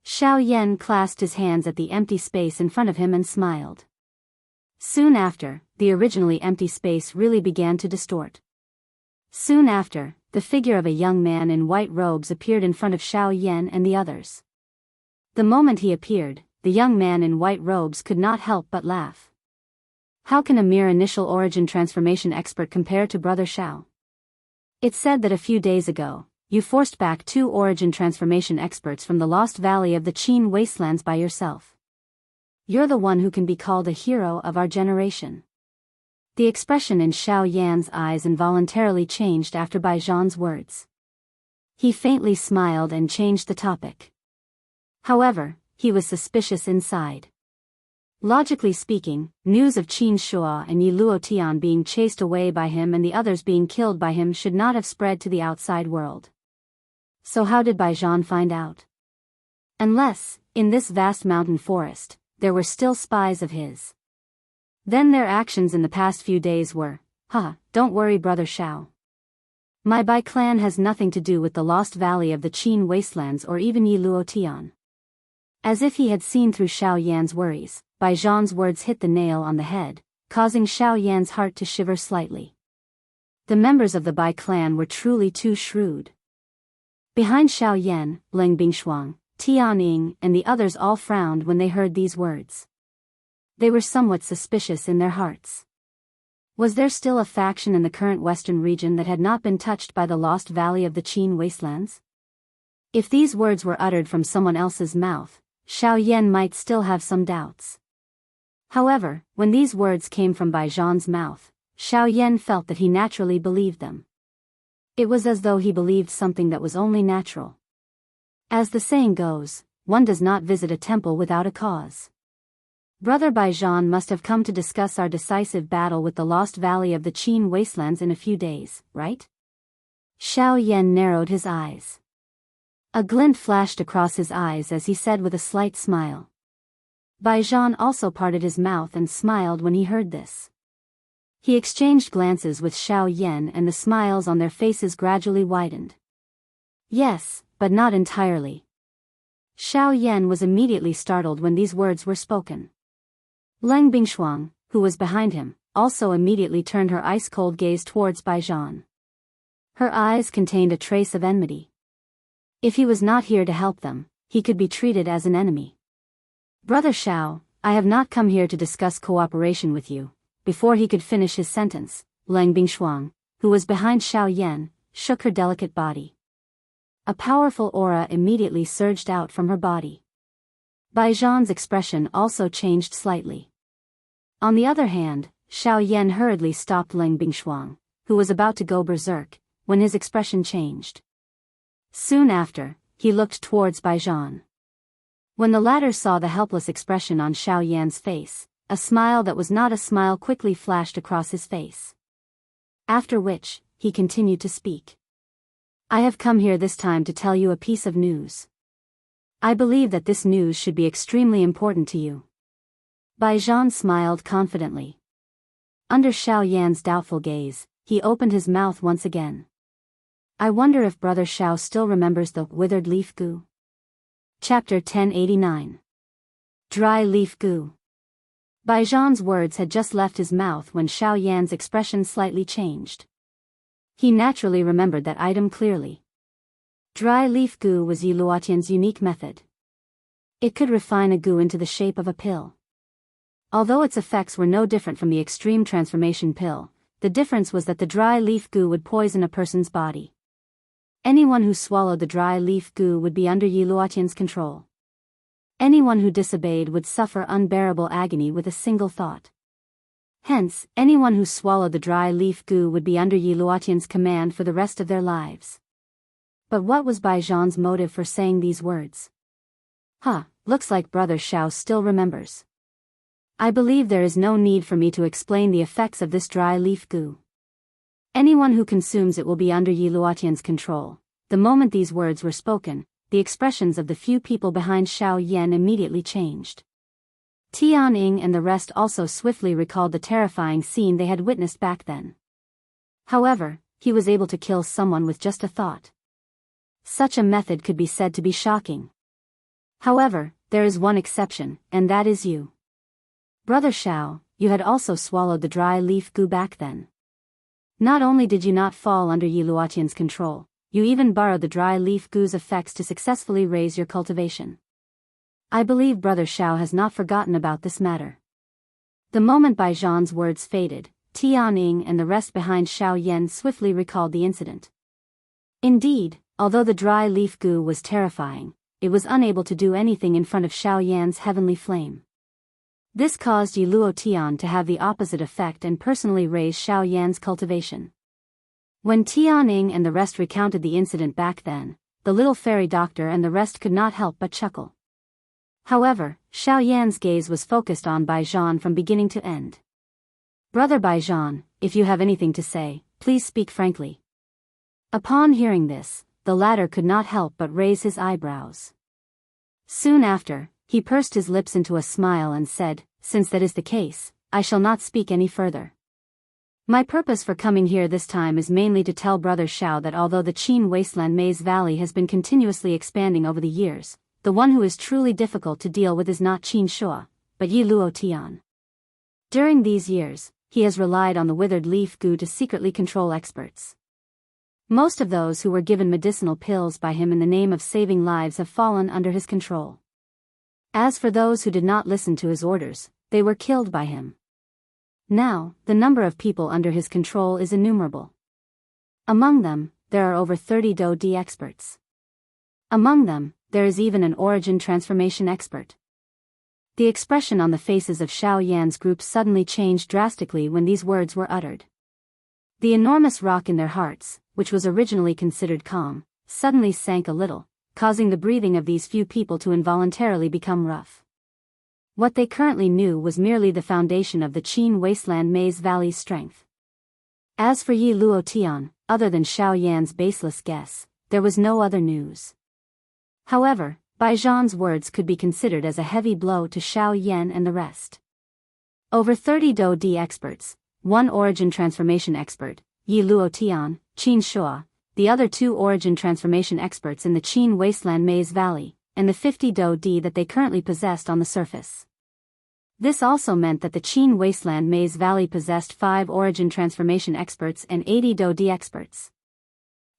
Xiao Yan clasped his hands at the empty space in front of him and smiled. Soon after, the originally empty space really began to distort. Soon after, the figure of a young man in white robes appeared in front of Xiao Yan and the others. The moment he appeared, the young man in white robes could not help but laugh. How can a mere initial origin transformation expert compare to Brother Xiao? It's said that a few days ago, you forced back 2 origin transformation experts from the lost valley of the Qin wastelands by yourself. You're the one who can be called a hero of our generation. The expression in Xiao Yan's eyes involuntarily changed after Bai Zhan's words. He faintly smiled and changed the topic. However, he was suspicious inside. Logically speaking, news of Qin Shua and Yi Luotian being chased away by him and the others being killed by him should not have spread to the outside world. So how did Bai Zhan find out? Unless, in this vast mountain forest, there were still spies of his. Then their actions in the past few days were, don't worry brother Xiao. My Bai clan has nothing to do with the lost valley of the Qin wastelands or even Yi Luotian. As if he had seen through Xiao Yan's worries, Bai Zhan's words hit the nail on the head, causing Xiao Yan's heart to shiver slightly. The members of the Bai clan were truly too shrewd. Behind Xiao Yan, Leng Bingshuang, Tian Ying and the others all frowned when they heard these words. They were somewhat suspicious in their hearts. Was there still a faction in the current western region that had not been touched by the lost valley of the Qin wastelands? If these words were uttered from someone else's mouth, Xiao Yan might still have some doubts. However, when these words came from Bai Zhan's mouth, Xiao Yan felt that he naturally believed them. It was as though he believed something that was only natural. As the saying goes, one does not visit a temple without a cause. Brother Bai Zhan must have come to discuss our decisive battle with the lost valley of the Qin wastelands in a few days, right? Xiao Yan narrowed his eyes. A glint flashed across his eyes as he said with a slight smile. Bai Zhan also parted his mouth and smiled when he heard this. He exchanged glances with Xiao Yan and the smiles on their faces gradually widened. Yes, but not entirely. Xiao Yan was immediately startled when these words were spoken. Leng Bingshuang, who was behind him, also immediately turned her ice-cold gaze towards Bai Zhan. Her eyes contained a trace of enmity. If he was not here to help them, he could be treated as an enemy. Brother Xiao, I have not come here to discuss cooperation with you. Before he could finish his sentence, Leng Bingshuang, who was behind Xiao Yan, shook her delicate body. A powerful aura immediately surged out from her body. Bai Zhan's expression also changed slightly. On the other hand, Xiao Yan hurriedly stopped Leng Bingshuang, who was about to go berserk, when his expression changed. Soon after, he looked towards Bai Zhan. When the latter saw the helpless expression on Xiao Yan's face, a smile that was not a smile quickly flashed across his face. After which, he continued to speak. I have come here this time to tell you a piece of news. I believe that this news should be extremely important to you. Bai Zhan smiled confidently. Under Xiao Yan's doubtful gaze, he opened his mouth once again. I wonder if Brother Xiao still remembers the withered leaf goo. Chapter 1089. Dry leaf goo. Bai Zhan's words had just left his mouth when Xiao Yan's expression slightly changed. He naturally remembered that item clearly. Dry leaf goo was Yi Luotian's unique method. It could refine a goo into the shape of a pill. Although its effects were no different from the extreme transformation pill, the difference was that the dry leaf goo would poison a person's body. Anyone who swallowed the dry leaf goo would be under Yi Luotian's control. Anyone who disobeyed would suffer unbearable agony with a single thought. Hence, anyone who swallowed the dry leaf goo would be under Yi Luotian's command for the rest of their lives. But what was Bai Zhan's motive for saying these words? Looks like Brother Xiao still remembers. I believe there is no need for me to explain the effects of this dry leaf goo. Anyone who consumes it will be under Yi Luotian's control. The moment these words were spoken, the expressions of the few people behind Xiao Yan immediately changed. Tian Ying and the rest also swiftly recalled the terrifying scene they had witnessed back then. However, he was able to kill someone with just a thought. Such a method could be said to be shocking. However, there is one exception, and that is you. Brother Xiao, you had also swallowed the dry leaf goo back then. Not only did you not fall under Yi Luotian's control, you even borrowed the dry leaf goo's effects to successfully raise your cultivation. I believe Brother Xiao has not forgotten about this matter. The moment Bai Zhan's words faded, Tian Ying and the rest behind Xiao Yan swiftly recalled the incident. Indeed, although the dry leaf goo was terrifying, it was unable to do anything in front of Xiao Yan's heavenly flame. This caused Yi Luotian to have the opposite effect and personally raise Xiao Yan's cultivation. When Tian Ying and the rest recounted the incident back then, the little fairy doctor and the rest could not help but chuckle. However, Xiao Yan's gaze was focused on Bai Zhan from beginning to end. "Brother Bai Zhan, if you have anything to say, please speak frankly." Upon hearing this, the latter could not help but raise his eyebrows. Soon after, he pursed his lips into a smile and said, "Since that is the case, I shall not speak any further. My purpose for coming here this time is mainly to tell Brother Xiao that although the Qin Wasteland Maze Valley has been continuously expanding over the years, the one who is truly difficult to deal with is not Qin Shua, but Yi Luo Tian. During these years, he has relied on the withered leaf gu to secretly control experts. Most of those who were given medicinal pills by him in the name of saving lives have fallen under his control. As for those who did not listen to his orders, they were killed by him. Now, the number of people under his control is innumerable. Among them, there are over 30 Daoist experts. Among them, there is even an origin transformation expert." The expression on the faces of Xiao Yan's group suddenly changed drastically when these words were uttered. The enormous rock in their hearts, which was originally considered calm, suddenly sank a little, causing the breathing of these few people to involuntarily become rough. What they currently knew was merely the foundation of the Qin Wasteland Maze Valley's strength. As for Yi Luo Tian, other than Xiao Yan's baseless guess, there was no other news. However, Bai Zhan's words could be considered as a heavy blow to Xiao Yan and the rest. Over 30 Daoist experts, one origin transformation expert, Yi Luo Tian, Qin Shua, the other 2 origin transformation experts in the Qin Wasteland Maze Valley, and the 50 Daoist that they currently possessed on the surface. This also meant that the Qin Wasteland Maze Valley possessed 5 origin transformation experts and 80 Daoist experts.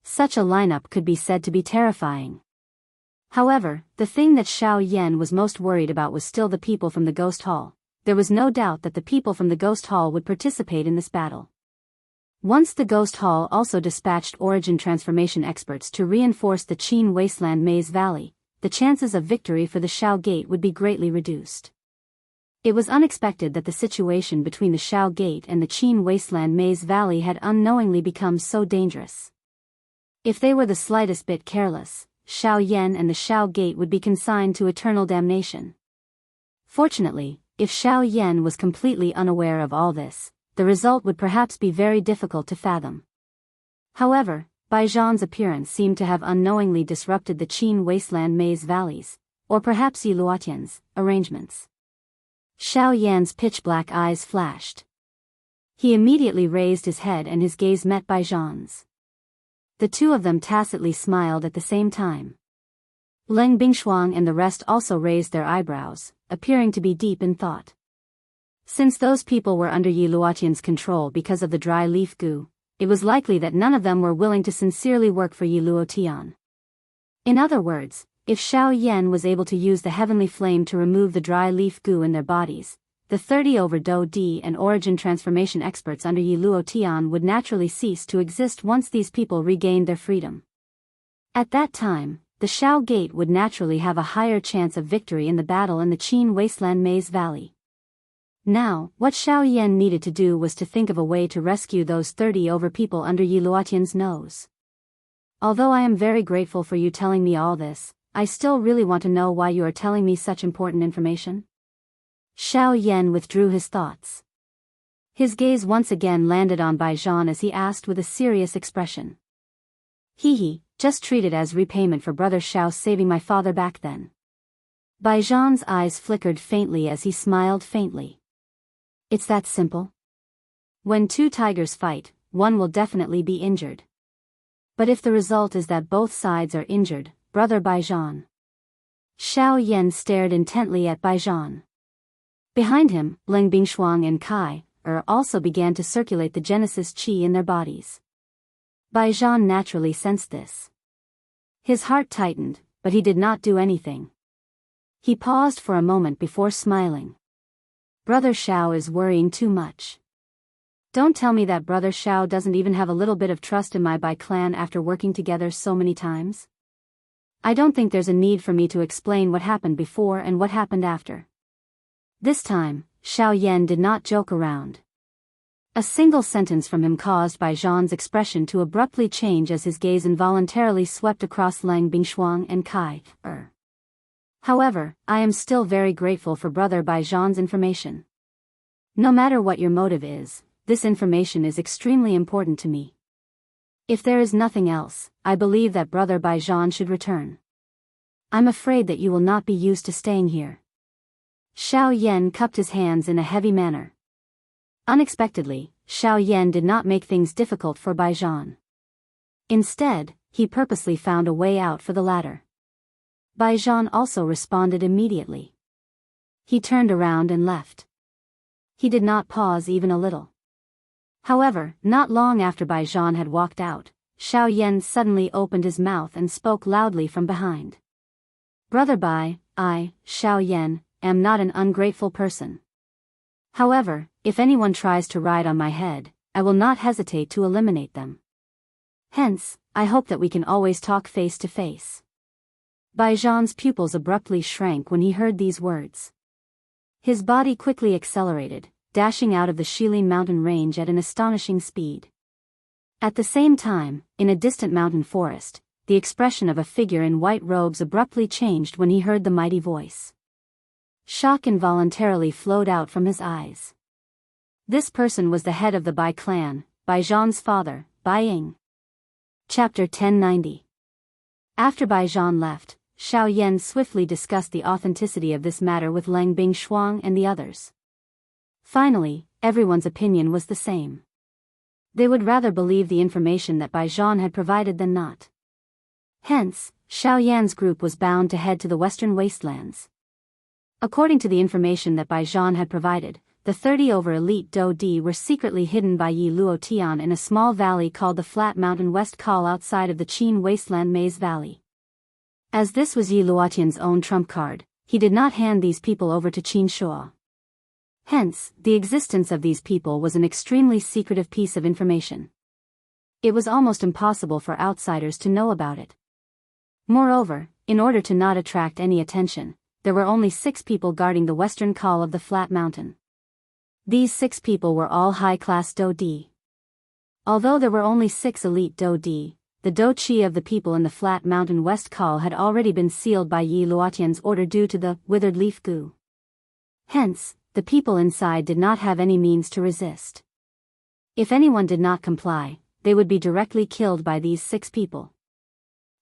Such a lineup could be said to be terrifying. However, the thing that Xiao Yan was most worried about was still the people from the Ghost Hall. There was no doubt that the people from the Ghost Hall would participate in this battle. Once the Ghost Hall also dispatched origin transformation experts to reinforce the Qin Wasteland Maze Valley, the chances of victory for the Xiao Gate would be greatly reduced. It was unexpected that the situation between the Xiao Gate and the Qin Wasteland Maze Valley had unknowingly become so dangerous. If they were the slightest bit careless, Xiao Yan and the Xiao Gate would be consigned to eternal damnation. Fortunately, if Xiao Yan was completely unaware of all this, the result would perhaps be very difficult to fathom. However, Bai Zhan's appearance seemed to have unknowingly disrupted the Qin Wasteland Maze Valleys, or perhaps Yi Luotian's, arrangements. Xiao Yan's pitch-black eyes flashed. He immediately raised his head and his gaze met Bai Zhan's. The two of them tacitly smiled at the same time. Leng Bingshuang and the rest also raised their eyebrows, appearing to be deep in thought. Since those people were under Yi Luotian's control because of the dry leaf gu, it was likely that none of them were willing to sincerely work for Yi Luotian. In other words, if Xiao Yan was able to use the heavenly flame to remove the dry leaf gu in their bodies, the 30 over Daoist and origin transformation experts under Yi Luotian would naturally cease to exist once these people regained their freedom. At that time, the Xiao Gate would naturally have a higher chance of victory in the battle in the Qin Wasteland Maze Valley. Now, what Xiao Yan needed to do was to think of a way to rescue those 30 over people under Yi Luotian's nose. Although I am very grateful for you telling me all this, I still really want to know why you are telling me such important information. Xiao Yan withdrew his thoughts. His gaze once again landed on Bai Zhan as he asked with a serious expression. Just treat it as repayment for Brother Xiao saving my father back then. Bai Zhan's eyes flickered faintly as he smiled faintly. It's that simple. When 2 tigers fight, one will definitely be injured. But if the result is that both sides are injured, Brother Bai Zhan. Xiao Yan stared intently at Bai Zhan. Behind him, Leng Bingshuang and Kai also began to circulate the Genesis Qi in their bodies. Bai Zhan naturally sensed this. His heart tightened, but he did not do anything. He paused for a moment before smiling. Brother Xiao is worrying too much. Don't tell me that Brother Xiao doesn't even have a little bit of trust in my Bai clan after working together so many times. I don't think there's a need for me to explain what happened before and what happened after. This time, Xiao Yan did not joke around. A single sentence from him caused Bai Zhan's expression to abruptly change as his gaze involuntarily swept across Leng Bingshuang and Kai. However, I am still very grateful for Brother Baijian's information. No matter what your motive is, this information is extremely important to me. If there is nothing else, I believe that Brother Baijian should return. I'm afraid that you will not be used to staying here. Xiao Yan cupped his hands in a heavy manner. Unexpectedly, Xiao Yan did not make things difficult for Baijian. Instead, he purposely found a way out for the latter. Baijian also responded immediately. He turned around and left. He did not pause even a little. However, not long after Baijian had walked out, Xiao Yan suddenly opened his mouth and spoke loudly from behind. Brother Bai, I, Xiao Yan, am not an ungrateful person. However, if anyone tries to ride on my head, I will not hesitate to eliminate them. Hence, I hope that we can always talk face to face. Baijian's pupils abruptly shrank when he heard these words. His body quickly accelerated, dashing out of the Shilin mountain range at an astonishing speed. At the same time, in a distant mountain forest, the expression of a figure in white robes abruptly changed when he heard the mighty voice. Shock involuntarily flowed out from his eyes. This person was the head of the Bai clan, Baijian's father, Bai Ying. Chapter 1090. After Baijian left, Xiao Yan swiftly discussed the authenticity of this matter with Lang Bingshuang and the others. Finally, everyone's opinion was the same. They would rather believe the information that Baijian had provided than not. Hence, Xiao Yan's group was bound to head to the western wastelands. According to the information that Baijian had provided, the 30 over elite Dou Di were secretly hidden by Yi Luotian in a small valley called the Flat Mountain West Col outside of the Qin Wasteland Maze Valley. As this was Yi Luotian's own trump card, he did not hand these people over to Qin Shuo. Hence, the existence of these people was an extremely secretive piece of information. It was almost impossible for outsiders to know about it. Moreover, in order to not attract any attention, there were only 6 people guarding the western col of the Flat Mountain. These 6 people were all high-class Dou Di. Although there were only 6 elite Dou Di, the Dou Qi of the people in the Flat Mountain West Col had already been sealed by Yi Luotian's order due to the withered leaf goo. Hence, the people inside did not have any means to resist. If anyone did not comply, they would be directly killed by these 6 people.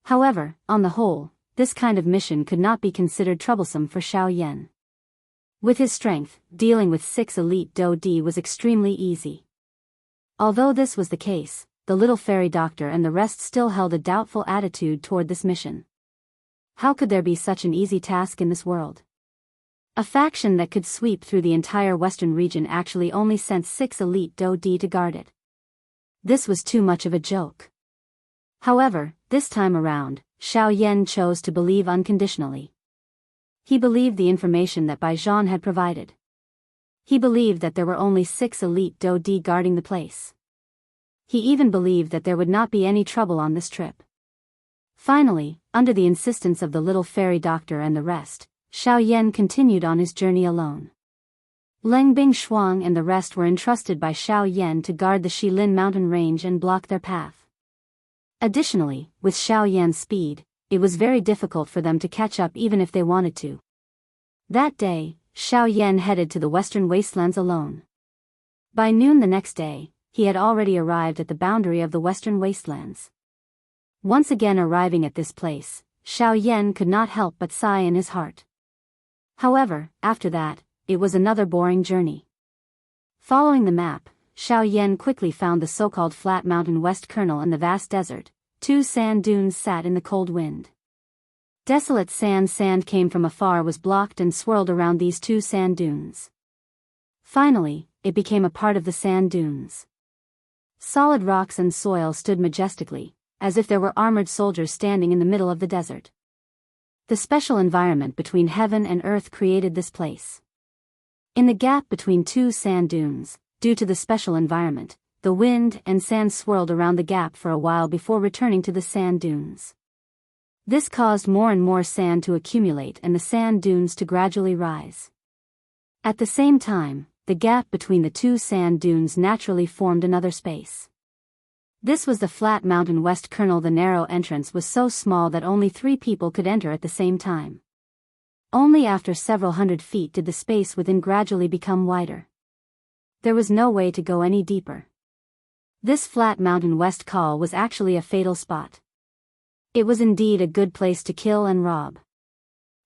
However, on the whole, this kind of mission could not be considered troublesome for Xiao Yan. With his strength, dealing with 6 elite Dou Di was extremely easy. Although this was the case, the little fairy doctor and the rest still held a doubtful attitude toward this mission. How could there be such an easy task in this world? A faction that could sweep through the entire western region actually only sent 6 elite Dou Di to guard it. This was too much of a joke. However, this time around, Xiao Yan chose to believe unconditionally. He believed the information that Baijian had provided. He believed that there were only 6 elite Dou Di guarding the place. He even believed that there would not be any trouble on this trip. Finally, under the insistence of the little fairy doctor and the rest, Xiao Yan continued on his journey alone. Lang Bingshuang and the rest were entrusted by Xiao Yan to guard the Shilin mountain range and block their path. Additionally, with Xiao Yan's speed, it was very difficult for them to catch up even if they wanted to. That day, Xiao Yan headed to the western wastelands alone. By noon the next day, he had already arrived at the boundary of the western wastelands. Once again arriving at this place, Xiao Yan could not help but sigh in his heart. However, after that, it was another boring journey. Following the map, Xiao Yan quickly found the so-called Flat Mountain West Kernel in the vast desert. 2 sand dunes sat in the cold wind. Desolate sand came from afar was blocked and swirled around these 2 sand dunes. Finally, it became a part of the sand dunes. Solid rocks and soil stood majestically, as if there were armored soldiers standing in the middle of the desert. The special environment between heaven and earth created this place. In the gap between 2 sand dunes, due to the special environment, the wind and sand swirled around the gap for a while before returning to the sand dunes. This caused more and more sand to accumulate and the sand dunes to gradually rise. At the same time, the gap between the 2 sand dunes naturally formed another space. This was the Flat Mountain West Kernel. The narrow entrance was so small that only 3 people could enter at the same time. Only after several hundred feet did the space within gradually become wider. There was no way to go any deeper. This flat mountain west call was actually a fatal spot. It was indeed a good place to kill and rob.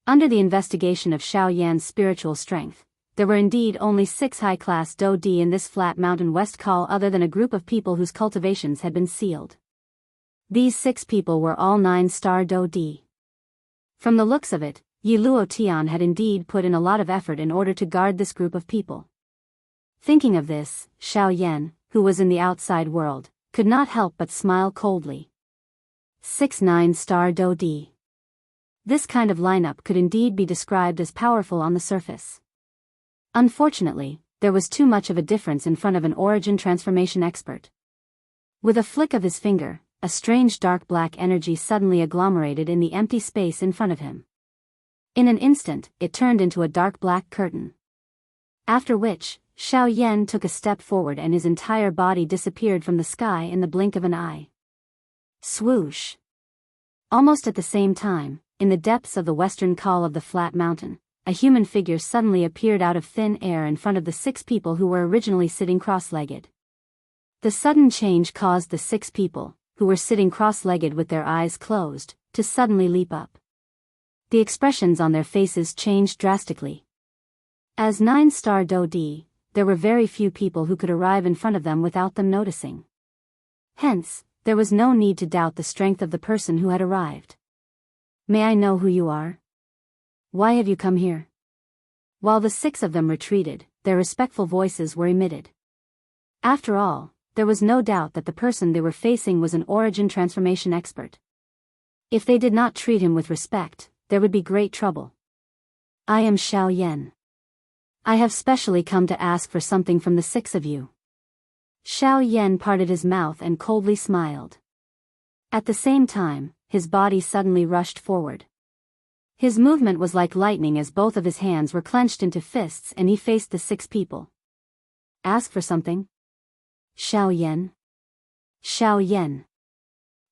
Under the investigation of Xiao Yan's spiritual strength, there were indeed only 6 high-class Do Di in this flat mountain west call other than a group of people whose cultivations had been sealed. These 6 people were all 9-star Do Di. From the looks of it, Yi Luo Tian had indeed put in a lot of effort in order to guard this group of people. Thinking of this, Xiao Yan, who was in the outside world, could not help but smile coldly. 6 9-star Do Di. This kind of lineup could indeed be described as powerful on the surface. Unfortunately, there was too much of a difference in front of an origin transformation expert. With a flick of his finger, a strange dark black energy suddenly agglomerated in the empty space in front of him. In an instant, it turned into a dark black curtain. After which, Xiao Yan took a step forward and his entire body disappeared from the sky in the blink of an eye. Swoosh! Almost at the same time, in the depths of the western col of the flat mountain, a human figure suddenly appeared out of thin air in front of the 6 people who were originally sitting cross-legged. The sudden change caused the 6 people, who were sitting cross-legged with their eyes closed, to suddenly leap up. The expressions on their faces changed drastically. As 9-star Do Di, there were very few people who could arrive in front of them without them noticing. Hence, there was no need to doubt the strength of the person who had arrived. May I know who you are? Why have you come here? While the 6 of them retreated, their respectful voices were emitted. After all, there was no doubt that the person they were facing was an origin transformation expert. If they did not treat him with respect, there would be great trouble. I am Xiao Yan. I have specially come to ask for something from the 6 of you. Xiao Yan parted his mouth and coldly smiled. At the same time, his body suddenly rushed forward. His movement was like lightning as both of his hands were clenched into fists and he faced the 6 people. Ask for something? Xiao Yan? Xiao Yan.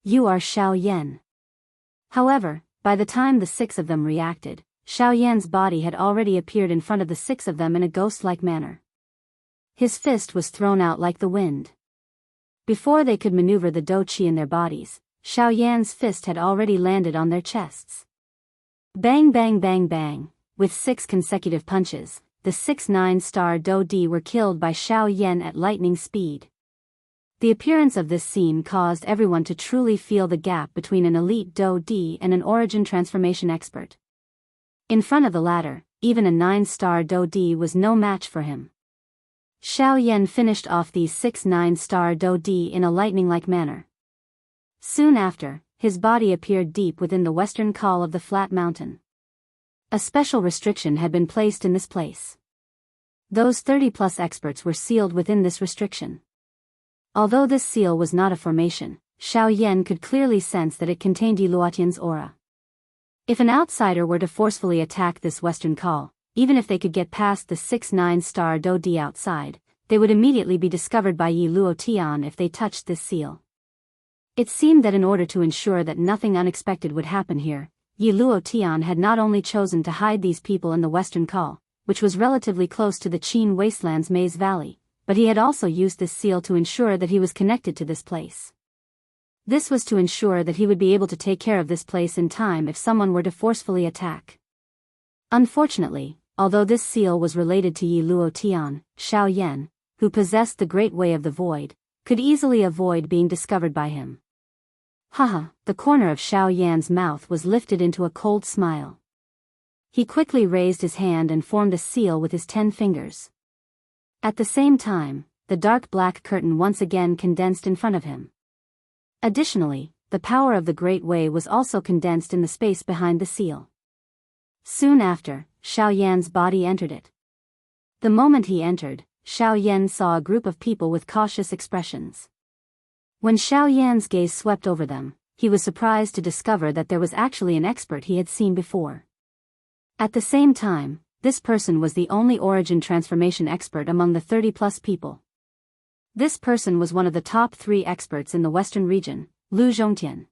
You are Xiao Yan. However, by the time the 6 of them reacted, Xiao Yan's body had already appeared in front of the 6 of them in a ghost-like manner. His fist was thrown out like the wind. Before they could maneuver the Do Qi in their bodies, Xiao Yan's fist had already landed on their chests. Bang bang bang bang, with 6 consecutive punches, the 6 9-star Do Di were killed by Xiao Yan at lightning speed. The appearance of this scene caused everyone to truly feel the gap between an elite Do Di and an origin transformation expert. In front of the latter, even a 9-star Do Di was no match for him. Xiao Yan finished off these 6 9-star Do Di in a lightning-like manner. Soon after, his body appeared deep within the western col of the flat mountain. A special restriction had been placed in this place. Those 30-plus experts were sealed within this restriction. Although this seal was not a formation, Xiao Yan could clearly sense that it contained Yi Luotian's aura. If an outsider were to forcefully attack this western col, even if they could get past the 6 9-star Do Di outside, they would immediately be discovered by Yi Luo Tian if they touched this seal. It seemed that in order to ensure that nothing unexpected would happen here, Yi Luo Tian had not only chosen to hide these people in the western col, which was relatively close to the Qin Wasteland's Maze Valley, but he had also used this seal to ensure that he was connected to this place. This was to ensure that he would be able to take care of this place in time if someone were to forcefully attack. Unfortunately, although this seal was related to Yi Luo Tian, Xiao Yan, who possessed the Great Way of the Void, could easily avoid being discovered by him. Haha, the corner of Xiao Yan's mouth was lifted into a cold smile. He quickly raised his hand and formed a seal with his 10 fingers. At the same time, the dark black curtain once again condensed in front of him. Additionally, the power of the Great Way was also condensed in the space behind the seal. Soon after, Xiao Yan's body entered it. The moment he entered, Xiao Yan saw a group of people with cautious expressions. When Xiao Yan's gaze swept over them, he was surprised to discover that there was actually an expert he had seen before. At the same time, this person was the only origin transformation expert among the 30-plus people. This person was one of the top 3 experts in the western region, Lu Zhongtian.